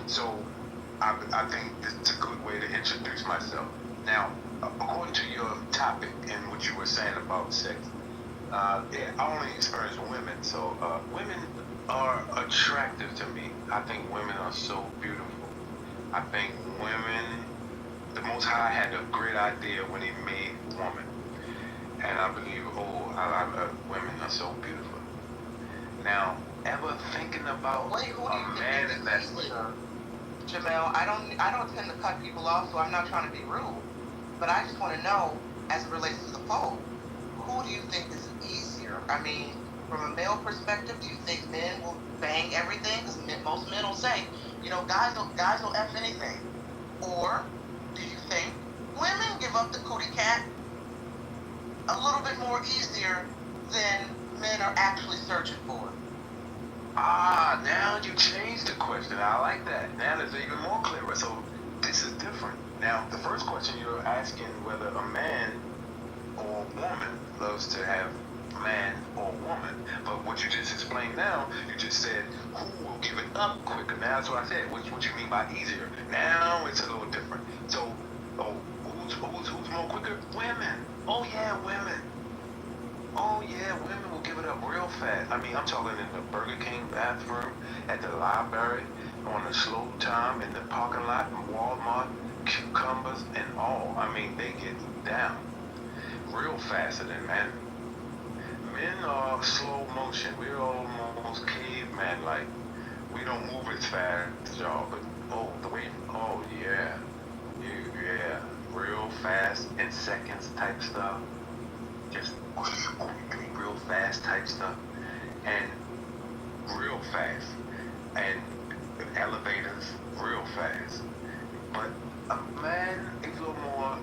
So, I think it's a good way to introduce myself. Now, according to your topic and what you were saying about sex, I only experience women, so women are attractive to me. I think women are so beautiful. I think women, the Most High had a great idea when He made woman, and I believe, women are so beautiful. Now, ever thinking about a man that's Jamel, I don't tend to cut people off, so I'm not trying to be rude, but I just want to know, as it relates to the poll, who do you think is easier? I mean, from a male perspective, do you think men will bang everything? Because most men will say, guys will F anything. Or do you think women give up the cootie cat a little bit more easier than men are actually searching for? Now you changed the question. I like that. Now it's even more clearer. So this is different. Now, the first question you're asking whether a man or woman loves to have man or woman. But what you just explained now, you just said, who will give it up quicker? Now that's what I said. What you mean by easier? Now it's a little different. So, who's more quicker? Women. Oh yeah, women. Oh yeah, women will give it up real fast. I mean, I'm talking in the Burger King bathroom, at the library, on the slow time, in the parking lot, in Walmart, cucumbers and all. I mean, they get down real faster than men. Men are slow motion. We're almost caveman like. We don't move as fast as y'all, but yeah, real fast in seconds type stuff. Just real fast type stuff, and real fast, and elevators real fast. But a man is a little more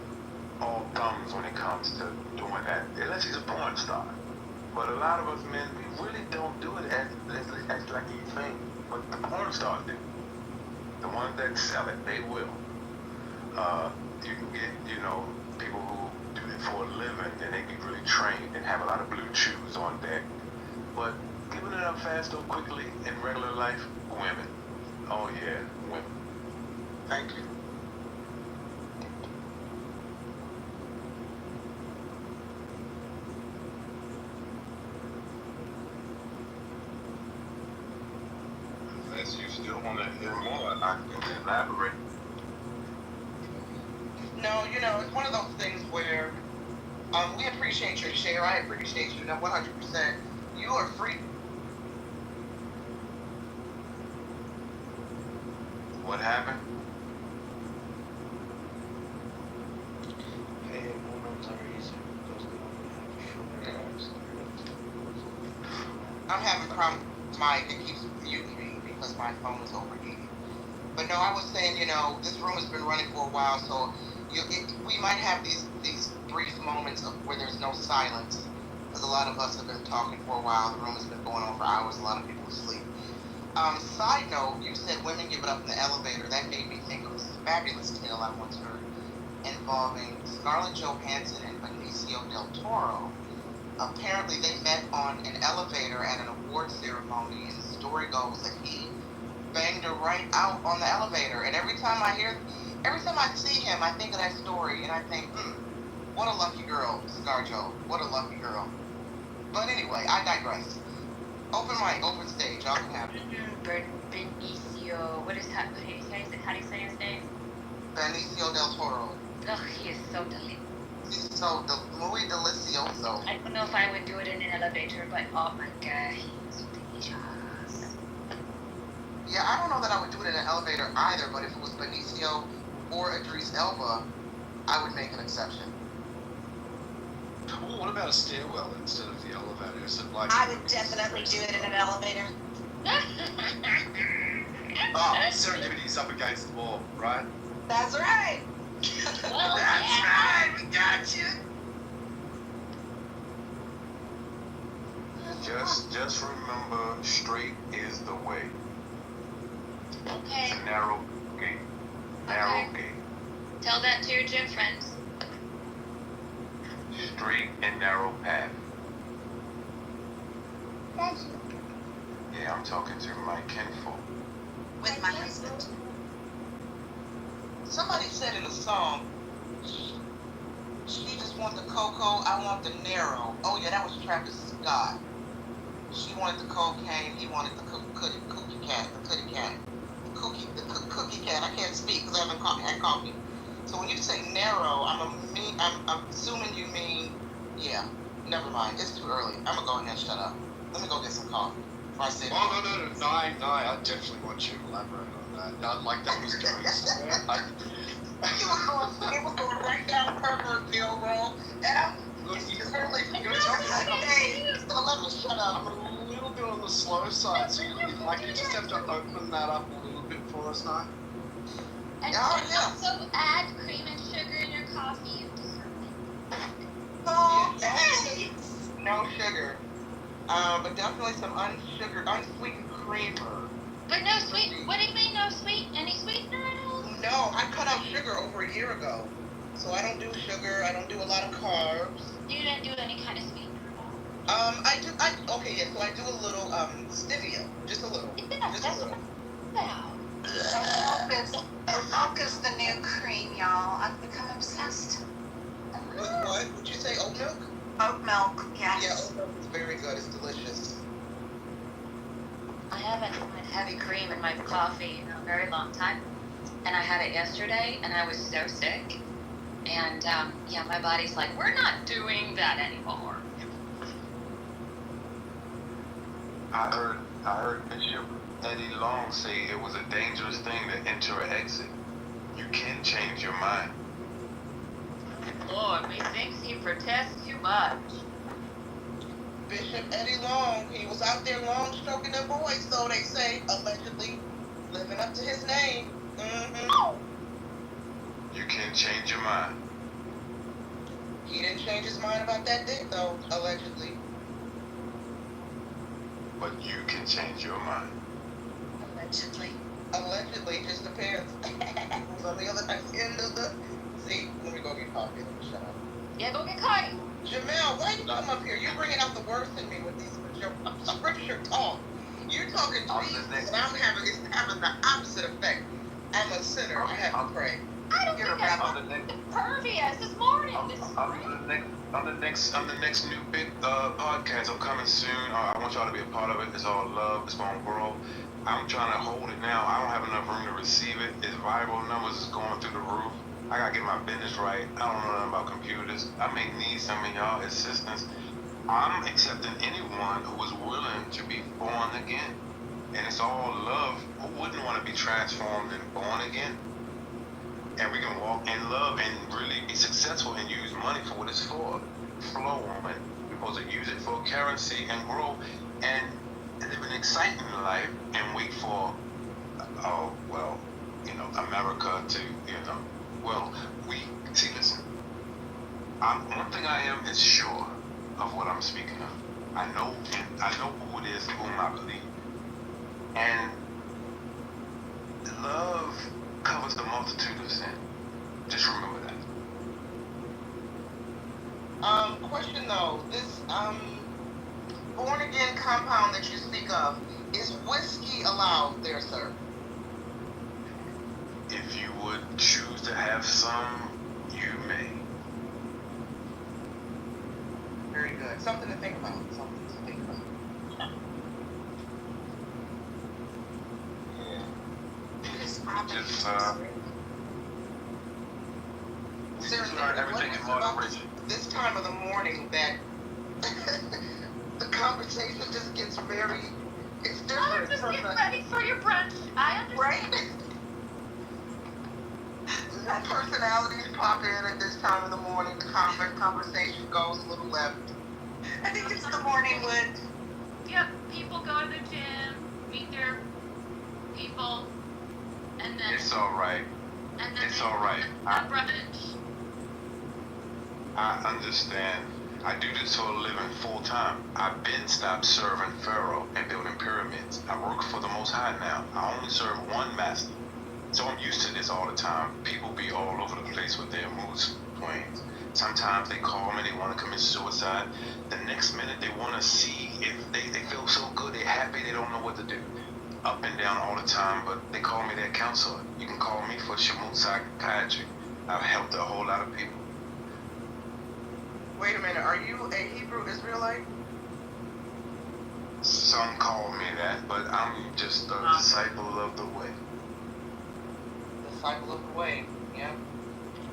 all thumbs when it comes to doing that, unless he's a porn star. But a lot of us men, we really don't do it as like you think. But the porn stars do. The ones that sell it, they will. You can get, people who do it for a living and they get really trained and have a lot of blue chews on deck. But giving it up fast or quickly in regular life, women. Oh yeah, women. Thank you. Unless you still want to hear more, I can elaborate. No, it's one of those things where we appreciate your share. I appreciate you. 100%. You are free. What happened? I'm having problems with my mic. It keeps muting me because my phone is overheating. But no, I was saying, this room has been running for a while, so we might have these brief moments where there's no silence, because a lot of us have been talking for a while. The room has been going on for hours. A lot of people asleep. Side note, you said women give it up in the elevator. That made me think of this fabulous tale I once heard involving Scarlett Johansson and Benicio del Toro. Apparently, they met on an elevator at an award ceremony, and the story goes that he banged her right out on the elevator. And every time I see him, I think of that story, and I think, what a lucky girl, ScarJo. What a lucky girl. But anyway, I digress. Open mic, open stage. Y'all can have it. Benicio. What is that? How do you say? How do you say his name? Benicio del Toro. Oh, he is so delicious. He's so muy delicioso. I don't know if I would do it in an elevator, but oh my god, he is delicious. Yeah, I don't know that I would do it in an elevator either, but if it was Benicio or Idris Elba, I would make an exception. Well, what about a stairwell instead of the elevator? Is it like I would definitely do it in an elevator. Serendipity's up against the wall, right? That's right. Well, That's right. We got you. Just remember, straight is the way. Okay. It's a narrow gate. Narrow gate. Tell that to your gym friends. Straight and narrow path. Yeah, I'm talking to my kinfolk. With my husband. Somebody said in a song, she just wants the cocoa, I want the narrow. Oh yeah, that was Travis Scott. She wanted the cocaine, he wanted the cookie cat, the cookie cat. Cookie cat, I can't speak because I haven't had coffee. So when you say narrow, I'm assuming you mean, yeah, never mind, it's too early. I'm gonna go ahead and shut up. Let me go get some coffee. No, I definitely want you to elaborate on that. Not like that was going somewhere. It was going right down pervert deal, bro. And You're gonna let me shut up. I'm a little bit on the slow side, so you just have to open that up a little bit for us now. And also add cream and sugar in your coffee. No sugar. But definitely some unsweetened creamer. But no sweet. What do you mean no sweet? Any sweetener at all? No, I cut out sugar over a year ago. So I don't do sugar. I don't do a lot of carbs. You didn't do any kind of sweetener at all? So I do a little stevia. Just a little. Yeah, just a little. Wow. Milk is the new cream, y'all. I've become obsessed. With what? Would you say oat milk? Oat milk, yes. Yeah, oat milk is very good. It's delicious. I haven't had heavy cream in my coffee in a very long time. And I had it yesterday, and I was so sick. And, my body's like, we're not doing that anymore. I heard Bishop Eddie Long say it was a dangerous thing to enter or exit. You can change your mind. Lord, methinks he protests too much. Bishop Eddie Long, he was out there long stroking them boys, so they say, allegedly living up to his name. Mm-hmm. You can change your mind. He didn't change his mind about that dick, though, allegedly. But you can change your mind. Allegedly. Allegedly, just depends. Who's on the other end of the... See, let me go get coffee. Let me shut up. Yeah, go get coffee. Jamel, why you come up here? You're bringing out the worst in me with these scripture talk. You're talking Jesus, and it's having the opposite effect. I'm a sinner. I have to pray. I don't think I'm impervious this morning. On the next new big podcast, I'm coming soon. I want y'all to be a part of it. It's all love. It's gonna grow. I'm trying to hold it now. I don't have enough room to receive it. Its viral numbers is going through the roof. I gotta get my business right. I don't know nothing about computers. I may need some of y'all assistance. I'm accepting anyone who is willing to be born again. And it's all love. Who wouldn't want to be transformed and born again? And we can walk in love and really be successful and use money for what it's for. Flow on it. We're supposed to use it for currency and grow and live an exciting life and wait for, America to, listen. One thing I am is sure of what I'm speaking of. I know who it is whom I believe. And love covers the multitude of sin. Just remember that. Question though, this born again compound that you speak of, is whiskey allowed there, sir? If you would choose to have some, you may. Very good. Something to think about. just Seriously, learn everything in moderation. this time of the morning that the conversation just gets very, it's different. Just get ready for your brunch. I understand. Right? New personalities pop in at this time of the morning. The conversation goes a little left. I think it's the morning wood. Yep, people go to the gym, meet their people, and then It's all right. It's all right. brunch. I understand. I do this for a living full time. I've been stopped serving Pharaoh and building pyramids. I work for the Most High now. I only serve one master. So I'm used to this all the time. People be all over the place with their mood swings. Sometimes they call me, they want to commit suicide. The next minute they want to see if they feel so good, they're happy, they don't know what to do. Up and down all the time, but they call me their counselor. You can call me for Shamut Psychiatry. I've helped a whole lot of people. Wait a minute, are you a Hebrew Israelite? Some call me that, but I'm just a disciple of the way. Disciple of the way, yeah.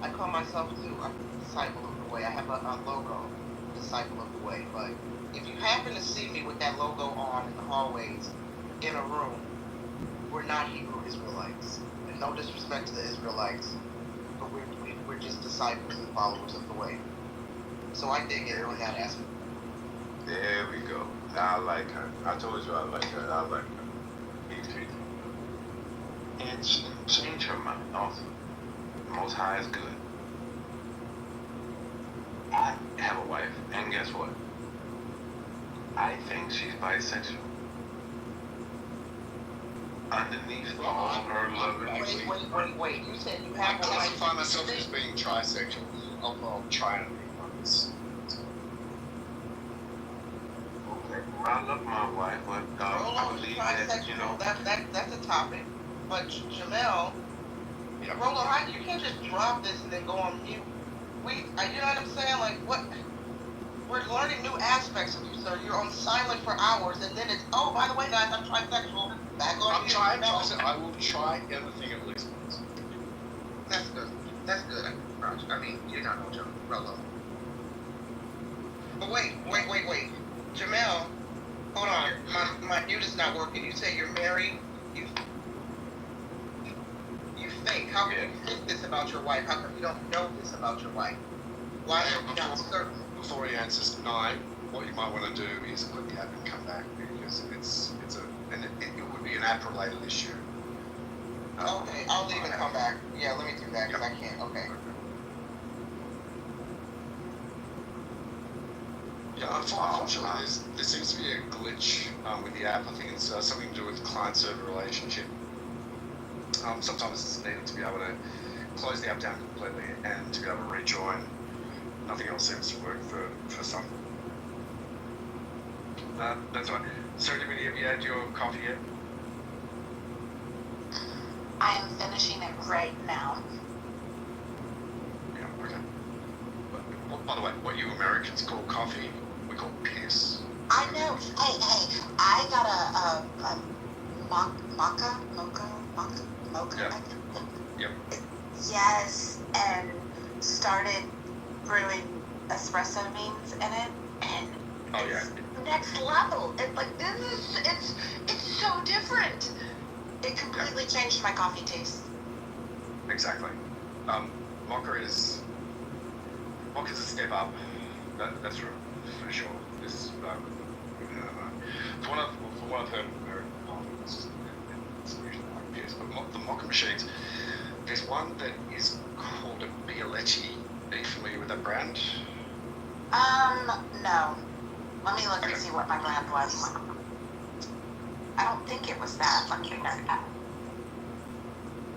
I call myself too a disciple of the way. I have a logo, disciple of the way. But if you happen to see me with that logo on in the hallways, in a room, we're not Hebrew Israelites. And no disrespect to the Israelites, but we're just disciples and followers of the way. So I dig it on that aspect. There we go. I like her. I told you I like her. I like her. Easy. And she didn't change her mind. Also, the Most High is good. I have a wife, and guess what? I think she's bisexual. Underneath all her love. Wait. You said you I have a classify wife. myself as being trisexual. I'll try and be honest. I love my wife, but I believe that, you know. That's a topic. But Jamel, Rolo, you can't just drop this and then go on mute. You know what I'm saying? Like, what? We're learning new aspects of you, sir. You're on silent for hours, and then it's, oh, by the way, guys, I'm trisexual. Back on mute. I will try everything at least once. That's good. That's good, Raj. I mean, you're not no joke, Rolo. But wait. Jamel, hold on. My mute is not working. You say you're married. You think. How can you think this about your wife? How come you don't know this about your wife? Why are you not certain? Before he answers 9, what you might want to do is quit the app and come back, because it would be an app related issue. Okay, I'll leave and come back. Yeah, let me do that because I can't. Okay. Yeah, unfortunately, there seems to be a glitch with the app. I think it's something to do with client-server relationship. Sometimes it's needed to be able to close the app down completely and to be able to rejoin. Nothing else seems to work for some. That's right. So, Dimitri, have you had your coffee yet? I am finishing it right now. Yeah, okay. By the way, what you Americans call coffee, we call piss. I know. Hey, I got a mocha. Yep. Yes, and started brewing espresso beans in it, and it's next level. It's like it's so different. It completely changed my coffee taste. Exactly. Mocha is a step up. That's for sure. This from what I've heard, it's usually like piss. But the mocha machines, there's one that is called a Bialetti. Are you familiar with that brand? No. Let me look and see what my brand was. I don't think it was that. Let me look at that.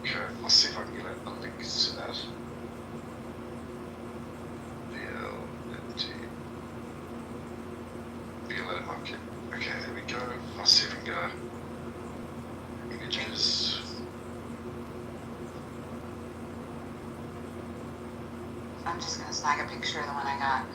Okay, I'll see if I can get a link to that. Bialetti market. Okay, there we go. I'll see if I can get images. I'm just gonna snag a picture of the one I got.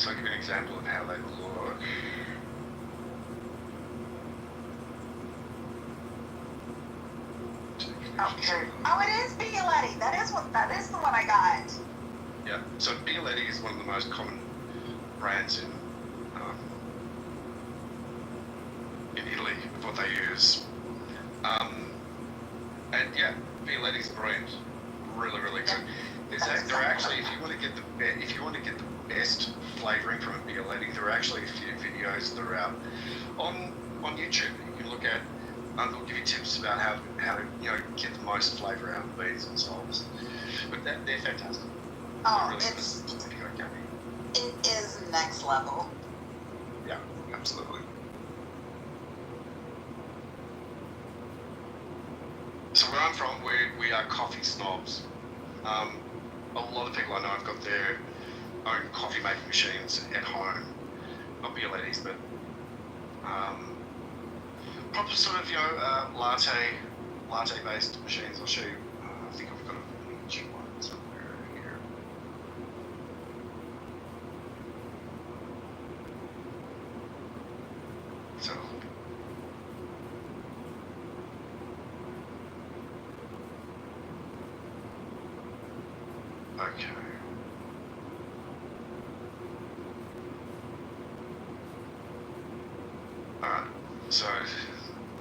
So I'll give you an example of how they look. Okay. Oh, it is Bialetti. That is the one I got. Yeah. So Bialetti is one of the most common brands in Italy of what they use. And yeah, Violetti's brand, really, really good. They're actually, if you want to get the best flavoring from a Bialetti, there are actually a few videos that are out on YouTube. You can look at. They'll give you tips about how to get the most flavor out of beans and salts. But they're fantastic. Oh, They're really it is next level. Yeah, absolutely. So where I'm from, we are coffee snobs. A lot of people I know have got their own coffee making machines at home. Not Bialettis, but proper sort of latte based machines. I'll show you. I think I've got a miniature one somewhere here. So. Okay. Alright, so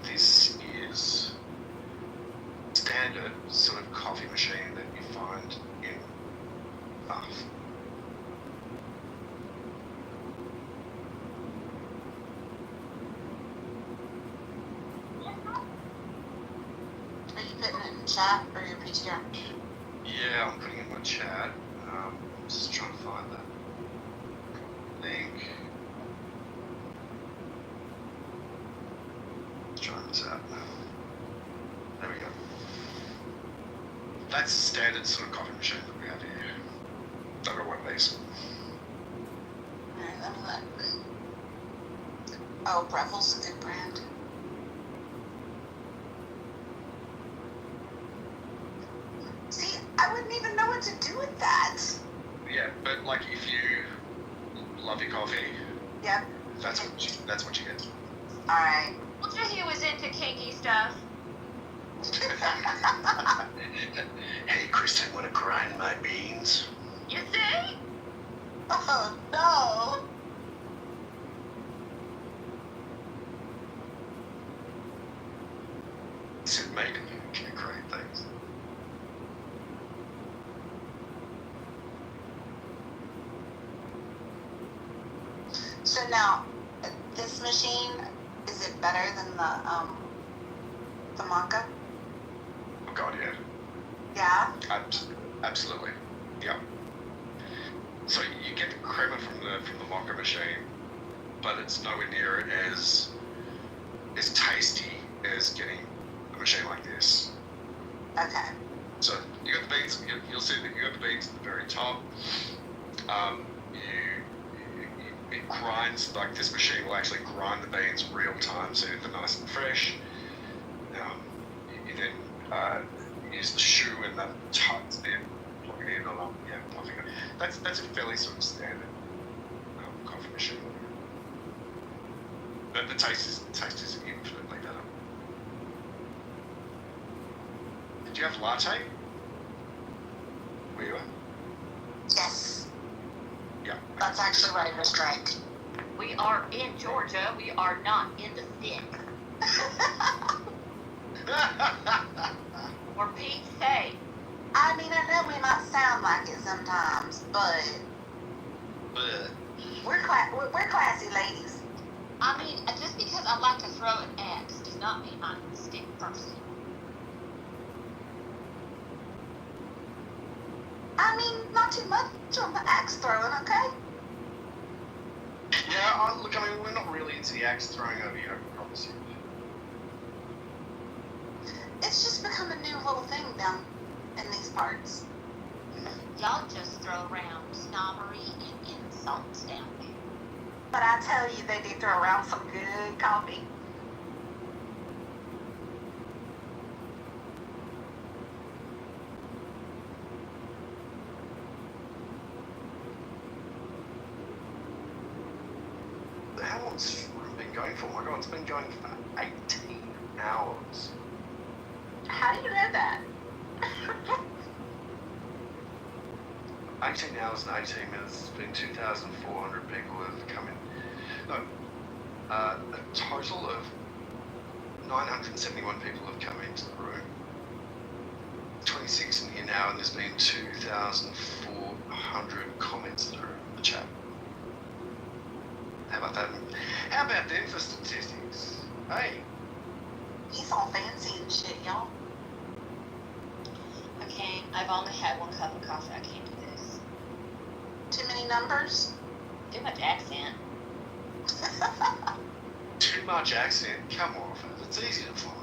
this is standard sort of coffee machine that you find in Bath. Are you putting it in chat or your PTR? Yeah, I'm putting it in my chat. Just trying to find that link. Trying this out. There we go. That's the standard sort of coffee machine that we have here. I've got one of these. Alright, let me look. Oh, Breville's a good brand. See, I wouldn't even know what to do with that. Yeah, but like if you love your coffee, yep, that's what you get. Alright. We'll tell he was into kinky stuff. Hey, Kristen, wanna grind my beans? You see? Oh no. Said maybe you can create things. So now, this machine, is it better than the Monka? Oh God, yeah. Yeah? Absolutely. Yeah. So you get the creamer from the mocha machine, but it's nowhere near as tasty as getting a machine like this. Okay. So you got the beans. You'll see that you got the beans at the very top. It grinds, like this machine will actually grind the beans real time, so they're nice and fresh. You then use the shoe and that tightens it, plug it in, and I think that's a fairly sort of standard coffee machine. But the taste is infinitely better. Did you have latte? Where you at? Yes. Yeah. That's actually what I just drank. We are in Georgia. We are not in the stick. For Pete's sake. I mean, I know we might sound like it sometimes, but we're classy ladies. I mean, just because I like to throw an X does not mean I'm a stick person. I mean, not too much on the axe throwing, okay? Yeah, look, I mean, we're not really into the axe throwing over here, I promise you. It's just become a new little thing down in these parts. Y'all just throw around snobbery and insults down there. But I tell you, they do throw around some good coffee. been going for? Oh my God, it's been going for 18 hours. How do you know that? 18 hours and 18 minutes. It's been 2,400 people have come in. No, a total of 971 people have come into the room. 26 in here now, and there's been 2,400 comments that are in the chat. How about that? How about them for statistics? Hey. He's all fancy and shit, y'all. Okay, I've only had 1 cup of coffee. I can't do this. Too many numbers? Too much accent. Too much accent? Come on, it's easy to follow.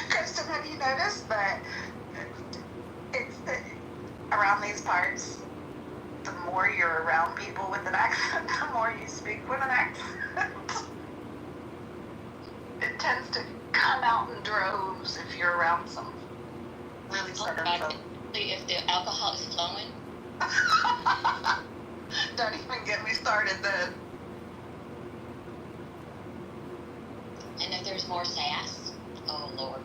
Kristen, have you noticed that it's around these parts, the more you're around people with an accent, the more you speak with an accent. It tends to come out in droves if you're around some really southern folk. If the alcohol is flowing. Don't even get me started then. And if there's more sass, oh Lord.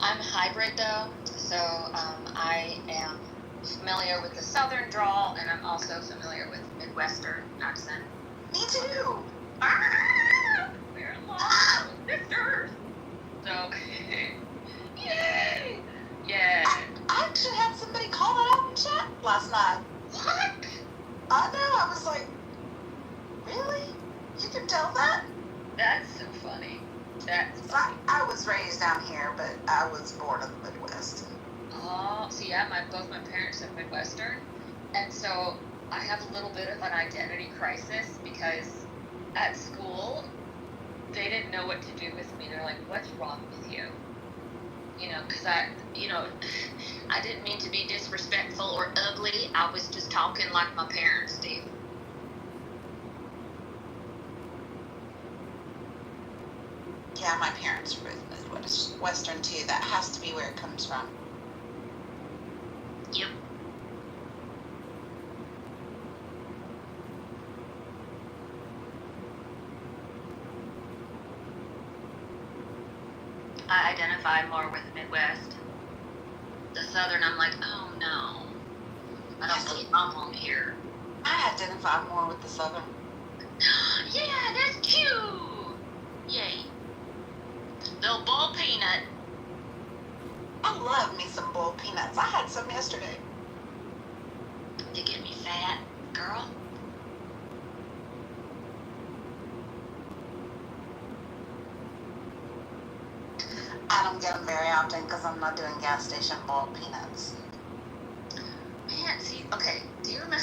I'm hybrid though, so I am familiar with the southern drawl, and I'm also familiar with Midwestern accent. Me too. We're lost sisters. So, yay! Yeah. I actually had somebody call it out in chat last night. What? I know. I was like, really? You can tell that? That's so funny. That's funny. I was raised down here, but I was born in the Midwest. Oh, so yeah, both my parents are Midwestern, and so I have a little bit of an identity crisis because at school they didn't know what to do with me. They're like, "What's wrong with you?" You know, because I didn't mean to be disrespectful or ugly. I was just talking like my parents do. Yeah, my parents were Midwestern too. That has to be where it comes from. Yep. I identify more with Midwest. The Southern, I'm like, oh no, I don't belong here. I identify more with the Southern. Yeah, that's cute. Yay. Little bowl peanut. I love me some boiled peanuts. I had some yesterday. You get me fat, girl. I don't get them very often because I'm not doing gas station boiled peanuts. Man, see, okay. Do you remember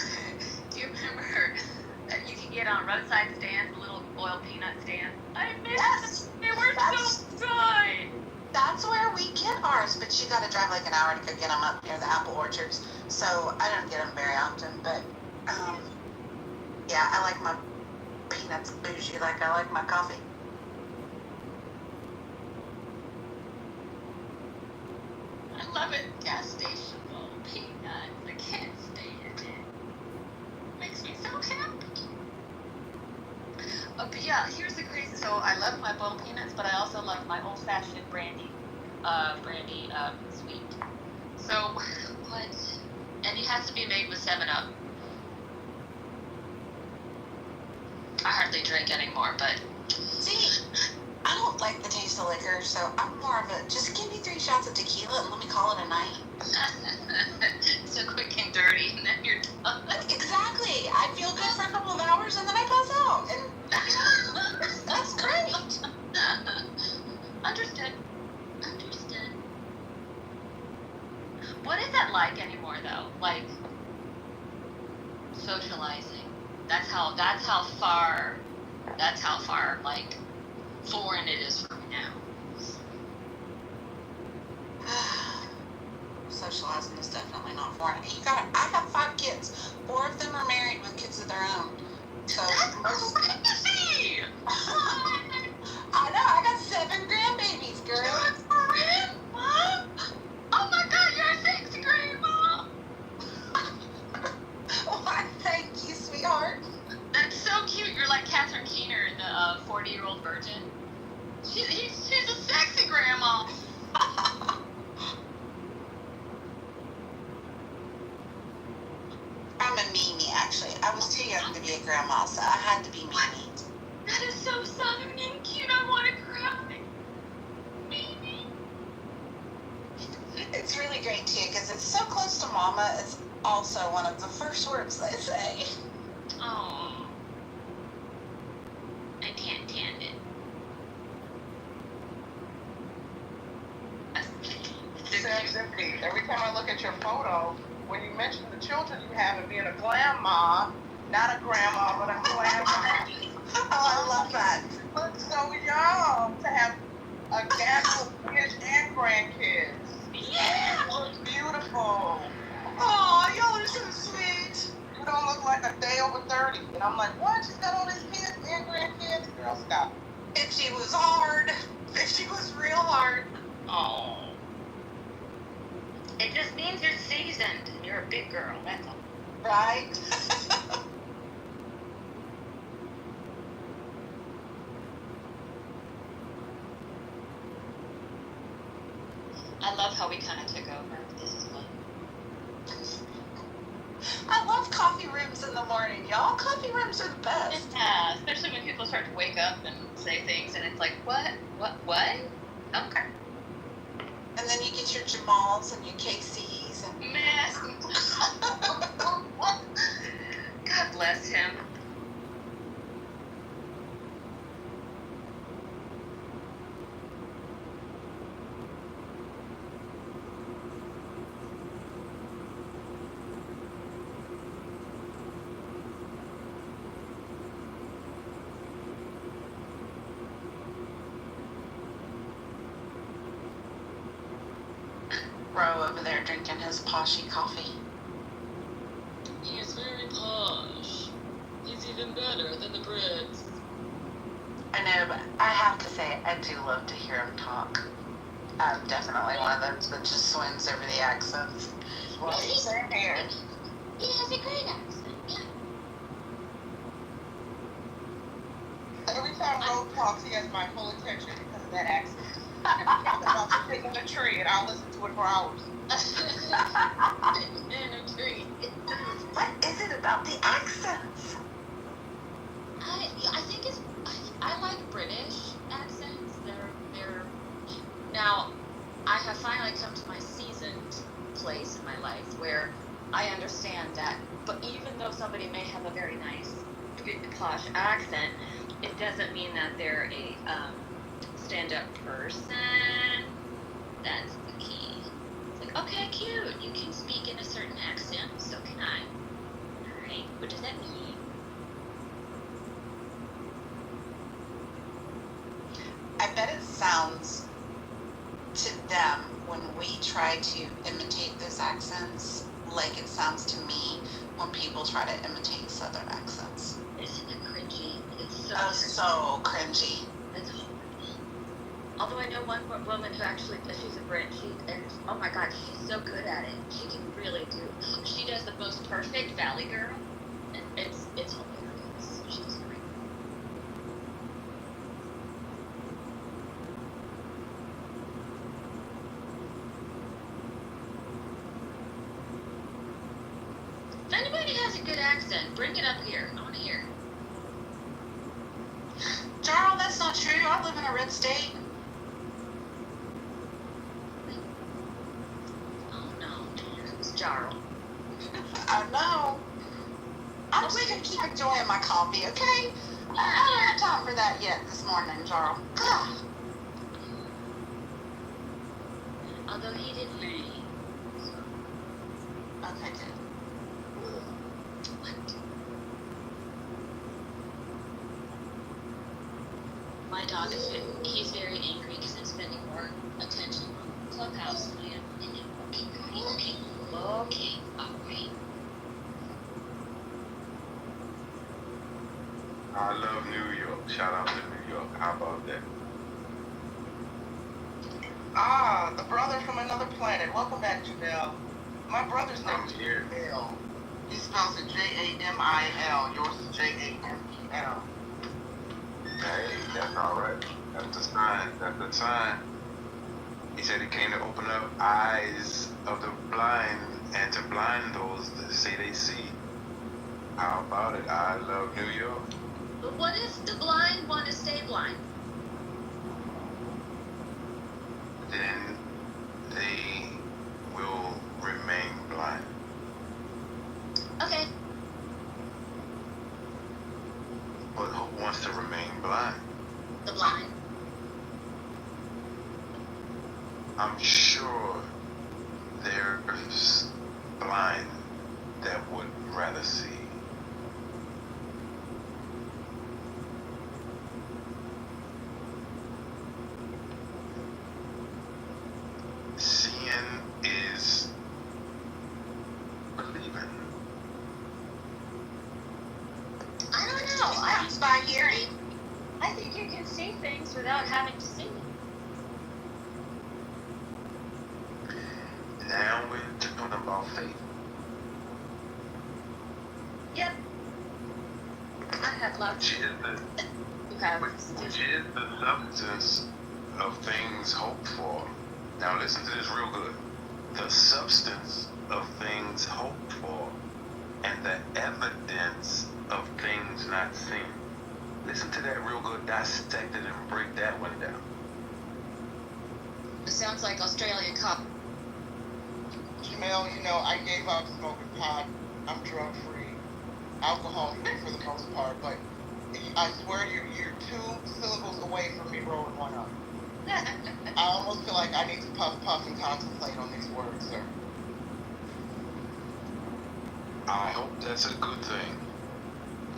that you can get on roadside stands, little boiled peanut stands? I miss them. They were so good. That's where we get ours, but you got to drive like an hour to go get them up near the apple orchards. So I don't get them very often, but yeah, I like my peanuts bougie like I like my coffee. I love it. Gas station boiled peanuts. I can't stand it. Makes me so happy. But yeah, here's the crazy. So I love my boiled peanuts, but I also love my old-fashioned brandy sweet. So what? And it has to be made with 7-Up. I hardly drink anymore, but see, I don't like the taste of liquor, so I'm more of a just give me 3 shots of tequila and let me call it a night. So quick and dirty, and then you're done. Exactly. I feel good for a couple of hours and then I pass out, and that's great. Understood. What is that like anymore, though? Like socializing. That's how far like foreign it is for me now. Socializing is definitely not foreign. I have 5 kids. 4 of them are married with kids of their own. So that's crazy. I know. I got 7 grandbabies, girl. That's for real, Mom? Oh my God, you're 6, Grandma. 40-year-old virgin. She's a sexy grandma. I'm a Mimi, actually. I was too young to be a grandma, so I had to be Mimi. That is so southern and cute. I want to cry. Mimi. It's really great, too, because it's so close to mama. It's also one of the first words they say. Oh. I can't stand it. Serendipity. Every time I look at your photo, when you mention the children you have and being a grandma, not a grandma, but a grandma. Oh, I love that. You look so young to have a gaggle of kids and grandkids. Yeah! You look beautiful. Oh, y'all are so sweet. You don't look like a day over 30. And I'm like, what? She's got all these kids and grandkids? Girl, stop. 50 was hard. 50 was real hard. Oh. It just means you're seasoned and you're a big girl, that's all. Right? I love how we kind of took over. This is fun. I love coffee rooms in the morning, y'all. Coffee rooms are the best. Yeah, especially when people start to wake up and say things and it's like, what? Okay. And then you get your Jamals and your KCs and... Man. God bless him. Row over there drinking his poshy coffee. He is very posh. He's even better than the Brits. I know, but I have to say, I do love to hear him talk. I'm definitely one of those that just swims over the accents. Well, same here. He has a great accent, yeah. Every time Ro talks, he has my full attention because of that accent. Talk about sitting in a tree, and I'll listen to it for hours. In a tree. What is it about the accents? I think I like British accents. They're now I have finally come to my seasoned place in my life where I understand that, but even though somebody may have a very nice posh accent, it doesn't mean that they're a stand-up person. That's the key. It's like, okay, cute. You can speak in a certain accent, so can I. Alright, what does that mean? I bet it sounds to them when we try to imitate those accents like it sounds to me when people try to imitate Southern accents. Isn't it cringy? It's so Oh, so cringy. It's horrible. Although I know one woman who actually, she's a Brit, and oh my god, she's so good at it. She can really do, she does the most perfect Valley Girl, and it's hilarious. She's great. If anybody has a good accent, bring it up here. I want to hear. Jarl, that's not true. I live in a red state. Oh no, it's Jarl. I know. I'm just gonna keep enjoying my coffee, okay? I don't have time for that yet this morning, Jarl. God. Although he did me. Okay, good. What? My dog he's very angry because I'm spending more attention on Clubhouse than I am in it. Okay, alright. I love New York. Shout out to New York. How about that? Ah, the brother from another planet. Welcome back, Janelle. My brother's name is Jamil. He spells it Jamil. Yours is Jamel. Hey, That's all right. That's the sign. That's the sign. He said he came to open up eyes of the blind and to blind those that say they see. How about it? I love New York. But what if the blind want to stay blind? Then they will remain blind. Okay. But who wants to remain blind? The blind. I'm sure there's blind that would rather see. Seeing is believing. I don't know. I use by hearing. I think you can see things without having to see. Now we're talking about faith. Yep. I have lots. Which is the substance of things hoped for. Now listen to this real good. The substance of things hoped for and the evidence of things not seen. Listen to that real good, dissect it and break that one down. It sounds like Australian cop. Jamel, I gave up smoking pot. I'm drug free. Alcohol for the most part, but I swear you're 2 syllables away from me rolling one up. I almost feel like I need to puff and contemplate on these words, sir. I hope that's a good thing.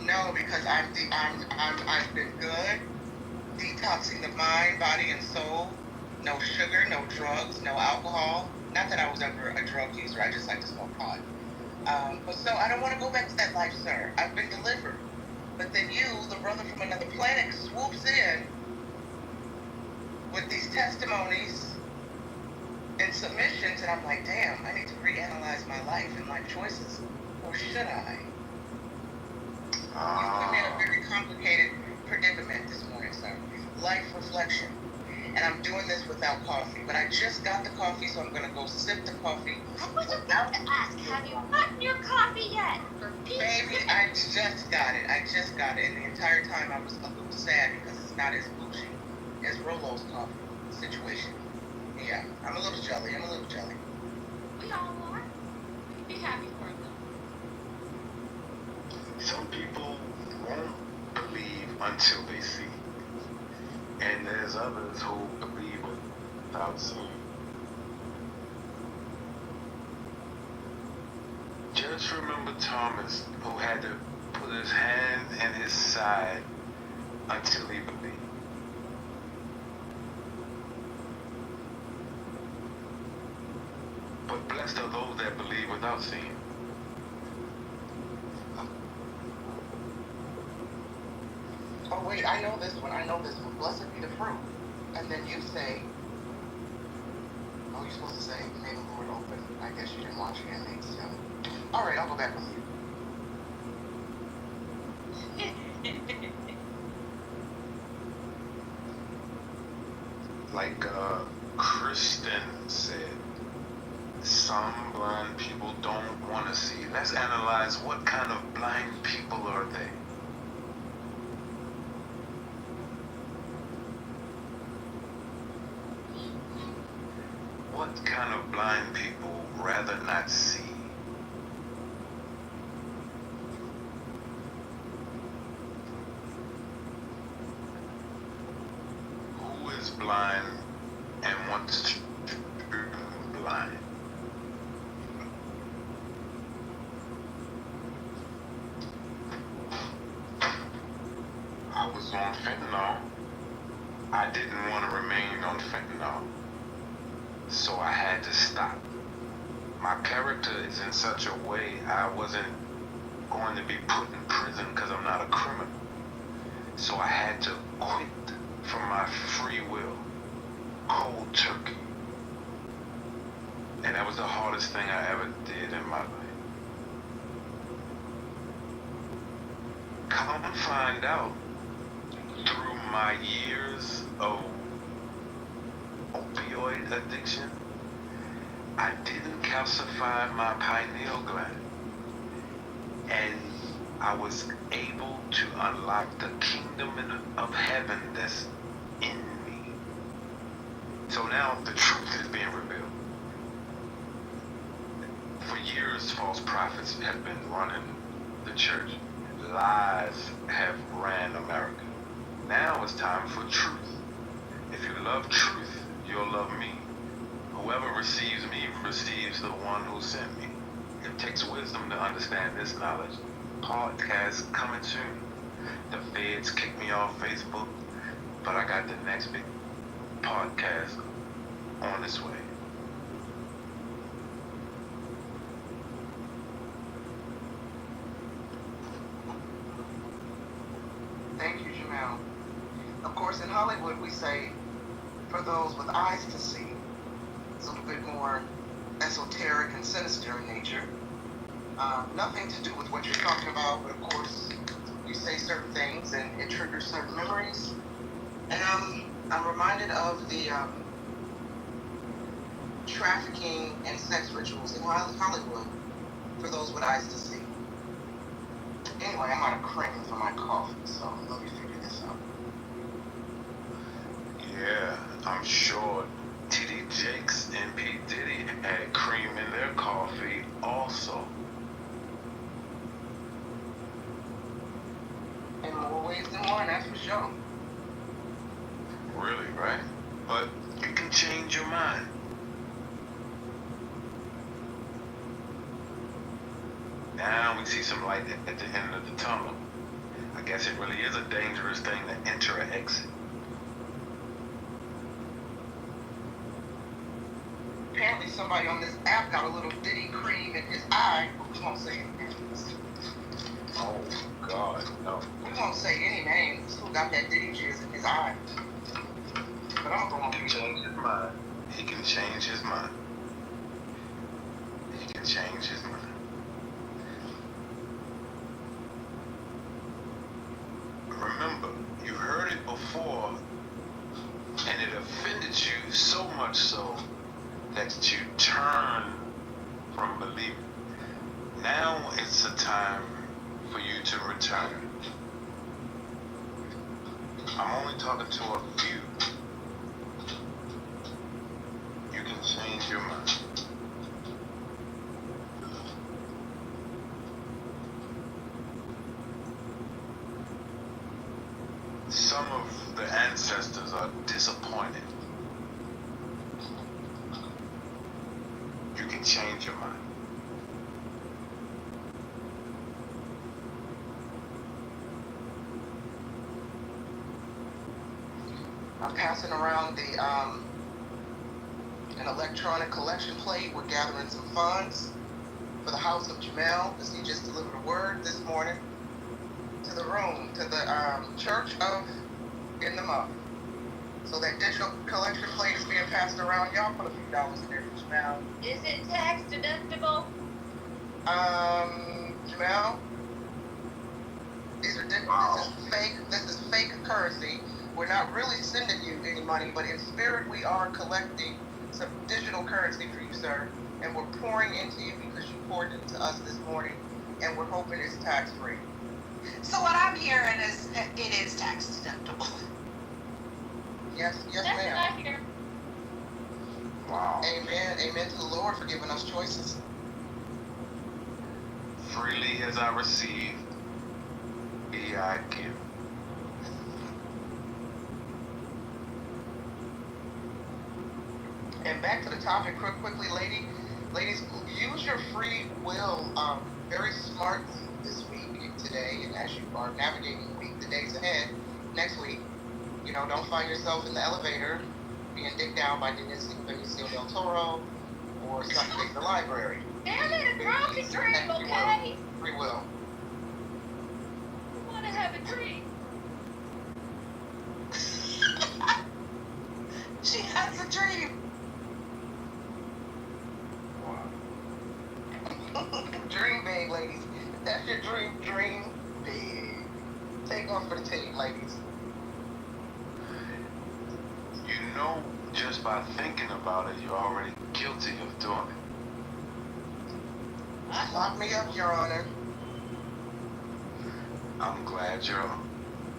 No, because I've been good, detoxing the mind, body, and soul. No sugar, no drugs, no alcohol. Not that I was ever a drug user. I just like to smoke pot. But so I don't want to go back to that life, sir. I've been delivered. But then you, the brother from another planet, swoops in with these testimonies and submissions, and I'm like, damn, I need to reanalyze my life and life choices. Or should I? You put me in a very complicated predicament this morning, sir. Life reflection. And I'm doing this without coffee. But I just got the coffee, so I'm going to go sip the coffee. I was about to ask, have you gotten your coffee yet? Baby, I just got it. And the entire time I was a little sad because it's not as bougie as Rolo's coffee situation. Yeah, I'm a little jelly. We all are. Be happy for them. Some people won't believe until they see. And there's others who believe without seeing. Just remember Thomas, who had to put his hand in his side until he believed. But blessed are those that believe without seeing. Oh, wait, I know this one. Blessed be the fruit. And then you say, you're supposed to say, may the Lord open. I guess you didn't watch your Handmaid's Tale. All right, I'll go back with you. Like Kristen said, some blind people don't want to see. Let's analyze what kind of blind people are they. What kind of blind people rather not see? Who is blind and wants to be blind? I was on fentanyl. I didn't want to remain on fentanyl. So I had to stop. My character is in such a way I wasn't going to be put in prison because I'm not a criminal. So I had to quit from my free will, cold turkey. And that was the hardest thing I ever did in my life. Come find out, through my years of opioid addiction, I didn't calcify my pineal gland. And I was able to unlock the kingdom of heaven that's in me. So now the truth is being revealed. For years, false prophets have been running the church. Lies have ran America. Now it's time for truth. If you love truth, you'll love me. Whoever receives me receives the one who sent me. It takes wisdom to understand this knowledge. Podcast coming soon. The feds kicked me off Facebook, but I got the next big podcast on its way. Thank you, Jamel. Of course, in Hollywood, we say, for those with eyes to see. It's a little bit more esoteric and sinister in nature. Nothing to do with what you're talking about, but of course, you say certain things and it triggers certain memories. And I'm reminded of the trafficking and sex rituals in Hollywood for those with eyes to see. Anyway, I'm out of cream for my coffee, so let me figure this out. Yeah, I'm sure T.D. Jakes and P. Diddy had cream in their coffee also. In more ways than one, that's for sure. Really, right? But you can change your mind. Now we see some light at the end of the tunnel. I guess it really is a dangerous thing to enter or exit. Apparently somebody on this app got a little Diddy cream in his eye. We won't say any names. Oh, God, no. We won't say any names. Who got that Diddy jizz in his eye? But I'm going to change his mind. He can change his mind. He can change his mind. Remember, you heard it before, and it offended you so much so that you turn from believing. Now it's a time for you to return. I'm only talking to a few. You can change your mind. Some of the ancestors are disappointed. You can change your mind. I'm passing around an electronic collection plate. We're gathering some funds for the house of Jamel, because he just delivered a word this morning to the room, to the church of In the Muff. So that digital collection plate is being passed around. Y'all put a few dollars in there for Jamel. Is it tax deductible? Jamel, these are this is fake currency. We're not really sending you any money, but in spirit we are collecting some digital currency for you, sir. And we're pouring into you because you poured into us this morning, and we're hoping it's tax-free. So what I'm hearing is it is tax deductible. Yes, That's ma'am. what I hear. Wow. Amen. Amen to the Lord for giving us choices. Freely as I receive, be I give. And back to the topic quickly, ladies, use your free will very smartly this week, today, and as you are navigating the week, the days ahead, next week. You know, don't find yourself in the elevator being dicked down by Benicio del Toro or something in the library. Damn it, a broke a dream, okay? Free will. I want to have a dream. She has a dream. Dream big, ladies. If that's your dream big. Take one for the team, ladies. know just by thinking about it, you're already guilty of doing it. Lock me up, Your Honor. I'm glad you're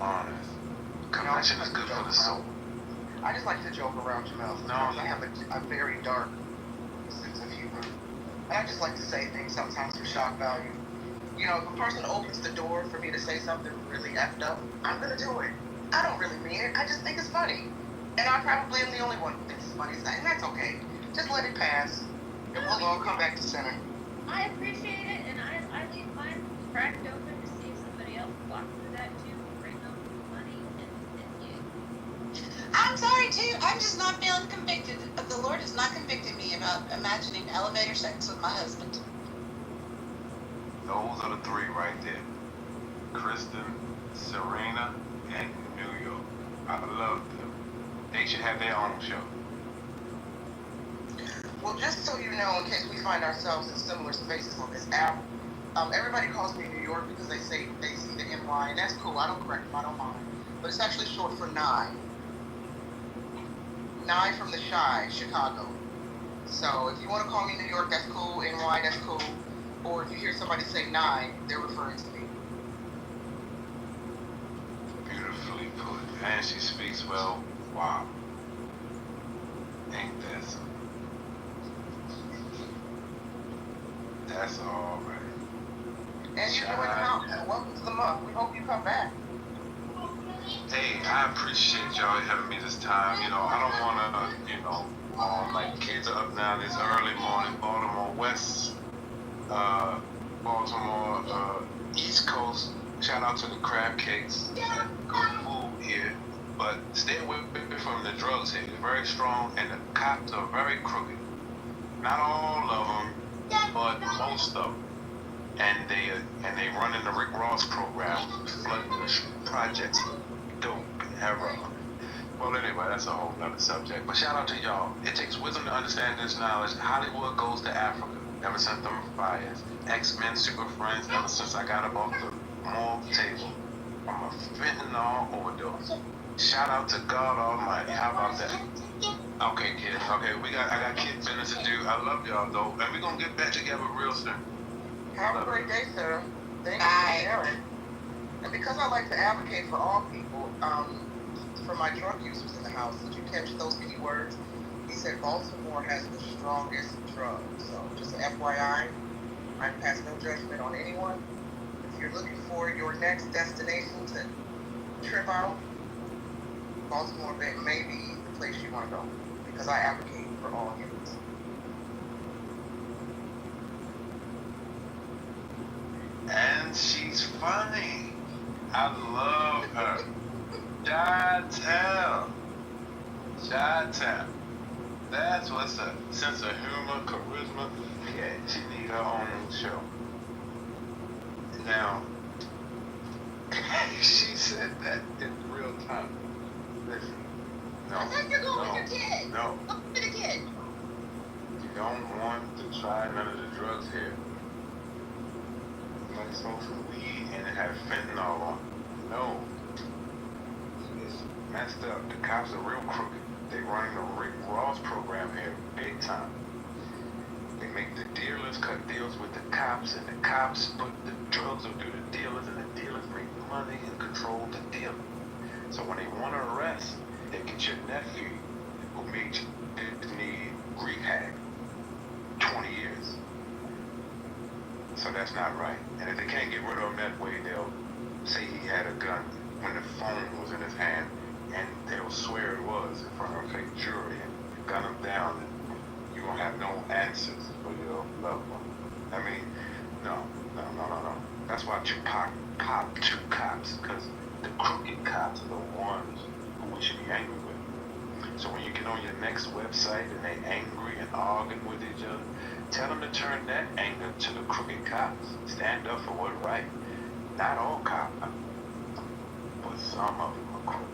honest. Convention is good for the soul. I just like to joke around, Jamel. Sometimes I have a very dark sense of humor. And I just like to say things sometimes for shock value. You know, if a person opens the door for me to say something really effed up, I'm gonna do it. I don't really mean it. I just think it's funny. And I probably am the only one who thinks it's funny. And that's okay. Just let it pass. And we'll all come back to center. I appreciate it, and I leave mine cracked open to see if somebody else walks through that too, bring them money, and you. I'm sorry too. I'm just not feeling convicted. The Lord is not convicting me about imagining elevator sex with my husband. Those are the three right there. Kristen, Serena, and New York. I love them. They should have their own show. Well, just so you know, in case we find ourselves in similar spaces on this app, everybody calls me New York because they say they see the NY, and that's cool. I don't correct them. I don't mind. But it's actually short for Nye. Nye from the Chi, Chicago. So if you want to call me New York, that's cool. NY, that's cool. Or if you hear somebody say Nye, they're referring to me. Beautifully put. And she speaks well. Wow. Ain't that something? That's all right. And you're doing the house. Welcome to the month. We hope you come back. Hey, I appreciate y'all having me this time. You know, I don't want to, you know, my kids are up now this early morning, Baltimore West, Baltimore East Coast. Shout out to the crab cakes. Good food here. But stay away from the drugs here. They're very strong and the cops are very crooked. Not all of them, but most of them. And they run in the Rick Ross program, flooding the projects. Dope ever. Well, anyway, that's a whole nother subject. But shout out to y'all. It takes wisdom to understand this knowledge. Hollywood goes to Africa. Ever since them fires. X-Men, Super Friends, ever since I got up off the morgue table. I'm a fentanyl overdose. Shout out to God Almighty. How about that? Okay, kids. Okay, I got kid business to do. I love y'all though, and we're gonna get back together real soon. Have a great day, sir. Thank you for sharing. And because I like to advocate for all people, for my drug users in the house, did you catch those key words? He said Baltimore has the strongest drugs. So just an FYI, I pass no judgment on anyone. If you're looking for your next destination to trip out, Baltimore may be the place you want to go because I advocate for all humans. And she's funny. I love her. Chi-town. Chi-town. That's what's up. Sense of humor, charisma. Yeah, she need her own show. Now, she said that in real time. Listen. No. I thought you're going with your kid. No. Go with a kid. You don't want to try none of the drugs here. You might smoke some weed and it has fentanyl on it. No. It's messed up. The cops are real crooked. They running the Rick Ross program here big time. They make the dealers cut deals with the cops, and the cops put the drugs into the dealers, and the dealers make money and control the dealer. So when they want to arrest, they get your nephew who made Disney rehab 20 years. So that's not right. And if they can't get rid of him that way, they'll say he had a gun when the phone was in his hand, and they'll swear it was in front of a fake jury and gun him down, and you won't have no answers for your loved one. I mean, no. That's why Tupac popped 2 cops, because the crooked cops are the ones who we should be angry with. So when you get on your next website and they angry and arguing with each other, tell them to turn that anger to the crooked cops. Stand up for what's right. Not all cops, but some of them are crooked.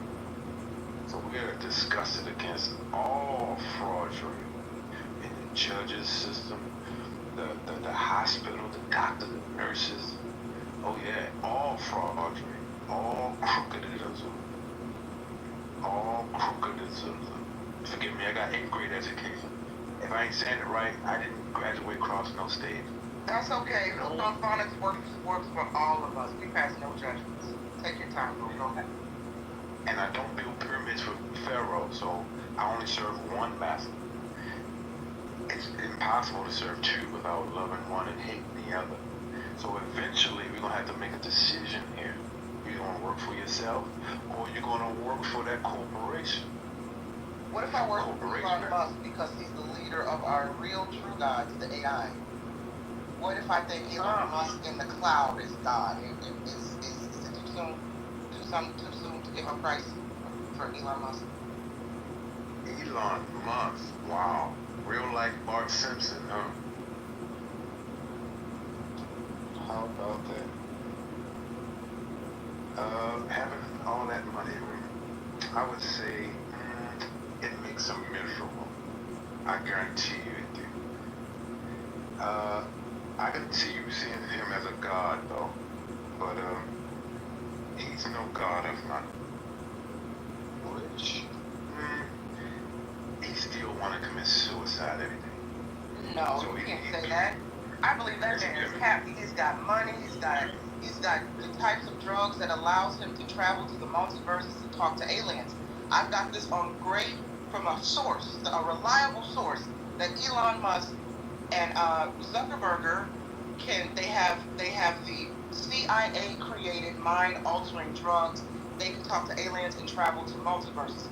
So we're disgusted against all fraudulent in the judges system, the hospital, the doctors, the nurses. Oh yeah, all fraudulent, all crookedism. All crookedism. Forgive me, I got 8th grade education. If I ain't saying it right, I didn't graduate across no stage. That's okay. Philosophical phonics works for all of us. We pass no judgments. Take your time, bro. Go ahead. And I don't build pyramids for Pharaoh, so I only serve one master. It's impossible to serve two without loving one and hating the other. So eventually, we're going to have to make a decision here. You're going to work for yourself, or you're going to work for that corporation. What if I work for Elon Musk because he's the leader of our real true gods, the AI? What if I think Elon Musk in the cloud is God? Is it too soon to give a price for Elon Musk? Elon Musk, wow. Real life Bart Simpson, huh? How about that? Having all that money, I would say it makes him miserable. I guarantee you it do. I can see you seeing him as a god, though. But he's no god of money. Which, he still want to commit suicide every day. No, you can't say that. I believe that man is happy. He's got money. He's got the types of drugs that allows him to travel to the multiverses and talk to aliens. I've got this on great from a source, a reliable source, that Elon Musk and Zuckerberg they have the CIA created mind altering drugs. They can talk to aliens and travel to multiverses.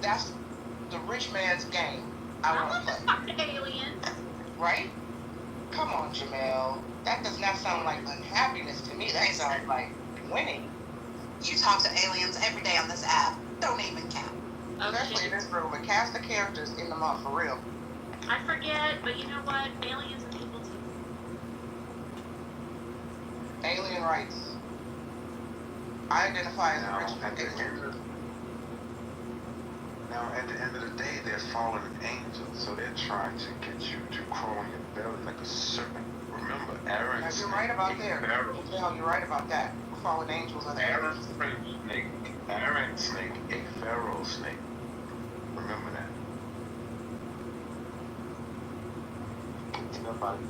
That's the rich man's game. I want to talk to aliens. Right? Come on, Jamel. That does not sound like unhappiness to me. That sounds like winning. You talk to aliens every day on this app. Don't even count. Especially in this room. And cast the characters in them up for real. I forget, but you know what? Aliens are people too. Alien rights. I identify as a rich man. Now, at the end of the day, they're fallen angels, so they're trying to get you to crawl in your belly like a serpent. Remember, Aaron. You're right about there. Pharaoh. You're right about that. Fallen angels are the Aaron snake. Aaron snake, a Pharaoh snake. Remember that. Nobody.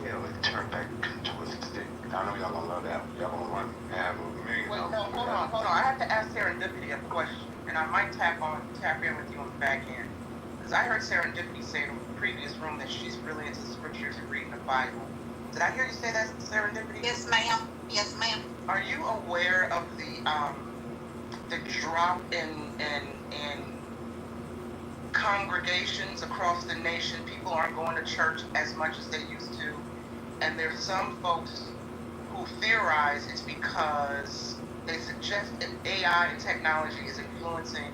Yeah, like turn back into a stick. I know y'all gonna love that. Y'all gonna run have $1 million. Wait, no, hold on. I have to ask Serendipity a question, and I might tap in with you on the back end, because I heard Serendipity say in the previous room that she's really into scriptures and reading the Bible. Did I hear you say that, Serendipity? Yes, ma'am. Yes, ma'am. Are you aware of the drop in congregations across the nation? People aren't going to church as much as they used to, and there's some folks who theorize it's because they suggest that AI and technology is influencing,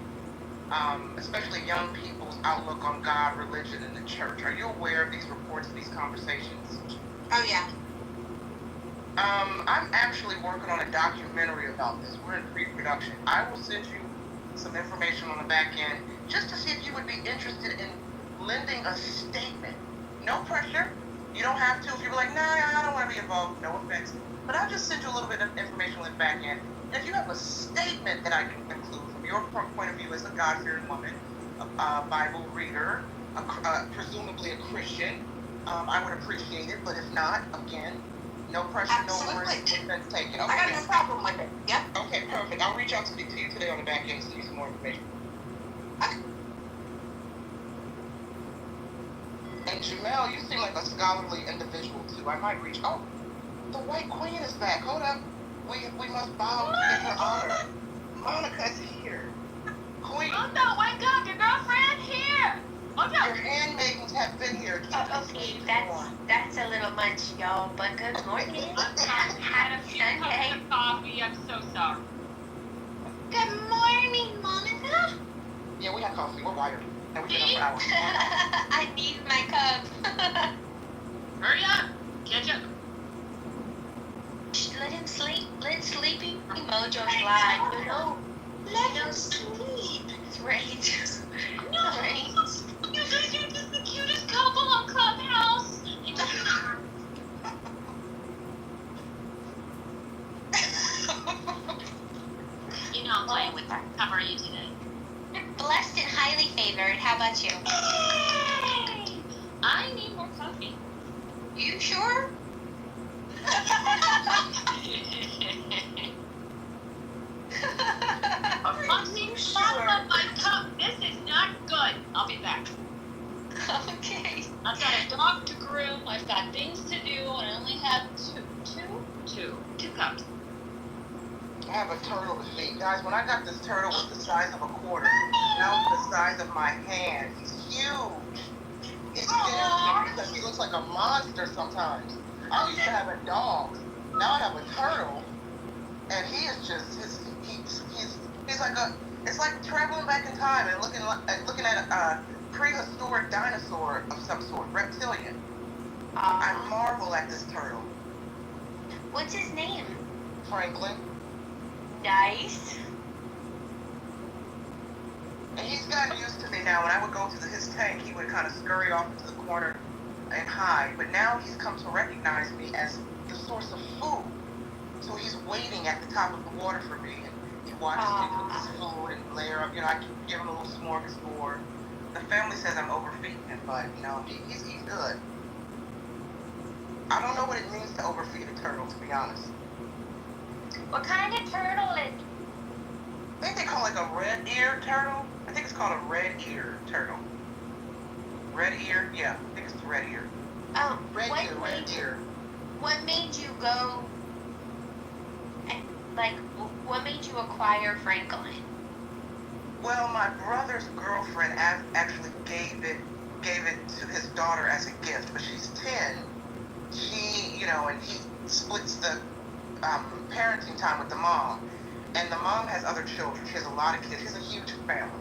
especially young people's outlook on God, religion, and the church. Are you aware of these reports, these conversations? Oh yeah. I'm actually working on a documentary about this. We're in pre-production. I will send you some information on the back end just to see if you would be interested in lending a statement. No pressure. You don't have to. If you're like, nah, I don't want to be involved, no offense. But I'll just send you a little bit of information on the back end. And if you have a statement that I can include from your point of view as a God-fearing woman, a Bible reader, presumably a Christian, I would appreciate it. But if not, again, no pressure, absolutely. No worries, offense taken. Okay, I got no problem with it. Yep. Okay, perfect. I'll reach out to you today on the back end to send you some more information. Okay. And Jamel, you seem like a scholarly individual too. I might reach. Oh, the White Queen is back. Hold up. We must bow in her honor. Monica's here. Queen. Oh no, wake up, your girlfriend here. Oh no. Your handmaidens have been here. Okay, that's a little much, y'all. But good morning. Happy Sunday. Coffee. I'm so sorry. Good morning, Monica. Yeah, we had coffee. We're wired. And we've been up for hours. I need my cup. Hurry up. Catch up. Let him sleep. Let sleepy Mojo slide. You know. Let him sleep. It's right. No. Right. You guys are just the cutest couple on Clubhouse. You know, I'm playing with her. How are you today? Blessed and highly favored. How about you? I need more coffee. You sure? I'm being sure. My cup. This is not good. I'll be back. Okay. I've got a dog to groom. I've got things to do, and I only have two cups. I have a turtle to feed. Guys, when I got this turtle, it was the size of a quarter. Now it's the size of my hand. He's huge. It scares me because he looks like a monster sometimes. I used to have a dog. Now I have a turtle. And he is just, he's like it's like traveling back in time and looking at a prehistoric dinosaur of some sort, reptilian. I marvel at this turtle. What's his name? Franklin. Nice. And he's gotten used to me now. When I would go to his tank, he would kind of scurry off into the corner and hide. But now he's come to recognize me as the source of food. So he's waiting at the top of the water for me. And he watches me cook his food and layer up. You know, I can give him a little smorgasbord. The family says I'm overfeeding him, but, you know, he's good. I don't know what it means to overfeed a turtle, to be honest. What kind of turtle is? I think they call it like a red-eared turtle. I think it's called a red-eared turtle. Red ear? Yeah, I think it's the red ear. Red ear. What made you go, like, what made you acquire Franklin? Well, my brother's girlfriend actually gave it to his daughter as a gift, but she's 10. She, you know, and he splits the parenting time with the mom. And the mom has other children. She has a lot of kids. She has a huge family.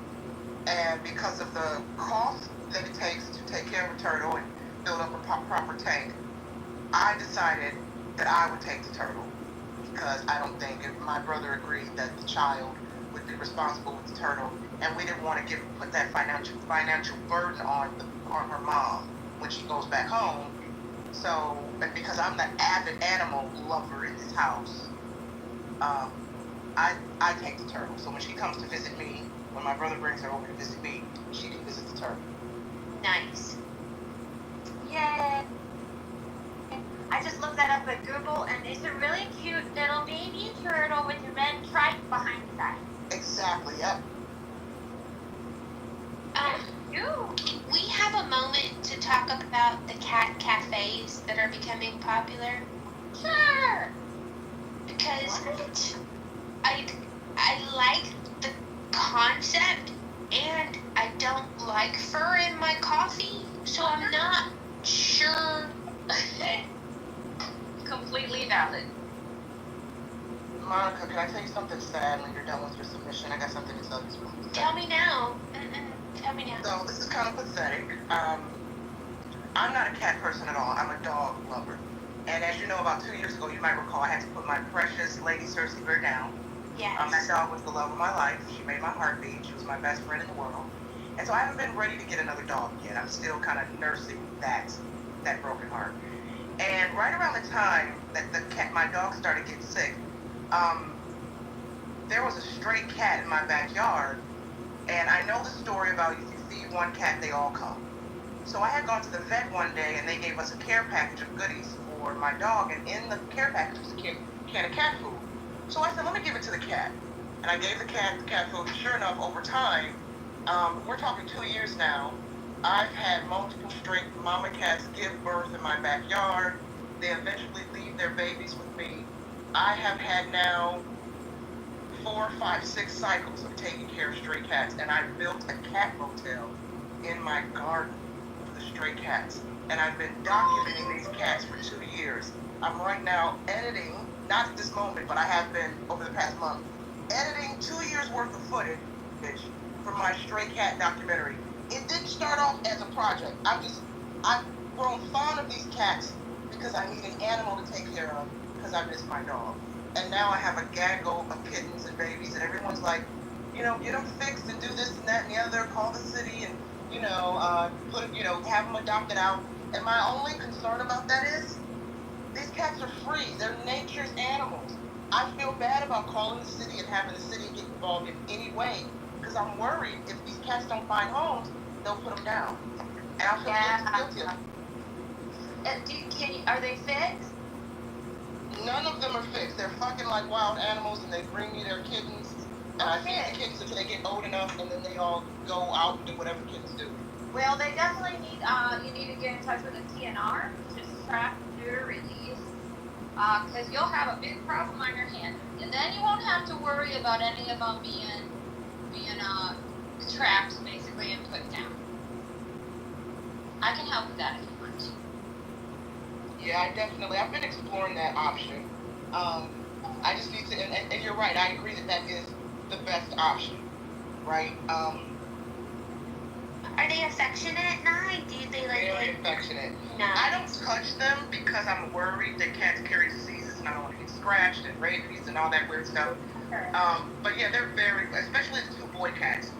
And because of the cost that it takes to take care of a turtle and build up a proper tank, I decided that I would take the turtle. Because I don't think, if my brother agreed that the child would be responsible with the turtle, and we didn't want to put that financial burden on her mom when she goes back home. So, and because I'm the avid animal lover in this house, I take the turtle. So when she comes to visit me, when my brother brings her over to visit me, she can visit the turtle. Nice. Yay. I just looked that up at Google, and it's a really cute little baby turtle with a red stripe behind his eye. Exactly, yep. We have a moment to talk about the cat cafes that are becoming popular. Sure. Because I like the concept, and I don't like fur in my coffee, so I'm not sure. Completely valid. Monica, can I tell you something sad when you're done with your submission? I got something to tell you. Really pathetic. Tell me now. Tell me now. So this is kind of pathetic. I'm not a cat person at all. I'm a dog lover. And as you know, about 2 years ago, you might recall, I had to put my precious Lady Cersei Bear down. Yes. That dog was the love of my life. She made my heart beat. She was my best friend in the world. And so I haven't been ready to get another dog yet. I'm still kind of nursing that broken heart. And right around the time that my dog started getting sick, there was a stray cat in my backyard. And I know the story about if you feed one cat, they all come. So I had gone to the vet one day, and they gave us a care package of goodies for my dog. And in the care package was a can of cat food. So I said, let me give it to the cat. And I gave the cat food. Sure enough, over time, we're talking 2 years now, I've had multiple stray mama cats give birth in my backyard. They eventually leave their babies with me. I have had now 4, 5, 6 cycles of taking care of stray cats, and I built a cat motel in my garden for the stray cats. And I've been documenting these cats for 2 years. I'm right now editing, not at this moment, but I have been over the past month, editing 2 years worth of footage for my stray cat documentary. It didn't start off as a project. I've grown fond of these cats because I need an animal to take care of because I miss my dog. And now I have a gaggle of kittens and babies, and everyone's like, you know, get them fixed and do this and that and the other, call the city and, you know, have them adopted out. And my only concern about that is, these cats are free. They're nature's animals. I feel bad about calling the city and having the city get involved in any way because I'm worried if these cats don't find homes, they'll put them down. And I feel guilty of it. Are they fixed? None of them are fixed. They're fucking like wild animals, and they bring me their kittens, and I feed the kittens until they get old enough, and then they all go out and do whatever kittens do. Well, they definitely need, you need to get in touch with the TNR, which is trap, neuter, release, because you'll have a big problem on your hands. And then you won't have to worry about any of them being trapped, basically, and put down. I can help with that if you want to. Yeah, I've been exploring that option. I just need to, and you're right, I agree that is the best option, right? Are they affectionate? No, do they like? Very affectionate. No. I don't touch them because I'm worried that cats carry diseases and I don't want to get scratched and rabies and all that weird stuff. But yeah, they're very, especially the two boy cats.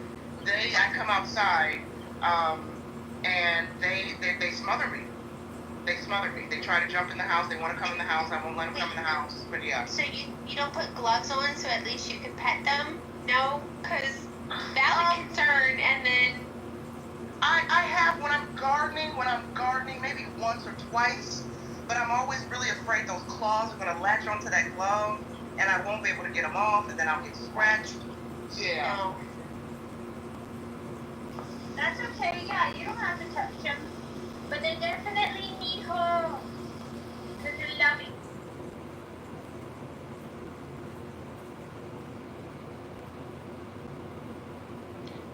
I come outside, and they smother me. They smother me. They try to jump in the house. They want to come in the house. I won't let them come in the house. But yeah. So you don't put gloves on so at least you can pet them? No, because valid concern. And then I have when I'm gardening maybe once or twice, but I'm always really afraid those claws are gonna latch onto that glove and I won't be able to get them off, and then I'll get scratched. Yeah. No. That's okay. Yeah, you don't have to touch them, but they definitely need home because they're loving.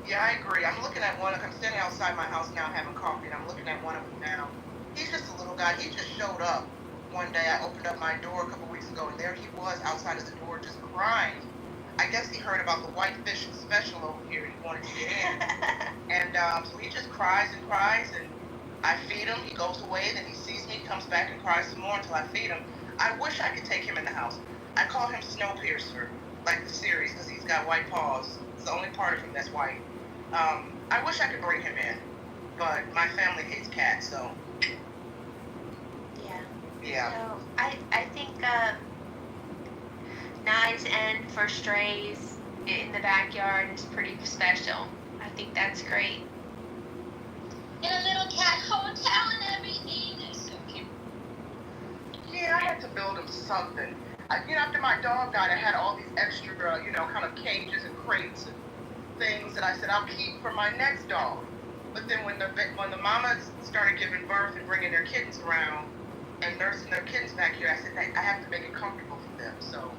Yeah, I agree. I'm looking at one. I'm standing outside my house now having coffee, and I'm looking at one of them now. He's just a little guy. He just showed up one day. I opened up my door a couple weeks ago, and there he was outside of the door just crying. I guess he heard about the whitefish special over here, and he wanted to get in. And so he just cries, and I feed him. He goes away, then he sees me, comes back and cries some more until I feed him. I wish I could take him in the house. I call him Snowpiercer, like the series, because he's got white paws. It's the only part of him that's white. I wish I could bring him in, but my family hates cats, so. Yeah. Yeah. So I think Knives End for strays in the backyard is pretty special. I think that's great. And a little cat hotel and everything. That's so cute. Yeah, I had to build him something. After my dog died, I had all these extra, kind of cages and crates and things that I said I'll keep for my next dog. But then when the mamas started giving birth and bringing their kittens around and nursing their kittens back here, I said I have to make it comfortable for them. So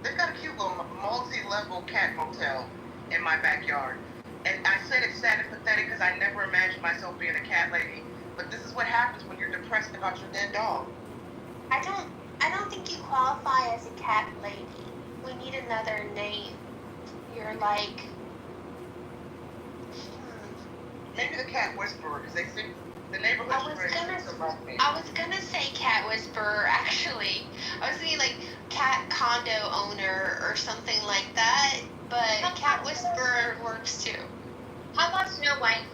they've got a cute little multi-level cat motel in my backyard. And I said it's sad and pathetic because I never imagined myself being a cat lady. But this is what happens when you're depressed about your dead dog. I don't think you qualify as a cat lady. We need another name. You're like. Maybe the cat whisperer, because they think the neighborhood. I was gonna say cat whisperer. Actually, I was thinking like cat condo owner or something like that. But cat whisperer works too. How about Snow White?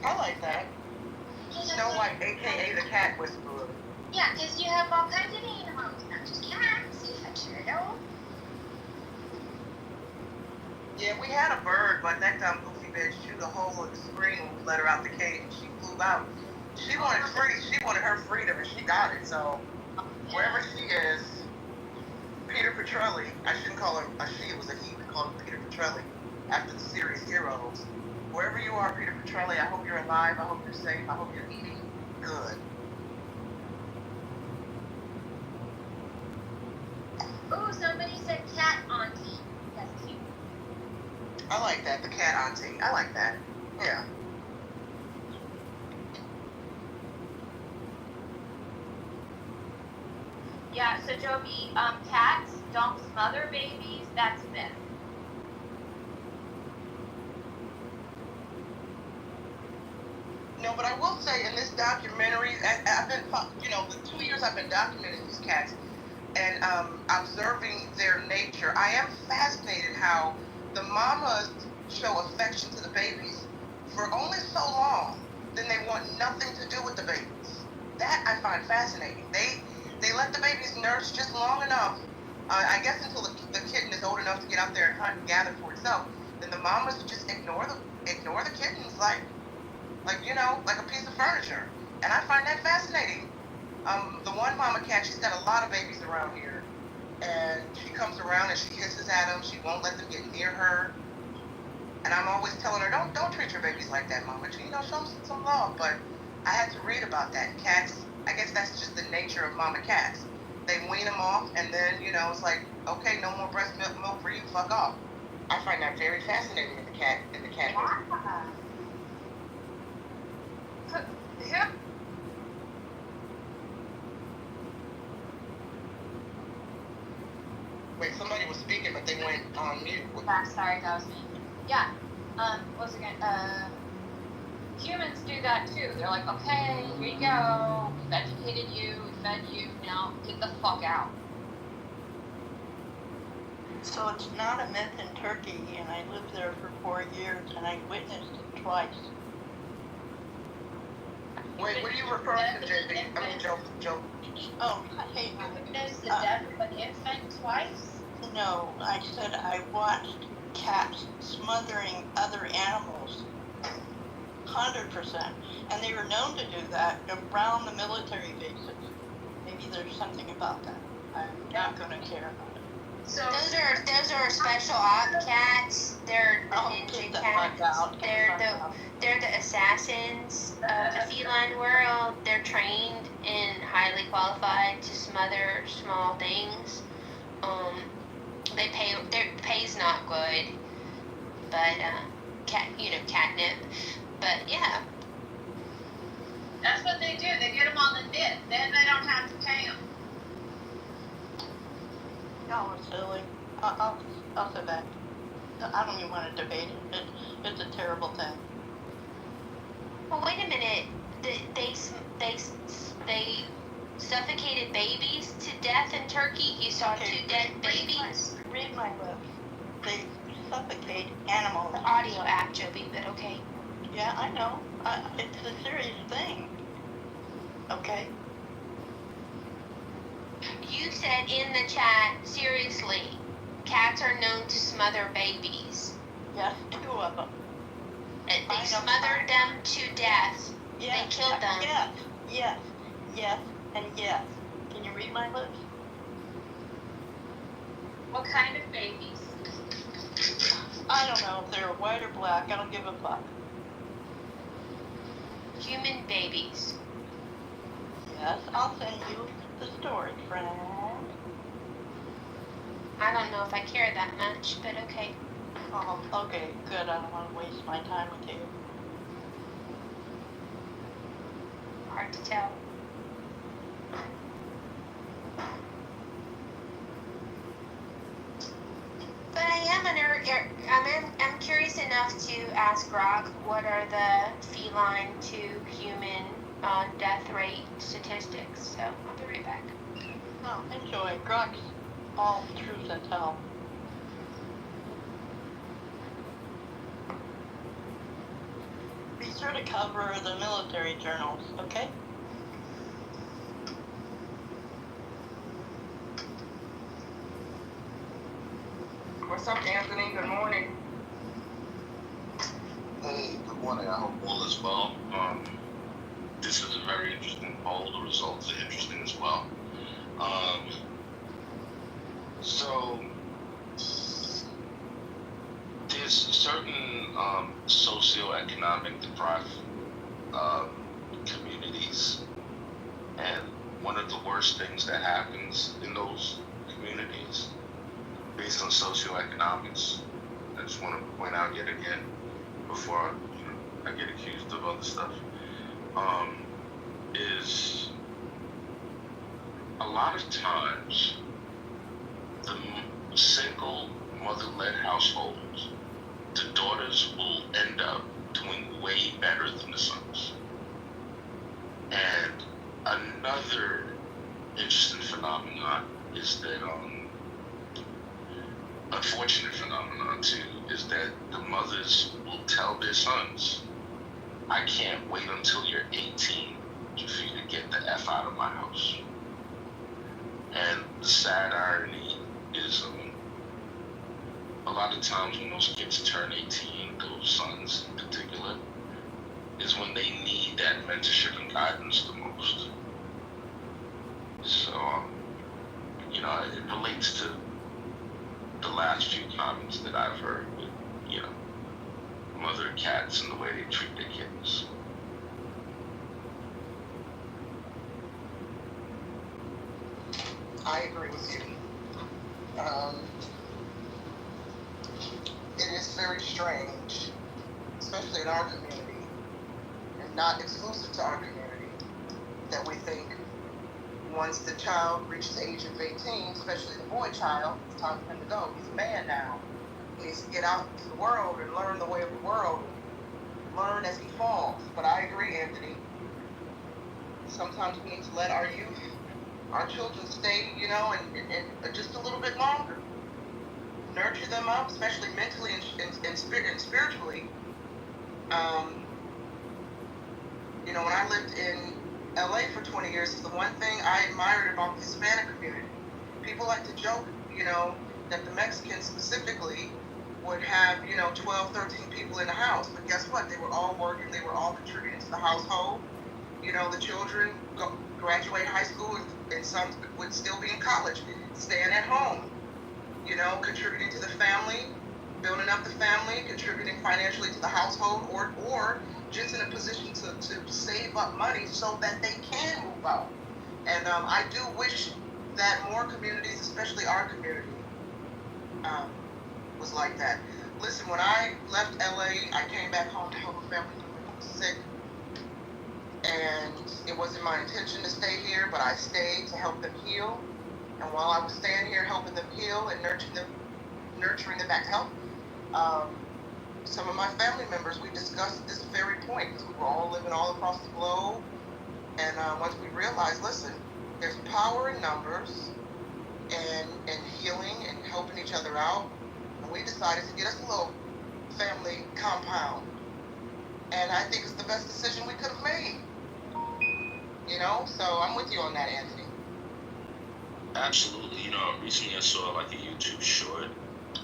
I like that. Snow White, aka the cat whisperer. Yeah, because you have all kinds of animals, not just cats. You have turtle. Yeah, we had a bird, but that dumb goofy bitch chewed a hole in the screen when we let her out the cage and she flew out. She wanted her freedom and she got it. So wherever she is, Peter Petrelli, I shouldn't call her a she, it was a he, we called him Peter Petrelli after the series Heroes. Wherever you are, Peter Petrelli, I hope you're alive, I hope you're safe, I hope you're eating good. Ooh, somebody said cat auntie. That's cute. I like that, the cat auntie. I like that. Yeah. Yeah, so Joby, cats don't smother babies. That's myth. No, but I will say in this documentary, I've been, the 2 years I've been documenting these cats and observing their nature, I am fascinated how the mamas show affection to the babies for only so long, then they want nothing to do with the babies. That I find fascinating. They let the babies nurse just long enough I guess until the kitten is old enough to get out there and hunt and gather for itself, then the mamas just ignore the kittens like like a piece of furniture. And I find that fascinating. The one mama cat, she's got a lot of babies around here, and she comes around and she hisses at them. She won't let them get near her. And I'm always telling her, don't treat your babies like that, mama. Show them some love. But I had to read about that. Cats, I guess that's just the nature of mama cats. They wean them off, and then it's like, okay, no more breast milk for you. Fuck off. I find that very fascinating in the cat Yeah. Wait, somebody was speaking, but they went on mute. Yeah, sorry, that was me. Yeah. What's again? Humans do that too. They're like, okay, here you go. We've educated you. We fed you. Now get the fuck out. So it's not a myth in Turkey, and I lived there for 4 years, and I witnessed it twice. Wait, what are you referring to, JB? I mean, Joe. Oh, hey. You witnessed the death of an infant twice? No, I said I watched cats smothering other animals. 100%. And they were known to do that around the military bases. Maybe there's something about that. I'm not going to care about it. So those are special op cats. They're the ninja cats. They're the assassins of the feline world. They're trained and highly qualified to smother small things. Their pay's not good, but catnip. But yeah. That's what they do. They get them on the nip. Then they don't have to pay them. Y'all are silly. I'll say that. I don't even want to debate it. It's a terrible thing. Well, wait a minute. They suffocated babies to death in Turkey. You saw 2 dead babies. Read my lips. They suffocate animals. The audio app, Joby, but okay. Yeah, I know. It's a serious thing. Okay? You said in the chat, seriously, cats are known to smother babies. Yes, 2 of them. They smothered them to death. Yes, they killed them. Yes, and yes. Can you read my lips? What kind of babies? I don't know if they're white or black. I don't give a fuck. Human babies. Yes, I'll send you the story, friend. I don't know if I care that much, but okay. Oh, okay, good. I don't want to waste my time with you. Hard to tell. But I'm curious enough to ask Grok what are the feline to human death rate statistics. So I'll be right back. Oh, enjoy. Grok's all truth and tell. Be sure to cover the military journals, okay? What's up, Anthony? Good morning. Hey, good morning. I hope all is well. This is a very interesting poll. The results are interesting as well. So there's certain socioeconomic deprived communities, and one of the worst things that happens in those communities, based on socioeconomics, I just want to point out yet again, before I get accused of other stuff, is a lot of times the single mother-led households, the daughters will end up doing way better than the sons. And another interesting phenomenon is that, unfortunate phenomenon too, is that the mothers will tell their sons, I can't wait until you're 18 for you to get the F out of my house. And the sad irony is a lot of times when those kids turn 18, those sons in particular, is when they need that mentorship and guidance the most. So, you know, it relates to the last few comments that I've heard with, you know, mother cats and the way they treat their kids. I agree with you. It is very strange, especially in our community, and not exclusive to our community, that we think once the child reaches the age of 18, especially the boy child, it's time for him to go. He's a man now. He needs to get out into the world and learn the way of the world, learn as he falls. But I agree, Anthony. Sometimes we need to let our youth, our children stay, you know, and just a little bit longer. Nurture them up, especially mentally and spiritually. You know, when I lived in LA for 20 years, the one thing I admired about the Hispanic community, people like to joke, you know, that the Mexicans specifically would have, you know, 12, 13 people in the house. But guess what? They were all working. They were all contributing to the household. You know, the children graduate high school and some would still be in college, staying at home, you know, contributing to the family, building up the family, contributing financially to the household, or just in a position to save up money so that they can move out. And I do wish that more communities, especially our community, was like that. Listen, when I left LA, I came back home to help a family member who was sick. And it wasn't my intention to stay here, but I stayed to help them heal. And while I was staying here helping them heal and nurturing them back to health, some of my family members, we discussed this very point because we were all living all across the globe. And once we realized, listen, there's power in numbers and healing and helping each other out. And we decided to get us a little family compound. And I think it's the best decision we could have made. You know, so I'm with you on that, Anthony. Absolutely. You know, recently I saw like a YouTube short,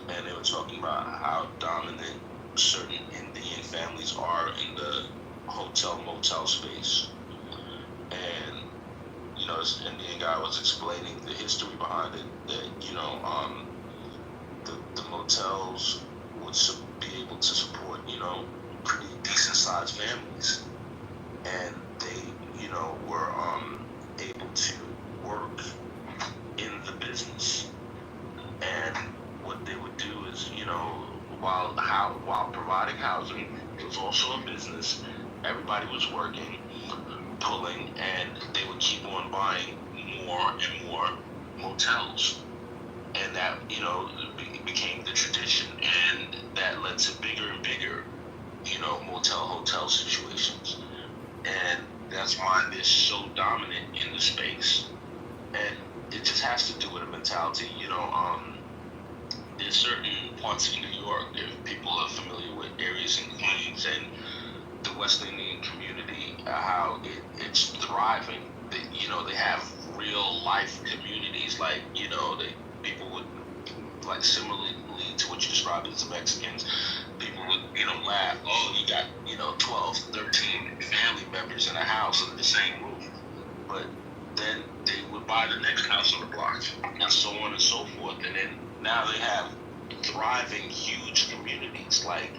and they were talking about how dominant certain Indian families are in the hotel motel space. And, you know, this Indian guy was explaining the history behind it, that, you know, the motels would be able to support, you know, pretty decent sized families. And they, you know, were able to work in the business. And what they would do is, you know, while providing housing, it was also a business. Everybody was working, pulling, and they would keep on buying more and more motels. And that, you know, became the tradition, and that led to bigger and bigger, you know, hotel situations. And that's why they're so dominant in the space. And it just has to do with a mentality, you know. There's certain parts of New York, if people are familiar with areas in Queens and the West Indian community, how it's thriving. You know, they have real life communities, like, you know, people would, like, similarly to what you described as the Mexicans, people would, you know, laugh, oh, you got, you know, 12, 13 family members in a house under the same roof. But then they would buy the next house on the block, and so on and so forth. And then now they have thriving, huge communities. Like,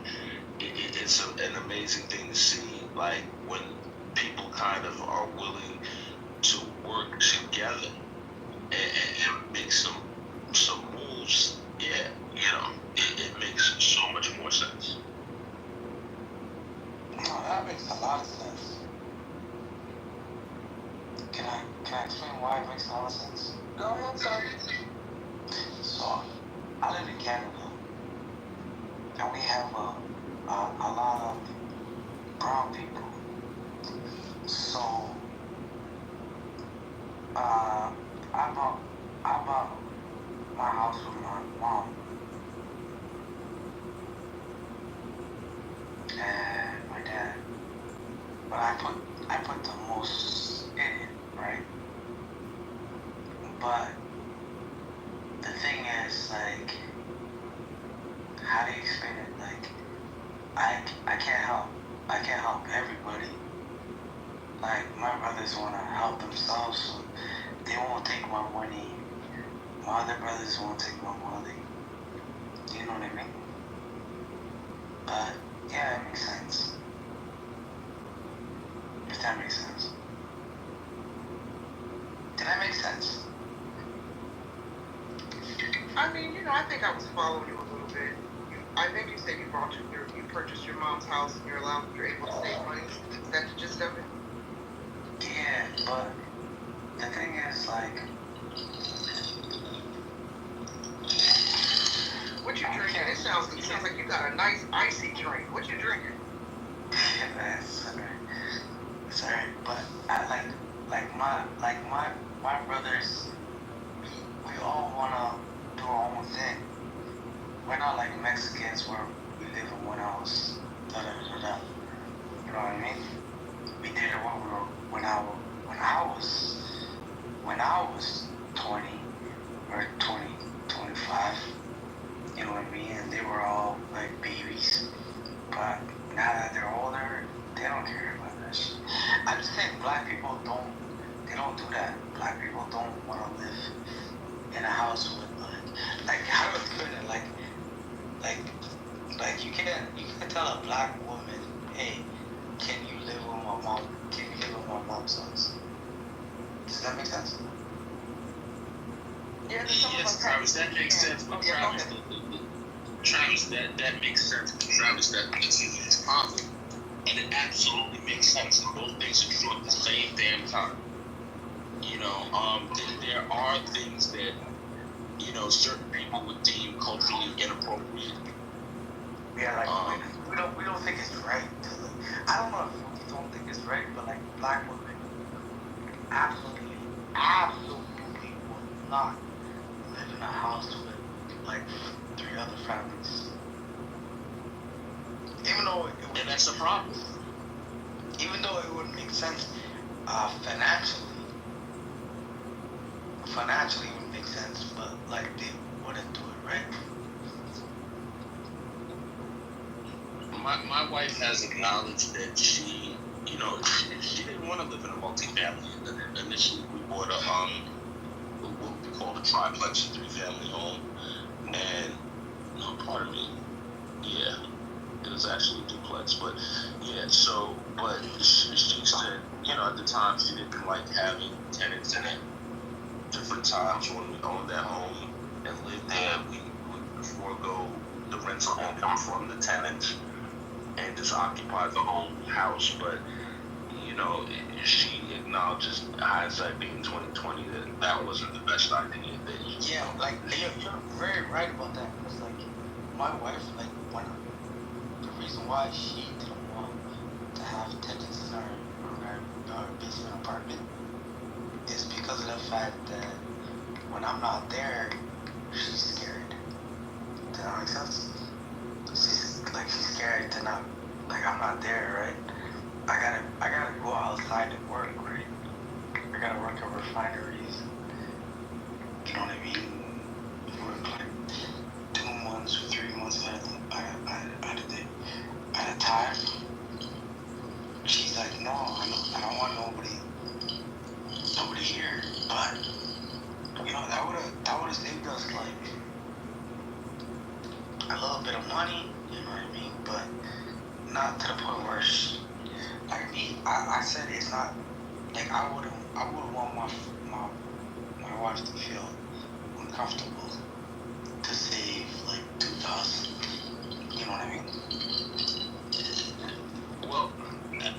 it's an amazing thing to see, like, when people kind of are willing to work together and make some moves. Yeah, you know, it makes so much more sense. No, that makes a lot of sense. Can I explain why it makes a lot of sense? Go ahead, sir. So, I live in Canada, and we have a lot of brown people. So, I bought my house with my mom and my dad, but I put the most in it, right? But the thing is, I can't help everybody. Like, my brothers want to help themselves, so they won't take my money. My other brothers won't take my money. Do you know what I mean? But, yeah, it makes sense. If that makes sense. Did that make sense? I mean, I think I was following you a little bit. I think you said you purchased your mom's house and you're able to save money. Is that the gist of it? Yeah, but the thing is, like, what you drinking? It sounds like you got a nice icy drink. What you drinking? Yeah, sorry, but I my brothers, we all wanna do our own thing. We're not like Mexicans where we live in one house. Da da da da. You know what I mean? We did it when I was 20 or 20, 25. You know what I mean? And they were all like babies. But now that they're older, they don't care about that shit. I'm just saying black people don't do that. Black people don't want to live in a house with like how do I put it? Like you can tell a black woman, hey, can you live with my mom? Can you live with my mom's house? Does that make sense? Yeah, yes, Travis, that makes sense. But Travis, Travis, that makes sense. Travis, it's possible. And it absolutely makes sense. And both things are true at the same damn time. There are things that, certain people would deem culturally inappropriate. Yeah, like we don't think it's right to I don't know if we don't think it's right, but like black women absolutely would not live in a house with like 3 other families. Even though and that's a problem. Even though it would make sense financially it would make sense, but like they wouldn't do it, right? My wife has acknowledged that she didn't want to live in a multifamily. Initially, we bought what we call a triplex, 3-family home, and pardon me, yeah, it was actually a duplex, but yeah. So, but she said, at the time she didn't like having tenants in it. Different times when we owned that home and lived there, we would forego the rental income from the tenants and just occupy the whole house. But she acknowledges, hindsight being 2020, that wasn't the best idea. Yeah, like you're very right about that, because like my wife, like the reason why she didn't want to have tenants in our basement apartment is because of the fact that when I'm not there, she's scared. Does that make sense? She's scared to not, I'm not there, right? I gotta go outside and work, right? I gotta work at refineries. You know what I mean? Work like 2 months or 3 months at a time. She's like, no, I don't want nobody here. But that would've saved us like a little bit of money. You know what I mean? But not to the point where like me, I said it's not like I wouldn't want my wife to feel uncomfortable to save like $2,000. You know what I mean? Well,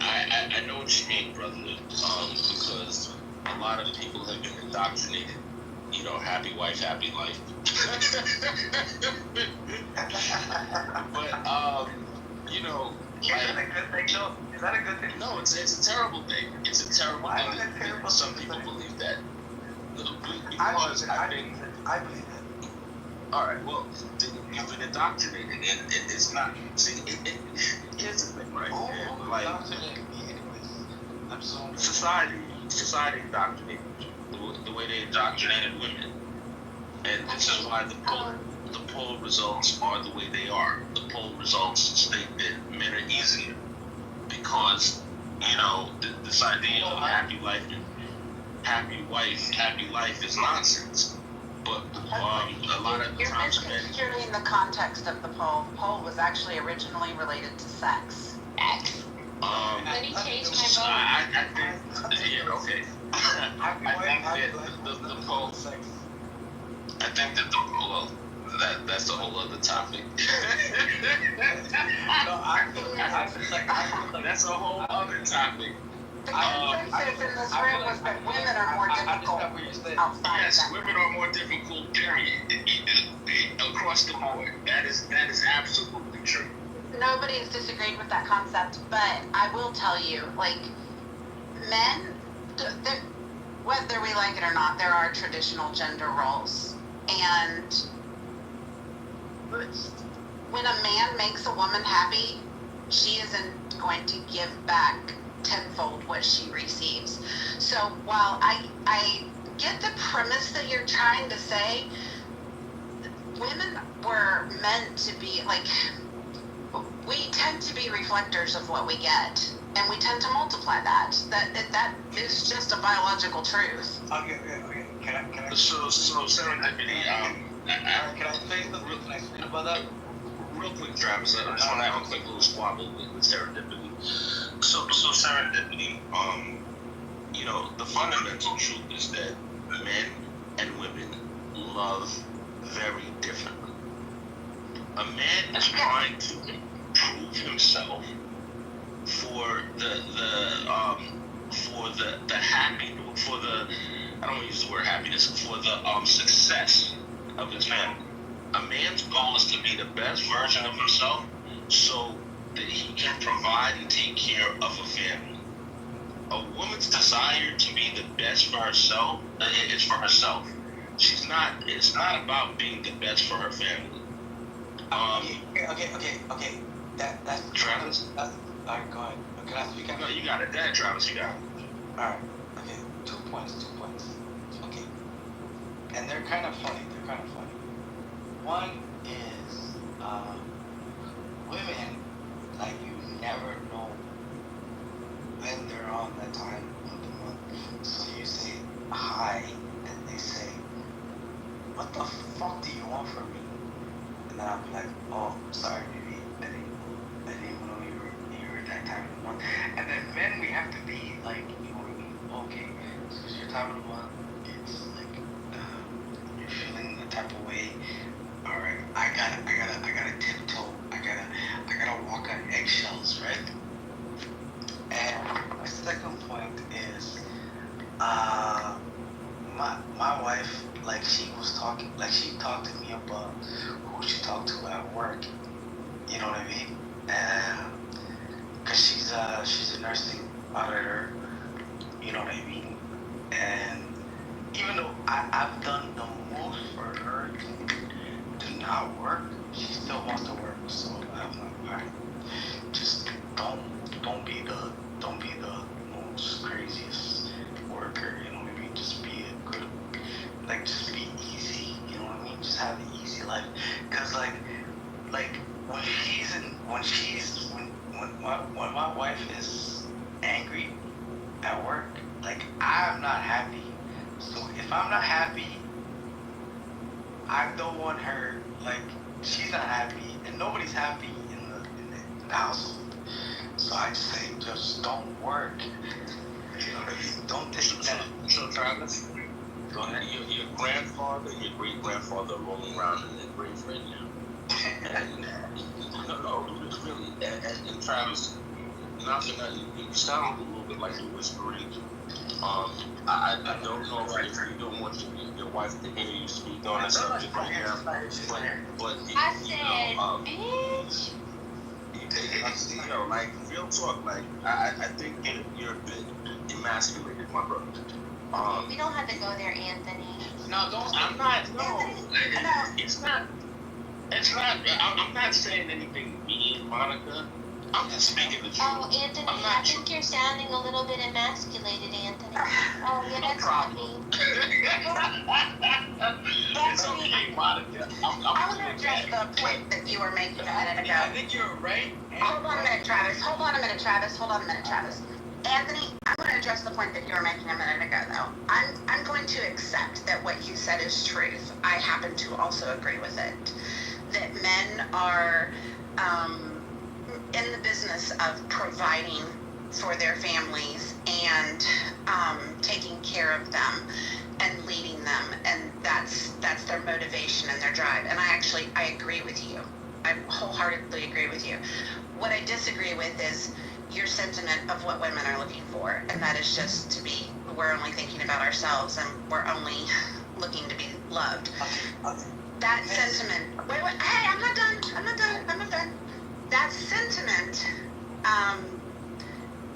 I know what you mean, brother. Because a lot of people have been indoctrinated. Happy wife, happy life. But is that a good thing though? Is that a good thing? No, it's a terrible thing. It's a terrible thing. Is it terrible? Some people believe that. Because I believe it. All right. Well, you've been indoctrinated, and it's not. See, here's the thing, right? Society indoctrinated the way they indoctrinated women, and this is why the poll results are the way they are. The poll results state that men are easily easier because this idea of happy life, happy life is nonsense. But a lot of You're times men. misconstruing the context of the poll. The poll was actually originally related to sex. X. Let me change my vote. I think, yeah, okay. I think that the poll. I think that that's a whole other topic. That's a whole other topic. The consensus in this room was that women are more difficult outside. Yes, women are more difficult, period. Across the board. That is absolutely true. Nobody's disagreed with that concept, but I will tell you, like, men, whether we like it or not, there are traditional gender roles. And when a man makes a woman happy, she isn't going to give back tenfold what she receives. So while I get the premise that you're trying to say, women were meant to be, like, we tend to be reflectors of what we get, and we tend to multiply that. That is just a biological truth. Okay. Can I? So serendipity. Can I say something about that? Real quick, Travis. I just want to have a quick little squabble with serendipity. So serendipity. The fundamental truth is that men and women love very differently. A man is trying to prove himself for the I don't want to use the word happiness, for the success of his family. A man's goal is to be the best version of himself so that he can provide and take care of a family. A woman's desire to be the best for herself is for herself. It's not about being the best for her family. Okay. That's Travis. Alright, go ahead. Can I speak? No, you got it. Go ahead, Travis. You got it. Alright. Okay. 2 points. Okay. And they're kind of funny. One is women, like, you never know when they're on the time of the month. So you say hi, and they say, "What the fuck do you want from me?" And then I'll be like, "Oh, sorry, baby, I didn't know you were that time of the month." And then men, we have to be like, you know what I mean? Okay, so it's your time of the month. It's like you're feeling the type of way. All right, I gotta tiptoe. I gotta walk on eggshells, right? And my second point is, my wife, like, she talked to me about who she talked to at work. You know what I mean? Cause she's a nursing auditor. You know what I mean? And even though I've done the most for her to not work, she still wants to work. So I'm like, alright, just don't be the most craziest worker. You know what I mean? Just be a good, like, just be easy. You know what I mean? Just have an easy life. Cause like when my wife is angry at work, like, I'm not happy. So if I'm not happy, I don't want her, like, she's not happy, and nobody's happy in the household. So I just say, just don't work. You know what I mean? Don't take that. So Travis, go ahead. Your grandfather, your great grandfather are rolling around in their grave right now. And no, really. And Travis, you sound a little bit like you're whispering. I don't know if you don't want your wife to hear you speak on this subject right now, but I said, bitch. Like, real talk, like, I think you're a bit emasculated, my brother. We don't have to go there, Anthony. No, I'm not. No, it's not. I'm not saying anything mean, Monica. I'm just speaking the truth. Oh, Anthony, I think you're sounding a little bit emasculated, Anthony. Oh, yeah, that's not me. It's okay, Monica. I want to address the point that you were making a minute ago. I think you're right. Hold on a minute, Travis. Anthony, I'm going to address the point that you were making a minute ago, though. I'm going to accept that what you said is truth. I happen to also agree with it. That men are in the business of providing for their families and taking care of them and leading them, and that's their motivation and their drive. And I agree with you. I wholeheartedly agree with you. What I disagree with is your sentiment of what women are looking for, and that is just to be, we're only thinking about ourselves and we're only looking to be loved. That sentiment, hey, I'm not done. That sentiment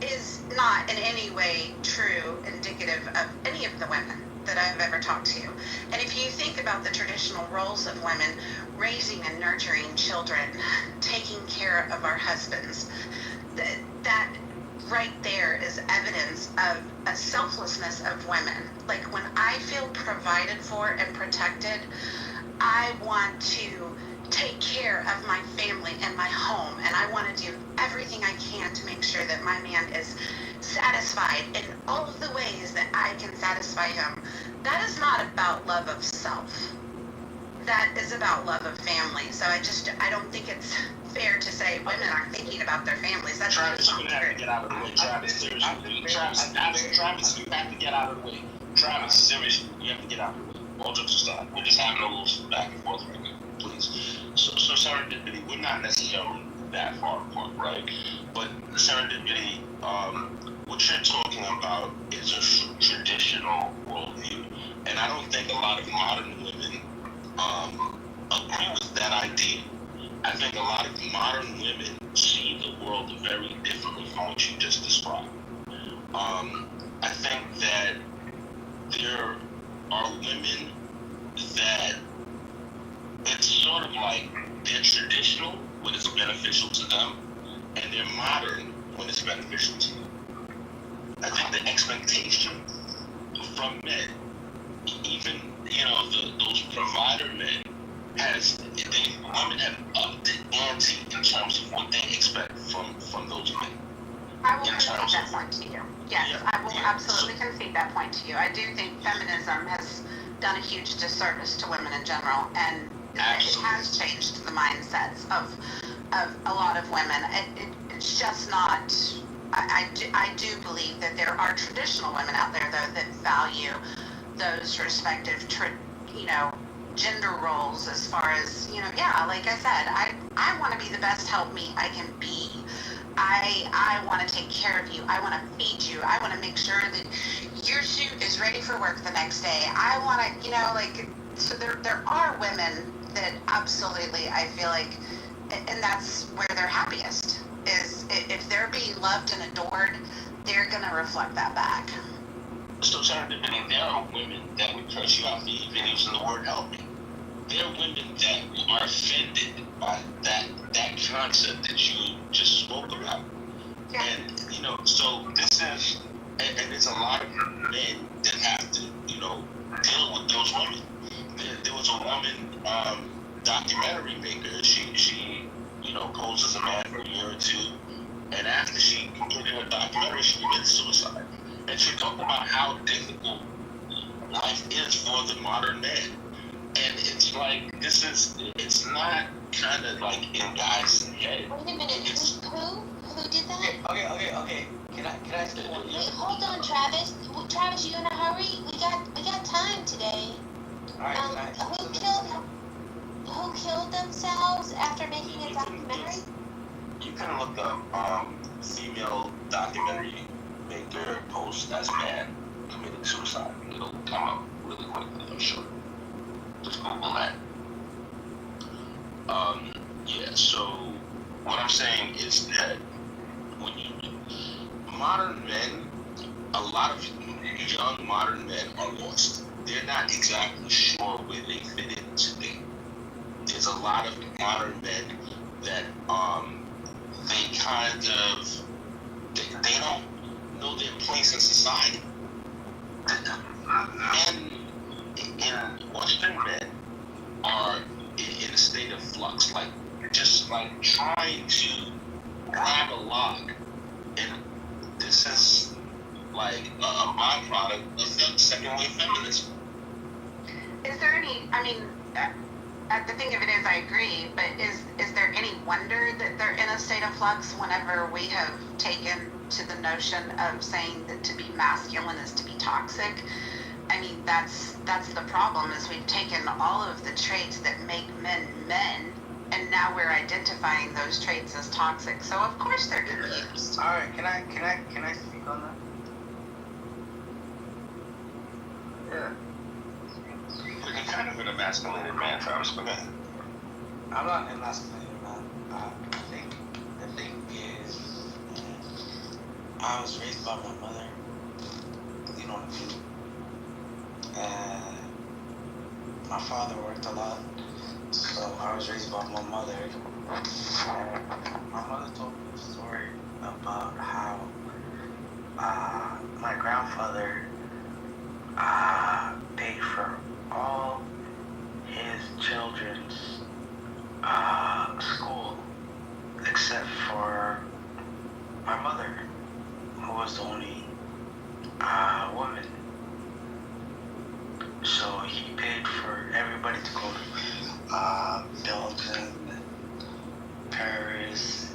is not in any way true, indicative of any of the women that I've ever talked to. And if you think about the traditional roles of women, raising and nurturing children, taking care of our husbands, that right there is evidence of a selflessness of women. Like, when I feel provided for and protected, I want to take care of my family and my home, and I want to do everything I can to make sure that my man is satisfied in all of the ways that I can satisfy him. That is not about love of self. That is about love of family. So I don't think it's fair to say women aren't thinking about their families. That's Travis, you're gonna have to get out of the way. Travis, seriously. Travis, you have to get out of the way. Travis, seriously, you have to get out of the way. All jokes aside, we're just having a little back and forth right now, please. So serendipity, we're not necessarily that far apart, right? But serendipity, what you're talking about is a traditional worldview, and I don't think a lot of modern women agree with that idea. I think a lot of modern women see the world very differently from what you just described. I think that there are women that it's sort of like they're traditional when it's beneficial to them, and they're modern when it's beneficial to them. I think the expectation from men, even those provider men, women have upped the ante in terms of what they expect from those men. I will concede that point to you. Yes, I will absolutely concede that point to you. I do think feminism has done a huge disservice to women in general, and it has changed the mindsets of a lot of women. It's just not. I do believe that there are traditional women out there, though, that value those respective gender roles, as far as like I said, I want to be the best helpmeet I can be. I want to take care of you. I want to feed you. I want to make sure that your suit is ready for work the next day. I want to, so there are women that absolutely, I feel like, and that's where they're happiest, is if they're being loved and adored, they're going to reflect that back. So, serendipity, there are women that would curse you out for even using the word help me. There are women that are offended by that concept that you just spoke about. Yeah. And, so this is, and there's a lot of men that have to, deal with those women. There was a woman, documentary maker, she posed as a man for a year or two, and after she completed her documentary, she committed suicide. And she talked about how difficult life is for the modern man. And it's like, it's not kind of like in guys' head. Wait a minute, who did that? Okay. Can I say one? Wait, hold on, Travis. Travis, you in a hurry? We got time today. Alright, who killed themselves after making a documentary? You can look up female documentary maker post as man committed suicide. It'll come up really quickly, I'm sure. Just Google that. So what I'm saying is that when modern men, a lot of young modern men are lost. They're not exactly sure where they fit in today. There's a lot of modern men that they kind of, they don't know their place in society. Men in Western men are in a state of flux, like just like trying to grab a log, and this is like a byproduct of the second wave feminism. Is there any, I mean, the thing of it is, I agree, but is there any wonder that they're in a state of flux whenever we have taken to the notion of saying that to be masculine is to be toxic? I mean, that's the problem, is we've taken all of the traits that make men men, and now we're identifying those traits as toxic. So of course they're confused. All right, can I speak on that? Yeah. You're kind of an emasculated man, Travis, but I'm not an emasculated man. The thing is, I was raised by my mother. You know what I mean? And my father worked a lot, so I was raised by my mother. And my mother told me a story about how my grandfather paid for all his children's school except for my mother, who was the only woman. So he paid for everybody to go to Belgium, Paris.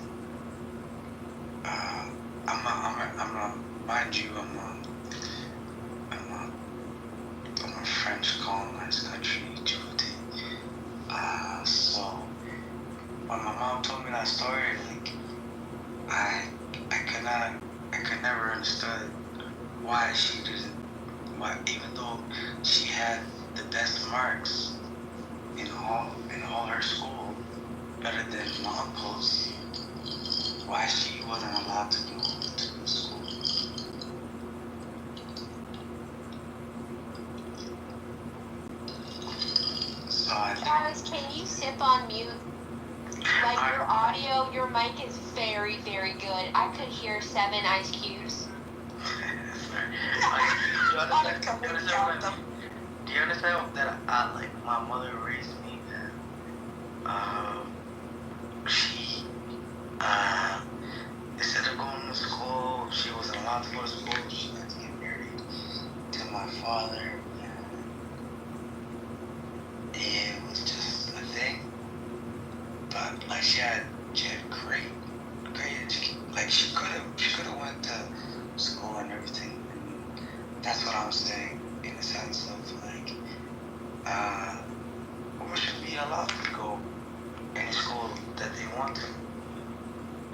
Mind you, I'm a French colonized country, Djibouti. So when my mom told me that story, like I could never understood why she didn't. Why, even though she had the best marks in all her school, better than my uncles, why she wasn't allowed to go to school. So I think, Travis, can you sip on mute? Like your audio, your mic is very, very good. I could hear 7 ice cubes. Do you understand that like my mother raised me, and she instead of going to school, she wasn't allowed to go to school. She had to get married to my father, and it was just a thing. But like she had great education. Like she could have went to school and everything. That's what I'm saying, in the sense of like, women should be allowed to go any school that they want to.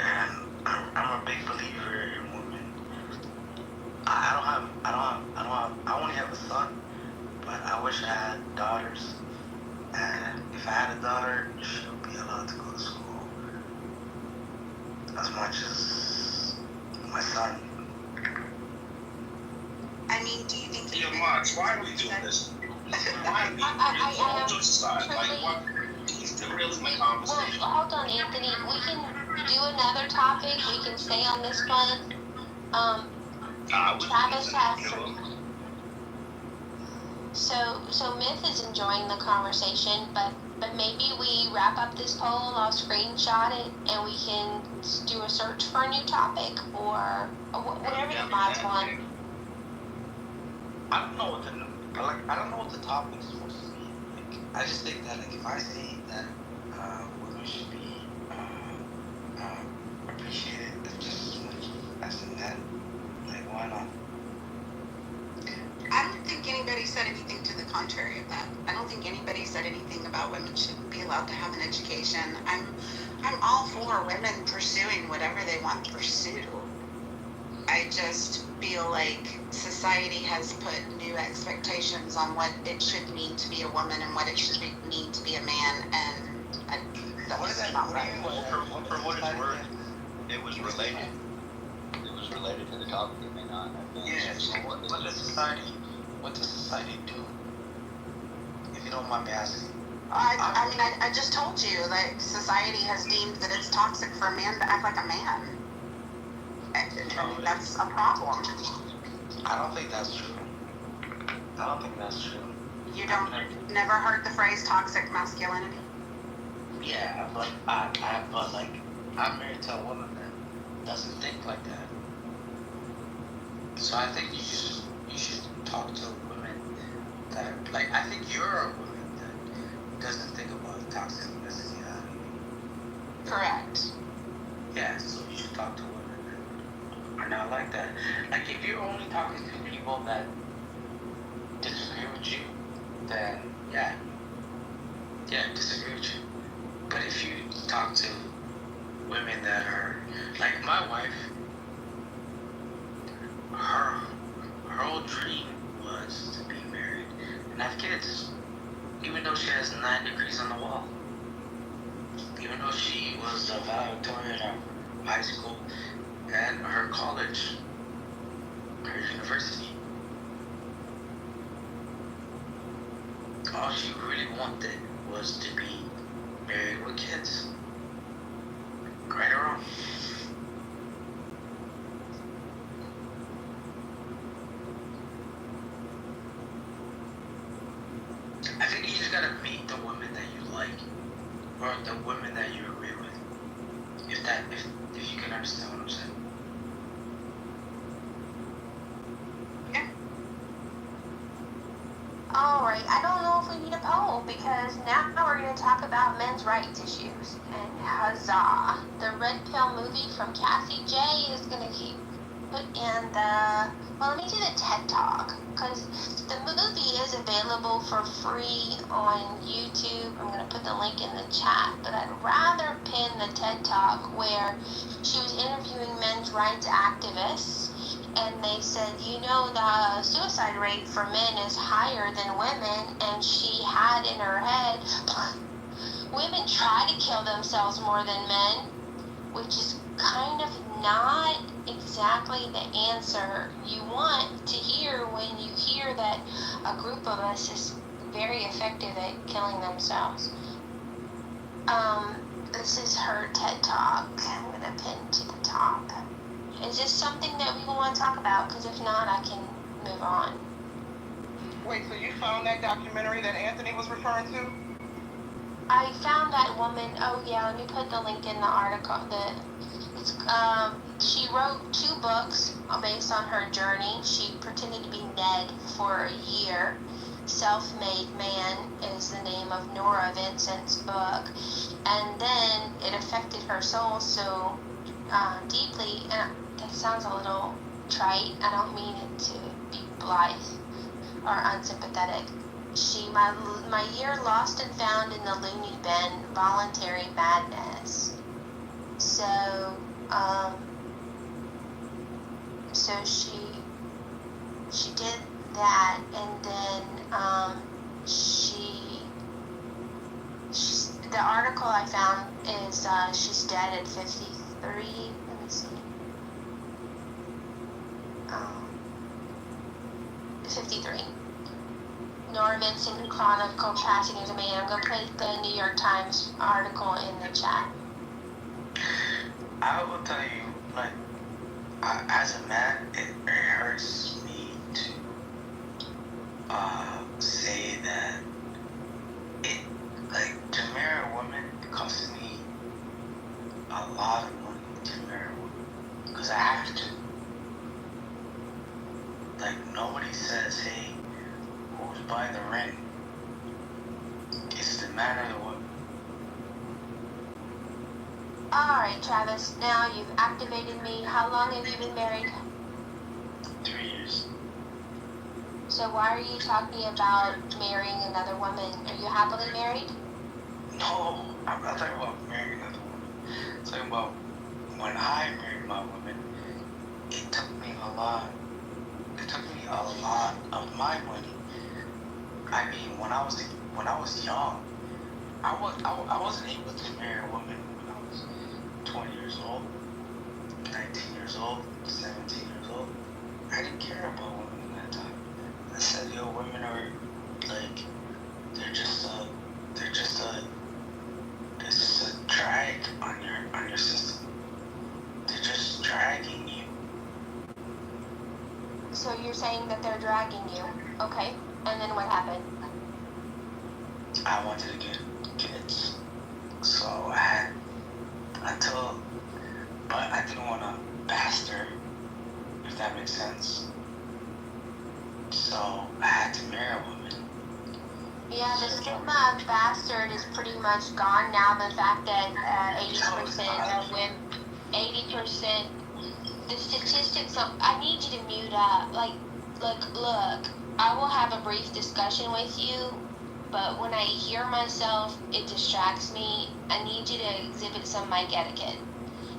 And I'm a big believer in women. I only have a son, but I wish I had daughters. And if I had a daughter, she would be allowed to go to school as much as my son. I mean, do you think that... Yeah, Marks, why are we doing this? Why are we all jokes aside? Like, what? He's derailing the conversation. Well, hold on, Anthony. We can do another topic. We can stay on this one. Travis has some... So Myth is enjoying the conversation, but maybe we wrap up this poll, I'll screenshot it, and we can do a search for a new topic, or whatever you mods want. I don't know what the topic is supposed to be. Like, I just think that like if I say that women should be appreciated just as much as the men, like why not? I don't think anybody said anything to the contrary of that. I don't think anybody said anything about women shouldn't be allowed to have an education. I'm all for women pursuing whatever they want to pursue. I just feel like society has put new expectations on what it should mean to be a woman and what it should mean to be a man, and that's not right. For what it's worth, it was related. It was related to the topic. It may not have been. Yeah. So what does society do? If you don't mind me asking, I just told you that society has deemed that it's toxic for a man to act like a man. That's a problem. I don't think that's true. I don't think that's true. You never heard the phrase toxic masculinity? Yeah, but I'm married to a woman that doesn't think like that. So I think you should talk to women that I think you're a woman that doesn't think about toxic masculinity. Correct. Yeah, so you should talk to women that are not like that. Like if you're only talking to people that disagree with you, then yeah, disagree with you. But if you talk to women that are like my wife, her whole dream was to be married and have kids, even though she has 9 degrees on the wall, even though she was a valedictorian of high school and her college, her university. All she really wanted was to be married with kids. Right or wrong? I think you just gotta meet the women that you like, or the women that you agree with. If you can understand what I'm saying. Alright, I don't know if we need a poll because now we're going to talk about men's rights issues. And huzzah! The Red Pill movie from Cassie J is going to get put in the... Well, let me do the TED Talk because the movie is available for free on YouTube. I'm going to put the link in the chat, but I'd rather pin the TED Talk where she was interviewing men's rights activists. And they said, the suicide rate for men is higher than women, and she had in her head, women try to kill themselves more than men, which is kind of not exactly the answer you want to hear when you hear that a group of us is very effective at killing themselves. This is her TED Talk. I'm going to pin to the top. Is this something that we want to talk about? Because if not, I can move on. Wait, so you found that documentary that Anthony was referring to? I found that woman. Oh yeah, let me put the link in the article. She wrote 2 books based on her journey. She pretended to be Ned for a year. Self-Made Man is the name of Nora Vincent's book, and then it affected her soul so deeply, and that sounds a little trite. I don't mean it to be blithe or unsympathetic. My year lost and found in the loony bin, voluntary madness. So she did that, and then the article I found is she's dead at 53. Let me see. 53. Nora Vincent chronicled passing as a man. I'm going to put the New York Times article in the chat. I will tell you, as a man, it hurts me to say that to marry a woman costs me a lot of money to marry a woman. Because I have to. Nobody says, hey, who's buying the ring? It's the man or the woman. Alright, Travis, now you've activated me. How long have you been married? 3 years. So why are you talking about marrying another woman? Are you happily married? No, I'm not talking about marrying another woman. I'm talking about when I married my woman, it took me a lot. It took me a lot of my money. I mean, when I was young, I wasn't able to marry a woman when I was 20 years old, 19 years old, 17 years old. I didn't care about women at that time. I said, women are they're just So you're saying that they're dragging you. Okay. And then what happened? I wanted to get kids. So I had but I didn't want to bastard, if that makes sense. So I had to marry a woman. Yeah, the stigma of bastard is pretty much gone now. The fact that 80% of women, 80%, the statistics of, I need you to mute up. Like, look, I will have a brief discussion with you, but when I hear myself, it distracts me. I need you to exhibit some mic etiquette.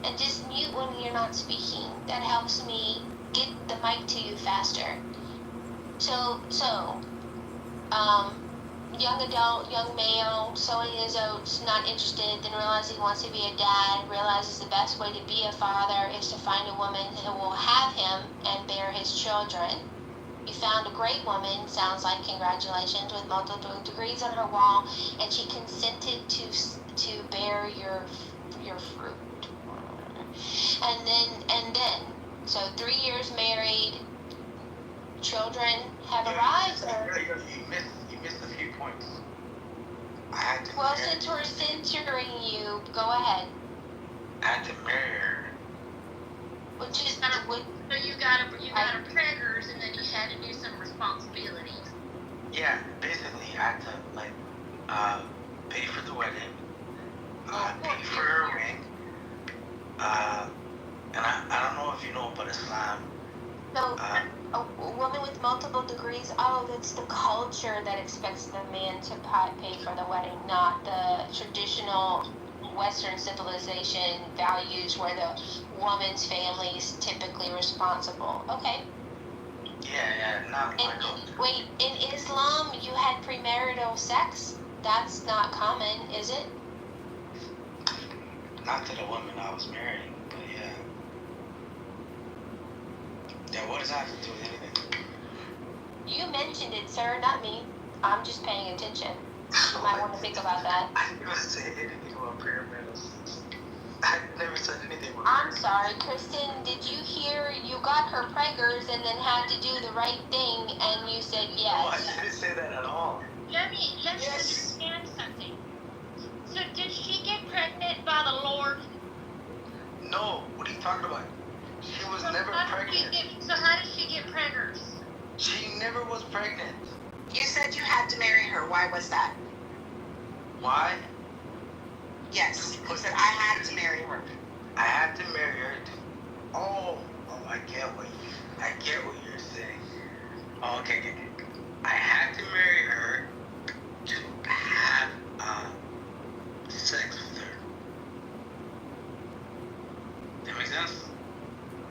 And just mute when you're not speaking. That helps me get the mic to you faster. So, young adult, young male, sowing his oats, not interested, then realizes he wants to be a dad, realizes the best way to be a father is to find a woman who will have him and bear his children. You found a great woman, sounds like, congratulations, with multiple degrees on her wall, and she consented to bear your fruit. And then, so 3 years married, children have arrived. You missed a few points. Well, since we're censoring you, go ahead. I had to marry her. Which is so you got a preggers, and then you had to do some responsibilities. Yeah, basically I had to pay for the wedding, pay for her ring, and I don't know if you know about Islam. So, a woman with multiple degrees, that's the culture that expects the man to pay for the wedding, not the traditional Western civilization values where the woman's family is typically responsible. Okay. Yeah, not my culture. Wait, in Islam, you had premarital sex? That's not common, is it? Not to the woman I was marrying, but yeah. Yeah, what does that have to do with anything? You mentioned it, sir, not me. I'm just paying attention. You might want to think about that. I didn't say anything about premarital sex. I never said anything about I'm sorry, Kristen, did you hear you got her preggers and then had to do the right thing and you said yes? No, I didn't say that at all. Let me understand something. So did she get pregnant by the Lord? No, what are you talking about? She was never pregnant. So how did she get preggers? She never was pregnant. You said you had to marry her. Why was that? Why? Yes, you said I had to marry her. I had to marry her. I get what you're saying. Oh, okay. I had to marry her to have sex with her. That makes sense?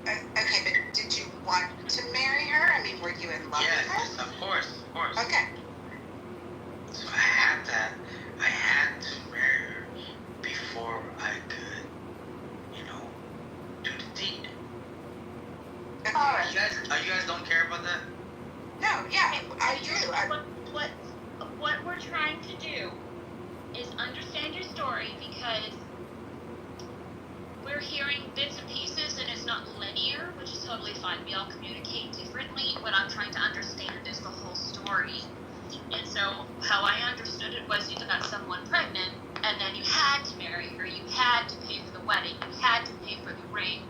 Okay, but did you want to marry her? I mean, were you in love with her? Yes, of course. Okay. So I had to marry her before I could, do the deed. Okay. All right. You guys don't care about that? No, yeah, I do. What we're trying to do is understand your story, because we're hearing bits and pieces and it's not linear, which is totally fine. We all communicate differently. What I'm trying to understand is the whole story. And so how I understood it was you got someone pregnant and then you had to marry her. You had to pay for the wedding. You had to pay for the ring.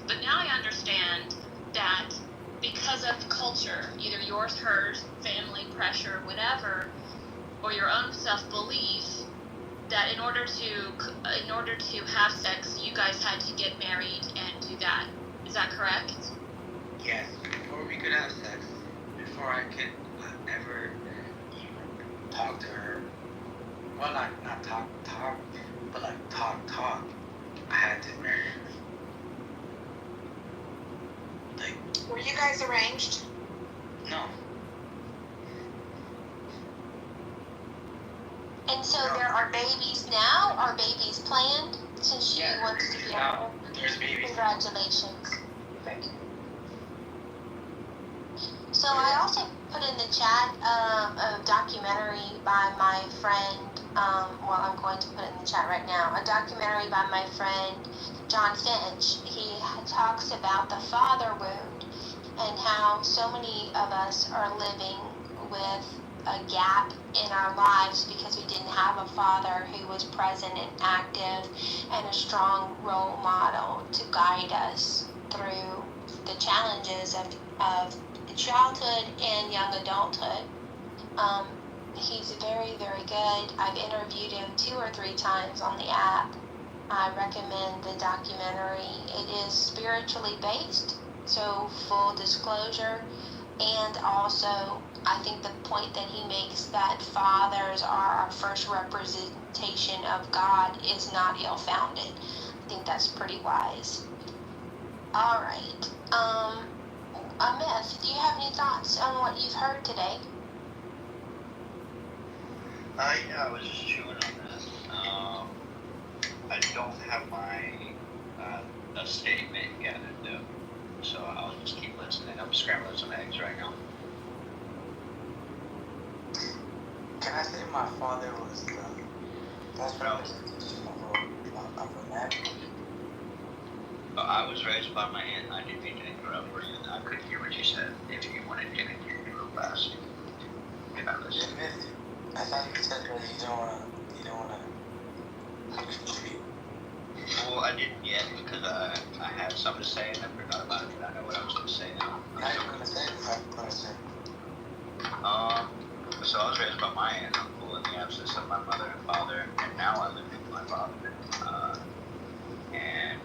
But now I understand that because of culture, either yours, hers, family pressure, whatever, or your own self-belief, that in order to have sex, you guys had to get married and do that. Is that correct? Yes, before we could have sex, before I could ever talk to her, well, not talk, but like talk, I had to marry her. Were you guys arranged? No. And so there are babies now? Are babies planned? Since she wants to be now there's babies. Congratulations. Thank you. So I also put in the chat a documentary by my friend, I'm going to put it in the chat right now, a documentary by my friend John Finch. He talks about the father wound. and how so many of us are living with a gap in our lives because we didn't have a father who was present and active and a strong role model to guide us through the challenges of childhood and young adulthood. He's very, very good. I've interviewed him 2 or 3 times on the app. I recommend the documentary. It is spiritually based, so full disclosure. And also, I think the point that he makes that fathers are our first representation of God is not ill-founded. I think that's pretty wise. All right. Myth, do you have any thoughts on what you've heard today? Yeah, I was just chewing on that. I don't have my a statement gathered though, so I'll just keep listening. I'm scrambling some eggs right now. Can I say my father was the best representation of a man? I was raised by my aunt. I didn't mean to interrupt for you. I couldn't hear what you said. If you wanted to continue real fast, I listened. I thought you said that you don't wanna contribute. Well, I didn't yet because I had something to say and I forgot about it. And I know what I was going to say now. Now you're gonna say it. I'm gonna say. So I was raised by my aunt and uncle in the absence of my mother and father, and now I live with my father. And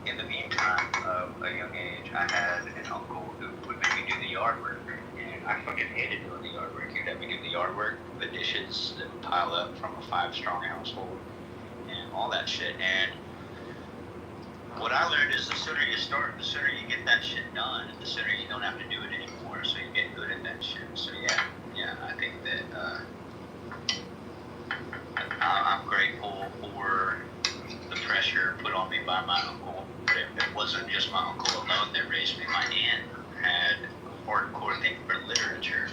in the meantime, of a young age, I had an uncle who would make me do the yard work, and I fucking hated doing the yard work. He'd have me do the yard work, the dishes that pile up from a 5-strong household, and all that shit. And what I learned is the sooner you start, the sooner you get that shit done, and the sooner you don't have to do it anymore, so you get good at that shit. So yeah, I think that I'm grateful for the pressure put on me by my uncle. But it wasn't just my uncle alone that raised me. My aunt had a hardcore thing for literature,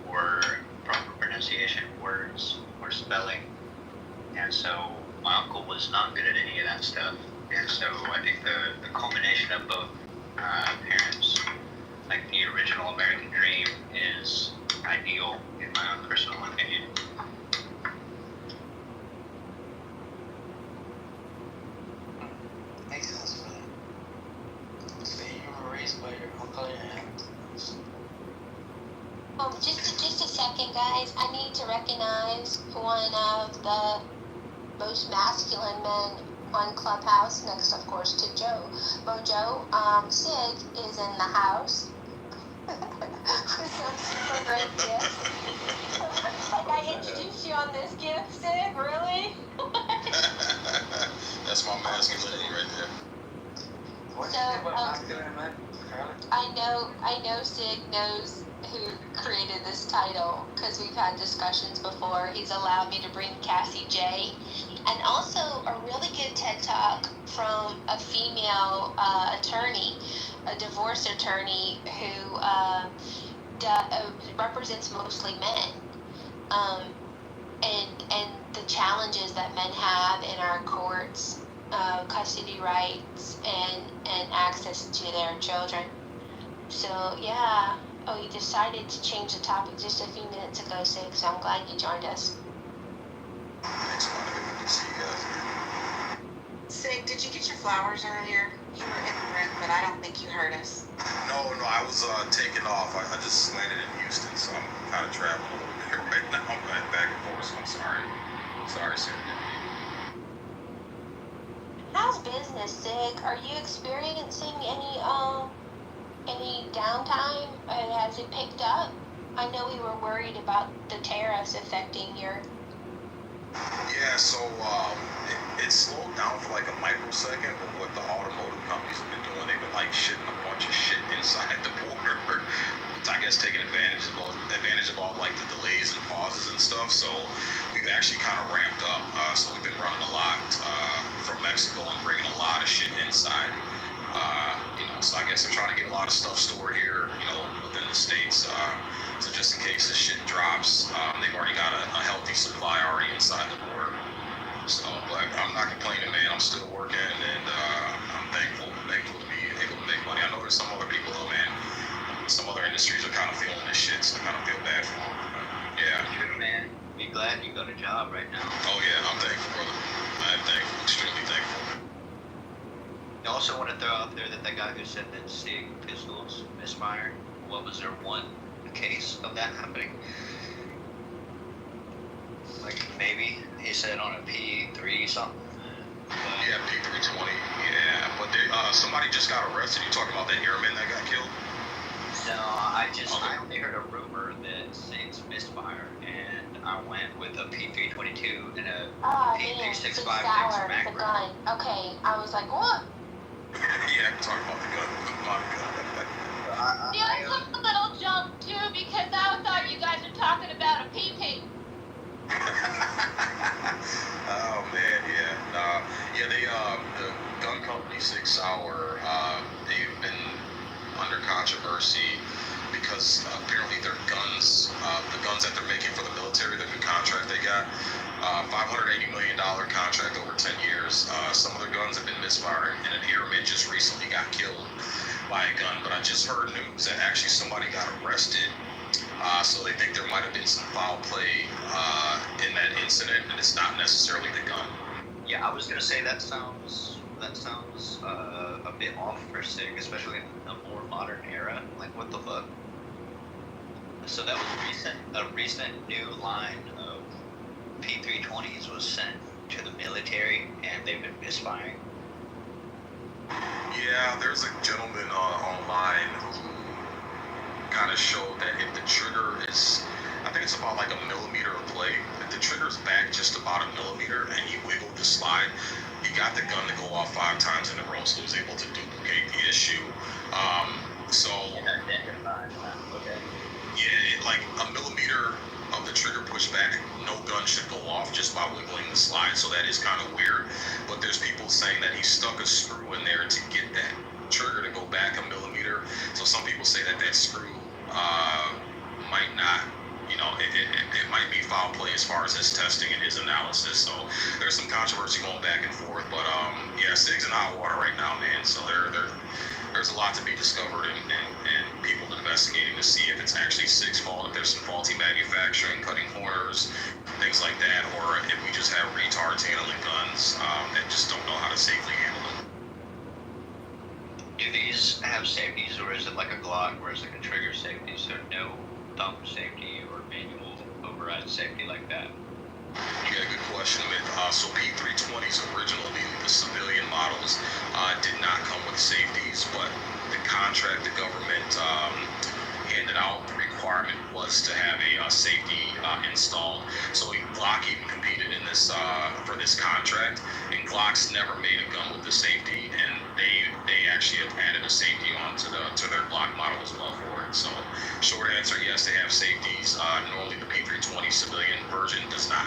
for proper pronunciation of words, or spelling. And so my uncle was not good at any of that stuff. And so I think the culmination of both parents, like the original American dream, is ideal in my own personal opinion. Makes sense for that. So you were raised by your uncle and your aunt. Just a second, guys. I need to recognize one of the most masculine men on Clubhouse, next, of course, to Joe. Mojo, Sid is in the house. With some super great gifts. Like I introduced you on this gift, Sid, really? That's my masculinity right there. What do you think about masculine men, Carly? I know Sid knows who created this title because we've had discussions before. He's allowed me to bring Cassie J, and also a really good TED Talk from a female attorney, a divorce attorney who represents mostly men, and the challenges that men have in our courts, custody rights, and access to their children. So yeah. Oh, you decided to change the topic just a few minutes ago, Sig, so I'm glad you joined us. Thanks, man. Good to see you guys. Sig, did you get your flowers earlier? You were in the room, but I don't think you heard us. No, I was taking off. I just landed in Houston, so I'm kind of traveling a little bit right now. I'm back and forth, so I'm sorry. Sorry, Serendipity. How's business, Sig? Are you experiencing any downtime? Has it picked up? I know we were worried about the tariffs affecting your... Yeah, so it slowed down for like a microsecond, but what the automotive companies have been doing, they've been like shitting a bunch of shit inside the border. I guess taking advantage of all like the delays and pauses and stuff. So we've actually kind of ramped up. So we've been running a lot from Mexico and bringing a lot of shit inside. So I guess they're trying to get a lot of stuff stored here, within the States. So just in case this shit drops, they've already got a healthy supply already inside the border. So, but I'm not complaining, man. I'm still working, and I'm thankful to be able to make money. I know there's some other people, though, man, want to throw out there that guy who said that SIG pistols misfire, what was there one case of that happening? Like maybe he said on a P3 something. Yeah, P320. Yeah, but they, somebody just got arrested. You talking about that airman that got killed? No, I only heard a rumor that SIGs misfire, and I went with a P322 and a P365 the gun. Okay, I was like, what? Yeah, talking about the gun. My gun. Yeah, I took a little jump too because I thought you guys were talking about a PP. Oh man, yeah. Yeah, they the gun company Sig Sauer, they've been under controversy because apparently their guns, the guns that they're making for the military, the new contract they got, $580 million contract over 10 years. Some of their guns have been misfiring, and an airman just recently got killed by a gun. But I just heard news that actually somebody got arrested. So they think there might have been some foul play in that incident, and it's not necessarily the gun. Yeah, I was gonna say that sounds a bit off for SIG, especially in a more modern era. Like, what the fuck? So that was a recent new line of P320s was sent to the military, and they've been misfiring. Yeah, there's a gentleman online who kind of showed that if the trigger is, I think it's about like a millimeter of play, if the trigger's back just about a millimeter and he wiggled the slide, he got the gun to go off 5 times in a row, so he was able to duplicate the issue. Yeah, like a millimeter of the trigger pushback, no gun should go off just by wiggling the slide, so that is kind of weird. But there's people saying that he stuck a screw in there to get that trigger to go back a millimeter. So some people say that screw might not, it might be foul play as far as his testing and his analysis. So there's some controversy going back and forth. But yeah, SIG's in hot water right now, man. So there's a lot to be discovered and people investigating to see if it's actually SIG's fault, if there's some faulty manufacturing, cutting corners, things like that, or if we just have retards handling guns that just don't know how to safely handle them. Do these have safeties, or is it like a Glock, where it's like a trigger safety, so no thumb safety or manual override safety like that? You got a good question, man. So P320s originally, the civilian models, did not come with safeties, but the contract the government handed out, the requirement was to have a safety installed. So Glock even competed in this for this contract, and Glock's never made a gun with the safety, and they actually have added a safety onto their Glock model as well for it. So short answer, yes, they have safeties. Normally the P320 civilian version does not.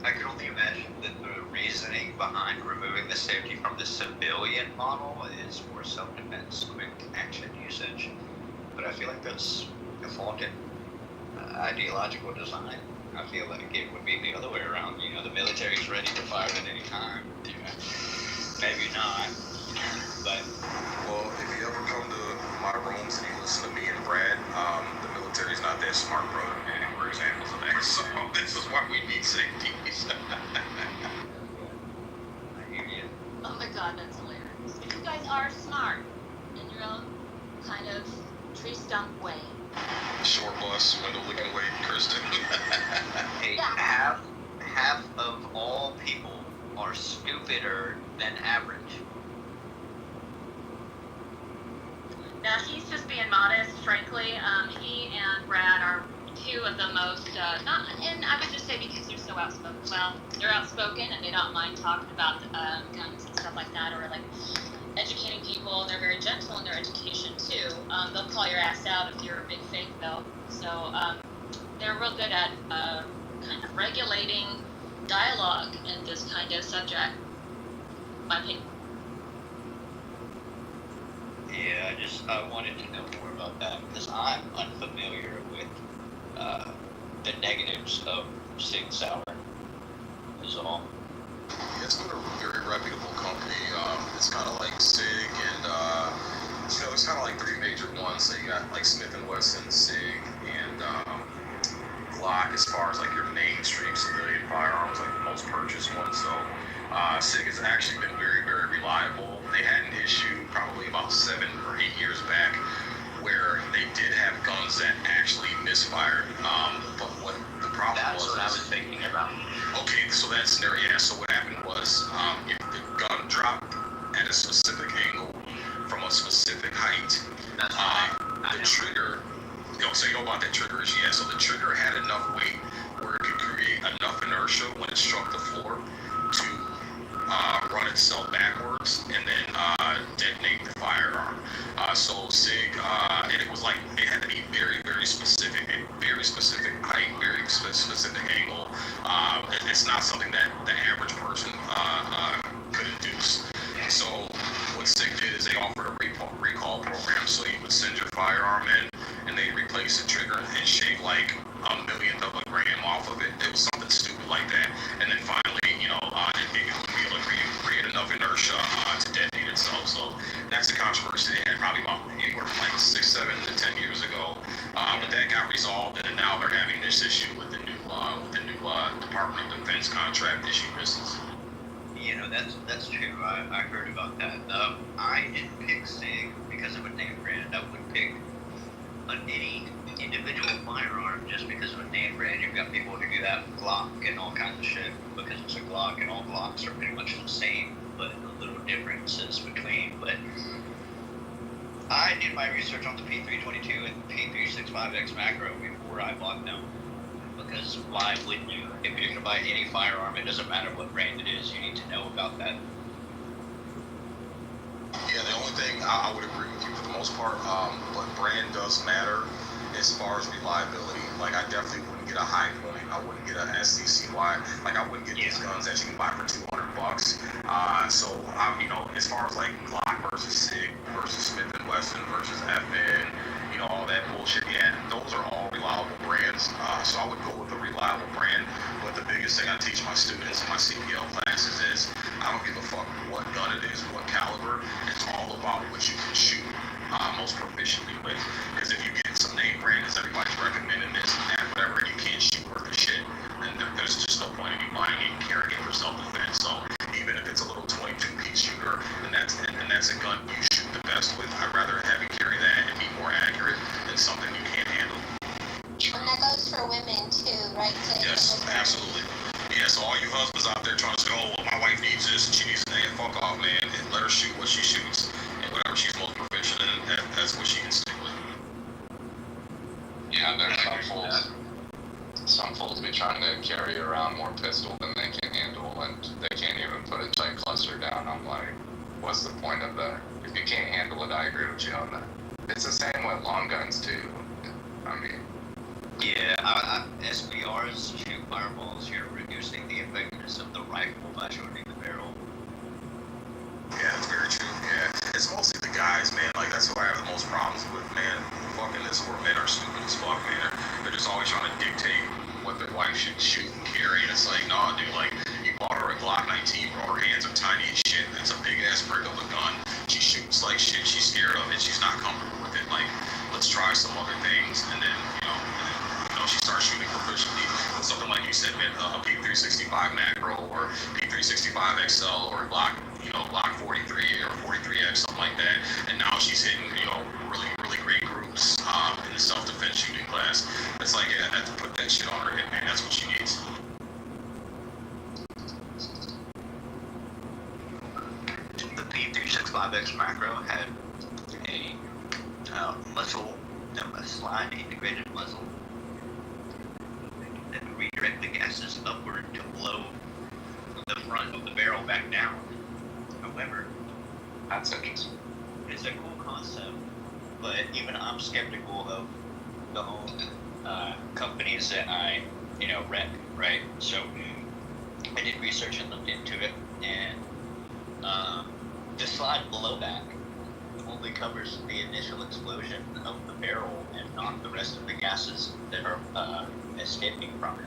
I can only imagine that the reasoning behind removing the safety from the civilian model is for self-defense, quick action usage. But I feel like that's a faulty ideological design. I feel like it would be the other way around. The military's ready to fire at any time. Maybe not. But well, if you ever come to my rooms and you listen to me and Brad, the military's not that smart, brother, man. We're examples of that. So this is why we need safeties. Oh my god, that's hilarious. You guys are smart in your own kind of tree stump way. Short bus, window looking way, Kristen. Hey, half of all people are stupider than average. Now, he's just being modest, frankly. He and Brad are two of the most, and I would just say because they're so outspoken. Well, they're outspoken and they don't mind talking about guns and stuff like that, or like educating people. They're very gentle in their education too. They'll call your ass out if you're a big fake though. So they're real good at kind of regulating dialogue in this kind of subject, in my opinion. Yeah, I wanted to know more about that because I'm unfamiliar with the negatives of Sig Sauer. Is all. It's been a very reputable company. It's kind of like SIG, and there's kind of like 3 major ones. So you got like Smith & Wesson, SIG, and Glock as far as like your mainstream civilian firearms, like the most purchased ones. So SIG has actually been very, very reliable. They had an issue probably about 7 or 8 years back where they did have guns that actually misfired. But what the problem That's was... what I was thinking about. Okay, so that scenario, yeah. So what happened was, if the gun dropped at a specific angle from a specific height, the trigger... So you know about that trigger issue? Yeah, so the trigger had enough weight where it could create enough inertia when it struck the floor to run itself backwards and then detonate the firearm. So SIG, and it was like, it had to be very, very specific height, very specific angle. It's not something that the average person could induce. So what SIG did is they offered a recall program, so you would send your firearm in and they replace the trigger and shave like a millionth of a gram off of it. It was something stupid like that. And then finally, it would be able to create enough inertia to detonate itself. So that's the controversy they had probably about anywhere from like 6, 7 to 10 years ago. But that got resolved, and now they're having this issue with the new Department of Defense contract issue business. That's true. I heard about that. I didn't pick SIG because of a name brand. I would pick any individual firearm just because of a name brand. You've got people who do that with Glock and all kinds of shit because it's a Glock, and all Glocks are pretty much the same, but a little differences between. But I did my research on the P322 and P365X macro before I bought them. Because why wouldn't you? If you're going to buy any firearm, it doesn't matter what brand it is, you need to know about that. Yeah, the only thing I would agree with you for the most part, but brand does matter as far as reliability. Like, I definitely wouldn't get a High Point. I wouldn't get a SDCY. Like, I wouldn't get these guns that you can buy for $200. So, as far as like Glock versus SIG versus Smith & Wesson versus FN, all that bullshit, yeah, those are all reliable brands. So I would go with a reliable brand. But the biggest thing I teach my students in my CPL classes is I don't give a fuck what gun it is, what caliber. It's all about what you can shoot most proficiently with. Because if you get some name brand, as everybody's recommending this and that, whatever, and you can't shoot worth a shit, then there's just no point in you buying it and carrying it for self-defense. So even if it's a little 22-piece shooter, and that's a gun you shoot the best with, I'd rather have you carry that and be more accurate than something you can't handle. And that goes for women too, right? Yes, absolutely. Yeah, so all you husbands out there trying to say, oh, well, my wife needs this and she needs that, fuck off, man, and let her shoot what she shoots, and whatever she's most proficient in, that's what she can stick with. Yeah, there's some fools be trying to carry around more pistol than they can handle, and they can't even put a tight cluster down. I'm like, what's the point of that? If you can't handle it, I agree with you on that. It's the same with long guns too. I mean, yeah, SBRs shoot fireballs. You're reducing the effectiveness of the rifle by shortening the barrel. Yeah, that's very true. Yeah, it's mostly the guys, man. Like, that's what I have the most problems with, man. Fucking this where men are stupid as fuck, man. They're just always trying to dictate what their wife should shoot and carry. And it's like, nah, dude, like, you bought her a Glock 19, bro. Her hands are tiny as shit. That's a big ass brick of a gun. She shoots like shit. She's scared of it. She's not comfortable with it. Like, let's try some other things. And then, she starts shooting proficiently with something like you said, man, a P365 macro or P365 XL or Glock 43 or 43X, something like that. And now she's hitting, really, really great groups in the self-defense shooting class. It's like, yeah, I have to put that shit on her hip, man. That's what she needs. The P365X macro had a muzzle, a slide integrated muzzle that would redirect the gases upward to blow the front of the barrel back down. However, that's interesting. It's a cool concept, but even I'm skeptical of the whole companies that I, rep, right? So I did research and looked into it, and the slide blowback only covers the initial explosion of the barrel and not the rest of the gases that are escaping from it.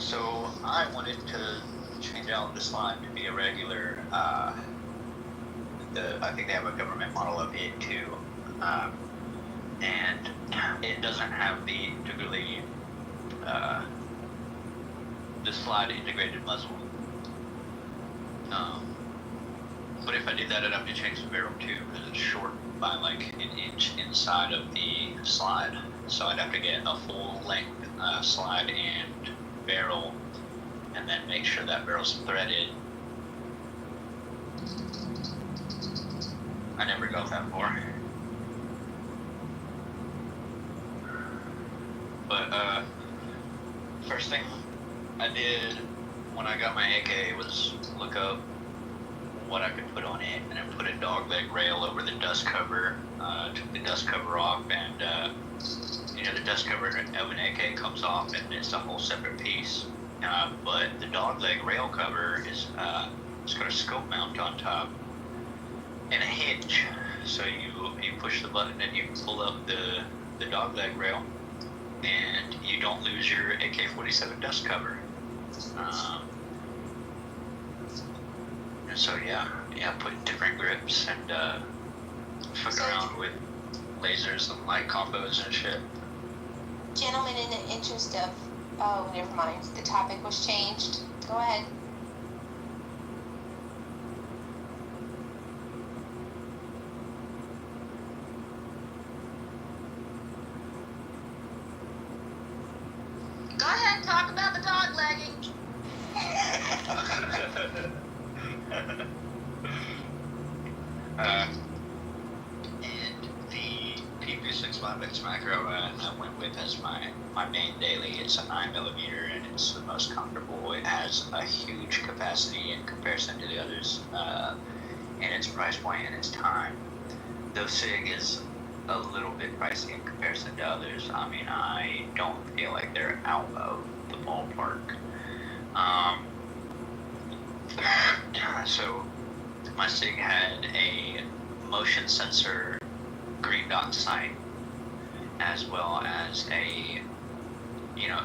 So I wanted to change out the slide to be a regular, I think they have a government model of it too, and it doesn't have the the slide integrated muzzle. But if I did that, I'd have to change the barrel too, because it's short by like an inch inside of the slide. So I'd have to get a full length slide and barrel, and then make sure that barrel's threaded. I never got that far. But first thing I did when I got my AK was look up what I could put on it, and then put a dog leg rail over the dust cover. Took the dust cover off, and the dust cover of an AK comes off, and it's a whole separate piece. But the dog leg rail cover is it's got a scope mount on top and a hinge. So you push the button and you pull up the dog leg rail, and you don't lose your AK-47 dust cover. And so put different grips and fuck around with lasers and light combos and shit. Gentlemen, in the interest of, oh, never mind, the topic was changed. Go ahead. Go ahead, talk about the dog legging. And the PP65X macro I went with as my main daily. It's a 9mm, and it's the most comfortable. It has a huge capacity in comparison to the others, and its price point and its time. Though SIG is a little bit pricey in comparison to others, I mean, I don't feel like they're out of the ballpark. So my SIG had a motion sensor green dot sight, as well as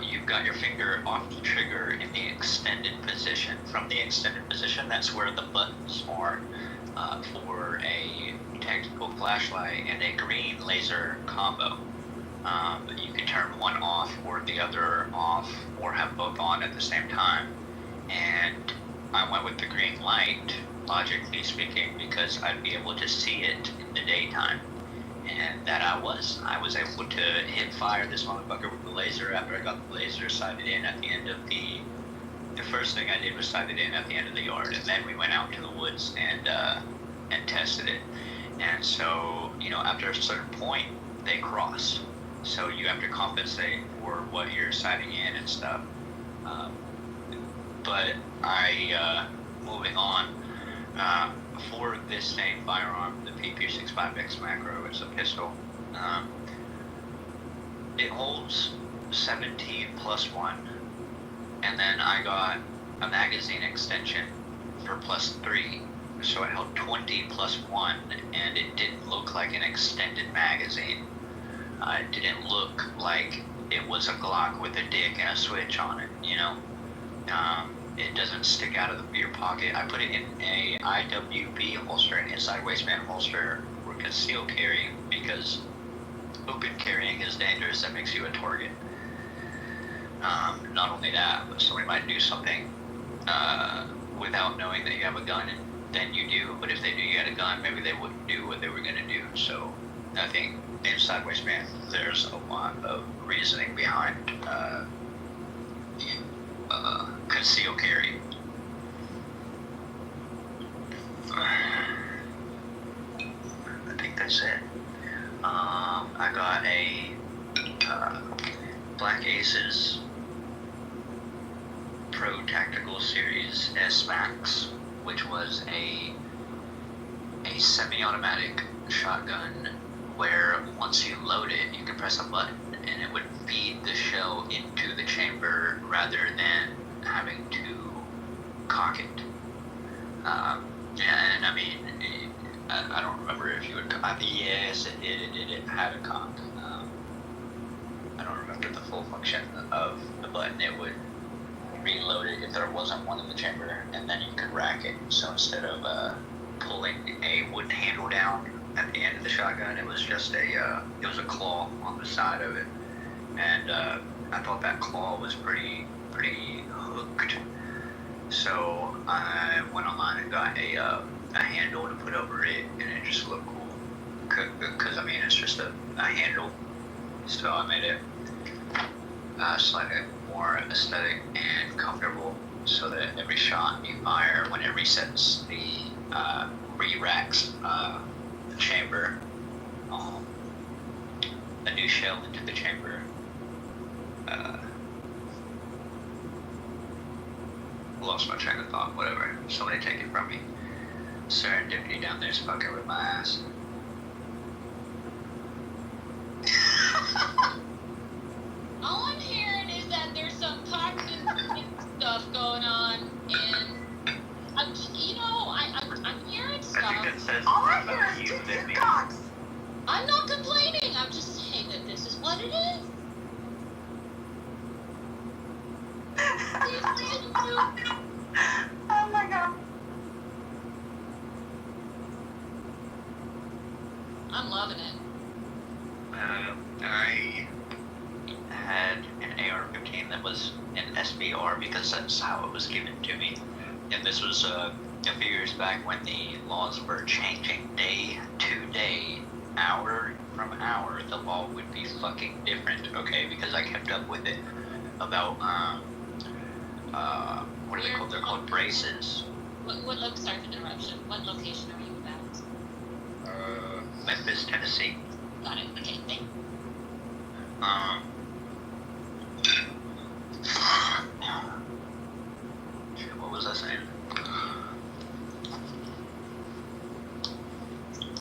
you've got your finger off the trigger in the extended position. From the extended position, that's where the buttons are for a tactical flashlight and a green laser combo. You can turn one off or the other off, or have both on at the same time. And I went with the green light, logically speaking, because I'd be able to see it in the daytime. And that I was able to hit fire this motherfucker with the laser after I got the laser sighted in at the end of the first thing I did was sight it in at the end of the yard, and then we went out to the woods and tested it. And so, after a certain point, they cross. So you have to compensate for what you're sighting in and stuff. But moving on, for this same firearm, the PP65X macro, it's a pistol. It holds 17 plus 1, and then I got a magazine extension for plus 3, so it held 20 plus 1, and it didn't look like an extended magazine. It didn't look like it was a Glock with a dick and a switch on it, It doesn't stick out of your pocket. I put it in a IWB holster, an inside waistband holster, for concealed carry, because open carrying is dangerous. That makes you a target. Not only that, but somebody might do something without knowing that you have a gun, and then you do. But if they knew you had a gun, maybe they wouldn't do what they were going to do. So I think inside waistband, there's a lot of reasoning behind conceal carry. I think that's it. I got a Black Aces Pro Tactical Series S Max, which was a semi-automatic shotgun where once you load it, you can press a button and it would feed the shell into the chamber rather than having to cock it. And I mean, I don't remember if you would. Yes, it did. It had a cock. I don't remember the full function of the button. It would reload it if there wasn't one in the chamber, and then you could rack it. So instead of pulling a wooden handle down at the end of the shotgun, it was just a claw on the side of it, and I thought that claw was pretty hooked. So I went online and got a handle it and it just looked cool. Because I mean, it's just a handle, so I made it slightly more aesthetic and comfortable, so that every shot you fire, when it resets the re-racks the chamber, a new shell into the chamber. Lost my train of thought. Whatever. Somebody take it from me. Serendipity down there's fucking with my ass. All I'm hearing is that there's some toxic stuff going on, and I'm hearing stuff. I think that says All more I about hear you is than me. cocks. I'm not complaining. I'm just saying that this is what it is. Oh my god. I'm loving it. I had an AR-15 that was an SBR because that's how it was given to me. And this was a few years back when the laws were changing day to day, hour from hour. The law would be fucking different, okay? Because I kept up with it about, what are they called? They're called braces. Sorry for the interruption. What location are you about? Memphis, Tennessee. Got it. Okay, thank you. What was I saying?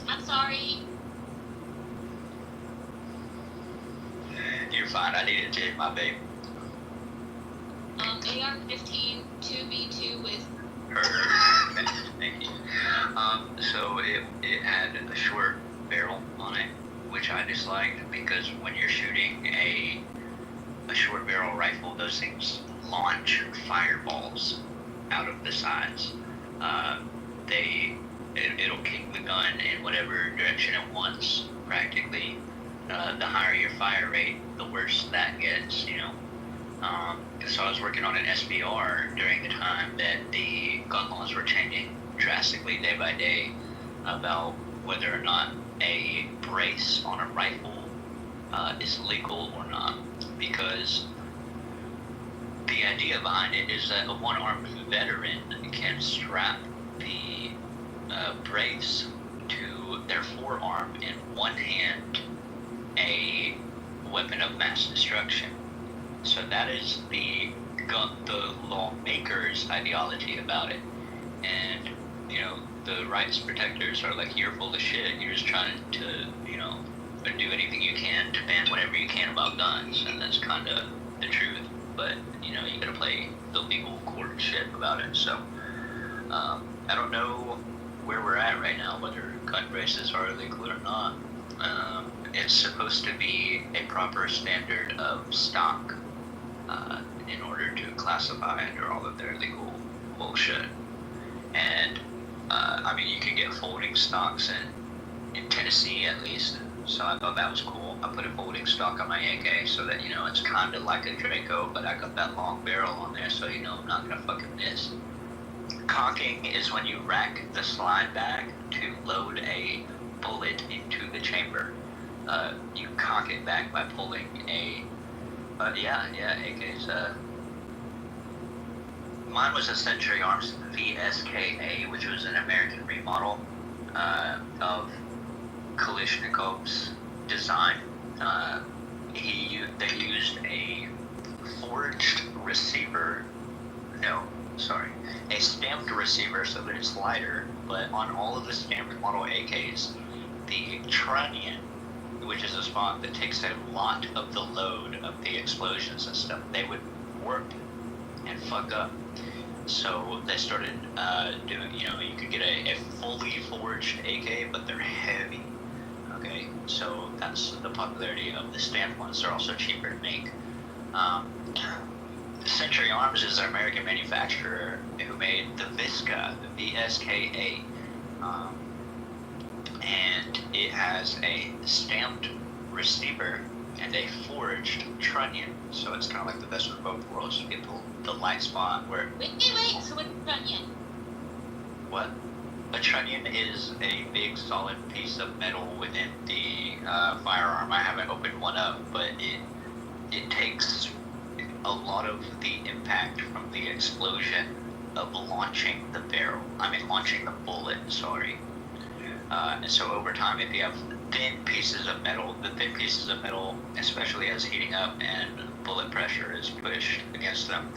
I'm sorry. You're fine. I needed to hit my babe. AR-15 2v2 with her. Thank you. So it had a short barrel on it, which I disliked because when you're shooting a short barrel rifle, those things launch fireballs out of the sides. It'll kick the gun in whatever direction it wants, practically. The higher your fire rate, the worse that gets, you know. So I was working on an SBR during the time that the gun laws were changing drastically day by day about whether or not a brace on a rifle is legal or not. Because the idea behind it is that a one-armed veteran can strap the brace to their forearm in one hand, a weapon of mass destruction. So that is the lawmakers' ideology about it. And, you know, the rights protectors are like, you're full of shit. You're just trying to, you know, do anything you can to ban whatever you can about guns. And that's kind of the truth. But, you know, you gotta play the legal court shit about it. So, I don't know where we're at right now, whether gun braces are illegal or not. It's supposed to be a proper standard of stock in order to classify under all of their legal bullshit. And I mean, you can get folding stocks in Tennessee at least, so I thought that was cool. I put a folding stock on my AK so that, you know, it's kind of like a Draco, but I got that long barrel on there, so you know I'm not gonna fucking miss. Cocking is when you rack the slide back to load a bullet into the chamber. You cock it back by pulling a AKs. Mine was a Century Arms VSKA, which was an American remodel of Kalashnikov's design. They used a forged receiver. No, sorry, a stamped receiver, so that it's lighter. But on all of the stamped model AKs, the trunnion, which is a spot that takes a lot of the load of the explosions and stuff, they would warp and fuck up. So they started doing, you know, you could get a fully forged AK, but they're heavy. Okay, so that's the popularity of the stamped ones. They're also cheaper to make. Century Arms is an American manufacturer who made the Visca, the VSKA. And it has a stamped receiver and a forged trunnion, so it's kind of like the best of both worlds. You get the light spot where... Wait, so what's trunnion? What? A trunnion is a big solid piece of metal within the firearm. I haven't opened one up, but it takes a lot of the impact from the explosion of launching the barrel. Launching the bullet, sorry. And so over time, if you have thin pieces of metal, the thin pieces of metal, especially as heating up and bullet pressure is pushed against them,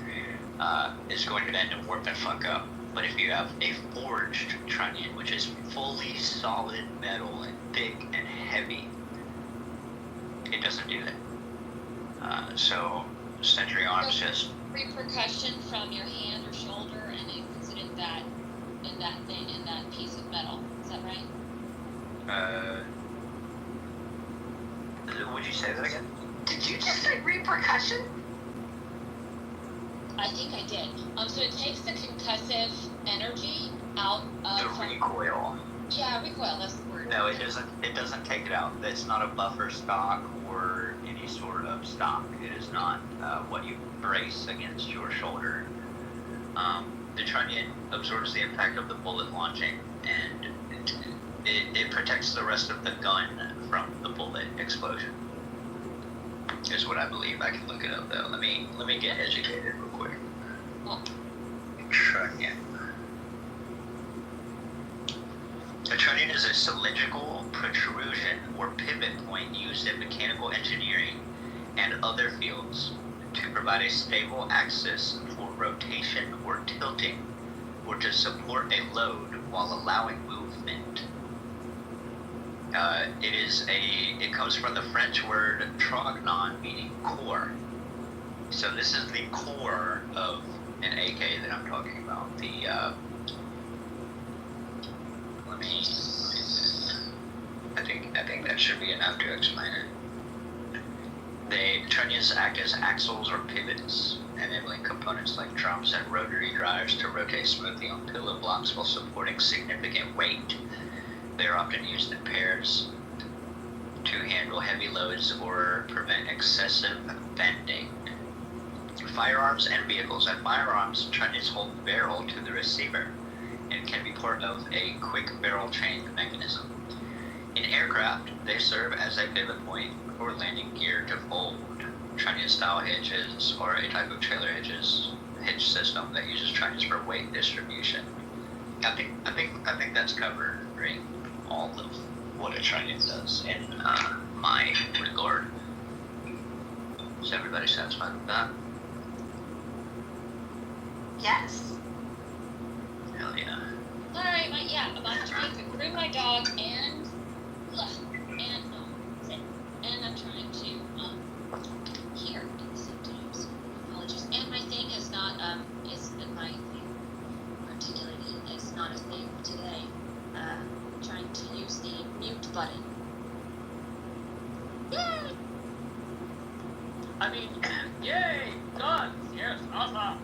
is going to tend to warp and fuck up. But if you have a forged trunnion, which is fully solid metal and thick and heavy, it doesn't do that. So Century Arms just repercussion from your hand or shoulder, and it puts it in that piece of metal. Is that right? Would you say that again? Did you just say repercussion? I think I did. So it takes the concussive energy out of the recoil. Yeah, recoil. That's the word. No, it doesn't. It doesn't take it out. It's not a buffer stock or any sort of stock. It is not what you brace against your shoulder. The trunnion absorbs the impact of the bullet launching, and it protects the rest of the gun from the bullet explosion. Is what I believe. I can look it up though. Let me get educated real quick. Trunnion. A trunnion is a cylindrical protrusion or pivot point used in mechanical engineering and other fields to provide a stable axis for rotation or tilting, or to support a load while allowing movement. It comes from the French word trognon, meaning core. So this is the core of an AK that I'm talking about. I think that should be enough to explain it. The trunnions act as axles or pivots, enabling components like drums and rotary drives to rotate smoothly on pillow blocks while supporting significant weight. They are often used in pairs to handle heavy loads or prevent excessive bending. Firearms and vehicles. At firearms, trunnions hold the barrel to the receiver and can be part of a quick barrel chain mechanism. In aircraft, they serve as a pivot point or landing gear to fold. Trunnion-style hitches are a type of trailer hitch system that uses trunnions for weight distribution. I think that's covering all of what a trunnion does in my regard. Is everybody satisfied with that? Yes. Hell yeah. Alright, I'm trying to groom my dog and I'm trying to hear at the same time. So apologies. And my thing is not in my articulating is not a thing today. Trying to use the mute button. Yay! Yay! Guns! Yes, awesome!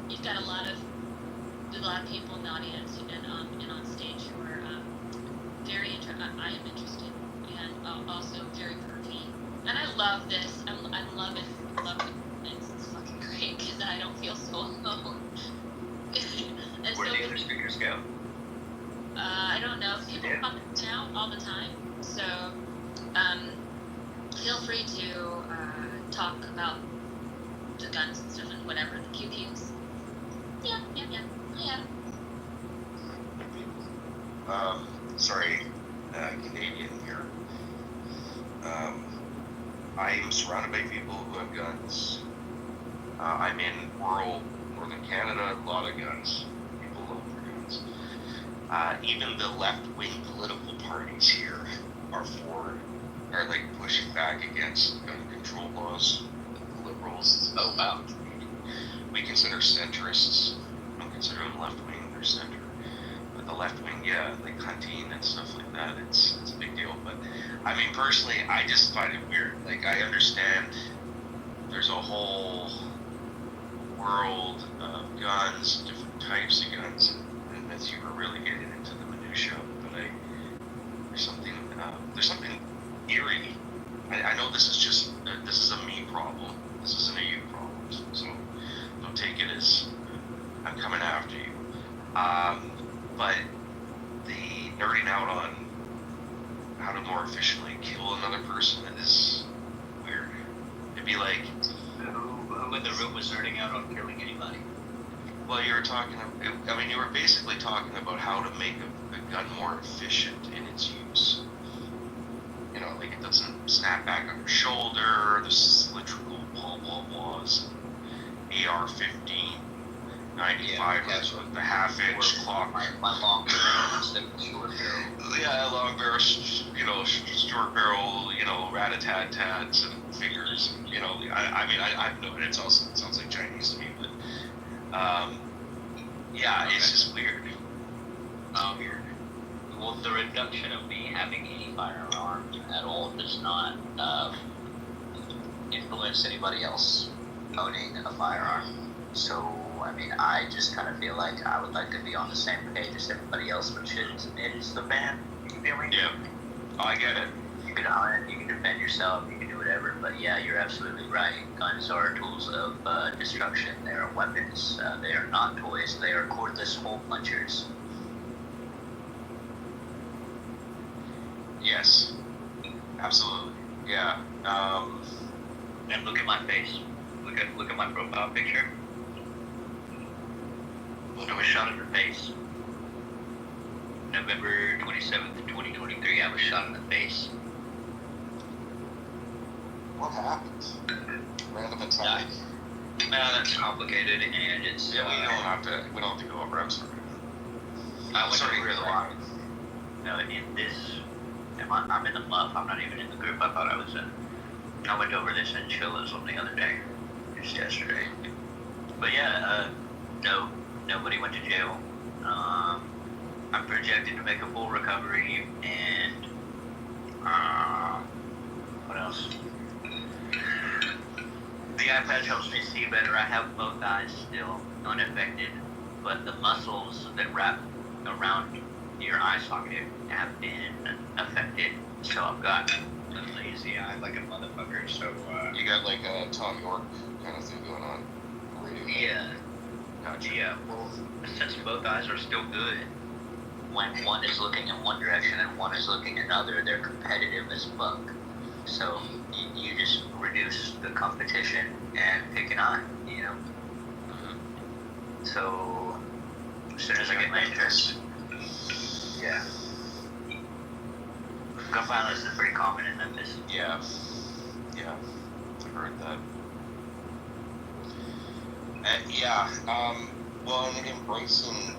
You've got a lot of people in the audience and on stage who are very I am interested and also very pervy. And I love this. I love it. It's fucking great because I don't feel so alone. Where do the other speakers go? I don't know. People come down all the time. So feel free to talk about the guns and stuff and whatever, the QQs. Yeah. Sorry, Canadian here. I am surrounded by people who have guns. I'm in rural northern Canada, a lot of guns. People love their guns. Even the left-wing political parties here are pushing back against gun control laws. The liberals. Oh wow. We consider centrists. We don't consider them left-wing, they're center. But the left-wing, yeah, like hunting and stuff like that, it's a big deal. But personally, I just find it weird. Like, I understand there's a whole world of guns, different types of guns, and as you were really getting into the minutia, but there's something eerie. I know this is a meme problem. This isn't a you problem. So don't take it as I'm coming after you. But the nerding out on how to more efficiently kill another person is weird. It'd be like, who in the room was nerding out on killing anybody? well, you were basically talking about how to make a gun more efficient in its use. You know, like it doesn't snap back on your shoulder, the cylindrical blahs, AR-15, 95 with the half-inch clock. My long barrel instead of short barrel. Yeah, long barrel, short barrel, rat-a-tat-tats and fingers. I know it. It sounds like Chinese to me, but it's just weird. Weird. Well, the reduction of me having any firearm at all does not influence anybody else owning a firearm. So, I just kind of feel like I would like to be on the same page as everybody else, which is, it is the ban. You feel me? Yeah. Oh, I get it. You can hunt, you can defend yourself, you can do whatever, but yeah, you're absolutely right. Guns are tools of destruction. They are weapons. They are not toys. They are cordless hole punchers. Yes. Absolutely. Yeah. And look at my face. Look at my profile picture. I was shot in the face. November 27th, 2023, I was shot in the face. What happened? Random attack? That's complicated, and it's... Yeah, we don't have to go over. I'm sorry. I went over the line. No, in this... I'm in the muff. I'm not even in the group I thought I was in. I went over this in Chillas on the other day. Just yesterday. But yeah, no. Nobody went to jail. I'm projected to make a full recovery, and what else? The eye patch helps me see better. I have both eyes still unaffected, but the muscles that wrap around your eye socket have been affected. So I've got a lazy eye like a motherfucker. So you got like a Tom York kind of thing going on. Yeah. Gotcha. Yeah. Well, since both eyes are still good, when one is looking in one direction and one is looking in another, they're competitive as fuck. So you just reduce the competition and pick an eye, So as soon as I get my interest, yeah. Gun violence is pretty common in Memphis. Yeah. I've heard that. And embracing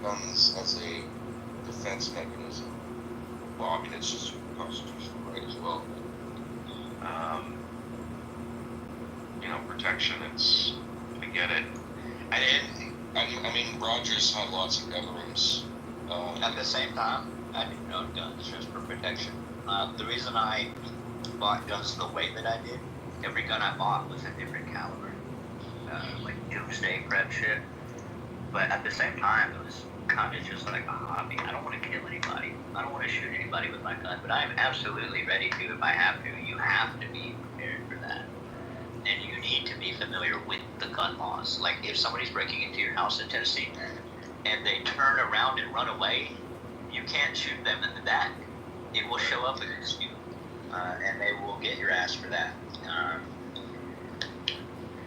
guns as a defense mechanism. Well, it's just a constitutional right as well. Protection. I get it. And Rogers had lots of gun rooms. At the same time, I didn't own guns just for protection. The reason I bought guns the way that I did, every gun I bought was a different caliber. Like doomsday prep shit. But at the same time, it was kind of just like a hobby. I don't want to kill anybody. I don't want to shoot anybody with my gun, but I am absolutely ready to if I have to. You have to be prepared for that. And you need to be familiar with the gun laws. Like if somebody's breaking into your house in Tennessee and they turn around and run away, you can't shoot them in the back. It will show up against you, and they will get your ass for that.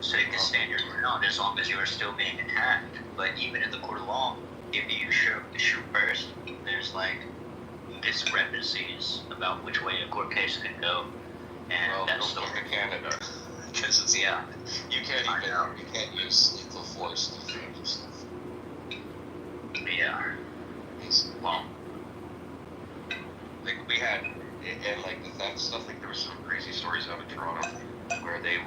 So you can stand your ground as long as you are still being attacked. But even in the court of law, if you shoot first, there's like discrepancies about which way a court case can go, and that's the to Canada. Because it's you can't use lethal force to defend yourself. Yeah. Well, like we had, and like with that stuff, like there were some crazy stories out of Toronto where the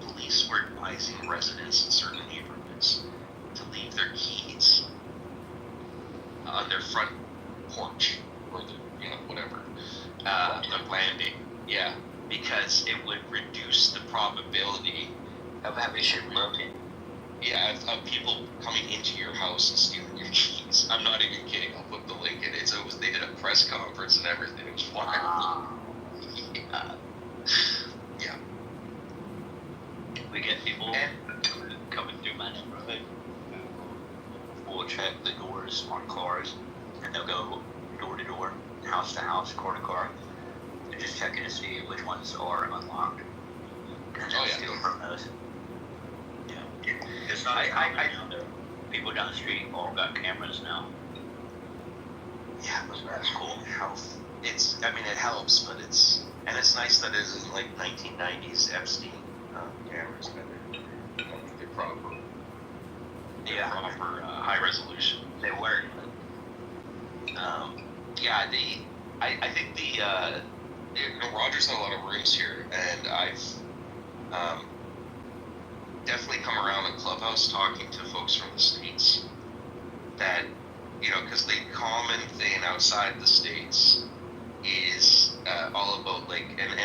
police were advising residents in certain neighborhoods to leave their keys on their front porch or whatever, the landing. Yeah, because it would reduce the probability of having shit broken. Yeah, of people coming into your house and stealing your keys. I'm not even kidding. I'll put the link in it. So they did a press conference and everything. It was wild. Yeah. We get people coming through my neighborhood who will check the doors on cars, and they'll go door to door, house to house, car to car, and just checking to see which ones are unlocked, and then steal from those. Yeah. It's not common now, though. People down the street all got cameras now. Yeah, but that's cool. I mean, it helps, but it's nice that it isn't like 1990s Epstein cameras. They're proper. Yeah, proper high resolution. They work. Yeah, I think Rogers had a lot of rooms here, and I've definitely come around in Clubhouse talking to folks from the States that, because the common thing outside the States is all about, like, and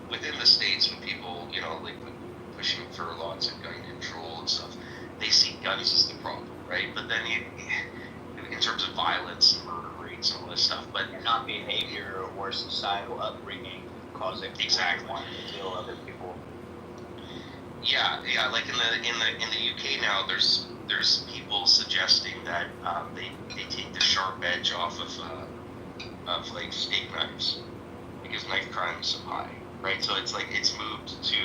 within the States, when people, like, pushing for lots of gun control and stuff, they see guns as the problem, right? But then in terms of violence and murder rates and all this stuff, but not behavior or societal upbringing causing exactly wanting to kill other people. Yeah, like in the UK now, there's people suggesting that they take the sharp edge off of like steak knives because knife crime is so high, right? So it's like it's moved to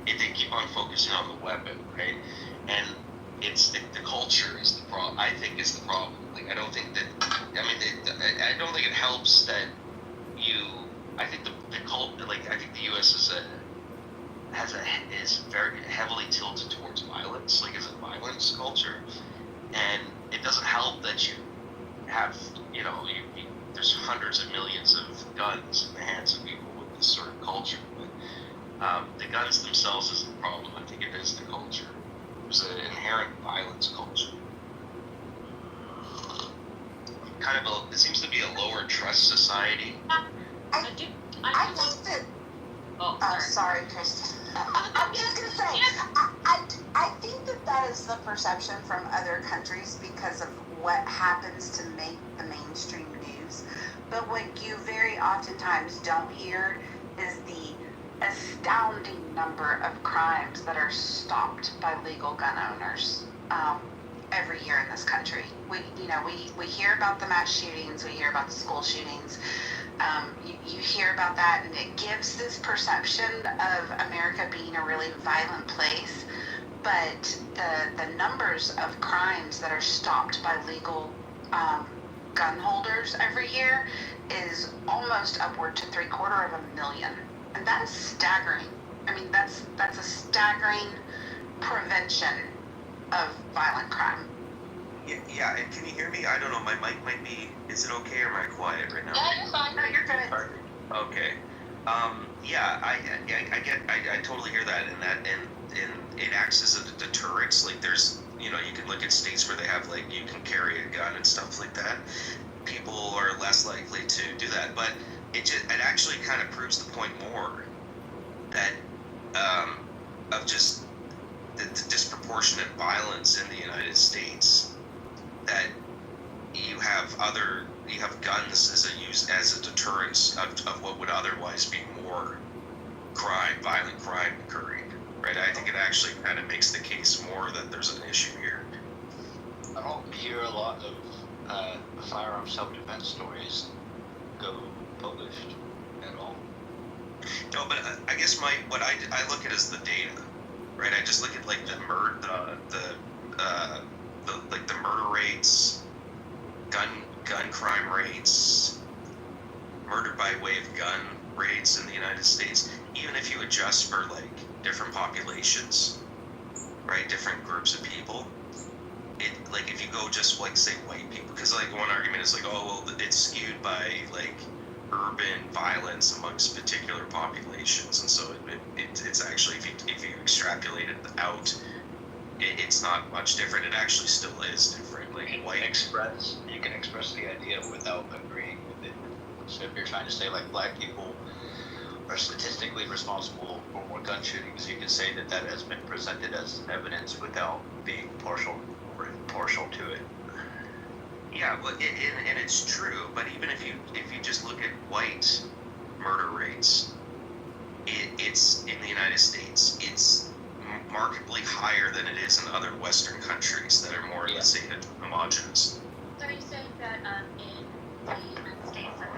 they keep on focusing on the weapon, right? And it's the culture is the problem. I think is the problem. Like I don't think I don't think it helps that I think I think the U.S. is very heavily tilted towards violence, like as a violence culture, and it doesn't help that you have there's hundreds of millions of guns in the hands of people with this sort of culture. But the guns themselves isn't the problem. I think it is the culture. There's an inherent violence culture. It seems to be a lower trust society. I think that. Oh, sorry, Kristen. I'm just gonna say, I think that is the perception from other countries because of what happens to make the mainstream news. But what you very oftentimes don't hear is the astounding number of crimes that are stopped by legal gun owners every year in this country. We hear about the mass shootings, we hear about the school shootings. You hear about that, and it gives this perception of America being a really violent place. But the numbers of crimes that are stopped by legal gun holders every year is almost upward to 750,000, and that is staggering. I mean, that's a staggering prevention of violent crime. Yeah, and can you hear me? I don't know, my mic might be, is it okay or am I quiet right now? Yeah, you're fine. No, you're good. Perfect. Okay. I totally hear that, and it acts as a deterrent. Like there's, you can look at states where they have, like, you can carry a gun and stuff like that. People are less likely to do that, but it actually kind of proves the point more that of just the disproportionate violence in the United States, that you have guns as a deterrence of what would otherwise be more violent crime occurring, right? I think it actually kind of makes the case more that there's an issue here. I don't hear a lot of firearm self-defense stories go published at all. No, but I guess what I look at is the data, right? I just look at like the murder rates, gun crime rates, murder by way of gun rates in the United States. Even if you adjust for like different populations, right, different groups of people, it, like, if you go just like say white people, because like one argument is like, oh well, it's skewed by like urban violence amongst particular populations, and so it's actually, if you extrapolate it out, it's not much different. It actually still is different. Like you can express the idea without agreeing with it. So if you're trying to say like black people are statistically responsible for more gun shootings, you can say that that has been presented as evidence without being partial to it. Yeah, well, and it's true. But even if you just look at white murder rates, it's in the United States, it's markedly higher than it is in other Western countries that are more, let's say, homogenous. So you say that in the United States that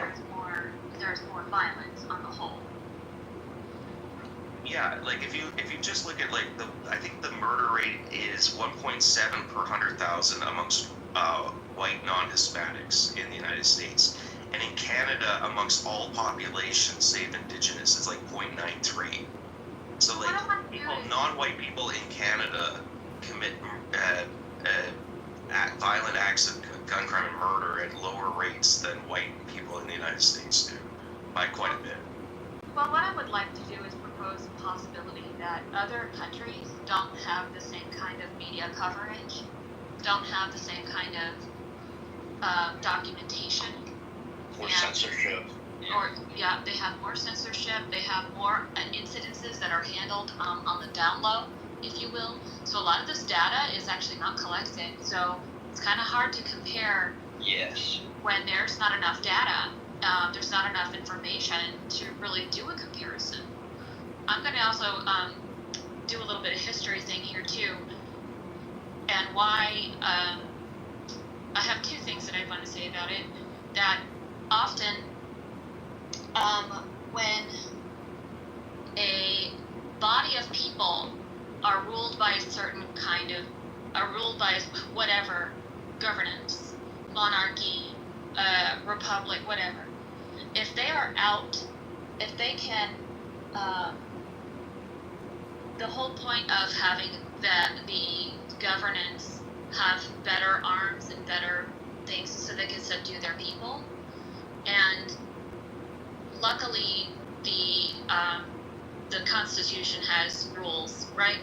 there's more violence on the whole. Yeah, like if you just look at like I think the murder rate is 1.7 per 100,000 amongst white non-Hispanics in the United States, and in Canada amongst all populations save Indigenous, it's like 0.93. So like non-white people in Canada commit violent acts of gun crime and murder at lower rates than white people in the United States do, by quite a bit. Well, what I would like to do is propose a possibility that other countries don't have the same kind of media coverage, don't have the same kind of documentation. Or censorship. Yeah. They have more censorship, they have more incidences that are handled on the down low, if you will. So a lot of this data is actually not collected, so it's kind of hard to compare. Yes. When there's not enough data, there's not enough information to really do a comparison. I'm going to also do a little bit of history thing here too, and why I have two things that I want to say about it. That often when a body of people are ruled by a certain are ruled by whatever governance, monarchy, republic, whatever, if they are out, if they can, the whole point of having the governance have better arms and better things so they can subdue their people. And luckily, the Constitution has rules, right?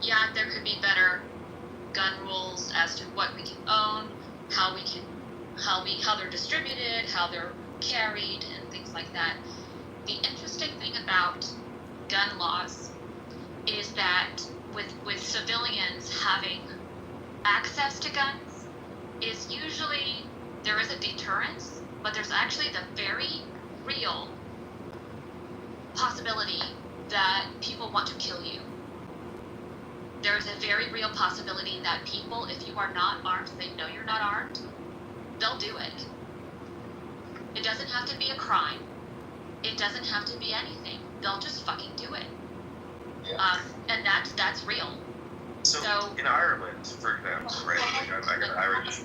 Yeah, there could be better gun rules as to what we can own, how they're distributed, how they're carried, and things like that. The interesting thing about gun laws is that with civilians having access to guns is usually there is a deterrence, but there's actually the very real possibility that people want to kill you. There's a very real possibility that people, if you are not armed, they know you're not armed, they'll do it. It doesn't have to be a crime. It doesn't have to be anything. They'll just fucking do it. Yeah. And that's real. So in Ireland, for example, right? Like I got Irish.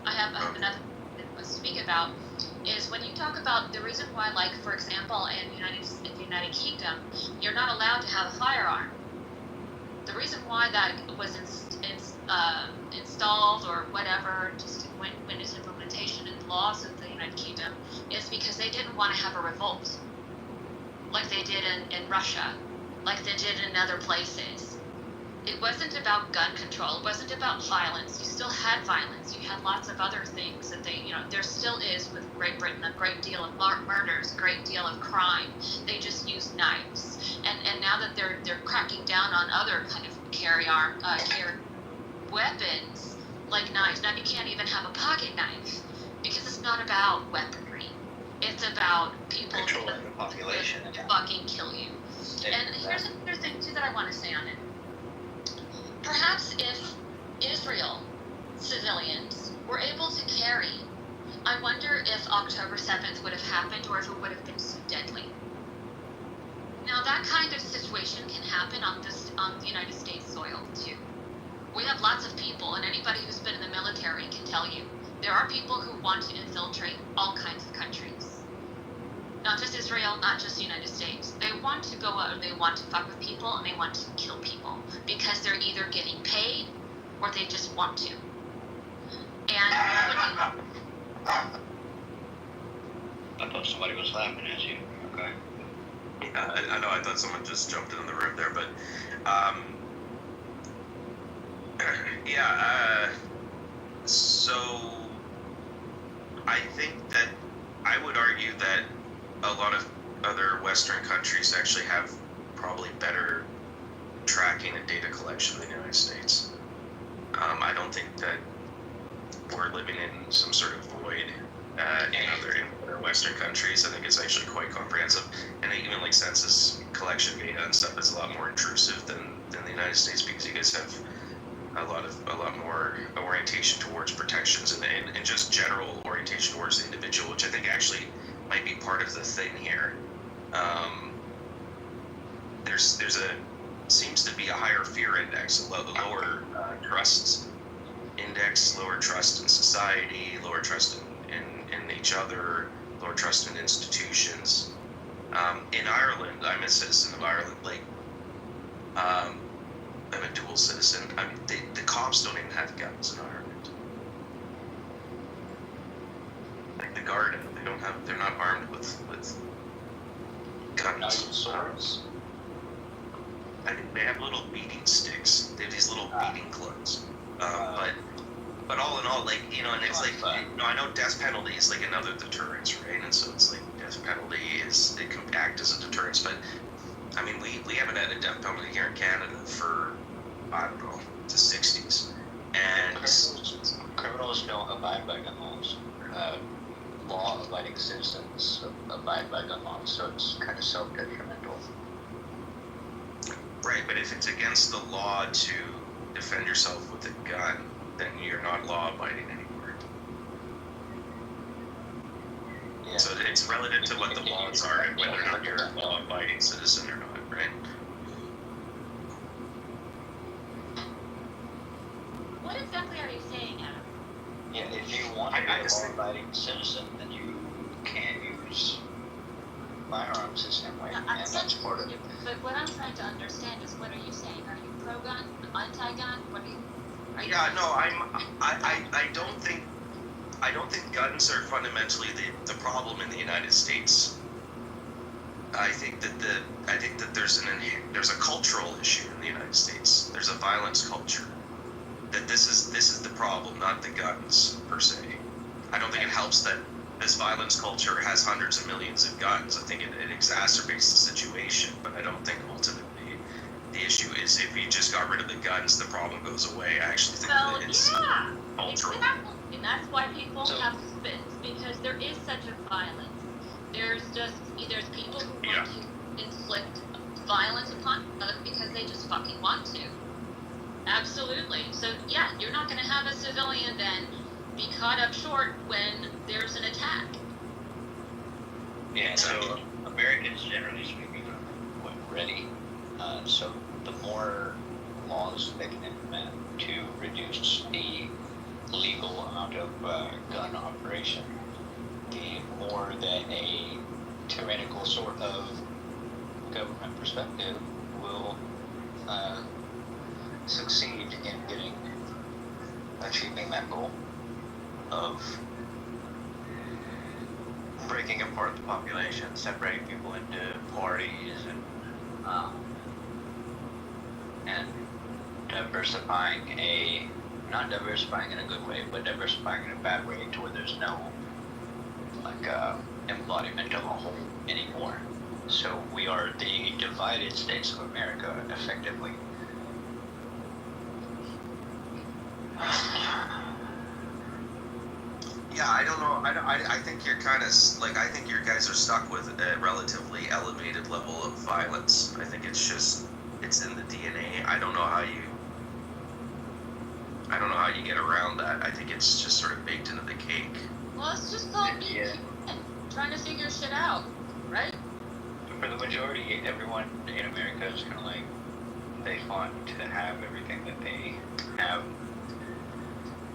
I have another thing to speak about is when you talk about the reason why, like for example, in the United Kingdom, you're not allowed to have a firearm. The reason why that was installed or whatever, just when its implementation in the laws of the United Kingdom, is because they didn't want to have a revolt, like they did in Russia, like they did in other places. It wasn't about gun control. It wasn't about violence. You still had violence. You had lots of other things that there still is with Great Britain, a great deal of murders, a great deal of crime. They just use knives. And now that they're cracking down on other kind of carry weapons, like knives. Now you can't even have a pocket knife because it's not about weaponry. It's about people controlling the population. Fucking kill you. And here's another thing too that I want to say on it. Perhaps if Israel civilians were able to carry, I wonder if October 7th would have happened or if it would have been so deadly. Now that kind of situation can happen on the United States soil too. We have lots of people, and anybody who's been in the military can tell you, there are people who want to infiltrate all kinds of countries. Not just Israel, not just the United States. They want to go out and they want to fuck with people and they want to kill people because they're either getting paid or they just want to. And I thought somebody was laughing at you. Okay. Yeah, I know. I thought someone just jumped in the room there, but so I think that I would argue that a lot of other Western countries actually have probably better tracking and data collection than the United States. I don't think that we're living in some sort of void in other Western countries. I think it's actually quite comprehensive, and even like census collection data and stuff is a lot more intrusive than the United States, because you guys have a lot more orientation towards protections and just general orientation towards the individual, which I think actually might be part of the thing here. There's seems to be a higher fear index, a lower trust index, lower trust in society, lower trust in each other, lower trust in institutions. In Ireland, I'm a citizen of Ireland. Like, I'm a dual citizen. I mean, the cops don't even have guns in Ireland. Like the Garda, they're not armed with guns. Swords. I think they have little beating sticks. They have these little beating clubs. But all in all, like, you know, and it's like, you know, I know death penalty is like another deterrence, right? And so it's like death penalty it can act as a deterrence, but I mean, we haven't had a death penalty here in Canada for, I don't know, the 60s. And criminals don't abide by gun laws. Law-abiding citizens abide by gun laws, so it's kind of self-detrimental. Right, but if it's against the law to defend yourself with a gun, then you're not law-abiding anymore. Yeah. So it's relative to what the laws are and whether or not you're a law-abiding citizen or not, right? What exactly are you saying, Adam? Yeah, if you want to be a law-abiding citizen, then you can't use firearms the same way, and that's part of it. But what I'm trying to understand is, what are you saying? Are you pro-gun, anti-gun? What are you? I don't think guns are fundamentally the problem in the United States. I think that there's a cultural issue in the United States. There's a violence culture. That this is the problem, not the guns per se. I don't think it helps that this violence culture has hundreds of millions of guns. I think it exacerbates the situation, but I don't think ultimately the issue is if you just got rid of the guns, the problem goes away. I actually think that it's cultural. Exactly. And that's why people have spits, because there is such a violence. There's people who want to inflict violence upon others because they just fucking want to. Absolutely. So yeah, you're not going to have a civilian then be caught up short when there's an attack. Yeah, so Americans, generally speaking, are quite ready. So the more laws they can implement to reduce the legal amount of gun operation, the more that a tyrannical sort of government perspective will succeed in achieving that goal of breaking apart the population, separating people into parties, and diversifying not diversifying in a good way, but diversifying in a bad way to where there's no embodiment of a whole anymore. So we are the divided states of America, effectively. Yeah, I don't know. I think you're kind of I think your guys are stuck with a relatively elevated level of violence. I think it's in the DNA. I don't know how you get around that. I think it's just sort of baked into the cake. Well, it's just called being trying to figure shit out, right? For the majority, everyone in America is kind of like, they want to have everything that they have,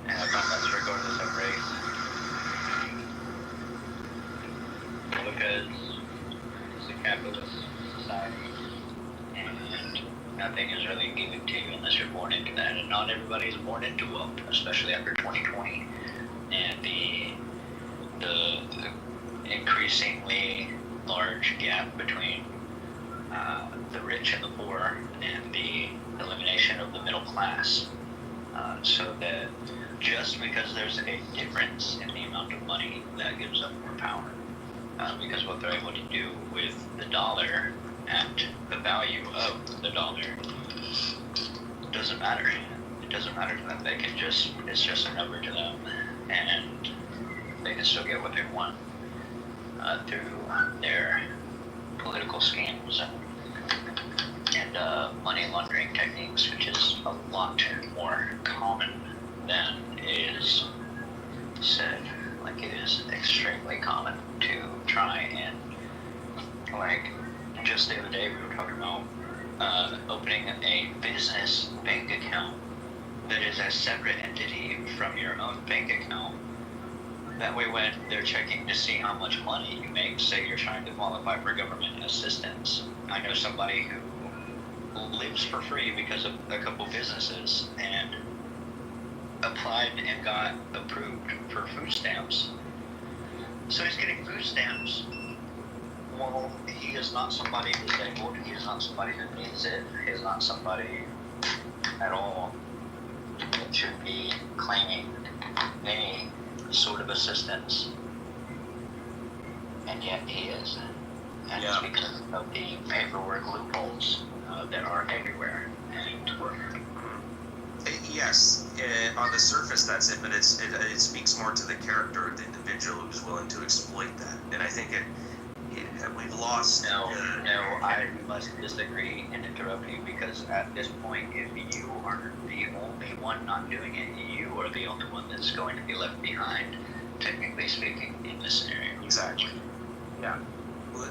and that's regardless of race. Because it's a capitalist society, and nothing is really given to you unless you're born into that, and not everybody is born into wealth, especially after 2020, and the increasingly large gap between the rich and the poor, and the elimination of the middle class, so that just because there's a difference in the amount of money, that gives them more power. Because what they're able to do with the dollar at the value of the dollar, it doesn't matter. It doesn't matter to them. They can just, it's just a number to them, and they can still get what they want through their political schemes and money laundering techniques, which is a lot more common than is said. Like, it is extremely common to try and, like, just the other day we were talking about opening a business bank account that is a separate entity from your own bank account. That way, when they're checking to see how much money you make, say you're trying to qualify for government assistance. I know somebody who lives for free because of a couple businesses and applied and got approved for food stamps. So he's getting food stamps. Well, he is not somebody disabled. He is not somebody that needs it. He is not somebody at all that should be claiming any sort of assistance. And yet he is. And it's because of the paperwork loopholes that are everywhere. And yes, on the surface that's it, but it speaks more to the character of the individual who's willing to exploit that. And I think we've lost. No, I must disagree and interrupt you, because at this point, if you are the only one not doing it, you are the only one that's going to be left behind, technically speaking, in this scenario. Exactly. Yeah.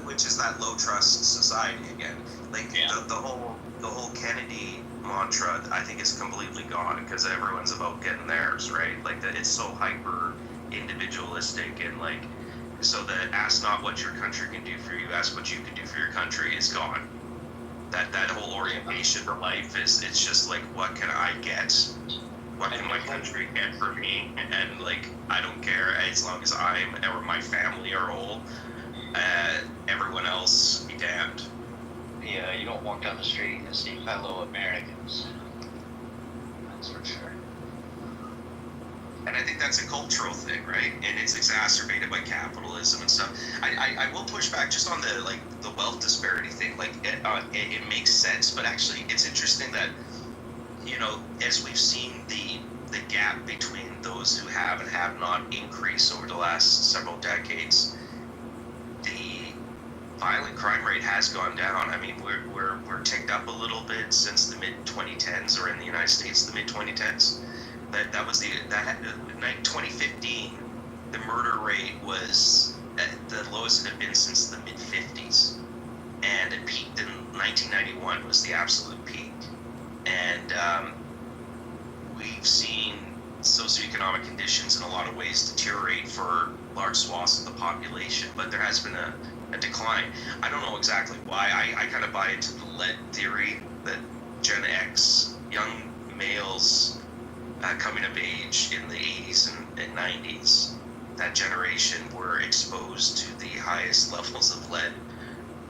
Which is that low trust society again. Like the whole Kennedy mantra, I think, is completely gone because everyone's about getting theirs, right? Like that, it's so hyper individualistic, and like, so the ask not what your country can do for you, ask what you can do for your country is gone. That whole orientation for life is, it's just like, what can I get? What can my country get for me? And like, I don't care as long as I'm or my family are whole. Everyone else be damned. Yeah, you don't walk down the street and see fellow Americans. That's for sure. And I think that's a cultural thing, right? And it's exacerbated by capitalism and stuff. I will push back just on the wealth disparity thing. Like, it makes sense, but actually it's interesting that, you know, as we've seen the gap between those who have and have not increase over the last several decades, the violent crime rate has gone down. I mean, we're ticked up a little bit since the mid 2010s, or in the United States, the mid 2010s. That was 2015. The murder rate was the lowest it had been since the mid 50s, and it peaked in 1991. Was the absolute peak, and we've seen socioeconomic conditions in a lot of ways deteriorate for large swaths of the population, but there has been a decline. I don't know exactly why. I kind of buy into the lead theory that Gen X, young males coming of age in the 80s and 90s, that generation were exposed to the highest levels of lead,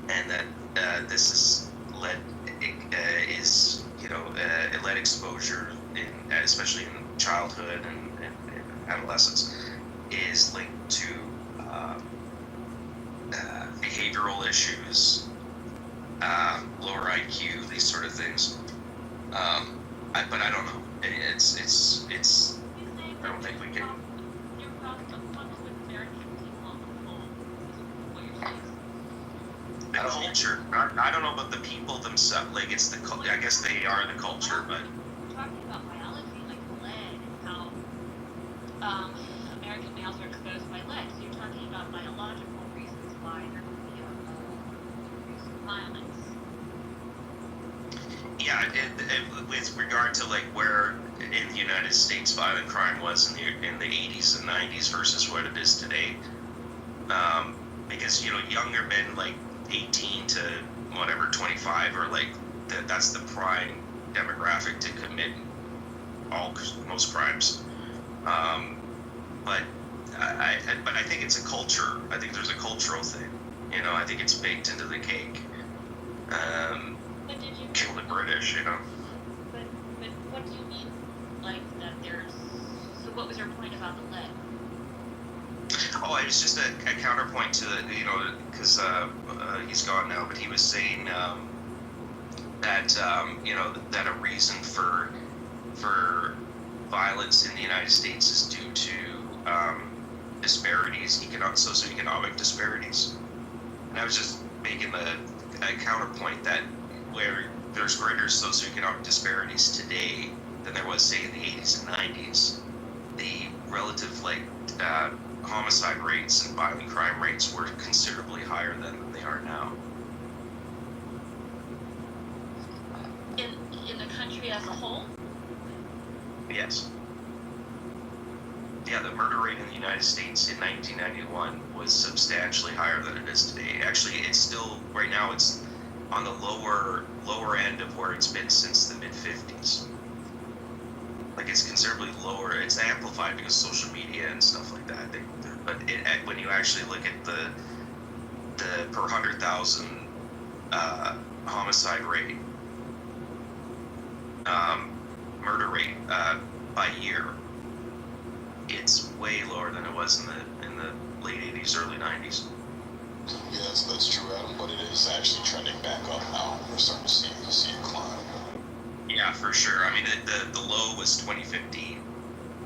and that this is lead is, you know, lead exposure, especially in childhood and adolescence, is linked to behavioral issues, lower IQ, these sort of things. But I don't know. It's. I don't think we can. The culture. I don't know about the people themselves. Like, it's the. I guess they are the culture, but. Talking about biology, like lead, and how American males are exposed by lead. So you're talking about biological reasons why there could be a violence. Yeah, with regard to like where in the United States violent crime was in the 80s and 90s versus what it is today, because, you know, younger men like 18 to whatever 25 are like that's the prime demographic to commit most crimes, but I think it's a culture. I think there's a cultural thing. You know, I think it's baked into the cake. Kill the British, you know. But what do you mean, like, that there's... So what was your point about the lead? Oh, it was just a counterpoint to the, because he's gone now, but he was saying that that a reason for violence in the United States is due to disparities, socioeconomic disparities. And I was just making a counterpoint that where there's greater socioeconomic disparities today than there was, say, in the 80s and 90s, the relative homicide rates and violent crime rates were considerably higher than they are now. In the country as a whole? Yes. Yeah, the murder rate in the United States in 1991 was substantially higher than it is today. Actually, it's still, right now, it's on the lower end of where it's been since the mid-50s. Like, it's considerably lower. It's amplified because of social media and stuff like that. But when you actually look at the per 100,000 homicide rate, murder rate by year, it's way lower than it was in the late 80s, early 90s. Yes, that's true, Adam, but it is actually trending back up now. We're starting to see a climb. Yeah, for sure. I mean, the low was 2015.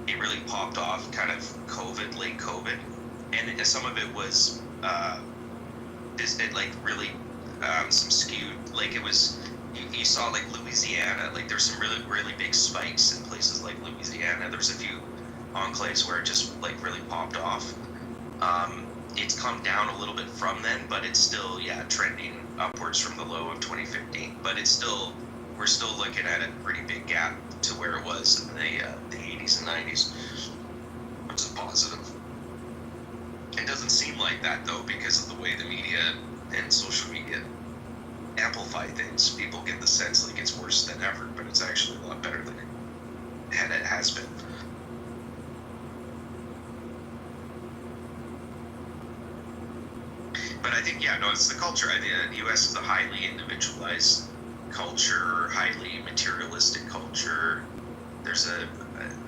It really popped off kind of late COVID. And some of it was, really some skewed, like it was, you saw like Louisiana, like there's some really, really big spikes in places like Louisiana. There's a few enclaves where it just like really popped off. It's come down a little bit from then, but it's still, trending upwards from the low of 2015. But it's still, we're still looking at a pretty big gap to where it was in the 80s and 90s, which is positive. It doesn't seem like that though, because of the way the media and social media amplify things. People get the sense like it's worse than ever, but it's actually a lot better than it has been. But I think, it's the culture. I think the U.S. is a highly individualized culture, highly materialistic culture. There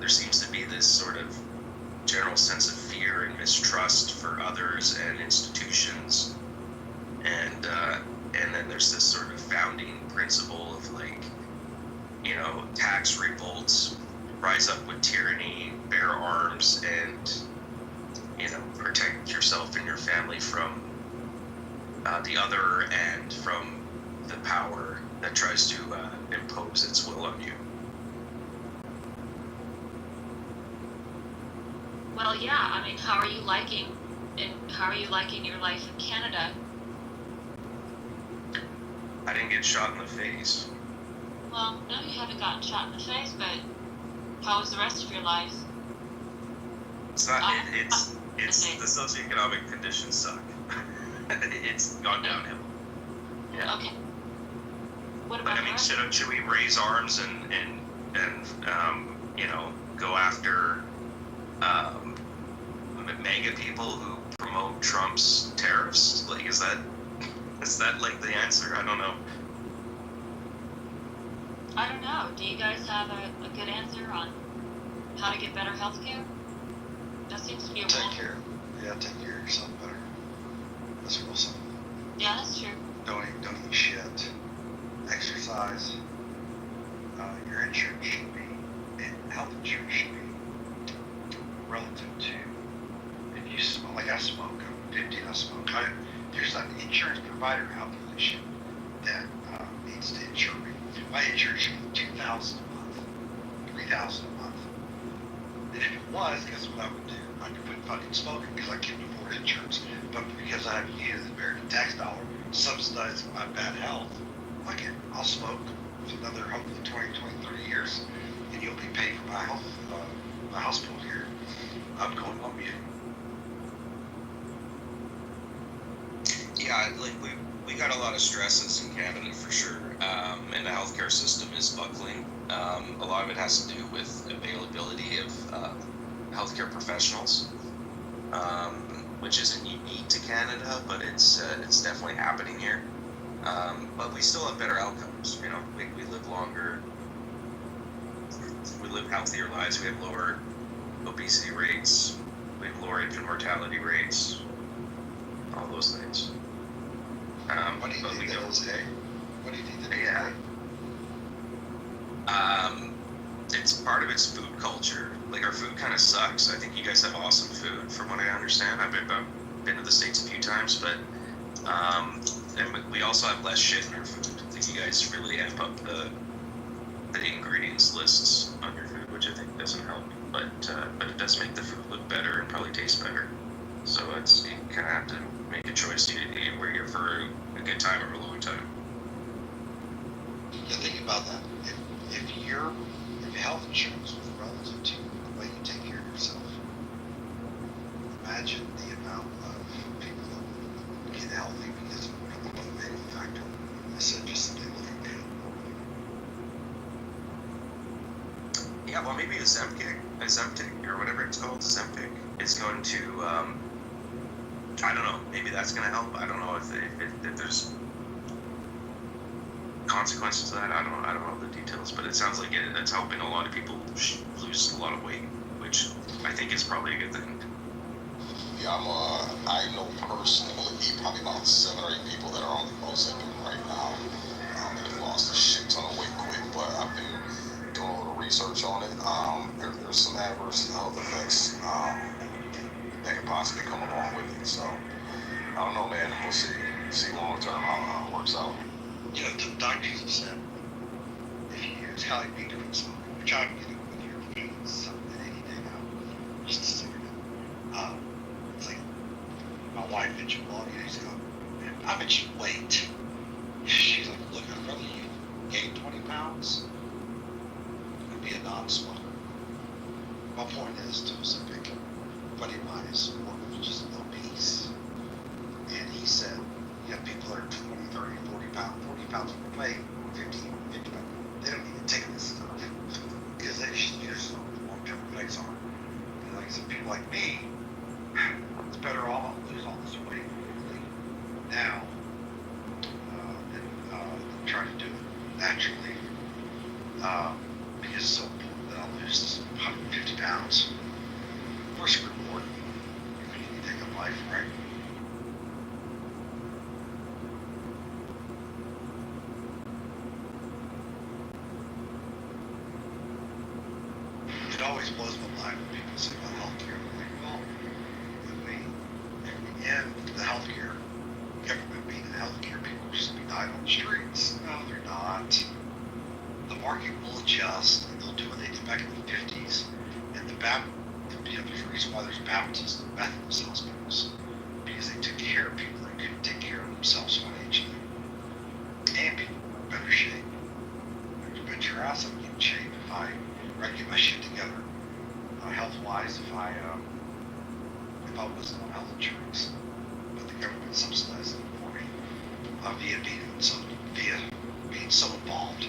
seems to be this sort of general sense of fear and mistrust for others and institutions, and then there's this sort of founding principle of tax revolts, rise up with tyranny, bear arms, and protect yourself and your family from the other and from the power that tries to impose its will on you. Well, yeah. I mean, how are you liking your life in Canada? I didn't get shot in the face. Well, no, you haven't gotten shot in the face, but how was the rest of your life? It's not. It's the socioeconomic conditions suck. It's gone downhill. Yeah. Okay. What about? But I mean, should we raise arms and go after mega people who promote Trump's tariffs? Like, is that like the answer? I don't know. I don't know. Do you guys have a good answer on how to get better health care? That seems to be a take care of yourself better. That's real simple. Yeah, that's true. Don't eat shit. Exercise. Your insurance should be, health insurance should be relative to, if you smoke, like I smoke, I'm 50 and I smoke. There's an insurance provider out there that should, that needs to insure me. My insurance should be $2,000 a month, $3,000 a month. And if it was, guess what I would do? I could quit fucking smoking because I can't afford insurance. But because I have used the American tax dollar subsidizing my bad health, I'll smoke for another hopefully 20, 30 years, and you'll be paying for my hospital here. I'm going on mute. Yeah, like we got a lot of stresses in Canada for sure, and the healthcare system is buckling. A lot of it has to do with availability of healthcare professionals, which isn't unique to Canada, but it's definitely happening here. But we still have better outcomes. We live longer, we live healthier lives. We have lower obesity rates, We have lower infant mortality rates. All those things. What do you think that is, hey? What do you think that is? Yeah. It's part of its food culture. Like, our food kind of sucks. I think you guys have awesome food, from what I understand. I've been to the States a few times, but and we also have less shit in our food. I think you guys really amp up the ingredients lists on your food, which I think doesn't help. But it does make the food look better and probably taste better. So you kind of have to make a choice. We're here for a good time or a long time. Yeah, think about that. If health insurance was relative to the way you take care of yourself, imagine the amount of people that get healthy because of the motivating factor. Instead of just simply looking good. Yeah, well, maybe Ozempic, or whatever it's called, Ozempic, is going to, I don't know, maybe that's going to help. I don't know if there's consequences to that. I don't know the details, but it sounds like it's helping a lot of people lose a lot of weight, which I think is probably a good thing. Yeah, I know personally probably about 7 or 8 people that are on Ozempic right now. They've lost a shit ton of weight quick, but I've been doing a little research on it. There's some adverse health effects that could possibly come along with it. So I don't know, man. We'll see long term how it works out. You know, the doctors have said, if here's how you need to do something, you're trying to get it with your feet, something anything out, just a cigarette. It's like, my wife mentioned well, years ago, I mentioned weight. She's like, look, I'd rather you gain 20 pounds than be a non-smoker. My point is, to Ozempic, a buddy of mine is just obese. And he said, you have people that are 20, 30, 40 pounds overweight, 50 pounds. They don't even take this stuff because they just use long-term effects on it. And like some people like me, it's better off I'll lose all this weight now than try to do it naturally. Because it's so important that I'll lose 150 pounds. First reward for anything in life, right? It always blows my mind when people say about healthcare. I'm like, well, if we end the healthcare, government being in healthcare, people will just be dying on the streets. No, they're not. The market will adjust, and they'll do what they did back in the 50s. And there's a reason why there's Baptist and Methodist hospitals, because they took care of people that couldn't take care of themselves financially. And people were in better shape. You bet your ass I'm getting shape if I get my shit together, health-wise, if I wasn't on health insurance, but the government subsidized it for me, via being so involved.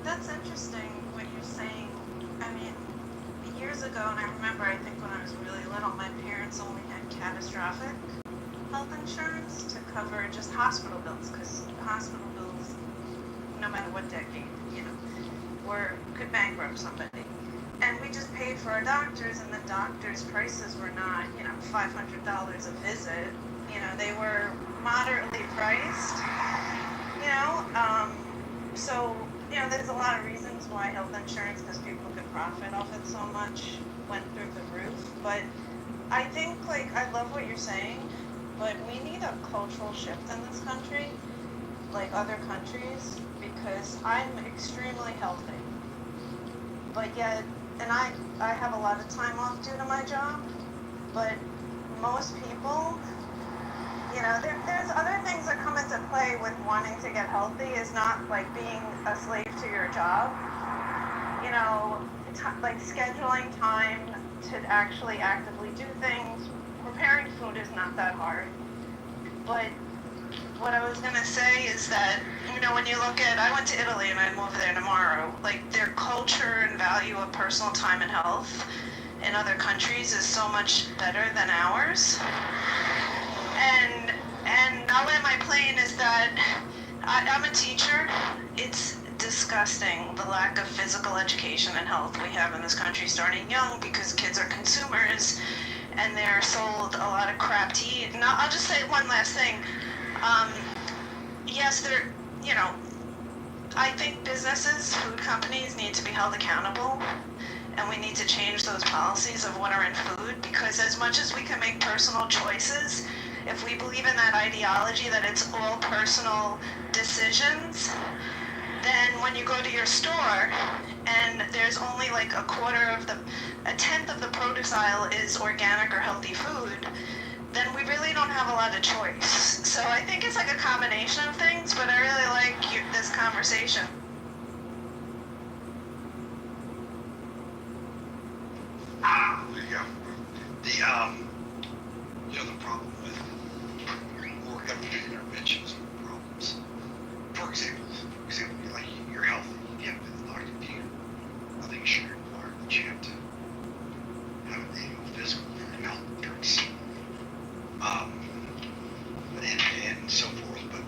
That's interesting what you're saying. I mean, years ago, and I remember, I think when I was really little, my parents only had catastrophic health insurance to cover just hospital bills, because hospital bills, no matter what decade, could bankrupt somebody. And we just paid for our doctors, and the doctors' prices were not, $500 a visit. They were moderately priced, so, there's a lot of reasons why health insurance, because people could profit off it so much, went through the roof. But I think, I love what you're saying, but we need a cultural shift in this country, like other countries, because I'm extremely healthy. But yet, and I have a lot of time off due to my job, but most people, there's other things that come into play with wanting to get healthy, is not like being a slave to your job. Like scheduling time to actually actively do things. Preparing food is not that hard. But what I was going to say is that, when you look at, I went to Italy and I move there tomorrow, their culture and value of personal time and health in other countries is so much better than ours. And I'll land my plane is that I'm a teacher. It's disgusting, the lack of physical education and health we have in this country starting young, because kids are consumers and they're sold a lot of crap to eat. And I'll just say one last thing. Yes, I think businesses, food companies need to be held accountable, and we need to change those policies of what are in food, because as much as we can make personal choices, if we believe in that ideology that it's all personal decisions, then when you go to your store and there's only like a tenth of the produce aisle is organic or healthy food, then we really don't have a lot of choice. So I think it's like a combination of things, but I really like this conversation. There you go. The problem with more government interventions problems. For example, like you're healthy, you haven't been to the doctor, I think it should require that you have to have an annual physical for your health insurance. And so forth, but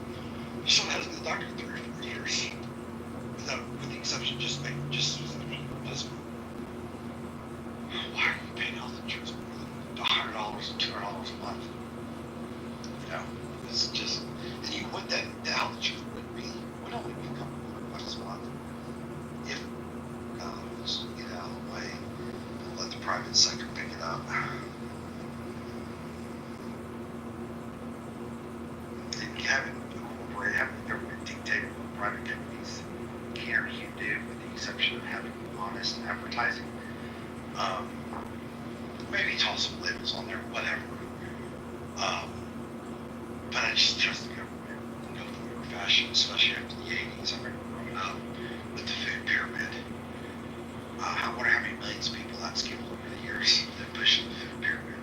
if someone hasn't been to the doctor in 3 or 4 years, with the exception, just physical. Why are you paying health insurance more than $100 and $200 a month? It's just, and you would that health insurance would only be a couple $100 a month if governments get out of the way and let the private sector pick it up. And having government dictating what private companies can or can't do, with the exception of having honest advertising. Maybe toss some labels on there, whatever. But I just trust the government in no form or fashion, especially after the 80s. I remember growing up with the food pyramid. I wonder how many millions of people that's killed over the years that pushing the food pyramid.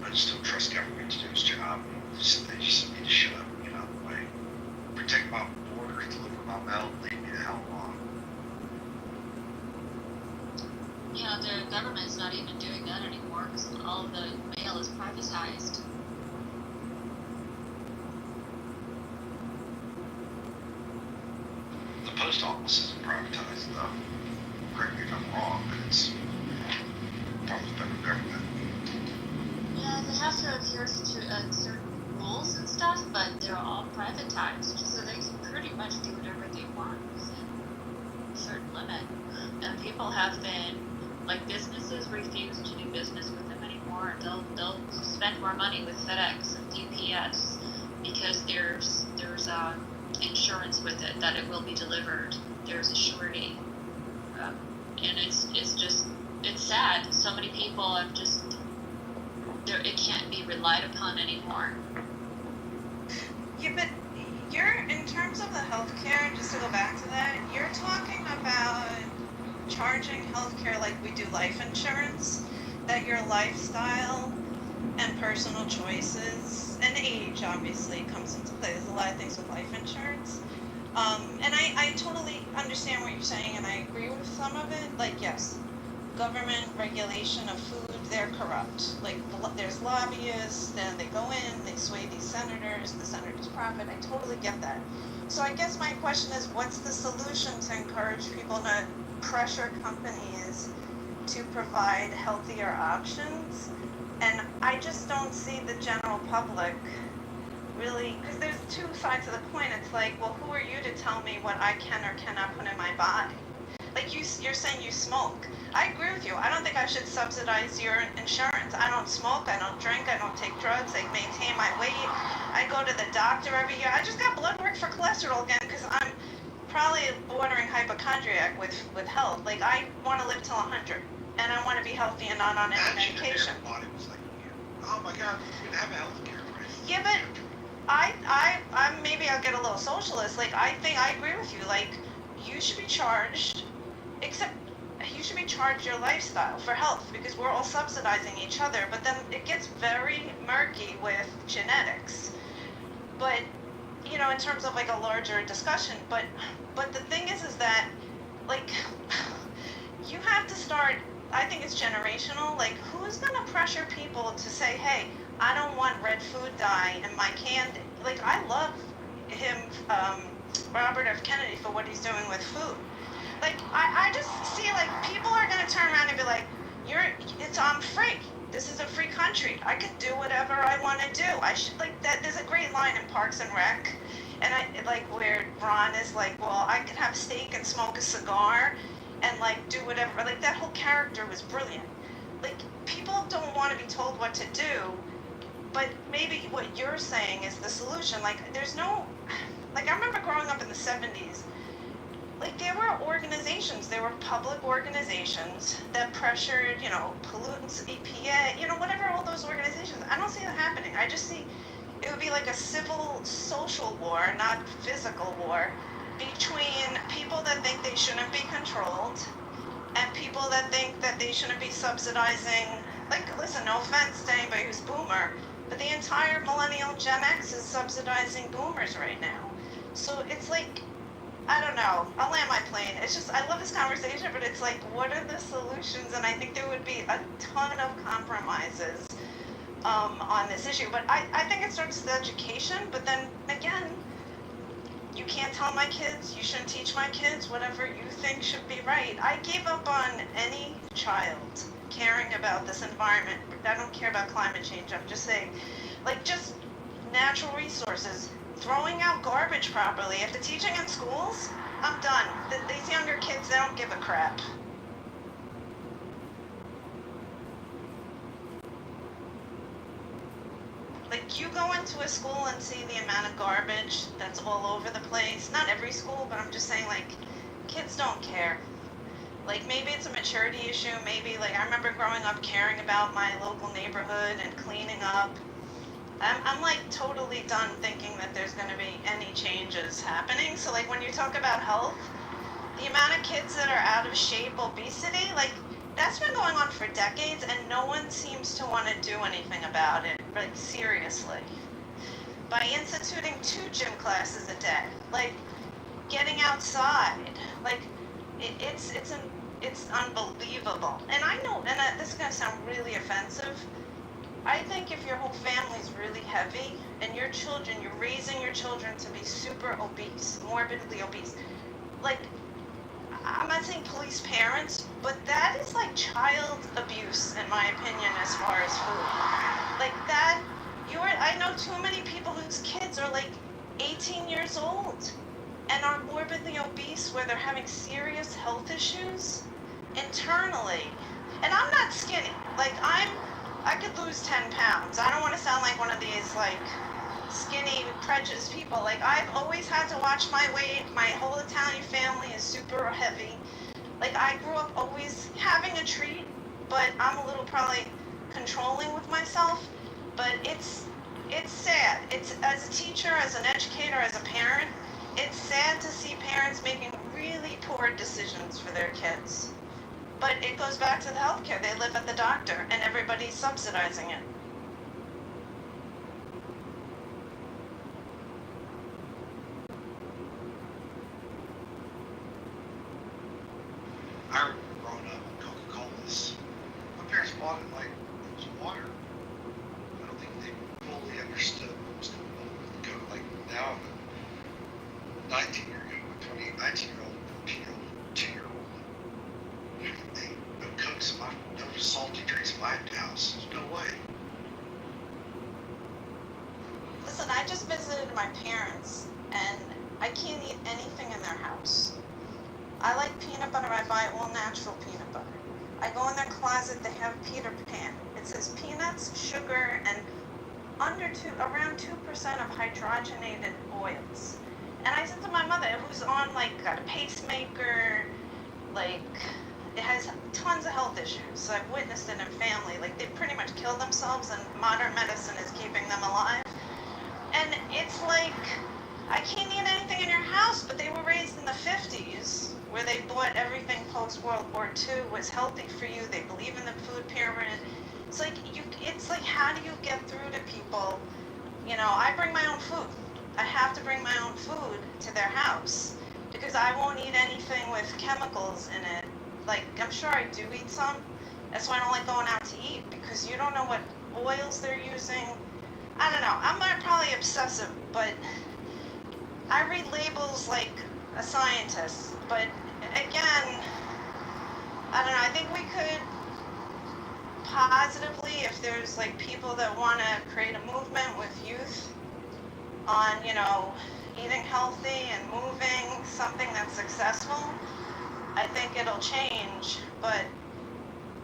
I just don't trust government to do its job. They just need to shut up and get out of the way. Protect my border, deliver my mail, leave me the hell alone. The government's not even doing that anymore because all the mail is privatized. The post office isn't privatized, though. Correct me if I'm wrong, but it's probably the federal government. Yeah, they have to adhere to certain rules and stuff, but they're all privatized, so they can pretty much do whatever they want within a certain limit. And people have been, like, businesses refuse to do business with them anymore. They'll spend more money with FedEx and UPS because there's insurance with it that it will be delivered. There's a surety, and it's sad. So many people have it can't be relied upon anymore. Yeah, but in terms of the healthcare, just to go back to that, you're talking about charging healthcare like we do life insurance, that your lifestyle and personal choices and age obviously comes into play. There's a lot of things with life insurance. And I totally understand what you're saying, and I agree with some of it. Like, yes, government regulation of food, they're corrupt. Like, there's lobbyists, and they go in, they sway these senators, the senators profit. I totally get that. So I guess my question is, what's the solution to encourage people to pressure companies to provide healthier options? And I just don't see the general public really, because there's two sides of the coin. It's like, well, who are you to tell me what I can or cannot put in my body? Like, you're saying you smoke. I agree with you. I don't think I should subsidize your insurance. I don't smoke, I don't drink, I don't take drugs, I maintain my weight. I go to the doctor every year. I just got blood work for cholesterol again because I'm probably bordering hypochondriac with health. Like, I want to live till 100, and I want to be healthy and not on any medication. Everybody was like, oh my God, we didn't have a health care, right? Yeah, but I maybe I'll get a little socialist. Like, I think I agree with you. Like, you should be charged, except you should be charged your lifestyle for health, because we're all subsidizing each other. But then it gets very murky with genetics. But, you know, in terms of like a larger discussion. But the thing is that, like, you have to start, I think it's generational. Like, who's going to pressure people to say, hey, I don't want red food dye in my candy? Like, I love him Robert F. Kennedy for what he's doing with food. Like, I just see, like, people are going to turn around and be like, I'm free. This is a free country. I can do whatever I want to do. There's a great line in Parks and Rec, and where Ron is like, well, I can have steak and smoke a cigar and, like, do whatever. Like, that whole character was brilliant. Like, people don't want to be told what to do, but maybe what you're saying is the solution. Like, there's no, like, I remember growing up in the 70s, like, there were organizations, there were public organizations that pressured, pollutants, EPA, whatever, all those organizations. I don't see that happening. I just see it would be like a civil social war, not physical war, between people that think they shouldn't be controlled and people that think that they shouldn't be subsidizing. Like, listen, no offense to anybody who's boomer, but the entire millennial Gen X is subsidizing boomers right now. So it's like, I don't know. I'll land my plane. It's just, I love this conversation, but it's like, what are the solutions? And I think there would be a ton of compromises on this issue. But I think it starts with education. But then again, you can't tell my kids, you shouldn't teach my kids whatever you think should be right. I gave up on any child caring about this environment. I don't care about climate change. I'm just saying, like, just natural resources. Throwing out garbage properly. If they're teaching in schools, I'm done. These younger kids, they don't give a crap. Like, you go into a school and see the amount of garbage that's all over the place. Not every school, but I'm just saying, like, kids don't care. Like, maybe it's a maturity issue. Maybe, like, I remember growing up caring about my local neighborhood and cleaning up. I'm like totally done thinking that there's going to be any changes happening. So, like, when you talk about health, the amount of kids that are out of shape, obesity, like, that's been going on for decades and no one seems to want to do anything about it, like, seriously. By instituting 2 gym classes a day, like, getting outside, like, it's unbelievable. And I know, and this is going to sound really offensive, I think if your whole family's really heavy and your children, you're raising your children to be super obese, morbidly obese, like, I'm not saying police parents, but that is like child abuse, in my opinion, as far as food. Like that, I know too many people whose kids are like 18 years old and are morbidly obese where they're having serious health issues internally. And I'm not skinny. Like, I could lose 10 pounds. I don't want to sound like one of these, like, skinny, prejudiced people. Like, I've always had to watch my weight. My whole Italian family is super heavy. Like, I grew up always having a treat, but I'm a little probably controlling with myself. But it's sad. It's, as a teacher, as an educator, as a parent, it's sad to see parents making really poor decisions for their kids. But it goes back to the healthcare. They live at the doctor, and everybody's subsidizing it. I remember growing up, Coca-Cola's, my parents bought it like it was water. I don't think they fully understood what was going on with the Coke. Like, now I'm a 19-year-old, 14-year-old, 2-year-old. They no Cokes, no salty drinks in my house. There's no way. Listen, I just visited my parents, and I can't eat anything in their house. I like peanut butter. I buy all natural peanut butter. I go in their closet. They have Peter Pan. It says peanuts, sugar, and around 2% of hydrogenated oils. And I said to my mother, who's on, like, got a pacemaker, like, it has tons of health issues. So I've witnessed it in family. Like, they pretty much kill themselves, and modern medicine is keeping them alive. And it's like, I can't eat anything in your house, but they were raised in the 50s, where they bought everything post-World War II was healthy for you. They believe in the food pyramid. It's like, how do you get through to people? You know, I bring my own food. I have to bring my own food to their house because I won't eat anything with chemicals in it. Like, I'm sure I do eat some. That's why I don't like going out to eat, because you don't know what oils they're using. I don't know. I'm not probably obsessive, but I read labels like a scientist, but again, I don't know, I think we could positively, if there's like people that want to create a movement with youth on, eating healthy and moving, something that's successful, I think it'll change, but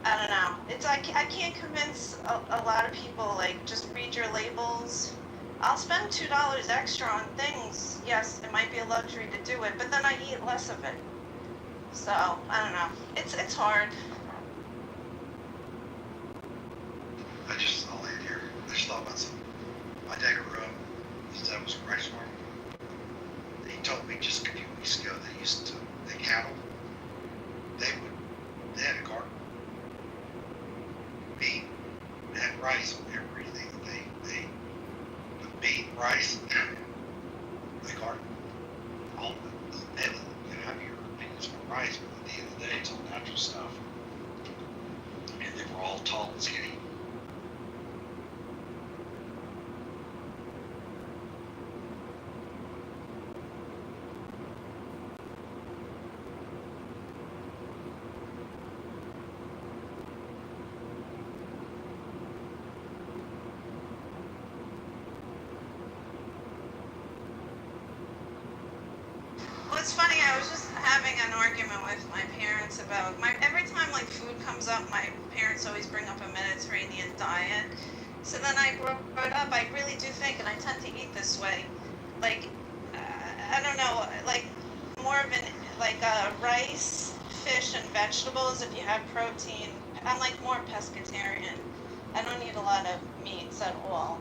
I don't know. It's like I can't convince a lot of people, like, just read your labels. I'll spend $2 extra on things. Yes, it might be a luxury to do it, but then I eat less of it. So, I don't know. It's hard. I'll end here. I just thought about something. My dad grew up, his dad was a rice farmer. He told me just a few weeks ago that the cattle, they had a garden. Bean, they had rice on everything. They put bean, rice, the garden. All they you can have your opinions on rice, but at the end of the day, it's all natural stuff. And they were all tall and skinny. Well, it's funny, I was just having an argument with my parents about every time like food comes up, my parents always bring up a Mediterranean diet. So then I grew up, I really do think, and I tend to eat this way, like, I don't know, like more of rice, fish, and vegetables if you have protein. I'm like more pescatarian. I don't eat a lot of meats at all.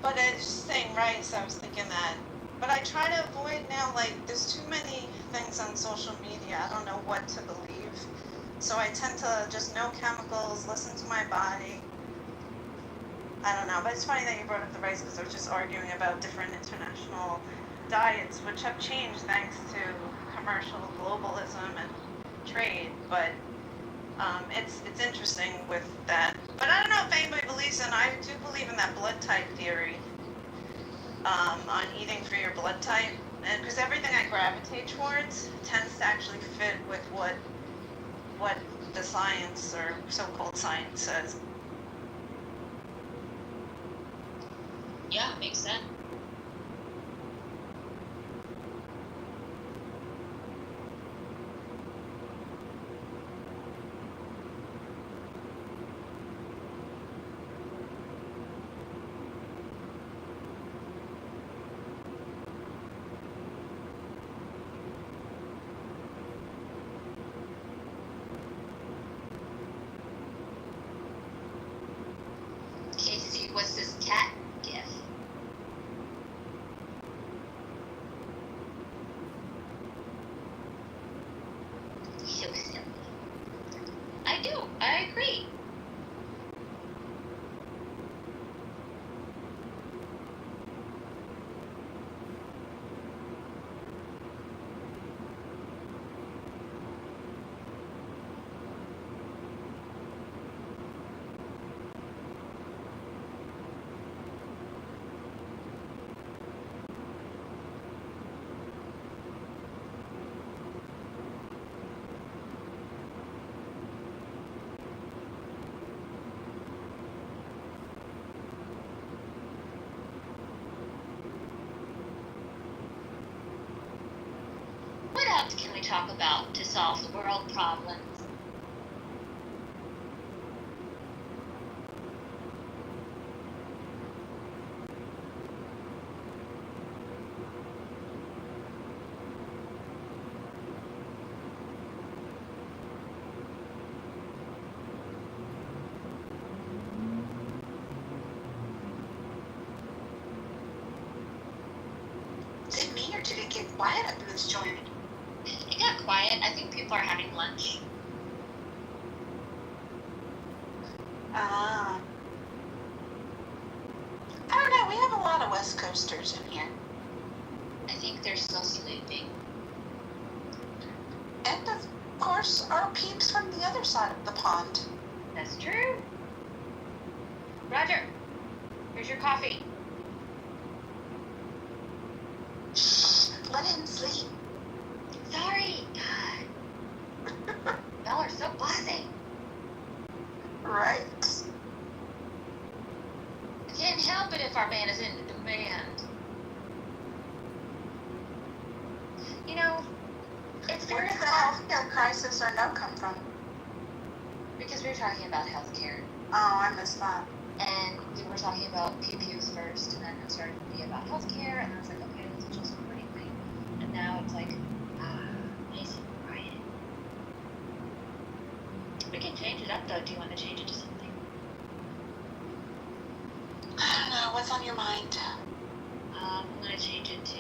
But it's saying rice, I was thinking that. But I try to avoid now, like, there's too many things on social media. I don't know what to believe. So I tend to just no chemicals, listen to my body. I don't know. But it's funny that you brought up the rice because I was just arguing about different international diets, which have changed thanks to commercial globalism and trade. But it's interesting with that. But I don't know if anybody believes in, I do believe in that blood type theory. On eating for your blood type, and because everything I gravitate towards tends to actually fit with what the science or so-called science says. Yeah, makes sense. Casey, what's this cat gif? So silly. I do. I agree. What else can we talk about to solve the world problems? Is it me or did it get quiet at Booth's joint? It got quiet. I think people are having lunch. I don't know. We have a lot of West Coasters in here. I think they're still sleeping. And of course, our peeps from the other side of the pond. That's true. Roger, here's your coffee. Let him sleep. Sorry. God. Y'all are so bossy. Right. I can't help it if our man is in demand. You know, it's Where very did the sad healthcare crisis or no come from? because we were talking about healthcare. Oh, I missed that. And we were talking about pew-pews first, and then it started to be about healthcare, and I was like, okay, let's adjust accordingly. And now it's like, nice and quiet. We can change it up, though. Do you want to change it to something? I don't know. What's on your mind? I'm going to change it to...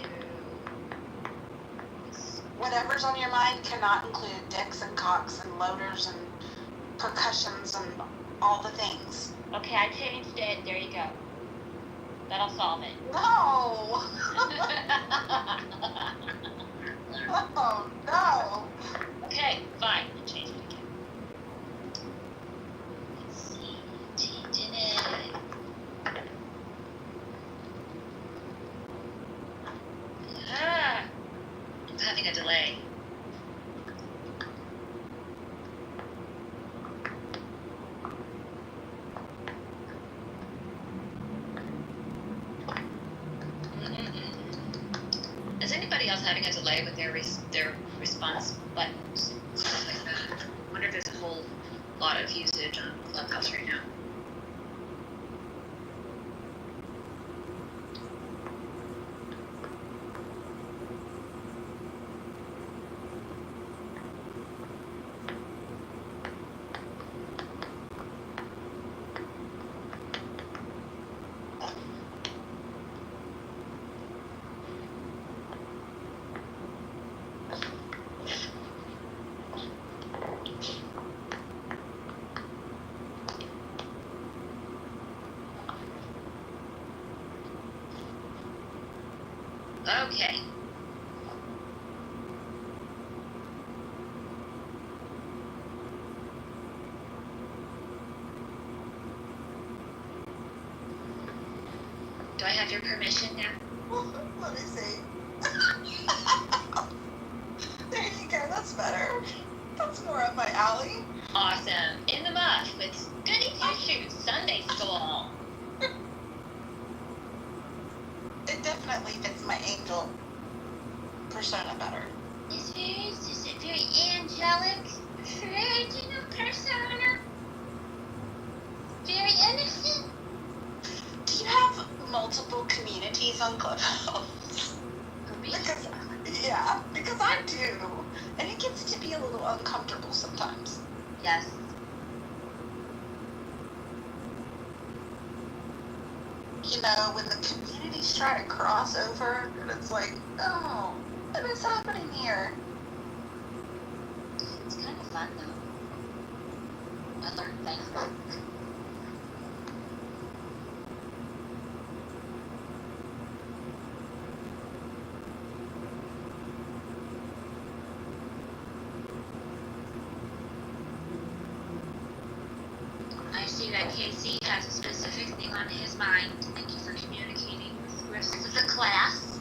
Whatever's on your mind cannot include dicks and cocks and loaders and percussions and all the things. Okay, I changed it. There you go. That'll solve it. No! Oh, no! Okay, fine. I changed it again. Let's see. Changing it. I'm having a delay. Is anybody else having a delay with their response buttons, stuff like that? I wonder if there's a whole lot of usage on Clubhouse right now. Okay. Do I have your permission now? Let me see. There you go. That's better. That's more up my alley. Awesome. In the muff with goody two-shoes Sunday school. It definitely fits my angel persona better. It's very angelic, virginal persona. Very innocent. Do you have multiple communities on Clubhouse? Because I do. And it gets to be a little uncomfortable sometimes. Yes. You know, when the communities try to cross over, and it's like, oh, what is happening here? It's kind of fun, though. I learned things. I see that Casey has a specific thing on his mind. Thank you for communicating with the rest of the class.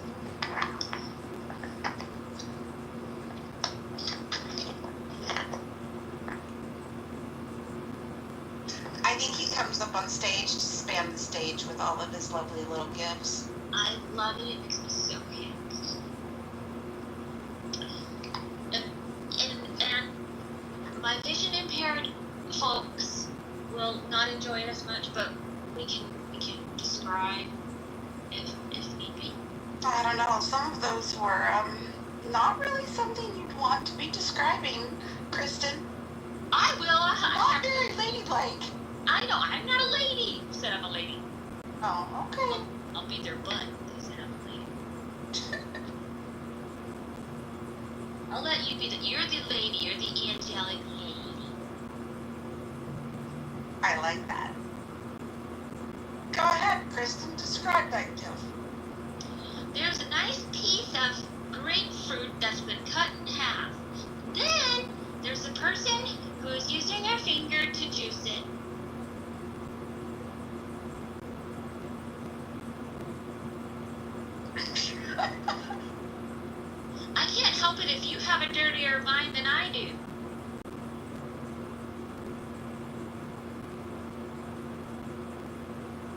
I think he comes up on stage to spam the stage with all of his lovely little gifts. I love it. It makes me so happy. And my vision impaired folks will not enjoy it as much, but we can describe if need be. I don't know. Some of those were not really something you'd want to be describing, Kristen. I will. Not very ladylike. I know. I'm not a lady. Who said I'm a lady? Oh, okay. I'll be their butt. They said I'm a lady. I'll let you be you're the lady. You're the angelic lady. I like that. Go ahead, Kristen. Describe that gift. There's a nice piece of grapefruit that's been cut in half. Then there's a person who is using their finger to juice it. if you have a dirtier mind than I do.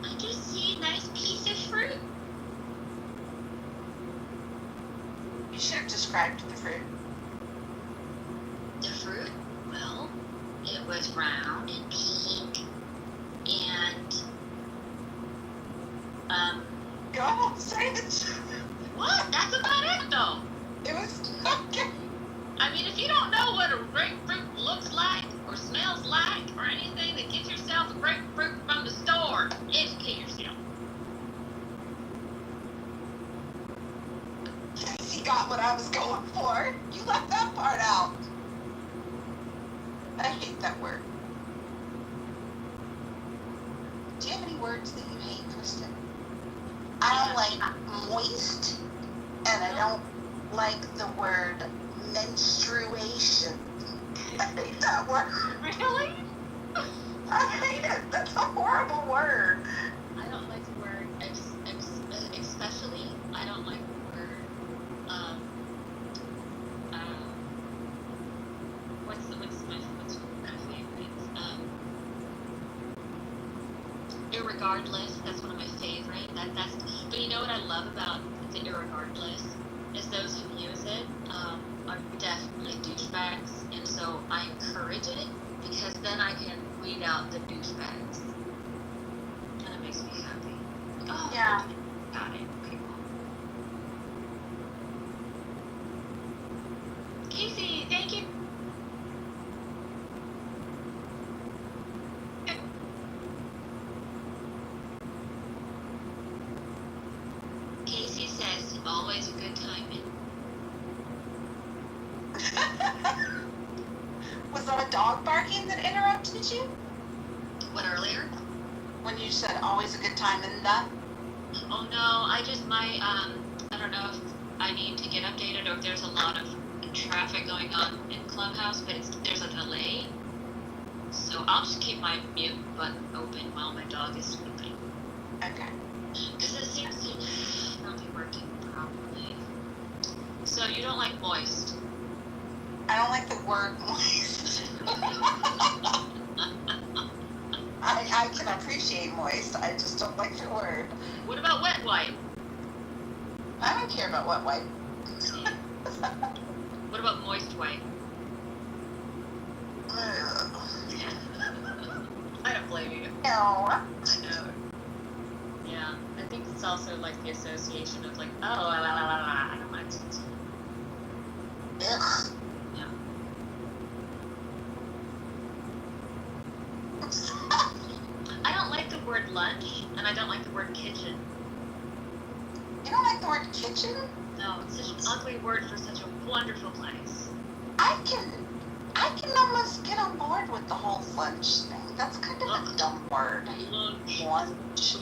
I just see a nice piece of fruit. You should have described the fruit. The fruit? Well, it was round and pink and Go on, say it. what? That's about it though. It was okay. I mean, if you don't know what a grapefruit looks like or smells like or anything, then get yourself a grapefruit from the store. Educate yourself. He got what I was going for. You left that part out. I hate that word. Do you have any words that you hate, Kristen? I don't like moist, and I don't like the word menstruation. I hate that word. Really? I hate it. That's a horrible word. I don't like the word especially. I don't like the word what's my favorite? Irregardless. That's one of my favorite. That's. But you know what I love about the irregardless is those who use it are definitely douchebags, and so I encourage it because then I can weed out the douchebags, and it makes me happy. Oh, Yeah. Got it. Okay, cool. Casey, thank you. Casey says always a good timing. Was that a dog barking that interrupted you? What, earlier? When you said always a good time in that? Oh no, I don't know if I need to get updated or if there's a lot of traffic going on in Clubhouse, but there's a delay. So I'll just keep my mute button open while my dog is sleeping. Okay. Because it seems to not be working properly. So you don't like moist? I don't like the word moist. I can appreciate moist. I just don't like the word. What about wet wipe? I don't care about wet wipe. What about moist wipe? I don't blame you. No. I know. Yeah, I think it's also like the association of like, oh, I don't like it. Ugh. Yeah. I don't like the word lunch, and I don't like the word kitchen. You don't like the word kitchen? No, it's such an ugly word for such a wonderful place. I can almost get on board with the whole lunch thing. That's kind of a dumb word. Lunch. Lunch.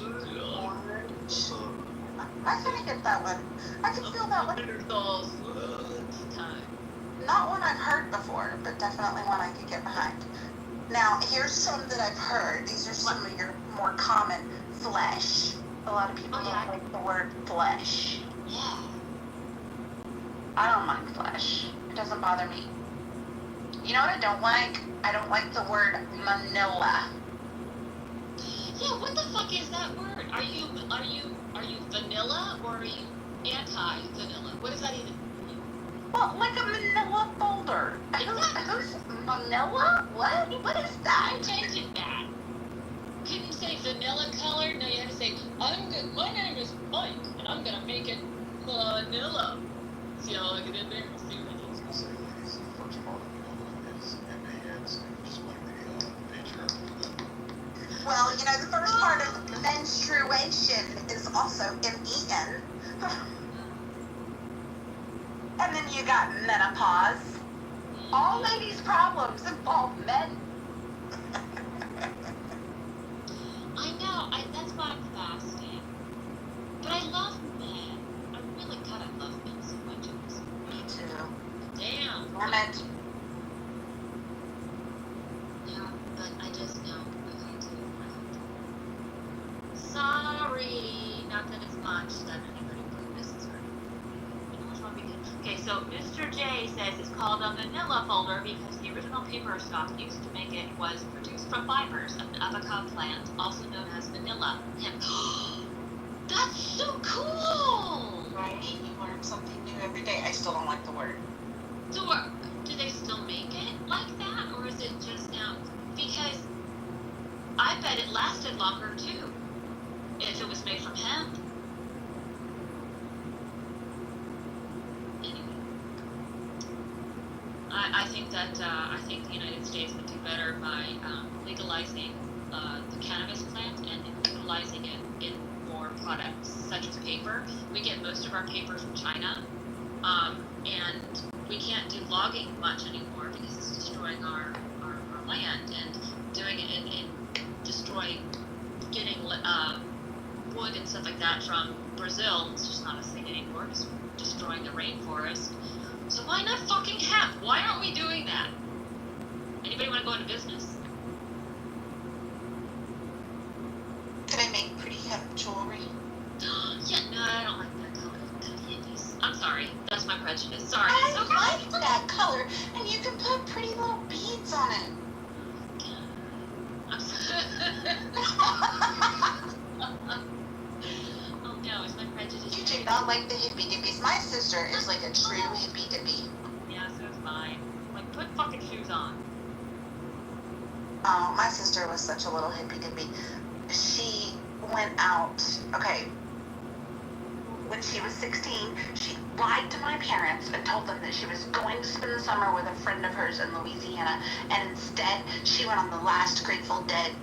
I kind of get that one. I can feel that one. Time. Not one I've heard before, but definitely one I could get behind. Now, here's some that I've heard. These are some of your more common. Flesh. A lot of people don't like the word flesh. Yeah. I don't mind flesh. It doesn't bother me. You know what I don't like? I don't like the word manila. Yeah, what the fuck is that word? Are you vanilla or are you anti-vanilla? What does that even mean? Well, like a manila folder. Who's manila? What is that? I changed that. Couldn't say vanilla color. No, you had to say, my name is Mike, and I'm gonna make it vanilla. See how I get in there? See what it is. First part of it is MAN, so you just like the picture. Well, you know, the first part of menstruation is also MEN. And then you got menopause. All ladies' problems involve men. I know, that's why I'm fasting. But I love men. I really gotta love men so much. Me too. Damn. Damn it. Yeah, but I just know I can't do it. Sorry. Not that it's much that anybody would necessarily. You know what's wrong because Okay, so Mr. J says it's called a manila folder because the original paper stock used to make it was produced from fibers of an avocado plant, also known as manila hemp. That's so cool! Right? You learn something new every day. I still don't like the word. So, do they still make it like that, or is it just now? Because I bet it lasted longer too, if it was made from hemp. Anyway, I think that I think the United States would do better by legalizing the cannabis plant and utilizing it in more products, such as paper. We get most of our paper from China, and we can't do logging much anymore because it's destroying our land and doing it in destroying, getting wood and stuff like that from Brazil. It's just not a thing anymore. It's destroying the rainforest. So why not fucking hemp? Why aren't we doing that? Anybody want to go into business? Could I make pretty hemp jewelry? Yeah, no, I don't like that color. I'm sorry. That's my prejudice. Sorry. I like that color, and you can put pretty little beads on it. I'm sorry. Oh no, is my prejudice? You do not like the hippie dippies. My sister is like a true hippie dippie. Yeah, so is mine. Like, put fucking shoes on. Oh, my sister was such a little hippie dippy. She went out, okay, when she was 16, she lied to my parents and told them that she was going to spend the summer with a friend of hers in Louisiana, and instead she went on the last Grateful Dead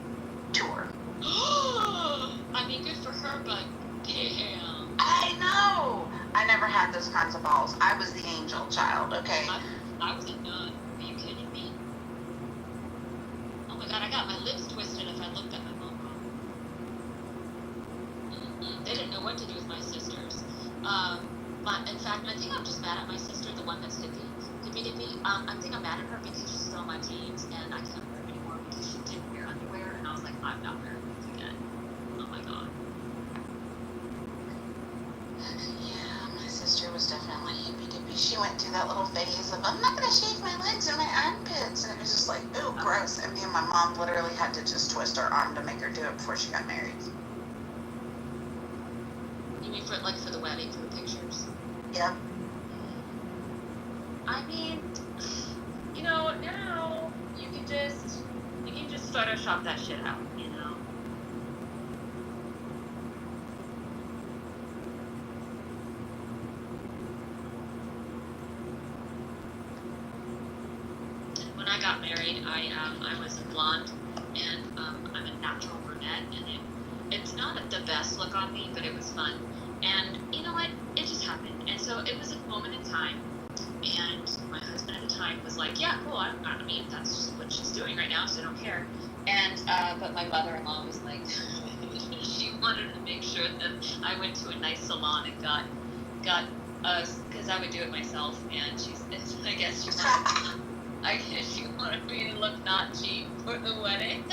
tour. I mean, good for her, but damn. I know! I never had those kinds of balls. I was the angel child, okay? I was a nun. Are you kidding me? Oh my god, I got my lips twisted if I looked at my mom wrong. They didn't know what to do with my sisters. In fact, I think I'm just mad at my sister, the one that's hippie dippy. I think I'm mad at her because she stole my jeans and I can't wear them anymore because she didn't wear underwear, and I was like, I'm not wearing these again. Oh my god. Yeah, my sister was definitely hippie dippy. She went through that little phase of, I'm not going to shave my legs or my armpits. And it was just like, ooh, gross. And me and my mom literally had to just twist her arm to make her do it before she got married. You mean for the wedding, for the pictures? Yep. I mean, now you can just Photoshop that shit out, When I got married, I was a blonde, and I'm a natural brunette, and it's not the best look on me, but it was fun. And you know what? It just happened. And so it was a moment in time. And my husband at the time was like, yeah, cool. I mean, that's just what she's doing right now, so I don't care. And, but my mother-in-law was like, she wanted to make sure that I went to a nice salon and got us, because I would do it myself. And I guess she wanted me to look not cheap for the wedding.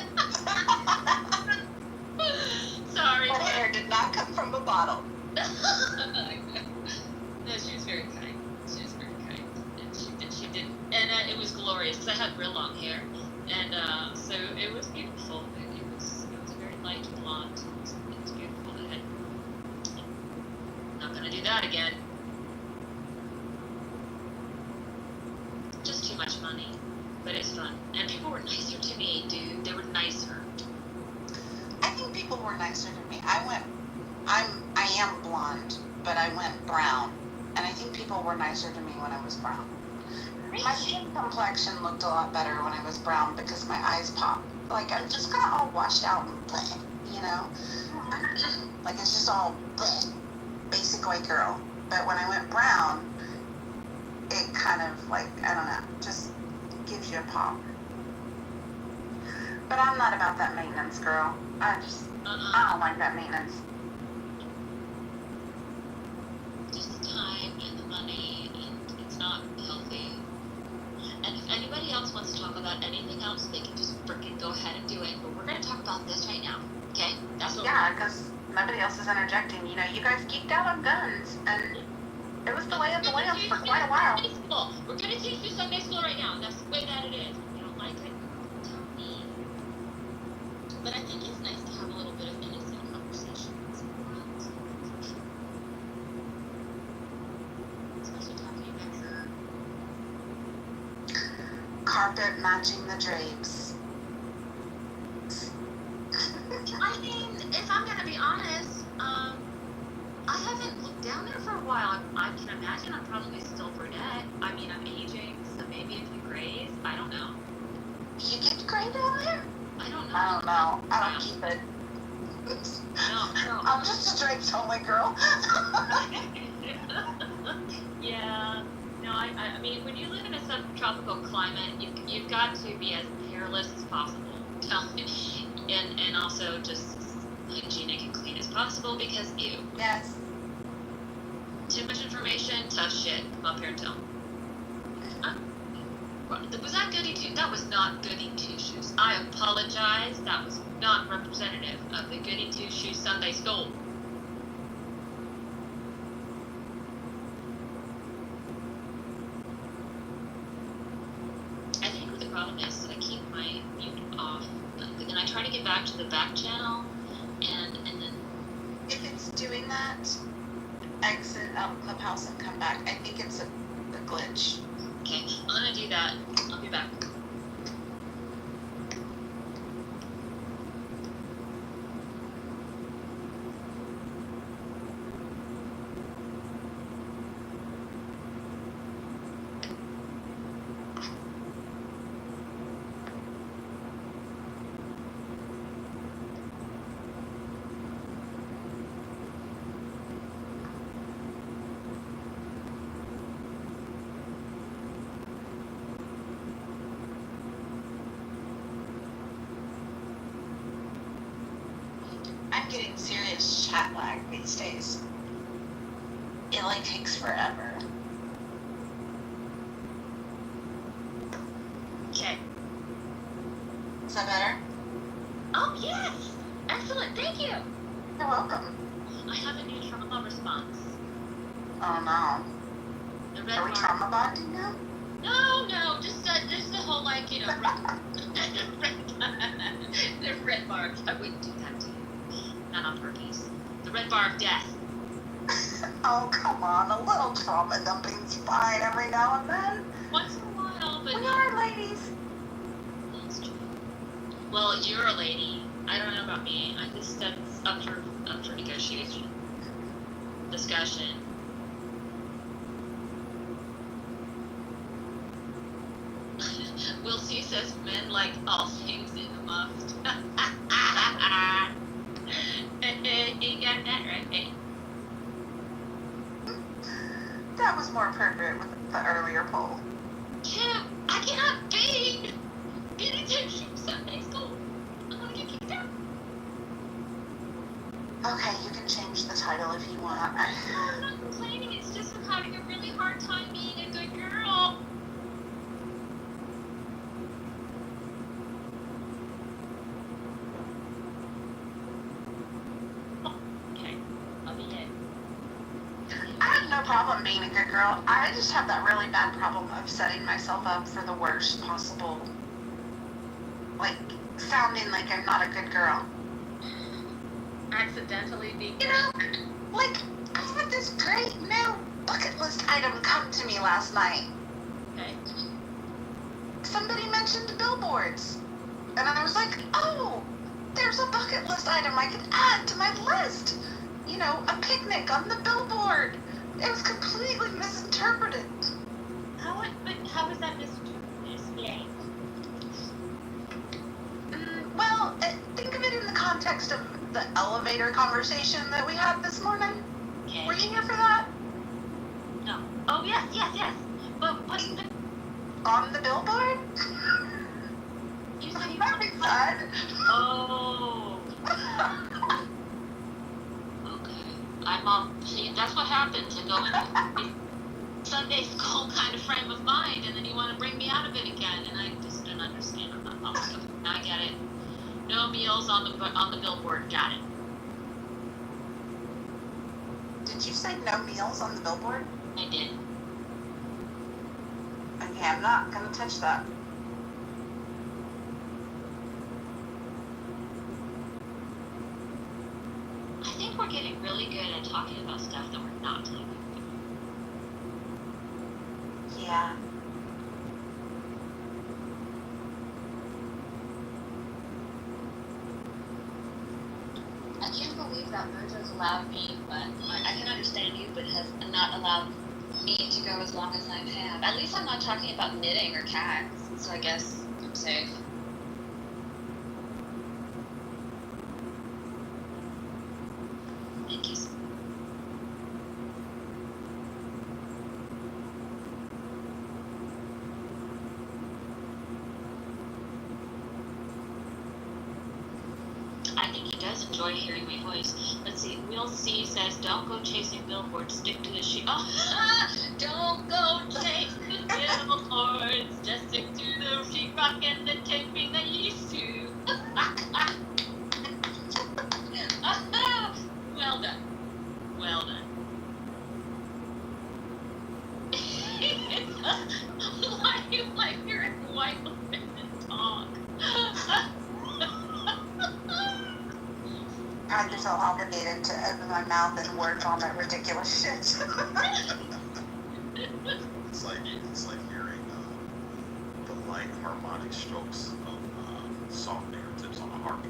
Sorry. That hair did not come from a bottle. No, she was very kind. And she did. And it was glorious because I had real long hair. And so it was beautiful. It was a very light blonde. It was beautiful. Not going to do that again. Just too much money. But it's fun. And people were nicer to me, dude. They were nicer. I think people were nicer to me. I am blonde, but I went brown. And I think people were nicer to me when I was brown. Really? My skin complexion looked a lot better when I was brown because my eyes popped. Like, I'm just kind of all washed out and bleh, Like, it's just all bleh, basic white girl. But when I went brown, it kind of, like, I don't know, just gives you a pop. But I'm not about that maintenance, girl. I don't like that maintenance. Just the time and the money, and it's not healthy. And if anybody else wants to talk about anything else, they can just freaking go ahead and do it. But we're going to talk about this right now, okay? That's what Yeah, because nobody else is interjecting. You guys geeked out on guns, and It was the way of the land for quite a while. Sunday school. We're gonna teach you Sunday school right now. That's the way that it is. If you don't like it, tell me. But I think it's nice to have a little bit of innocent conversations. Especially talking about your carpet matching the drapes. I mean, if I'm gonna be honest, I haven't looked down there for a while. I can imagine I'm probably still brunette. I mean, I'm aging, so maybe a few grays. I don't know. You get gray down there? I don't know. I don't know. I don't keep it. No. I'm just a drapes only girl. Yeah. No, I mean, when you live in a subtropical climate, you've got to be as hairless as possible. And also just hygienic and clean as possible because ew. Yes. Too much information, tough shit. Come up here and tell me. Was that goody two? That was not goody two shoes. I apologize. That was not representative of the goody two shoes Sunday school. I think what the problem is that I keep my mute off, and I try to get back to the back channel, and then if it's doing that, exit out of Clubhouse and come back. I think it's a glitch. Okay, I'm gonna do that. I'll be back. I'm getting serious chat lag these days. It like takes forever. Okay. Is that better? Oh yes! Excellent, thank you! You're welcome. I have a new trauma response. Oh no. The red Are we bar. trauma bonding now? No, just the whole like, you know, the red bar. I wouldn't do that to you. Not on purpose. The red bar of death. Oh, come on. A little trauma dumping's fine every now and then. Once in a while, but... We are ladies. That's true. Well, you're a lady. I don't know about me. I just, that's up for negotiation. Discussion. Will C says men like all things in the muffed. You got that right. That was more appropriate with the earlier poll. Kim, I cannot be getting to Sunday school. I'm gonna get kicked out. Okay, you can change the title if you want. No, I'm not complaining. It's just I'm having a really hard time being a good girl. I have no problem being a good girl. I just have that really bad problem of setting myself up for the worst possible, like, sounding like I'm not a good girl. Accidentally being... You know, like, I had this great new bucket list item come to me last night. Okay. Somebody mentioned billboards. And I was like, oh, there's a bucket list item I could add to my list. You know, a picnic on the billboard. It was completely misinterpreted. How was that misinterpreted? Explain. Well, think of it in the context of the elevator conversation that we had this morning. Okay. Were you here for that? No. Oh, yes. But what's the... On the billboard? You said you... Very fun. Oh. I'm all, see, that's what happens. I go in Sunday school kind of frame of mind, and then you want to bring me out of it again, and I just don't understand. I'm not following. I get it. No meals on the billboard. Got it. Did you say no meals on the billboard? I did. Okay, I'm not gonna touch that. I think we're getting really good at talking about stuff that we're not talking about. Yeah. I can't believe that Mojo's allowed me, but I can understand you, but has not allowed me to go as long as I have. At least I'm not talking about knitting or cats, so I guess I'm safe. Thank you. I think he does enjoy hearing my voice. Let's see. Will C says, "Don't go chasing billboards. Stick to the sheet." Oh, don't go chasing billboards. Just stick to the sheetrock and the taping that you used to. Well done. Well done. Why do you like hearing white women talk? I just feel obligated to open my mouth and word vomit ridiculous shit. It's like hearing the light harmonic strokes of soft fingertips on a harp.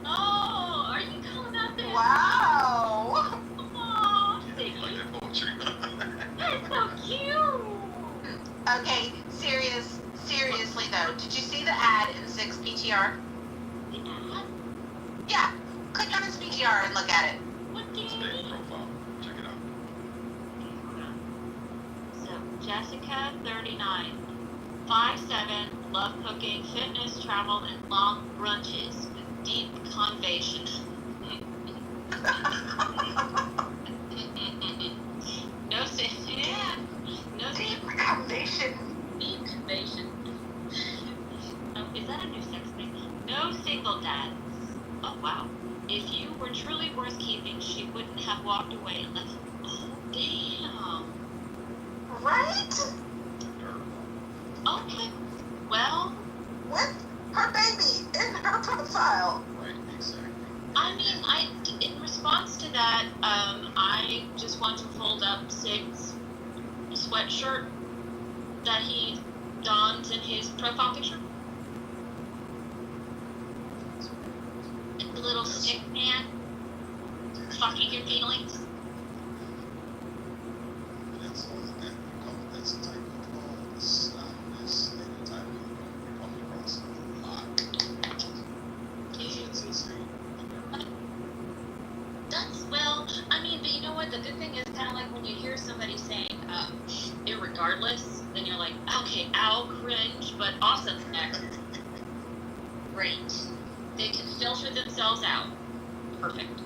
Oh, are you calling out there? Wow. Oh, Yeah, you like that poetry? that's so cute. Okay, seriously though, did you see the ad in 6 PTR? The ad? Yeah, click on his PTR and look at it. What do It's a you big mean? profile. Check it out. So, Jessica, 39, 5'7", love cooking, fitness, travel, and long brunches with deep conversation. No Deep conversation. Deep conversation. Oh, is that a new sex thing? No single dads. Oh wow. If you were truly worth keeping, she wouldn't have walked away and left. Oh damn. Right? Okay. Well, with her baby in her profile. Right, exactly. I mean, in response to that, I just want to fold up Sig's sweatshirt that he dons in his profile picture. The little stick man, fucking your feelings. That's the type of snobness and the type of you come across a lot. It's insane. That's, well, I mean, but you know what? The good thing is kind of like when you hear somebody saying, irregardless, then you're like, okay, ow, cringe, but awesome, next. Great. They can filter themselves out. Perfect.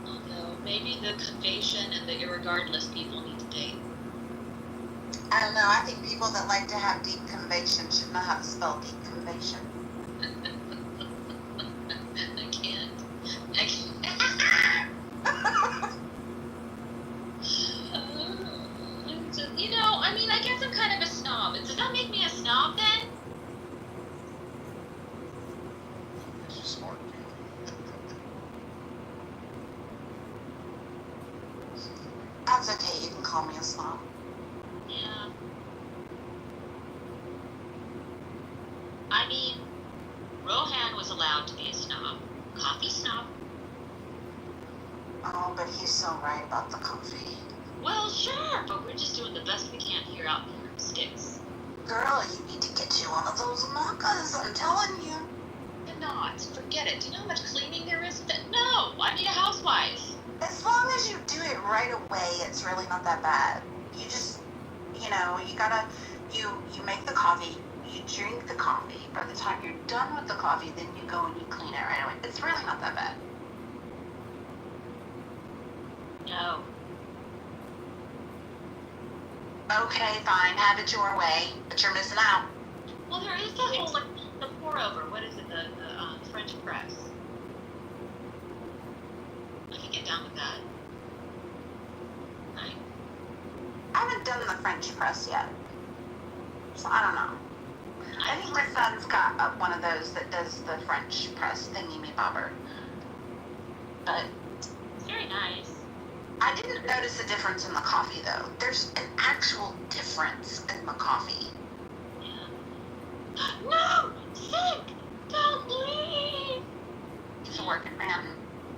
Although, maybe the convation and the irregardless people need to date. I don't know, I think people that like to have deep convection should know how to spell deep convection. I can't. You know, I mean, I guess I'm kind of a snob. Does that make me a snob then? You're smart. That's okay, you can call me a snob. Yeah. I mean, Rohan was allowed to be a snob. Coffee snob. Oh, but he's so right about the coffee. Well, sure, but we're just doing the best we can here out here in Sticks. Girl, you need to get you one of those mochas, I'm telling you. You're not. Forget it. Do you know how much cleaning there is? No, I need a housewife. As long as you do it right away, it's really not that bad. You just, you gotta, you make the coffee, you drink the coffee. By the time you're done with the coffee, then you go and you clean it right away. It's really not that bad. No. Okay, fine, have it your way, but you're missing out. Well, there is that whole, like, the pour-over. What is it? The French press. I can can get down with that. Right. I haven't done the French press yet, so I don't know. I think my son's got one of those that does the French press thingy-me-bobber. But it's very nice. I didn't notice a difference in the coffee, though. There's an actual difference in the coffee. Yeah. No! Sick! Don't leave! He's a working man.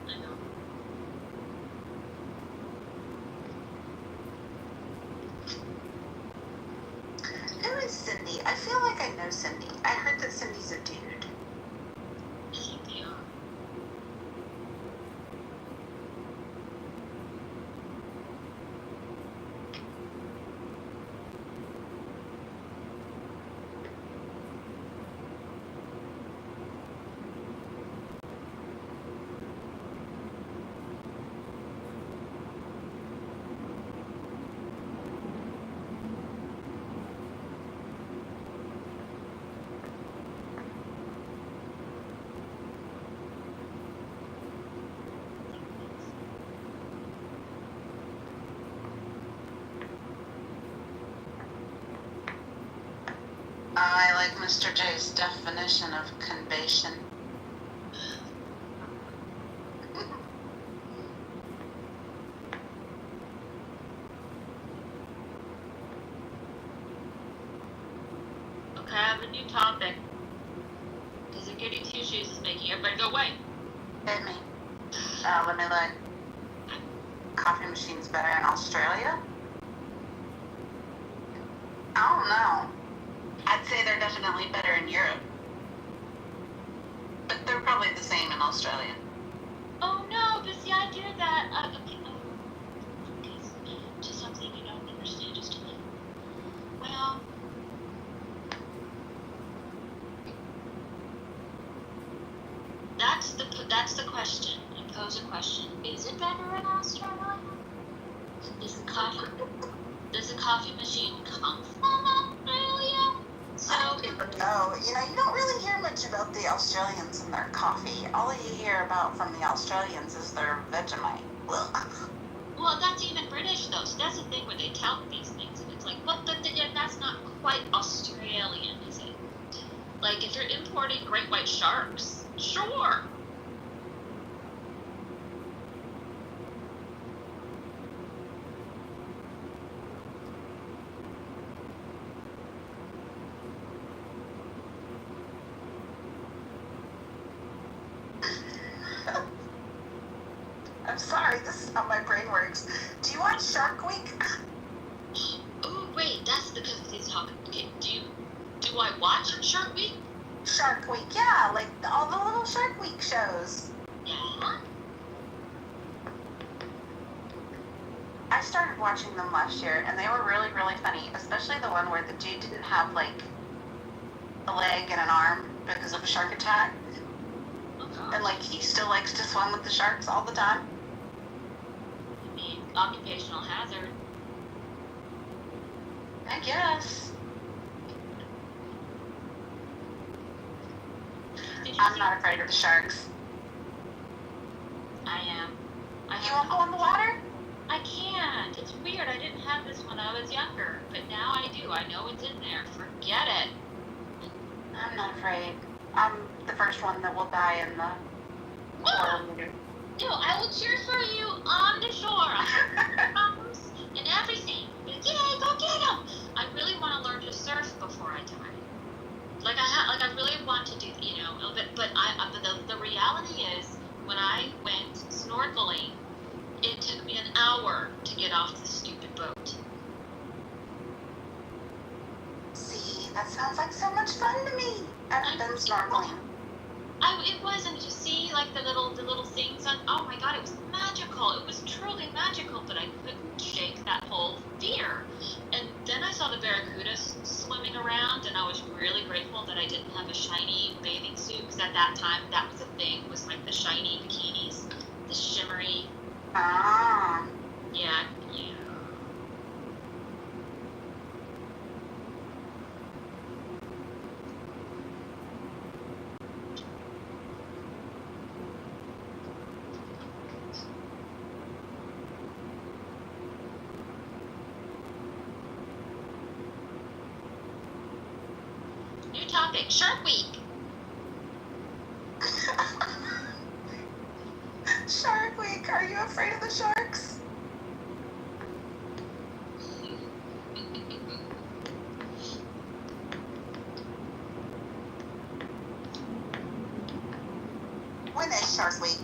I know. Who is Cindy? I feel like I know Cindy. I heard that Cindy's a dude. I think they are. I like Mr. J's definition of conbation. Okay, I have a new topic. Because the goody two shoes is making everybody go away. Hit me. Let me look. Coffee machine's better in Australia? I don't know. I'd say they're definitely better in Europe. But they're probably the same in Australia. Oh no, but the idea that just something you don't understand just a little. Well, that's the question. I pose a question. Is it better in Australia? Does the coffee machine come from Australia? So I don't even know. You don't really hear much about the Australians and their coffee. All you hear about from the Australians is their Vegemite. Well, that's even British though. So that's the thing where they tout these things, and it's like, well, but that's not quite Australian, is it? Like if you're importing great white sharks, sure. I'm sorry, this is how my brain works. Do you watch Shark Week? Oh wait, that's because he's talking. Okay, do I watch Shark Week? Shark Week, yeah, like all the little Shark Week shows. Yeah. I started watching them last year, and they were really, really funny. Especially the one where the dude didn't have like a leg and an arm because of a shark attack, and like he still likes to swim with the sharks all the time. I mean, occupational hazard. I guess. I'm not afraid of the sharks. I am. You won't go in the water? I can't. It's weird. I didn't have this when I was younger, but now I do. I know it's in there. Forget it. I'm not afraid. I'm the first one that will die in the water. No, I will cheer for you on the shore. And everything. Yay, go get them! I really want to learn to surf before I die. Like I really want to do, but the reality is, when I went snorkeling, it took me an hour to get off the stupid boat. See, that sounds like so much fun to me. I've been snorkeling. It wasn't to see like the little things on. Oh my god, it was magical. It was truly magical, but I couldn't shake that whole fear. And then I saw the barracudas swimming around, and I was really grateful that I didn't have a shiny bathing suit, because at that time that was a thing. Was like the shiny bikinis, the shimmery. Ah. Yeah. topic. Shark Week. Shark Week. Are you afraid of the sharks? When is Shark Week?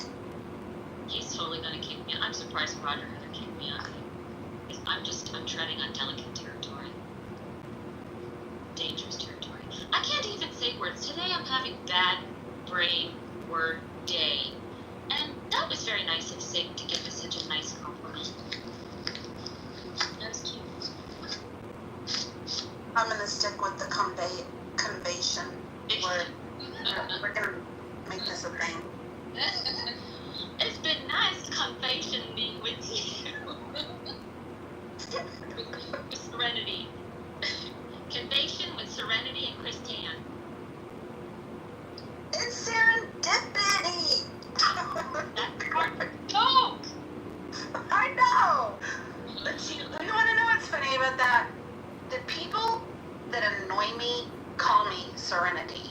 He's totally gonna kick me. I'm surprised Roger hasn't kicked me out. I'm treading on delicate territory. Dangerous territory. I can't even say words. Today I'm having bad brain word day. And that was very nice of Sig to give me such a nice compliment. That was cute. I'm gonna stick with the convation word. We're gonna make this a thing. It's been nice conversationing with you. Serenity. Convation with Serenity and Christiane. It's serendipity. That's perfect. No! I know. But you want to know what's funny about that? The people that annoy me call me Serenity.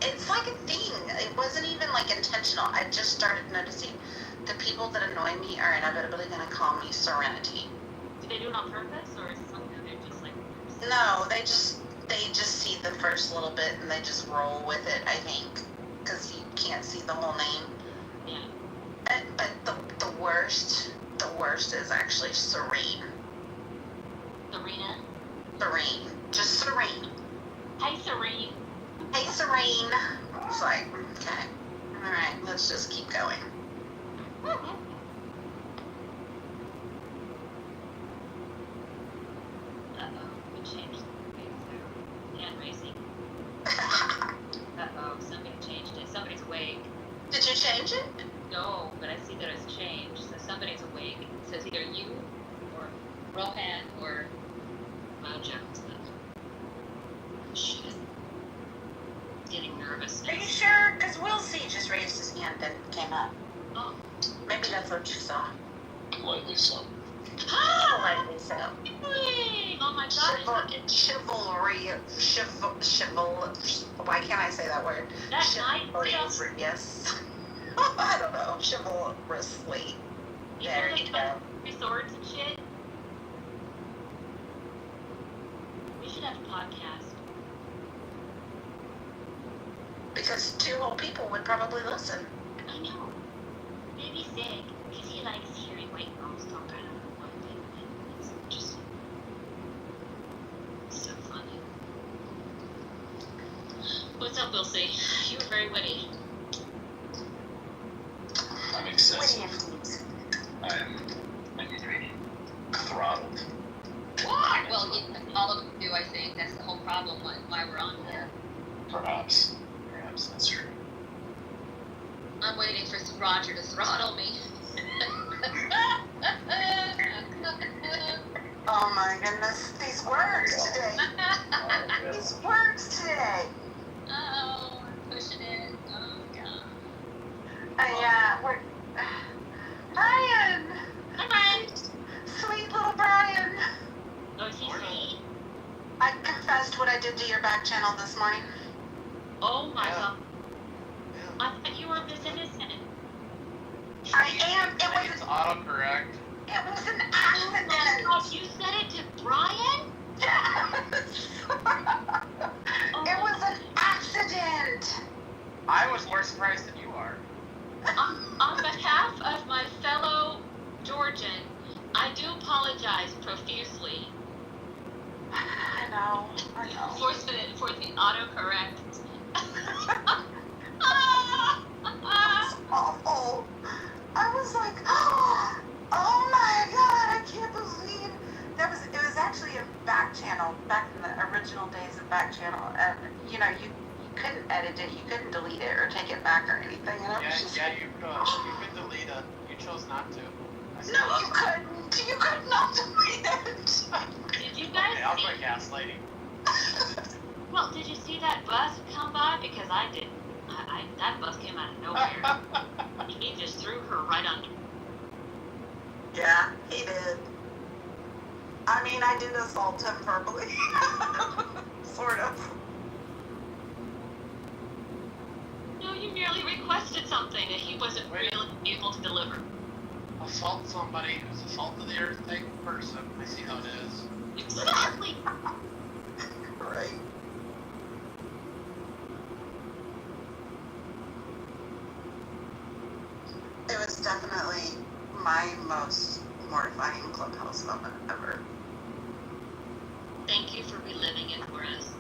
It's like a thing. It wasn't even like intentional. I just started noticing the people that annoy me are inevitably going to call me Serenity. Do they do it on purpose, or is it something they're just like? No, they just see the first little bit and they just roll with it. I think because you can't see the whole name. Yeah. But the worst is actually Serene. Serena. Serene. Just Serene. Hey, Serene. Hey, Serene. It's like, okay. All right, let's just keep going. Uh-oh, we changed the hand raising. Uh-oh, somebody changed it. Somebody's awake. Did you change it? No, but I see that it's changed. So somebody's awake. It says either you or Rohan or Mojo. Shit. Getting nervous now. Are you sure? Because Will C just raised his hand and came up. Oh. Maybe that's what you saw. Lightly so. Lightly so. Oh my god. Chivalry. Why can't I say that word? That nice. Yes. I don't know. Chivalrously. There you go. Swords and shit. We should have a podcast. Because 2 whole people would probably listen. I know. Maybe Zig, because he likes hearing white girls talk. I don't know what they think. It's interesting. So funny. What's up, Bill C? You were very witty. I'm excessive. I need to be throttled. What? Well, all of them do, I think. That's the whole problem why we're on here. Perhaps that's true. I'm waiting for Roger to throttle me. Oh my goodness, these words today. These words today. Oh, we're pushing it. Oh, God. We're... Brian! Hi, Brian. Sweet little Brian. Oh, is he sweet? I confessed what I did to your back channel this morning. Oh, my God. I thought you were this innocent. I am. It's autocorrect. It was an accident. Oh, you said it to Brian? Yes. It was an accident. I was more surprised than you are. On behalf of my fellow Georgian, I do apologize profusely. I know. For the autocorrect. It's awful. I was like, oh my God, I can't believe it was actually a back channel back in the original days of back channel. And you couldn't edit it, you couldn't delete it or take it back or anything. And You could delete it. You chose not to. No, you couldn't. You could not delete it. Did you guys I was like gaslighting. Well, did you see that bus come by? Because I didn't. That bus came out of nowhere. He just threw her right under. Yeah, he did. I mean, I did assault him verbally. Sort of. really requested something that he wasn't really able to deliver. Assault somebody who's a salt of the earth type person. I see how it is. Exactly. Right. It was definitely my most mortifying Clubhouse moment ever. Thank you for reliving it for us.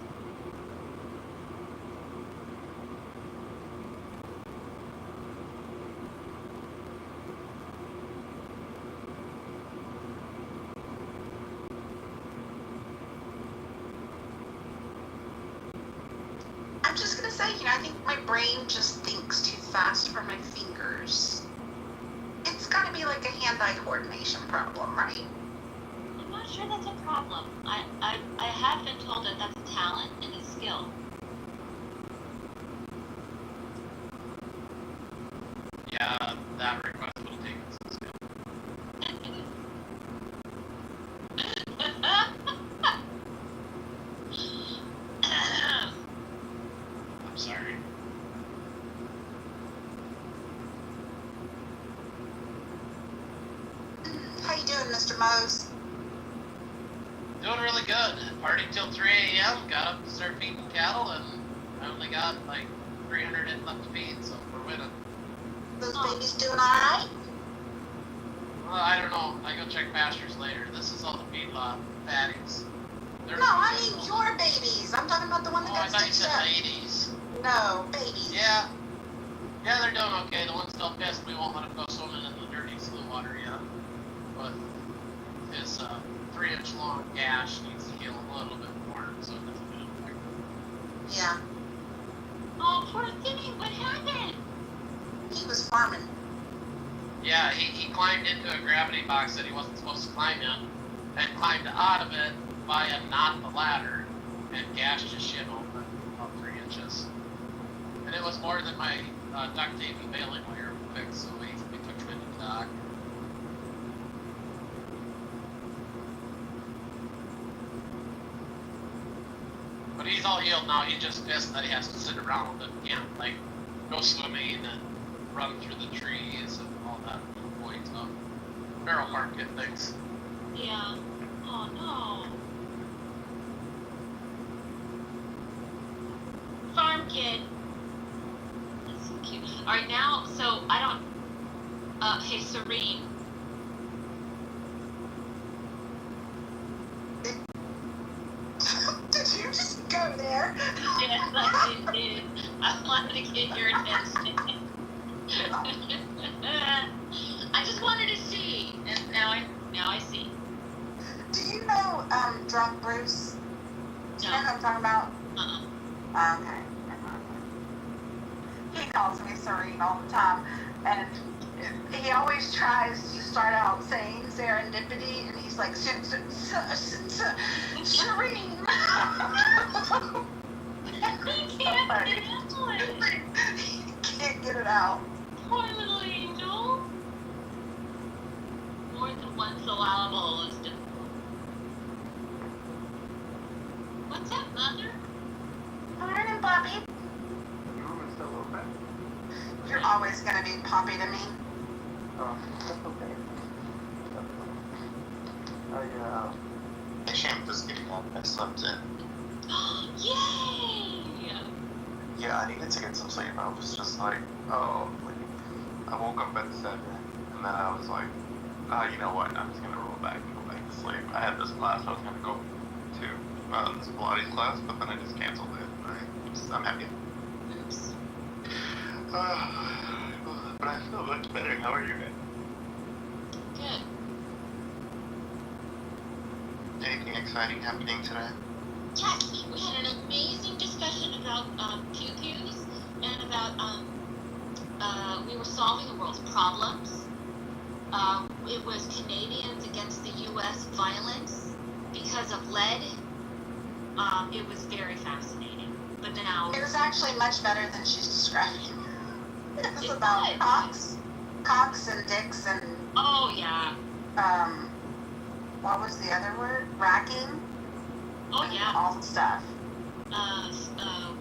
I'm just gonna say, I think my brain just thinks too fast for my fingers. It's gotta be like a hand-eye coordination problem, right? I'm not sure that's a problem. I have been told that that's a talent and a skill. Yeah, that request would have taken some skill. I'm sorry. How you doing, Mr. Mose? Doing really good. Party till 3 a.m. Got up to start feeding cattle, and I only got like 300 in left to feed, so we're winning. Those babies doing all right? Well, I don't know. I go check pastures later. This is all the feedlot fatties. They're No, I mean your babies. I'm talking about the one that I got thought you stitched said up. ladies. No, babies. Yeah. Yeah, they're doing okay. The one's still pissed. We won't let him go swimming in the dirty slough water yet. But his 3-inch long gash needs to heal a little bit more, so it doesn't get infected. Yeah. Oh, poor thing. What happened? He was farming. Yeah, he climbed into a gravity box that he wasn't supposed to climb in, and climbed out of it via not the ladder, and gashed his shin open about 3 inches. And it was more than my duct tape and baling wire would fix, so we took him into the dock. But he's all healed now. He's just pissed that he has to sit around and can't, like, go swimming and run through the trees and all that boy stuff. Barrel market things. Yeah. Oh no. Farm kid. That's so cute. Alright, now, so I don't. Hey, Serene. Did you just go there? Yes, I did. I wanted to get your attention. I just wanted to see, and now I see. Do you know Drunk Bruce? Do you know who I'm talking about? Okay. He calls me Serene all the time, and he always tries to start out saying serendipity, and he's like, Serene. He can't handle it. He can't get it out. Poor little angel. More than one syllable is difficult. What's up, Mother? Morning, Poppy. The room is still open? You're always gonna be Poppy to me. Oh, that's okay. Actually, I'm just getting up. I slept in. Yay! Yeah, I needed to get some sleep. I was just like, oh, like, I woke up at 7, and then I was like, you know what? I'm just gonna go back to sleep. I had this class I was gonna go to, this Pilates class, but then I just canceled it. I'm happy. Oops. But I feel much better. How are you guys? Good. Anything exciting happening today? Yes, we had an amazing discussion about pew-pews and about we were solving the world's problems. It was Canadians against the U.S. violence because of lead. It was very fascinating. But now It was actually much better than she's describing. It was It about was. cocks and dicks and Oh yeah. what was the other word? Racking. Oh yeah. All the stuff.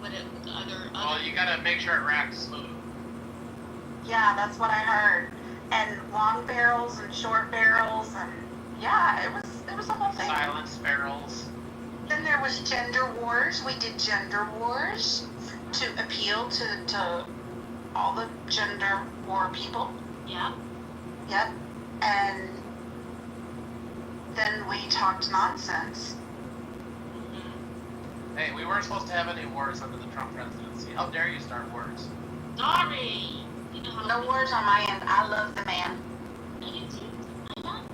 What it, other Well, you gotta make sure it racks smooth. Yeah, that's what I heard. And long barrels and short barrels, and yeah, it was a whole thing. Silence barrels. Then there was gender wars. We did gender wars to appeal to all the gender war people. Yeah. Yep. And then we talked nonsense. Hey, we weren't supposed to have any wars under the Trump presidency. How dare you start wars? Sorry. You know how No wars on my end. I love the man. I do too. I love it.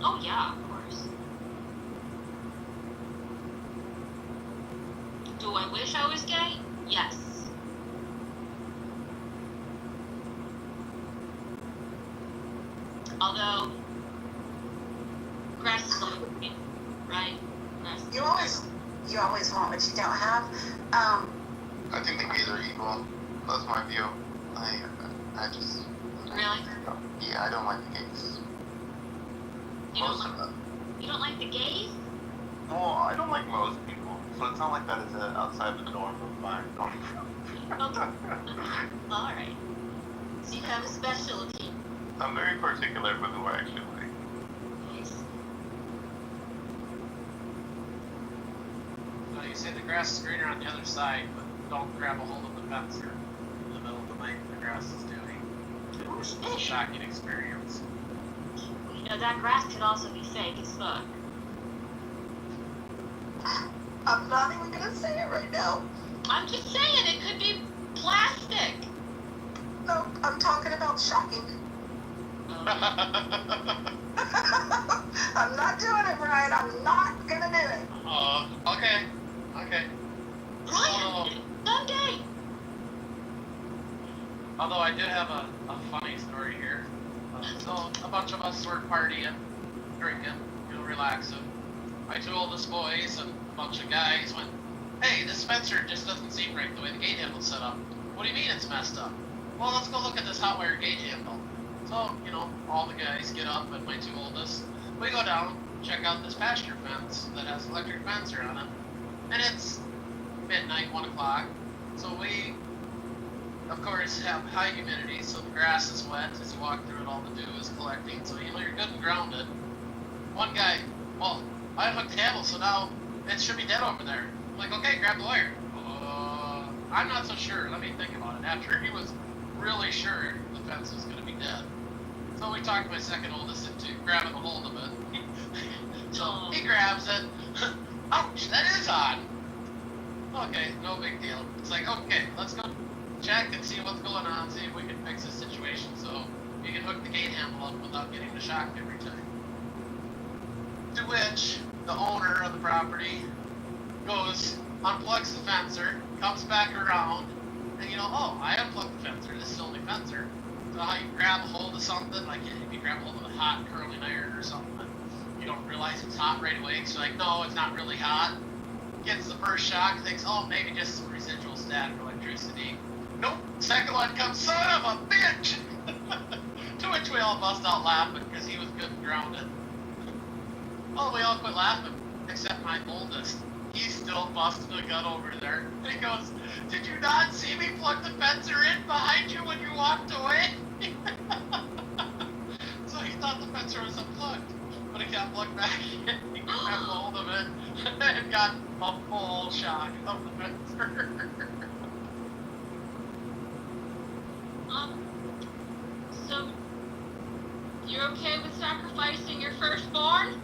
Oh yeah, of course. Do I wish I was gay? Yes. Although, grass is always green, right? Grass is You always want what you don't have. I think the gays are evil. That's my view. I just. Really? Yeah, I don't like the gays. Most of them. You don't like the gays? Well, I don't like most people, so it's not like that is outside the norm of my Alright. So you have a specialty. I'm very particular with who I actually like. Yes. So you say the grass is greener on the other side, but don't grab a hold of the fence or in the middle of the night when the grass is doing. It's a shocking experience. You know, that grass could also be fake as fuck. I'm not even gonna say it right now. I'm just saying, it could be plastic. No, I'm talking about shocking. I'm not doing it, Brian. I'm not gonna do it. Okay. Okay. Right. Someday. Although I did have a funny story here. So a bunch of us were partying, drinking, relaxing. My two oldest boys and a bunch of guys went, "Hey, this Spencer just doesn't seem right the way the gate handle's set up." "What do you mean it's messed up?" "Well, let's go look at this hot wire gate handle." So, all the guys get up and my two oldest, we go down, check out this pasture fence that has electric fencer on it. And it's midnight, 1 o'clock. So we, of course, have high humidity, so the grass is wet. As you walk through it, all the dew is collecting, so you're good and grounded. One guy, "Well, I hooked the handle, so now it should be dead over there." I'm like, "Okay, grab the wire." I'm not so sure. Let me think about it. After he was really sure the fence was going to be dead. So we talked my second oldest into grabbing a hold of it. So he grabs it. Ouch, that is on. Okay, no big deal. It's like, okay, let's go check and see what's going on, see if we can fix this situation so you can hook the gate handle up without getting the shock every time. To which the owner of the property goes, unplugs the fencer, comes back around, and "Oh, I unplugged the fencer, this is the only fencer." So how you grab a hold of something, like if you grab a hold of a hot curling iron or something, you don't realize it's hot right away, so you're like, "No, it's not really hot." Gets the first shock, thinks, "Oh, maybe just some residual static electricity." Nope, second one comes, "Son of a bitch!" To which we all bust out laughing because he was good and grounded. Well, we all quit laughing, except my oldest. He's still busting a gut over there. And he goes, "Did you not see me plug the fencer in behind you when you walked away?" So he thought the fencer was unplugged, but he got plugged back in. He grabbed hold of it and got a full shock of the fencer. So, you're okay with sacrificing your firstborn?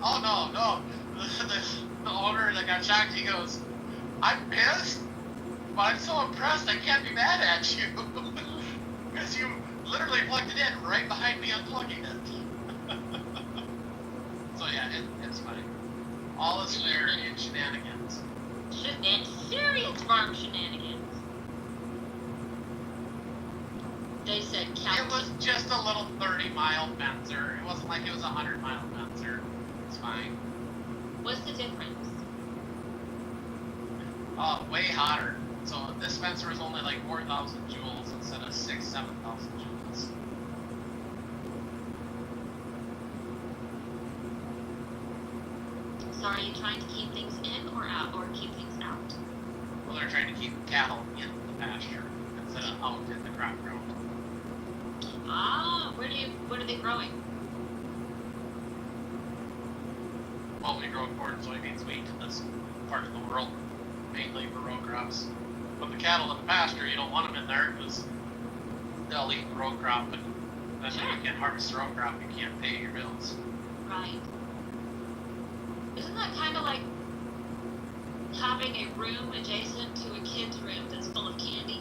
Oh, no. The owner that got shocked, he goes, "I'm pissed, but I'm so impressed I can't be mad at you." Because you literally plugged it in right behind me unplugging it. So yeah, it's funny. All is fair in shenanigans. Serious farm shenanigans. They said count. It was just a little 30-mile fencer. It wasn't like it was a 100-mile fencer. It's fine. What's the difference? Way hotter. So this fencer was only like 4,000 joules instead of 7,000 joules. So are you trying to keep things in or out, or keep things out? Well, they're trying to keep cattle in the pasture instead of out in the crop ground. Ah, what are they growing? Well, we grow corn, soybeans, wheat in this part of the world, mainly for row crops. But the cattle in the pasture, you don't want them in there because they'll eat the row crop, and then you can't harvest the row crop, you can't pay your bills. Right. Isn't that kind of like having a room adjacent to a kid's room that's full of candy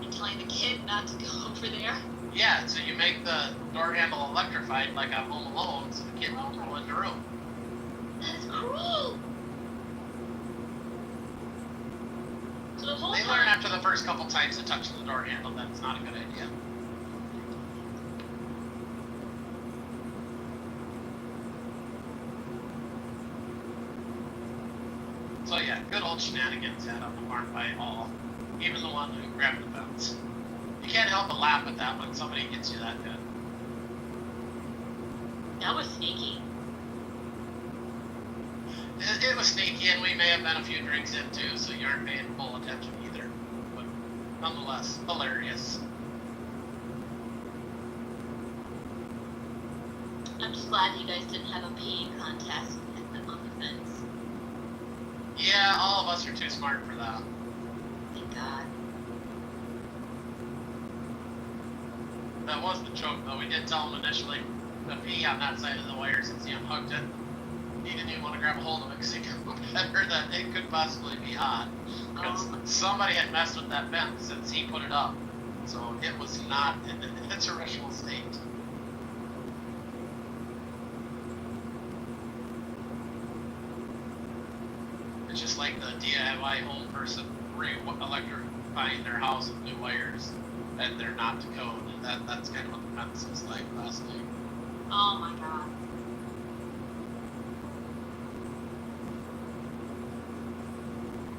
and telling the kid not to go over there? Yeah, so you make the door handle electrified like on Home Alone so the kid won't go in the room. That is cruel! So the whole They time... learn after the first couple times to touch the door handle that it's not a good idea. So yeah, good old shenanigans had on the farm by all. Even the one who grabbed the fence. You can't help but laugh at that when somebody gets you that good. That was sneaky. It was sneaky, and we may have been a few drinks in too, so you aren't paying full attention either. But nonetheless, hilarious. I'm just glad you guys didn't have a peeing contest on the fence. Yeah, all of us are too smart for that. Thank God. That was the joke, though. We did tell him initially to pee on that side of the wire since he unhooked it. He didn't even want to grab a hold of it because he knew better that it could possibly be hot. Because somebody had messed with that fence since he put it up. So it was not in its original state. It's just like the DIY home person electrifying their house with new wires, and they're not to code. That's kind of what the fence was like last night. Oh my God.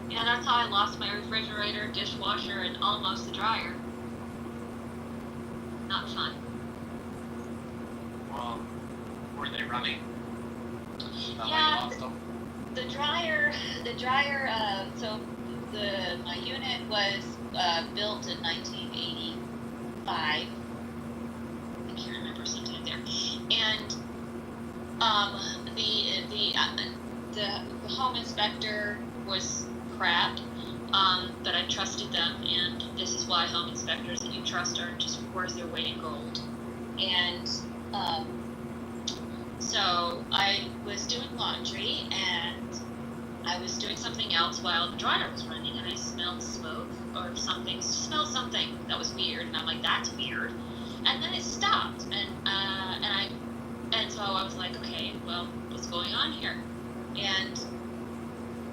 Yeah, that's how I lost my refrigerator, dishwasher, and almost the dryer. Not fun. Well, were they running? Yeah, the dryer, so my unit was built in 1985. I can't remember, something like there. And the home inspector was crap, but I trusted them, and this is why home inspectors that you trust are just worth their weight in gold. And so I was doing laundry, and I was doing something else while the dryer was running, and I smelled smoke or something. Smelled something that was weird, and I'm like, that's weird. And then it stopped, and so I was like, okay, well, what's going on here? And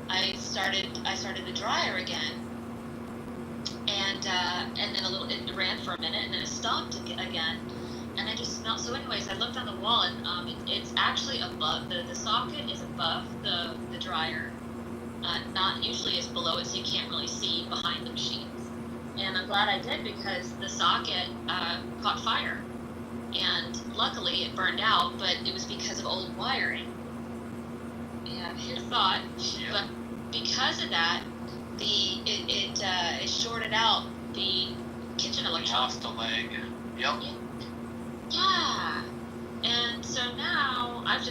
I started the dryer again, and then it ran for a minute, and then it stopped again. And I just smelled. So anyways, I looked on the wall, and it's actually above, the socket is above the dryer. Not usually it's below it, so you can't really see behind the machines. And I'm glad I did, because the socket caught fire. And luckily it burned out, but it was because of old wiring. Yeah, who'd have thought? Yeah. But because of that, it shorted out the kitchen electronics. Lost a leg. Yep. Yeah. And so now at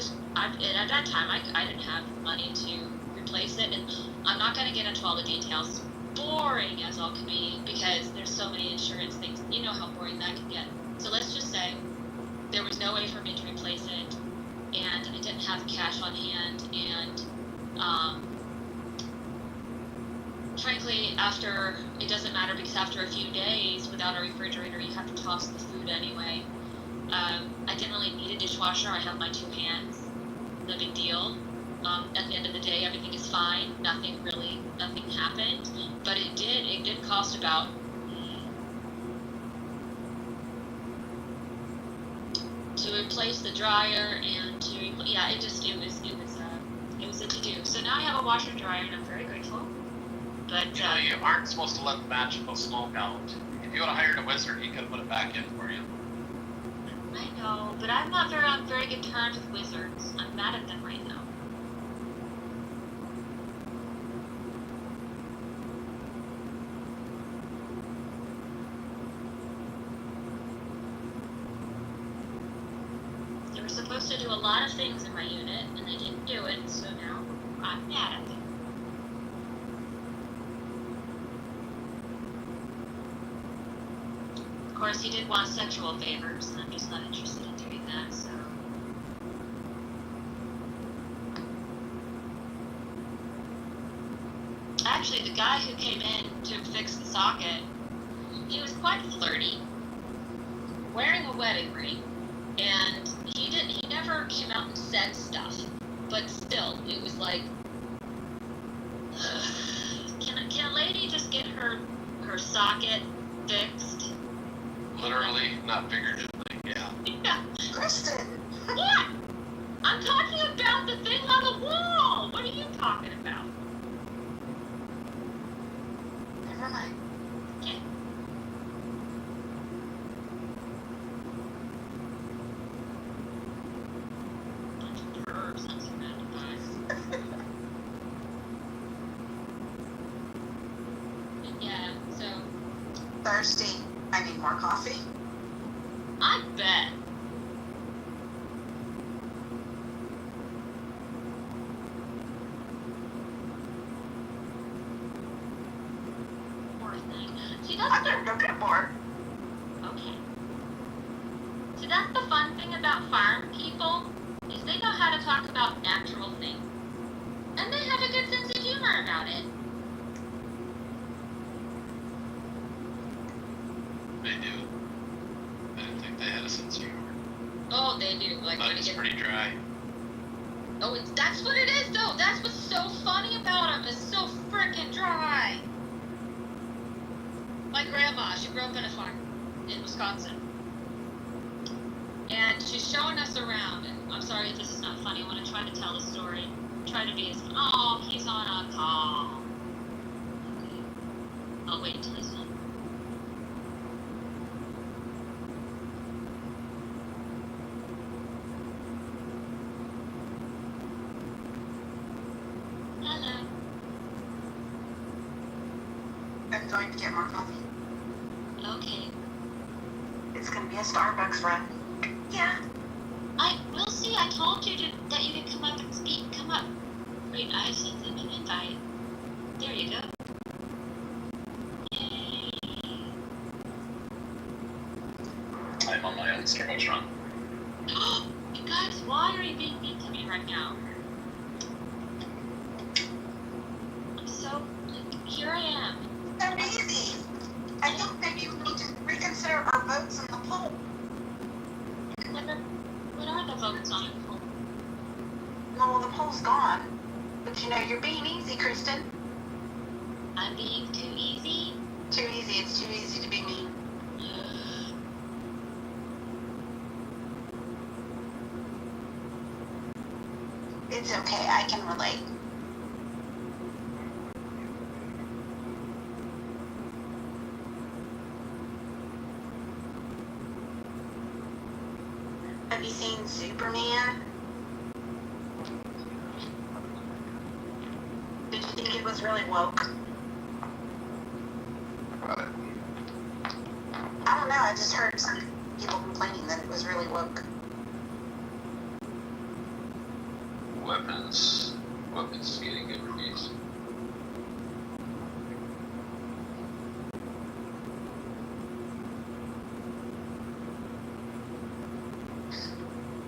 that time I didn't have money to replace it, and I'm not going to get into all the details. It's boring as all can be, because there's so many insurance things. You know how boring that can get. So let's just say there was no way for me to replace it, and I didn't have cash on hand, and frankly, it doesn't matter, because after a few days without a refrigerator, you have to toss the food anyway. I didn't really need a dishwasher. I have my two hands. No big deal. At the end of the day, everything is fine. Nothing happened. But it did cost about to replace the dryer, and it was a to do. So now I have a washer and dryer, and I'm very grateful. But you aren't supposed to let the magical smoke out. If you would have hired a wizard, he could have put it back in for you. I know, but I'm not on very good terms with wizards. I'm mad at them right now. were supposed to do a lot of things in my unit, and they didn't do it, so now I'm mad at them. Of course, he did want sexual favors, and I'm just not interested in doing that, so. Actually, the guy who came in to fix the socket, he was quite flirty, wearing a wedding ring, and he never came out and said stuff, but still, it was like, can a lady just get her socket fixed? Literally, not figuratively, yeah. Yeah. Kristen! What? I'm talking about the thing on the wall! What are you talking about? Never mind. Okay. Bunch of pervs I'm surrounded by. Yeah, so Thirsty. I need more coffee. I bet. Poor thing. See, I'm gonna go get more. Okay. See, that's the fun thing about farm people, is they know how to talk about natural things. And they have a good sense of humor about it. They do. I didn't think they had a sense of humor. Oh, they do. Like when it It's gets... pretty dry. Oh, that's what it is, though. That's what's so funny about them. It's so freaking dry. My grandma, she grew up in a farm in Wisconsin. And she's showing us around. And I'm sorry if this is not funny. I want to try to tell the story. Try to be as... Oh, he's on a call. Okay. I'll wait until he's done. Hello. I'm going to get more coffee. Okay. It's gonna be a Starbucks run. Yeah. We'll see. I told you that you could come up and speak. Come up. Wait, I sent them an invite. There you go. Yay. I'm on my own Starbucks run. You guys, why are you being mean to me right now? I'm so, here I am. So easy. I think maybe we need to reconsider our votes on the poll. What are the votes on it for? No, the poll's gone. But you know, you're being easy, Kristen. I'm being too easy? Too easy. It's too easy to be mean. It's okay. I can relate. Have you seen Superman? Did you think it was really woke? About it. I don't know. I just heard some people complaining that it was really woke. Weapons getting good reviews.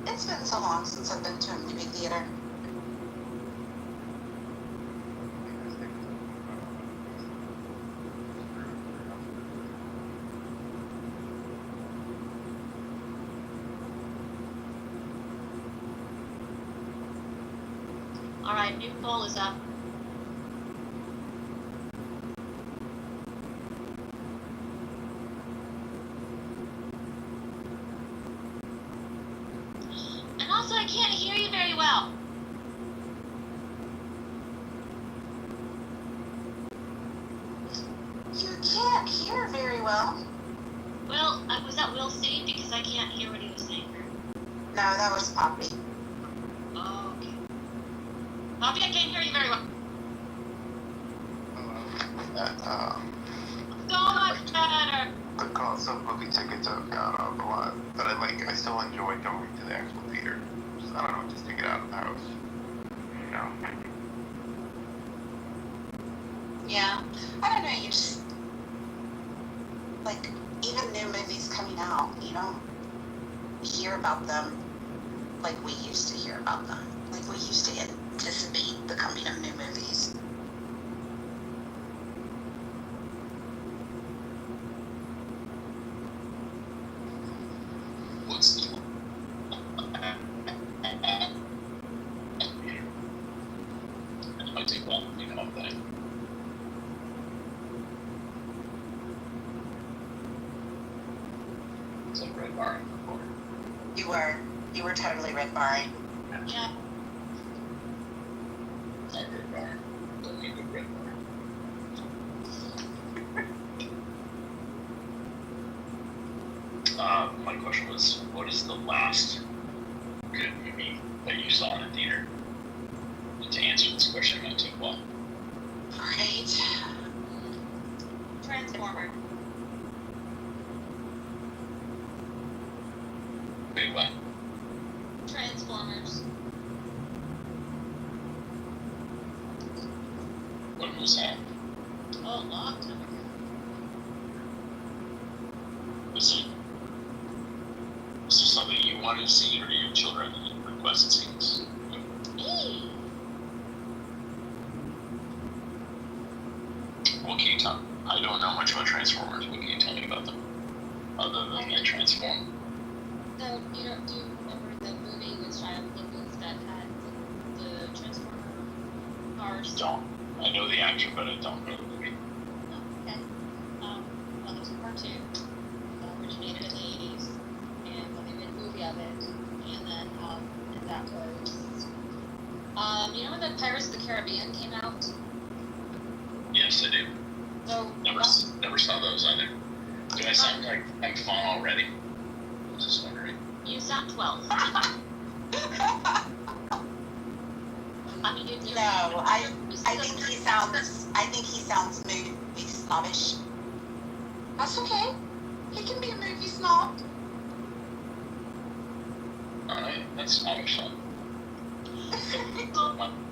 It's been so long since I've been to a movie theater. Alright, new poll is up. And also, I can't hear you very well. You can't hear very well. Well, was that Will C? Because I can't hear what he was saying. No, that was Poppy. Oh, okay. Poppy, I can't hear you very well. So So much better. the also movie tickets have gone up a lot, but I still enjoy going to the actual theater. Just, I don't know, just to get out of the house. You know. Yeah, I don't know. You just like even new movies coming out. You don't hear about them like we used to hear about them. Like we used to anticipate the coming of new movies. What's the it might take long to come up with that. It's like red bar before. You were totally red barring. Yeah. Not red bar. Don't need a red bar. My question was, what is the last good movie that you saw in a theater? And to answer this question, it might take long. Right. Transformer. Wait, what? Transformers. When was that? Oh, a long time ago. Was there something you wanted to see, or did your children request to see this? Me. What can you tell? I don't know much about Transformers. What can you tell me about them? Other than they transform. So do you remember the movie with Shia LaBeouf that had the Transformer cars? Don't. I know the actor, but I don't know the movie. Oh, okay. Well, there's a cartoon that originated in the 80s, and they made a movie of it, and then that was, you know when the Pirates of the Caribbean came out? Yes, I do. So Never saw those either. Do I sound like I'm fun already? Just wondering. You sound 12. I mean, No, I think he sounds movie snobbish. That's okay. He can be a movie snob. Alright, that's not fun.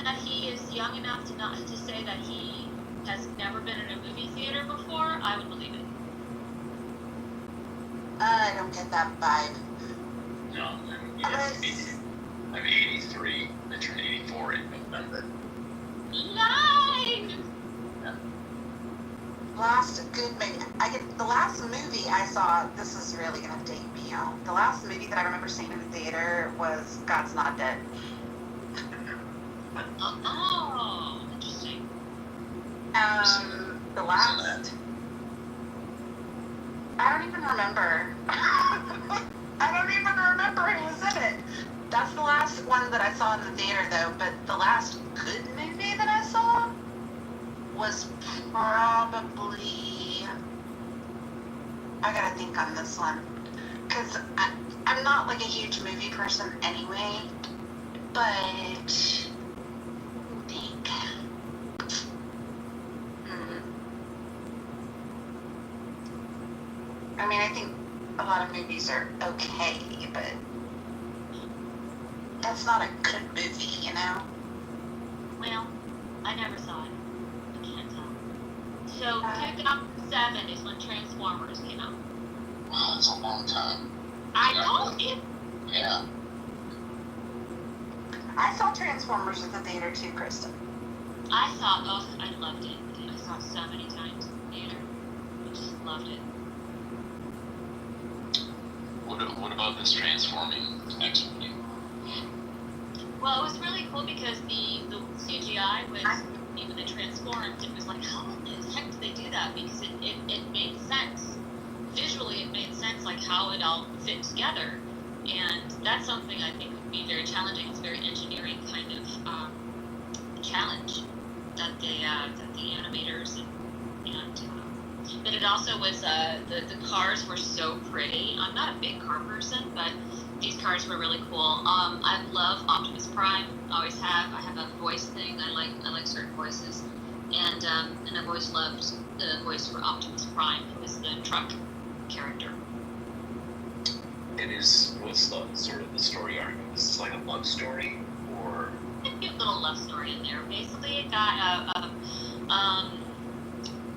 That he is young enough to say that he has never been in a movie theater before, I would believe it. I don't get that vibe. No, I'm 83. I turned 84 in November. Live! Yeah. Last good movie. The last movie I saw. This is really gonna date me out. The last movie that I remember seeing in the theater was God's Not Dead. Oh, interesting. The last. I don't even remember. I don't even remember who was in it. That's the last one that I saw in the theater, though. But the last good movie that I saw was probably. I gotta think on this one, because I'm not like a huge movie person anyway. But think. I mean, I think a lot of movies are okay, but that's not a good movie, you know? Well, I never saw it. I can't tell. So, 2007 is when Transformers came out. Wow, that's a long time. I told you. Yeah. I saw Transformers at the theater too, Kristen. I loved it. I saw it so many times in the theater. I just loved it. What about this transforming X movie? Well, it was really cool because the CGI was, even the transformed, it was like, how in the heck did they do that? Because it made sense. Visually, it made sense, like how it all fit together. And that's something I think would be very challenging. It's a very engineering kind of challenge that the animators and but it also was the cars were so pretty. I'm not a big car person, but these cars were really cool. I love Optimus Prime. Always have. I have a voice thing. I like certain voices, and I've always loved the voice for Optimus Prime, who is the truck character. It is. What's the sort of the story arc? Is this like a love story or? A cute little love story in there. Basically, it got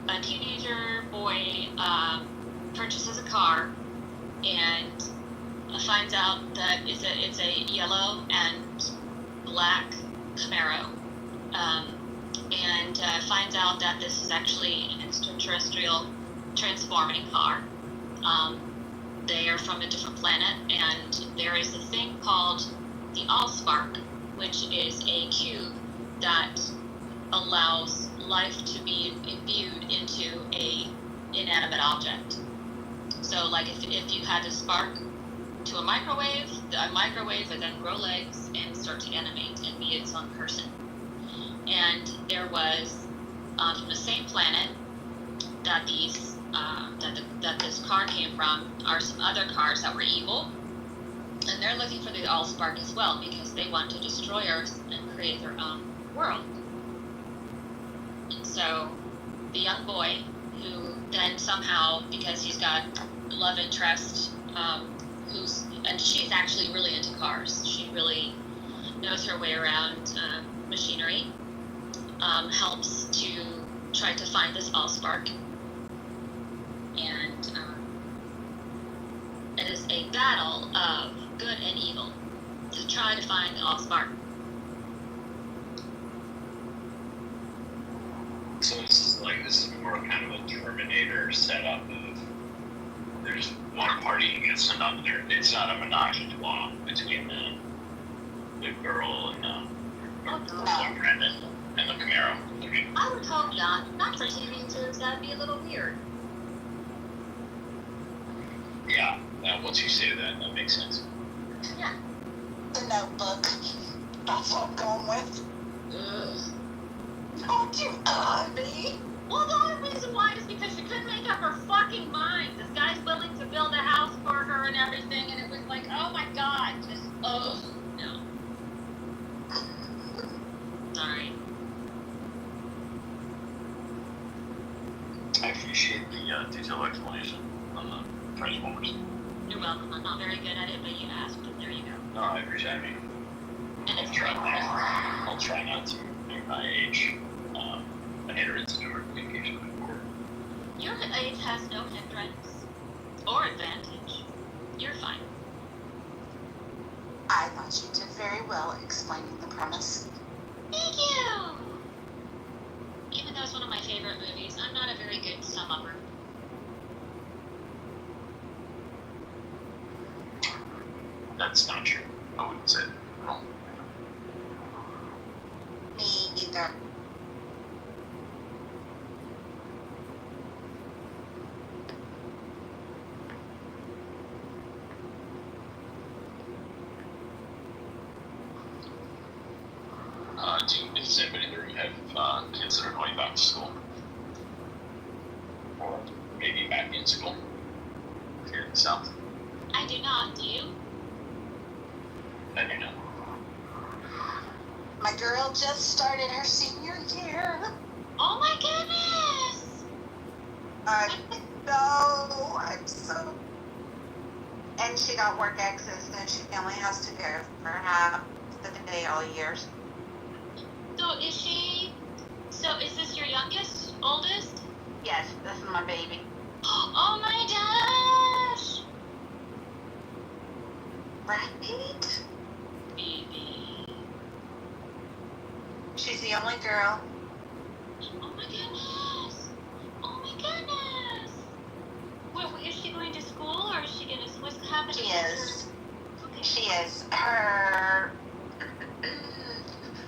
a teenager boy purchases a car and finds out that it's a yellow and black Camaro, and finds out that this is actually an extraterrestrial transforming car. They are from a different planet, and there is a thing called the Allspark, which is a cube that allows life to be imbued into a inanimate object. So, like if you had a spark to a microwave would then grow legs and start to animate and be its own person. And there was from the same planet that these that this car came from are some other cars that were evil, and they're looking for the Allspark as well because they want to destroy Earth and create their own world. And so the young boy, who then somehow, because he's got love interest, and she's actually really into cars. She really knows her way around machinery. Helps to try to find this Allspark, and it is a battle of good and evil to try to find the Allspark. So this is more kind of a Terminator setup of there's one party against another. It's not a menage a trois between the girl and her boyfriend and the Camaro. I would hope not for teenagers. That'd be a little weird. Yeah, once you say that makes sense. Yeah. The Notebook. That's what I'm going with. Ugh. Don't you me? Well, the only reason why is because she couldn't make up her fucking mind. This guy's willing to build a house for her and everything, and it was like, oh my god, just, no. Sorry. I appreciate the detailed explanation on the Transformers. You're welcome. I'm not very good at it, but you asked, and there you go. No, I appreciate it. And it's I'll try not to make my age a hindrance to our communication with the court. Your age has no hindrance or advantage. You're fine. I thought you did very well explaining the premise. Thank you! Even though it's one of my favorite movies, I'm not a very good sum-upper. That's not true. I wouldn't say that. No. Me either. Does anybody in the room have kids that are going back to school? Or maybe back in school here in the South? I do not. Do you? I do not. My girl just started her senior year. Oh my goodness! I know. I'm so. And she got work access, and she only has to go for half the day all year. So is this your youngest, oldest? Yes, this is my baby. Oh my gosh! Right? Baby. She's the only girl. Oh my goodness! Oh my goodness! Well, is she going to school, or is she gonna? What's happening? She is. Okay. She is.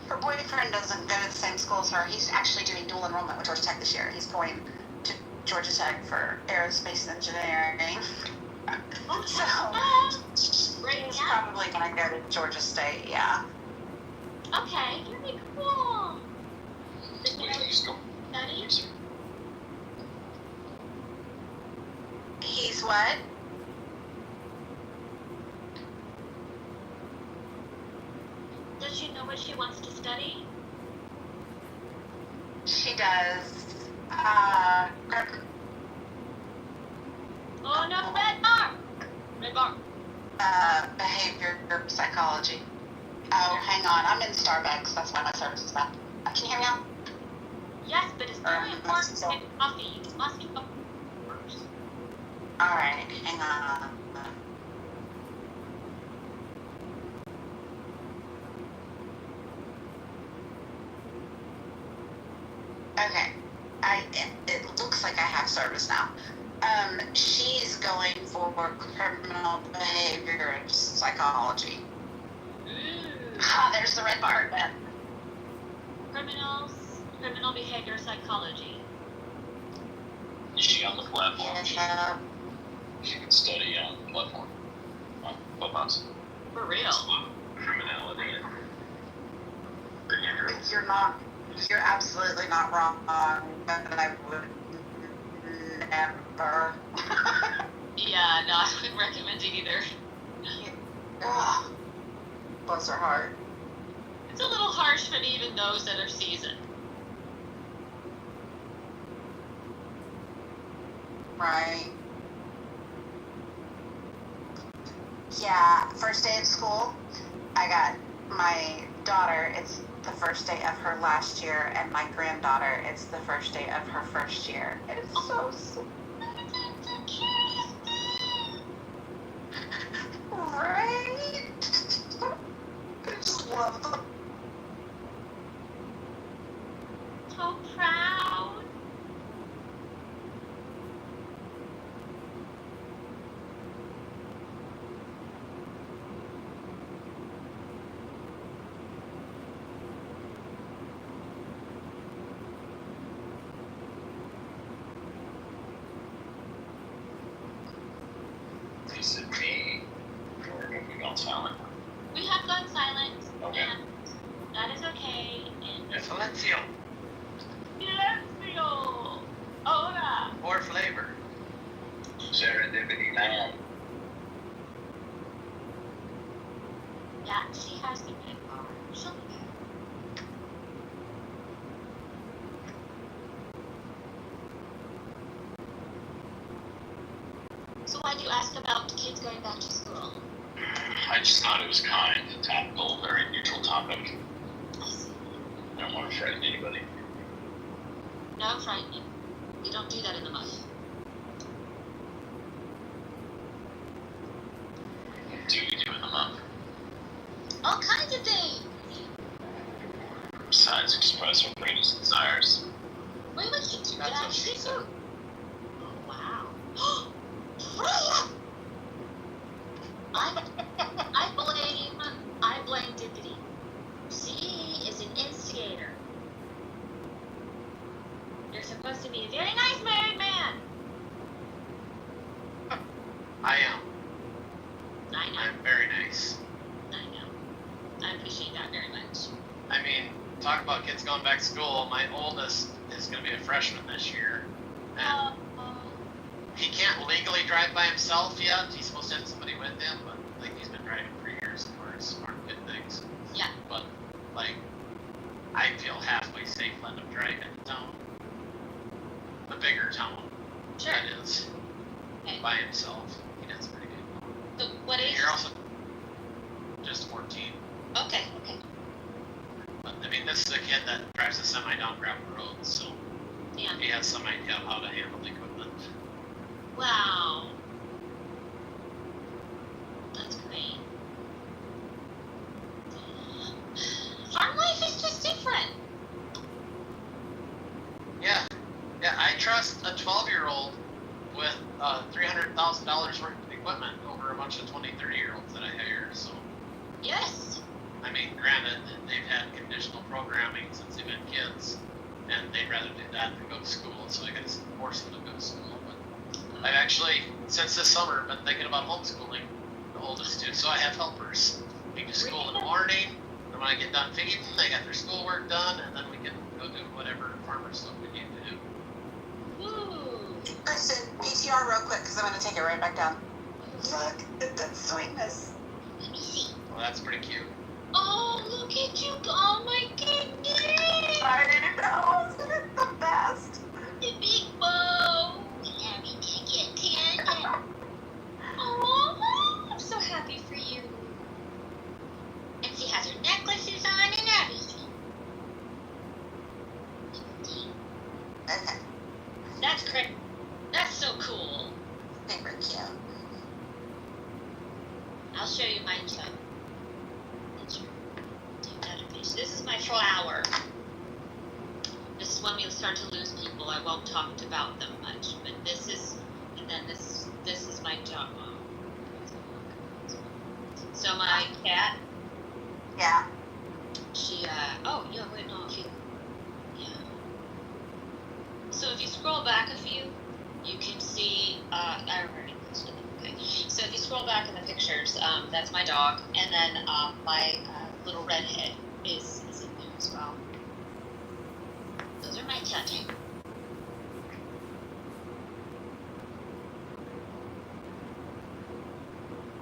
Her boyfriend doesn't go to the same school as her. He's actually doing dual enrollment with Georgia Tech this year. He's going to Georgia Tech for aerospace engineering. So she's probably going to go to Georgia State, yeah. Okay, very cool. Study? He's what? Does she know what she wants to study? She does. Oh no, red bar. Red bar. Behavior psychology. Oh, hang on. I'm in Starbucks. That's why my service is bad. Can you hear me now? Yes, but it's very important to get coffee. You must get coffee first. All right, hang on. Okay, it looks like I have service now. She's going for criminal behavior psychology. There's the red bar again. Criminal behavior psychology. Is she on the platform? Yeah. She can study on the platform. On Clubhouse. For real. Criminality and behavioral. You're absolutely not wrong, but I would never. Yeah, no, I wouldn't recommend it either. Bless her heart. It's a little harsh for even those that are seasoned. Right. Yeah, first day of school, I got my daughter, it's the first day of her last year, and my granddaughter, it's the first day of her first year. It is so sweet. Right? I just love them. So proud. Is it me? Or have we gone silent? We have gone silent. Okay. And that is okay. And Silencio. Silencio. Ahora. More flavor. Serendipity man. Yeah, she has the red bar. She'll be there. So why'd you ask about kids going back to school? I just thought it was kind, topical, very neutral topic. I don't want to frighten anybody. No frightening. We don't do that in the month. What do we do in the month? All kinds of things. Besides express our greatest desires. Wait, what you do That's that? what she said. Oh, wow. Freya! I blame Dippity. She is an instigator. You're supposed to be a very nice married man. I am. I know. I'm very nice. I know. I appreciate that very much. I mean, talk about kids going back to school. My oldest is going to be a freshman this year. And he can't legally drive by himself yet. He's supposed to have somebody with him, but like he's been driving for years for smart kid things. Yeah. But like, I feel halfway safe letting him drive into town. The bigger town. Sure. That is. Okay. By himself. He does pretty good. So what age? You're also just 14. Okay. But I mean, this is a kid that drives a semi down gravel roads, so Yeah. he has some idea of how to handle the equipment. Wow. That's great. Farm life is just different. Yeah, I trust a 12-year-old with $300,000 worth of equipment over a bunch of 20-30-year-olds that I hire. So, Yes. I mean, granted, they've had conditional programming since they've been kids, and they'd rather do that than go to school. So I got to force them to go to school. But I've actually, since this summer, been thinking about homeschooling the oldest two. So I have helpers. We do school in the morning, and when I get done feeding, they got their schoolwork done, and then we can go do whatever farmer stuff we need to do. Ooh. Kristen, PTR real quick because I'm going to take it right back down. Look at that sweetness. Let me see. Well, that's pretty cute. Oh, look at you. Oh, my goodness. I know. It's the best. The big bow. Let me take it, Tanda. Okay. That's great. That's so cool. Super cute. I'll show you my database. This is my flower. This is when we start to lose people. I won't talk about them much, but this is, and then this is my dog. So my cat. Yeah. She oh yeah, wait, no, if you, yeah. So if you scroll back a few, you can see I already posted them. Okay. So if you scroll back in the pictures, that's my dog, and then my little redhead is in there as well. Those are my cat.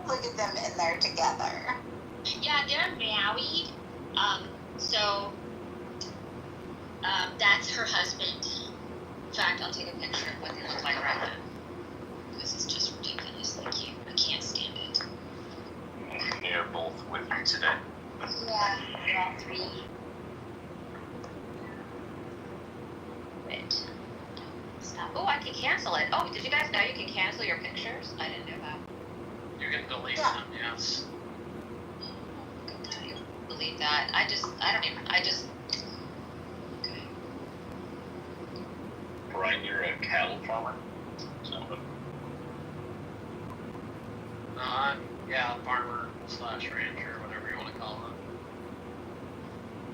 Look at them in there together. Yeah, they're married. So that's her husband. In fact, I'll take a picture of what they look like right now. This is just ridiculously cute. I can't stand it. They're both with you today. Yeah, 3. Wait. Stop. Oh, I can cancel it. Oh, did you guys know you can cancel your pictures? I didn't know that. You can delete them, yes. Delete that. I just. Brian, you're a cattle farmer? So, Yeah, farmer / rancher, whatever you want to call it.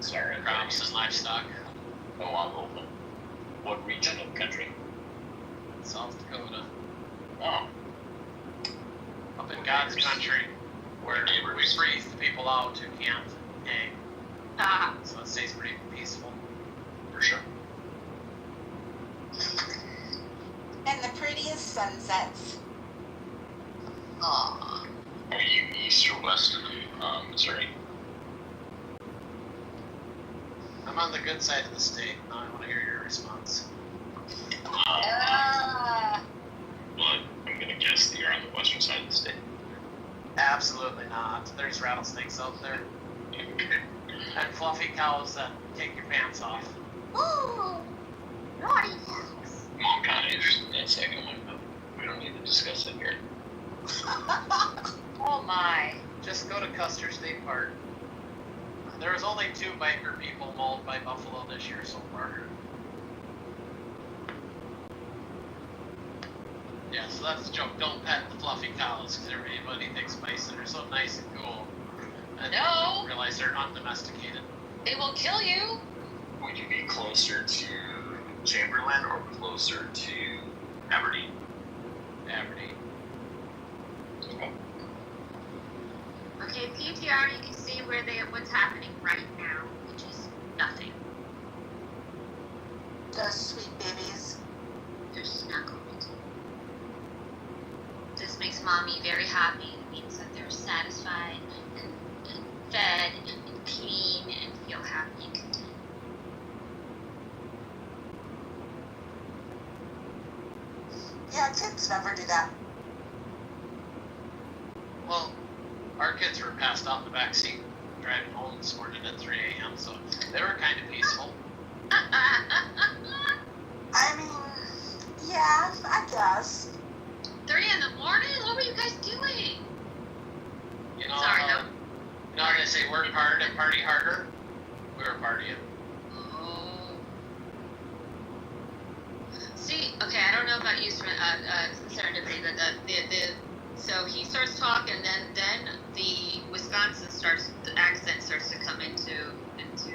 sorry. Crops and livestock. Oh, I'm open. What region of the country? South Dakota. Oh. Up in God's country, where we breathe the people out who can't hang. So it stays pretty peaceful. For sure. And the prettiest sunsets. Aww. Are you east or west of Missouri? I'm on the good side of the state. Now I want to hear your response. Well, I'm going to guess that you're on the western side of the state. Absolutely not. There's rattlesnakes out there. Okay. And fluffy cows that take your pants off. Ooh, naughty. I'm kind of interested in that second one, but we don't need to discuss that here. Oh my. Just go to Custer State Park. There was only 2 biker people mauled by buffalo this year so far. Yeah, so that's the joke. Don't pet the fluffy cows, because everybody thinks bison are so nice and cool. And No. they don't realize they're undomesticated. They will kill you. Would you be closer to Chamberlain or closer to Aberdeen? Aberdeen. Okay, PTR, you can see what's happening right now, which is nothing. Those sweet babies. They're snuggled. This makes mommy very happy. It means that they're satisfied and fed and clean and feel happy and content. Yeah, kids never do that. Well, our kids were passed out in the back seat driving home this morning at 3 a.m., so they were kind of peaceful. I mean, yeah, I guess. 3 in the morning? What were you guys doing? You know, Sorry, no. You know how they say work hard and party harder? We were partying. Oh. See, okay, I don't know about you, serendipity, but so he starts talking, then the Wisconsin the accent starts to come into.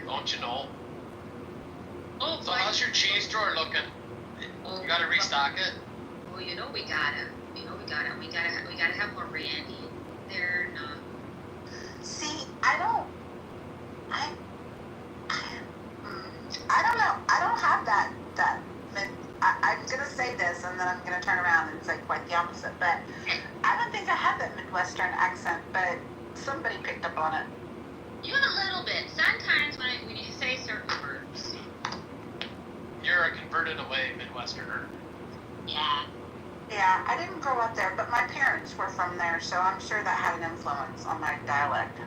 Don't you know? Oh, so how's your cheese drawer looking? You gotta restock it. Well, we gotta have more brandy. They're not. See, I don't know. I don't have that. I'm gonna say this, and then I'm gonna turn around and say quite the opposite. But I don't think I have that Midwestern accent. But somebody picked up on it. You have a little bit. Sometimes when you say certain words. You're a converted away Midwesterner. Yeah. Yeah, I didn't grow up there, but my parents were from there, so I'm sure that had an influence on my dialect.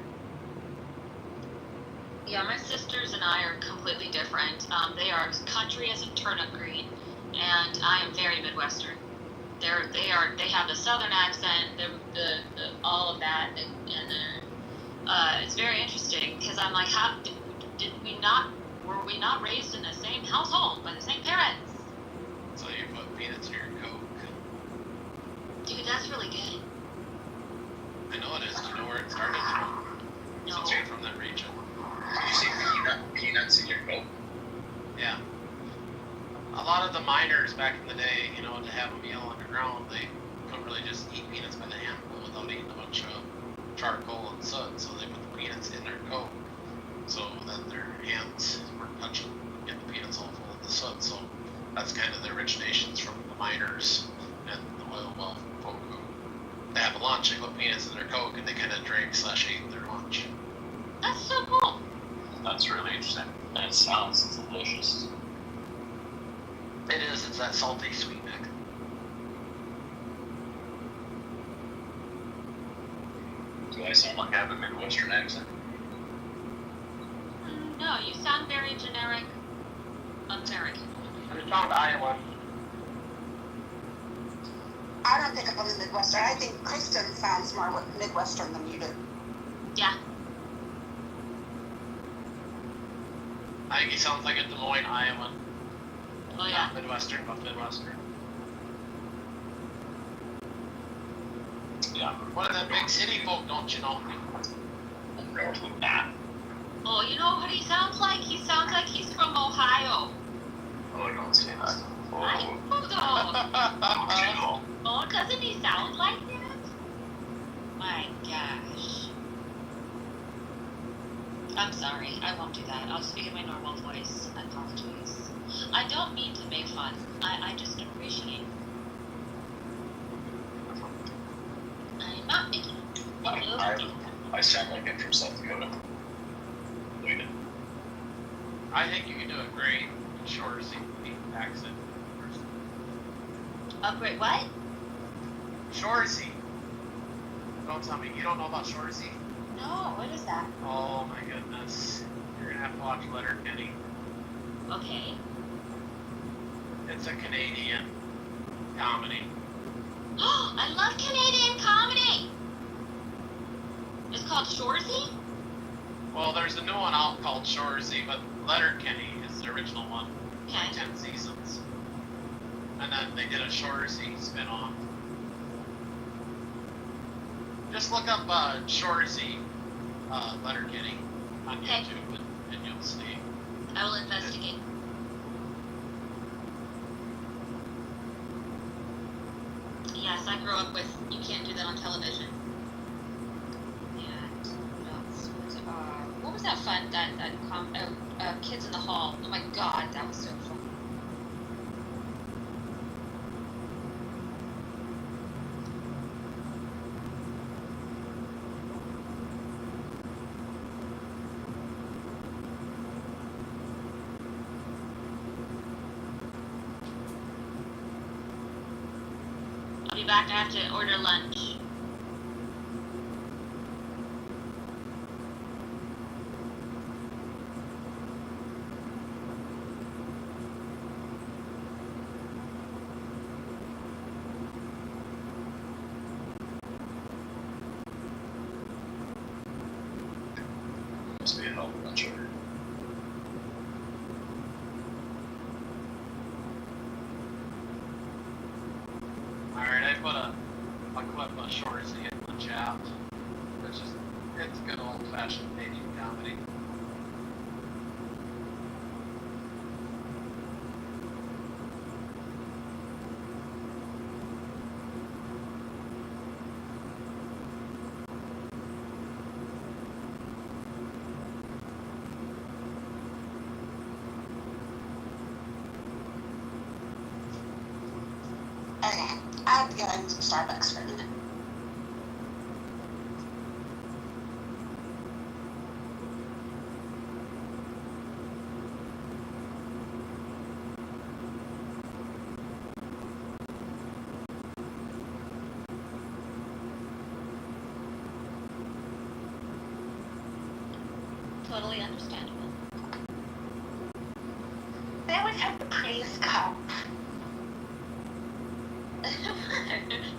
Yeah, my sisters and I are completely different. They are country as a turnip green, and I am very Midwestern. They have the Southern accent, the all of that, and it's very interesting because I'm like, how did we not? Were we not raised in the same household by the same parents? So you put peanuts in your Coke. Dude, that's really good. I know it is. Do you know where it started from? No. Since you're from that region. Did you say peanuts in your Coke? Yeah. A lot of the miners back in the day, you know, to have a meal underground, they couldn't really just eat peanuts by the handful without eating a bunch of charcoal and soot, so they put the peanuts in their Coke. So then their hands weren't touching, get the peanuts all full of the soot. So that's kind of the originations from the miners and the oil well folk who they have a lunch, they put peanuts in their Coke, and they kind of drank / ate their lunch. That's so cool. That's really interesting. And it sounds delicious. It is. It's that salty sweet mix. Do I sound like I have a Midwestern accent? No, you sound very generic American. You sound Iowa. I don't think I'm the Midwestern. I think Kristen sounds more Midwestern than you do. Yeah. I think he sounds like a Des Moines, Iowan. Oh yeah. Not Midwestern, but Midwestern. Yeah. One of them big city folk, don't you know? North of that. Oh, you know what he sounds like? He sounds like he's from Ohio. Oh, don't say that. I Oh. Oh, doesn't he sound like that? My gosh. I'm sorry, I won't do that. I'll speak in my normal voice. I apologize. I don't mean to make fun. I just appreciate. I'm not making I sound like I'm from South Dakota. Wait. I think you can do a great Shorzy accent. A great what? Shorzy. Don't tell me you don't know about Shorzy. No, what is that? Oh my goodness. You're gonna have to watch Letterkenny. Okay. It's a Canadian comedy. I love Canadian comedy! It's called Shorzy? Well, there's a new one out called Shorzy, but Letterkenny is the original one. Okay. 10 seasons. And then they did a Shorzy spin-off. Just look up Shorzy Letterkenny on YouTube and you'll see. I will investigate. Yes, I grew up with, you can't do that on television. And what was that fun, Kids in the Hall. Oh my god, that was so fun. I'll be back. I have to order lunch. Must be a hell of a bunch of her. Alright, I put a clip of Shorzy in the chat. It's good old-fashioned Canadian comedy. Okay, I have to go into Starbucks for a minute. totally understandable. They always have the prettiest cup.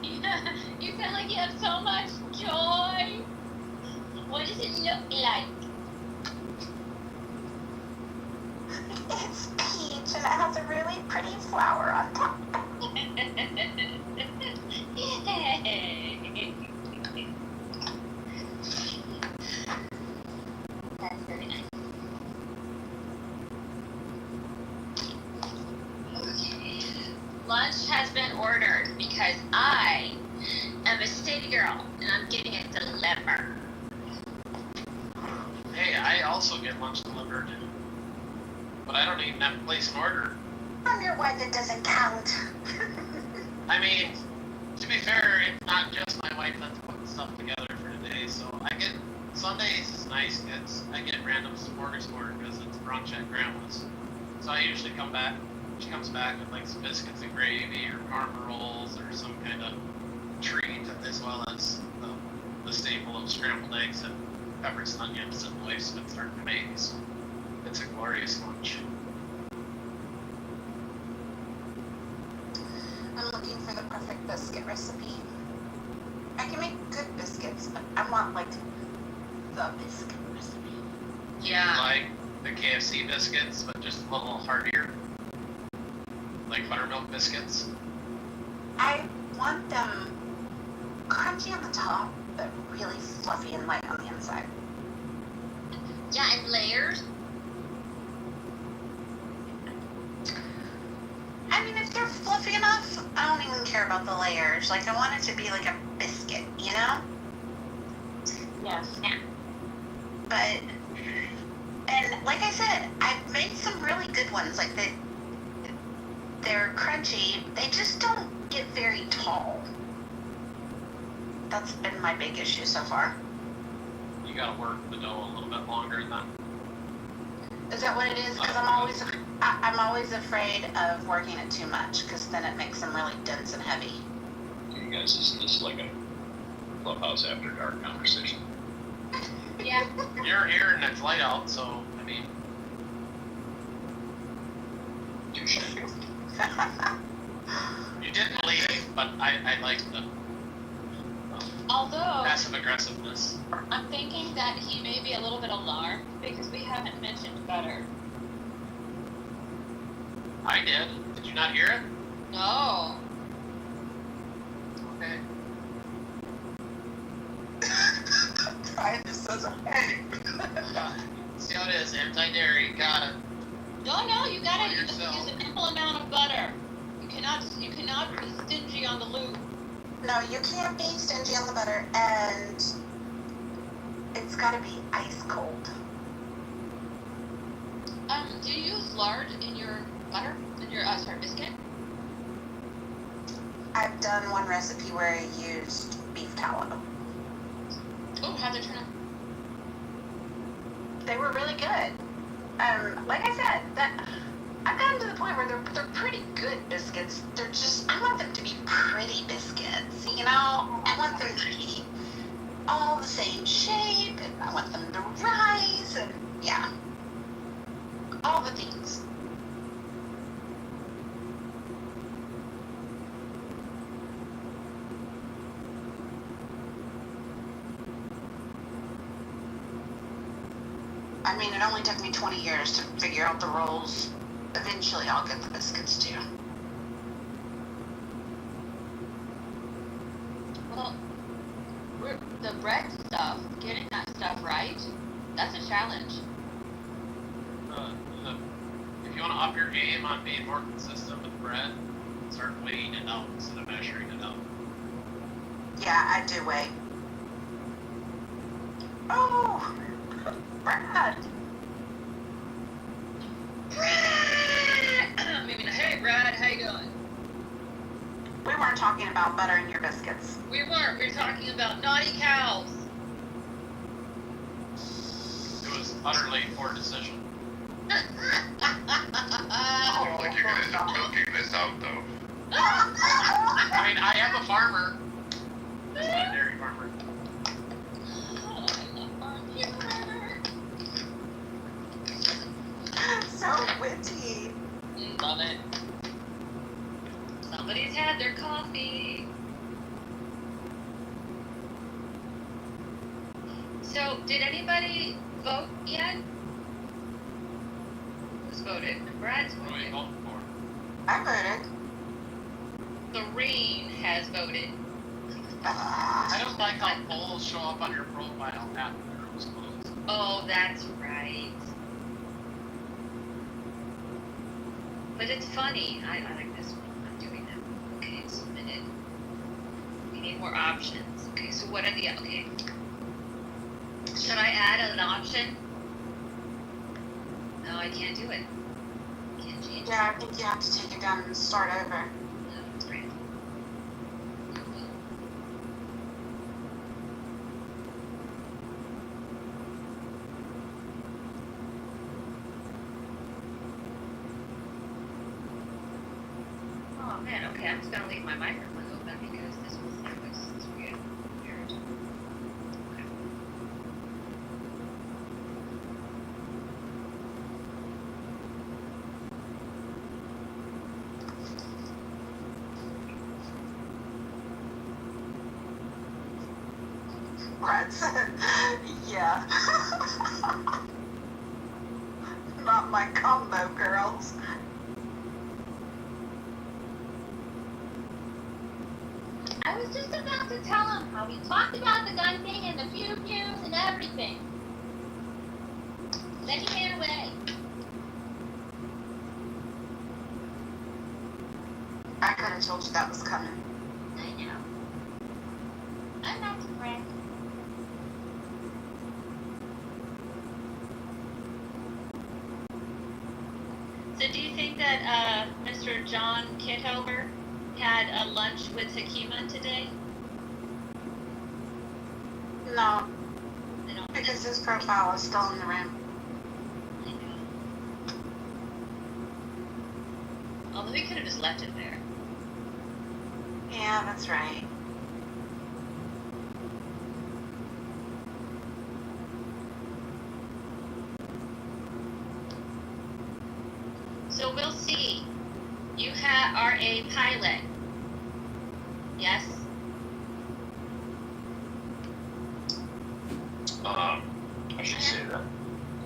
Yeah, you sound like you have so much joy. What does it look like? It's peach and it has a really pretty flower on top. That's very nice. Lunch has been ordered because I am a city girl and I'm getting it delivered. Hey, I also get lunch delivered, but I don't even have to place an order. On your wife, it doesn't count. I mean, to be fair, it's not just my wife that's putting stuff together for today, so I get, Sundays is nice, I get random smorgasbord because it's brunch at Grandma's. So I usually she comes back with like some biscuits and gravy or caramel rolls or some kind of treat, as well as the staple of scrambled eggs and peppers and onions that the wife's been starting to make. So it's a glorious lunch. I'm looking for the perfect biscuit recipe. I can make good biscuits, but I want like the biscuit recipe. Yeah. Like the KFC biscuits, but just a little heartier. Like buttermilk biscuits. I want them crunchy on the top, but really fluffy and light on the inside. Yeah, and layers. I mean, if they're fluffy enough, I don't even care about the layers. Like, I want it to be like a biscuit, you know? Yes. Yeah. But, and like I said, I've made some really good ones. Like, they're crunchy. They just don't get very tall. That's been my big issue so far. You gotta work the dough a little bit longer than. Is that what it is? Because I'm always afraid of working it too much, because then it makes them really dense and heavy. You guys, isn't this like a Clubhouse After Dark conversation? Yeah. You're here and it's light out, so I mean. Touche. You didn't leave, but I like the Although passive aggressiveness. I'm thinking that he may be a little bit alarmed because we haven't mentioned butter. I did. Did you not hear it? No. Okay. Brian just says, hey. See how it is, anti-dairy, got it. No, you gotta use yourself. an ample amount of butter. You cannot be stingy on the lube. No, you can't be stingy on the butter, and it's got to be ice cold. Do you use lard in your butter? In your biscuit? I've done one recipe where I used beef tallow. Oh, how'd they turn out? They were really good. Like I said, I've gotten to the point where they're pretty good biscuits. They're just, I want them to be pretty biscuits, you know? I want them to be all the same shape, and I want them to rise, and yeah. All the things. I mean, it only took me 20 years to figure out the rolls. Eventually, I'll get the biscuits too. Well, the bread stuff, getting that stuff right, that's a challenge. If you want to up your game on being more consistent with bread, start weighing it out instead of measuring it out. Yeah, I do weigh. Oh, Brad. Hey, Brad, how you doing? We weren't talking about butter in your biscuits. We weren't. We were talking about naughty cows. It was utterly poor decision. I feel like you're gonna end up milking this out, though. I mean, I am a farmer. Just not a dairy farmer. Oh, I love farm humor. love it. Somebody's had their coffee. So, did anybody vote yet? Who's voted? Brad's voted. I voted. Lorraine has voted. I don't like how polls show up on your profile after it was closed. Oh, that's right. But it's funny. I like this one. I'm doing that. Okay, submitted. We need more options. Okay, so what are the, okay. Should I add an option? No, I can't do it. Can't change Yeah, I think you have to take it down and start over. it. No, it's great. Oh man, okay, I'm just gonna leave my microphone open because this was weird. Brad said, yeah. Not my combo, girls. I was just about to tell him how we talked about the gun thing and the pew-pews and everything. Then he ran away. I could have told you that was coming. I know. I'm not surprised. So do you think that Mr. John Kitover had a lunch with Hakima today? No, I don't think because his profile is still in the room. I know. Although he could have just left it there. Yeah, that's right. So we'll see. You are a pilot. Yes? I should say that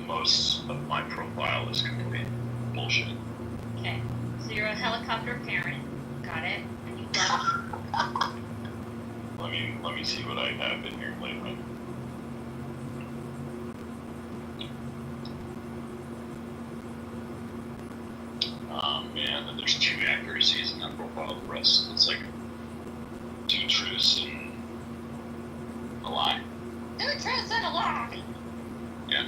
most of my profile is complete bullshit. Okay. So you're a helicopter parent. Got it. And you love Let me see what I have in here lately. Man, and there's 2 accuracies in that profile. The rest, it's like 2 truths and a lie. 2 truths and a lie. Yeah.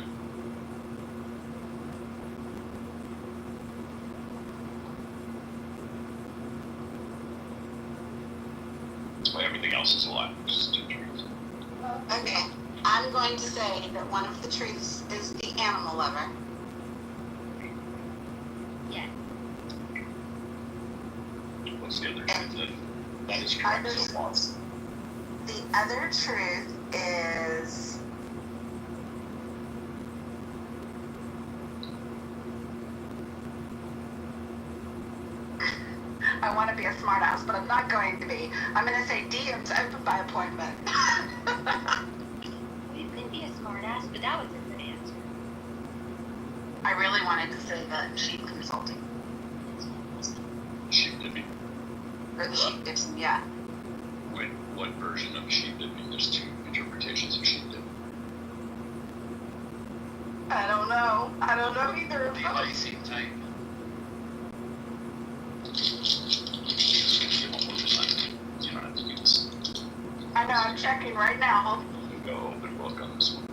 But everything else is a lie. It's just 2 truths. Okay, I'm going to say that one of the truths is the animal lover. Yeah. What's the other truth? That is correct so far. The other truth is I want to be a smartass, but I'm not going to be. I'm going to say DM's open by appointment. You could be a smartass, but that was a good answer. I really wanted to say that sheep consulting. Sheep dipping. Or the sheep dipping, yeah. Wait, what version of sheep dipping? There's 2 interpretations of sheep dipping. I don't know. I don't know either of The them. icy type. Just give 1%. You don't have to do this. I know, I'm checking right now. You can go open book on this one.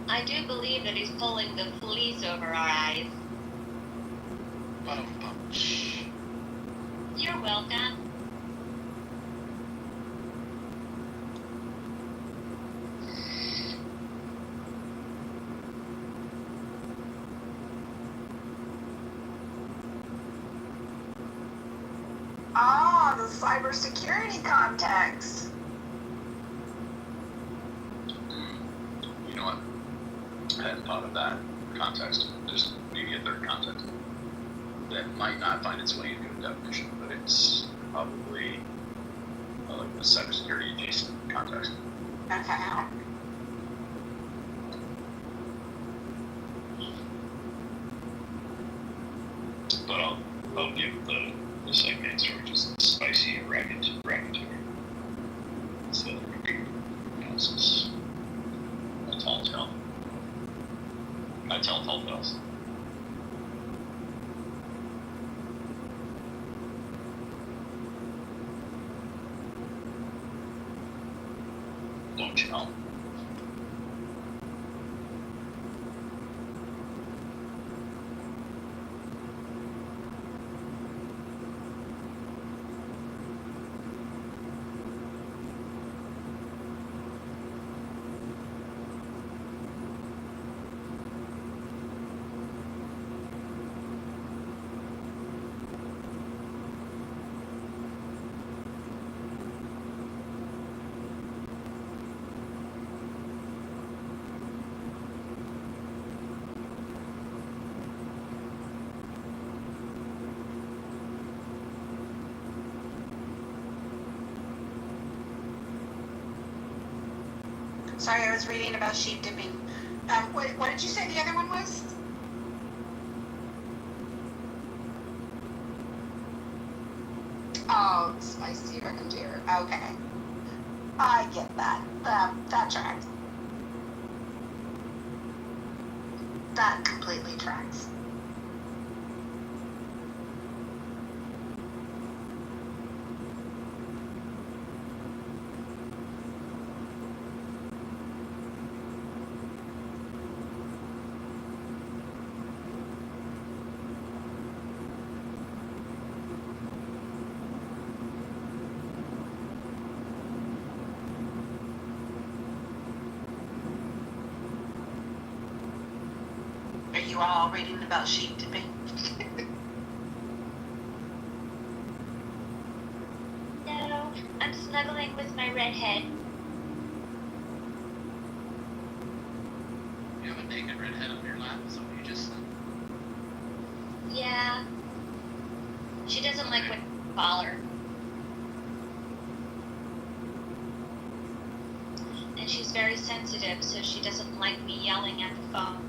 I do believe that he's pulling the fleece over our eyes. You're welcome. Ah, the cybersecurity context. You know what? I hadn't thought of that context. There's maybe a third context. might not find its way into a definition, but it's probably like a cybersecurity adjacent context. Okay. But I'll give the same answer, which is spicy and racketeering. So this is a tall tale. I tell tall tales. Don't you know? Sorry, I was reading about sheep dipping. What did you say the other one was? Oh, spicy racketeer. Okay. I get that. That tracks. That completely tracks. Are you all reading about sheep dipping? No, I'm snuggling with my redhead. You have a naked redhead on your lap, so you just. Yeah. She doesn't like when I call her. And she's very sensitive, so she doesn't like me yelling at the phone.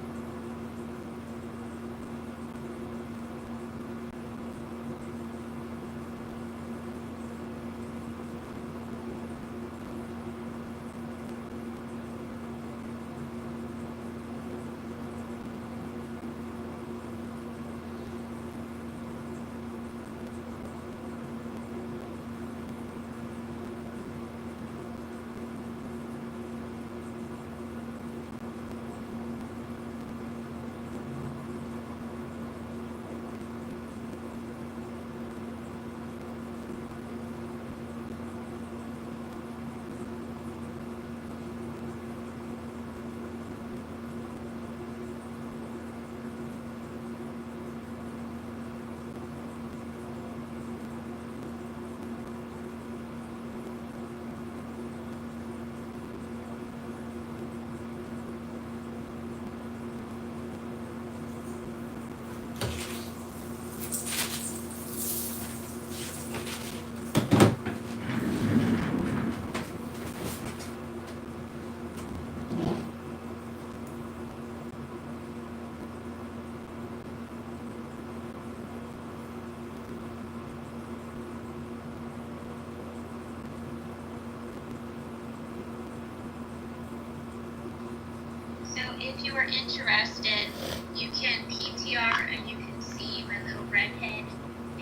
So if you are interested, you can PTR and you can see my little redhead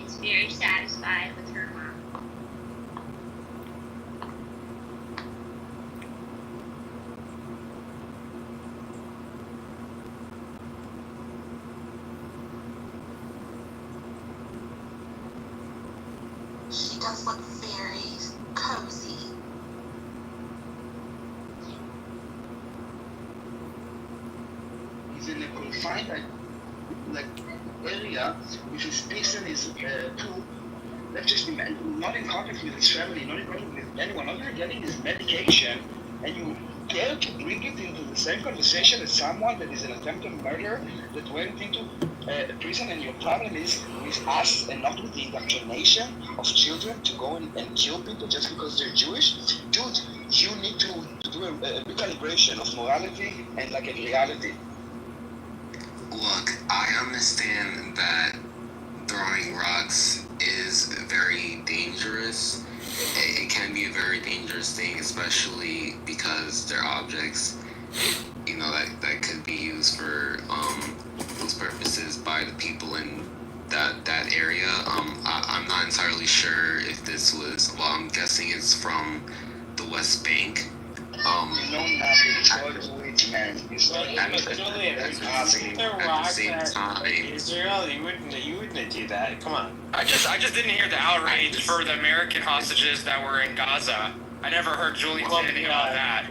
is very satisfied with her mom. She does look very cozy. He's in a confined like area with his patient is too. Let's just not in contact with his family, not in contact with anyone, not even getting his medication, and you dare to bring it into the same conversation as someone that is an attempted murder that went into prison, and your problem is with us and not with the indoctrination of children to go and kill people just because they're Jewish. Dude, you need to do a recalibration of morality and like a reality. Look, I understand that throwing rocks is very dangerous. It can be a very dangerous thing, especially because they're objects, you know, that could be used for those purposes by the people in that area. I'm not entirely sure if this was. Well, I'm guessing it's from the West Bank. Julian, At the same time, Israel, you wouldn't do that. Come on. I just didn't hear the outrage for the American hostages that were in Gaza. I never heard Julian say anything about that.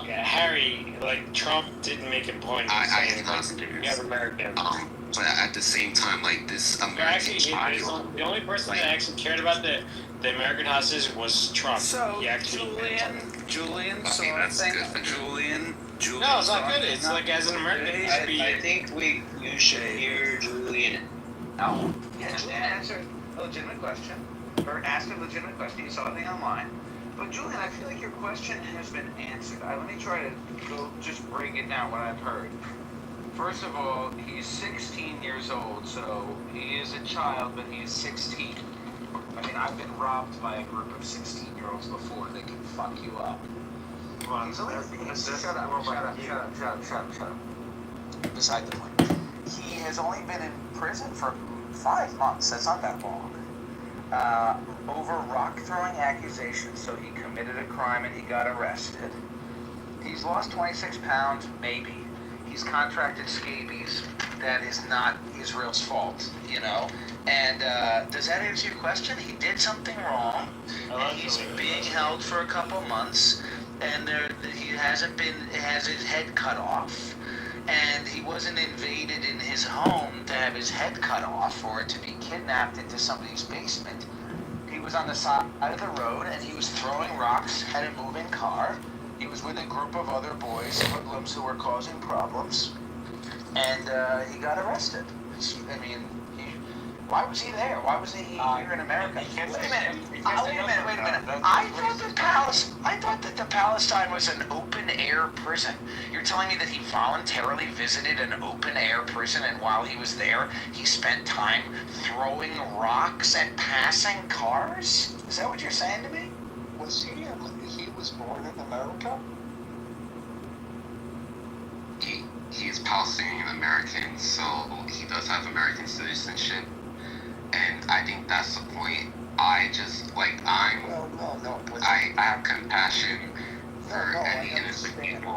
Harry, like Trump didn't make a point. I have American. But at the same time, like this American child. The only person that actually cared about the American hostages was Trump. So Julian Okay, saw that's thing. good. Julian. No, it's not good. It's like as an American, I think you should hear Julian out. Yeah, Julian answered a legitimate question, or asked a legitimate question. You saw the thing online. But Julian, I feel like your question has been answered. Let me try to go just break it down what I've heard. First of all, he's 16 years old, so he is a child, but he is 16. I mean, I've been robbed by a group of 16-year-olds before. They can fuck you up. Shut up. Beside the point. He has only been in prison for 5 months. That's not that long. Over rock throwing accusations, so he committed a crime and he got arrested. He's lost 26 pounds, maybe. He's contracted scabies. That is not Israel's fault, you know? And does that answer your question? He did something wrong, and he's being held for a couple months, and he has his head cut off, and he wasn't invaded in his home to have his head cut off or to be kidnapped into somebody's basement. He was on the side of the road, and he was throwing rocks at a moving car. He was with a group of other boys, hoodlums, who were causing problems, and he got arrested. I mean, why was he there? Why was he here in America? Wait a minute. I thought that the Palestine was an open-air prison. You're telling me that he voluntarily visited an open-air prison, and while he was there, he spent time throwing rocks at passing cars? Is that what you're saying to me? He was born in America? He is Palestinian American, so he does have American citizenship. And I think that's the point. I have compassion for any innocent people.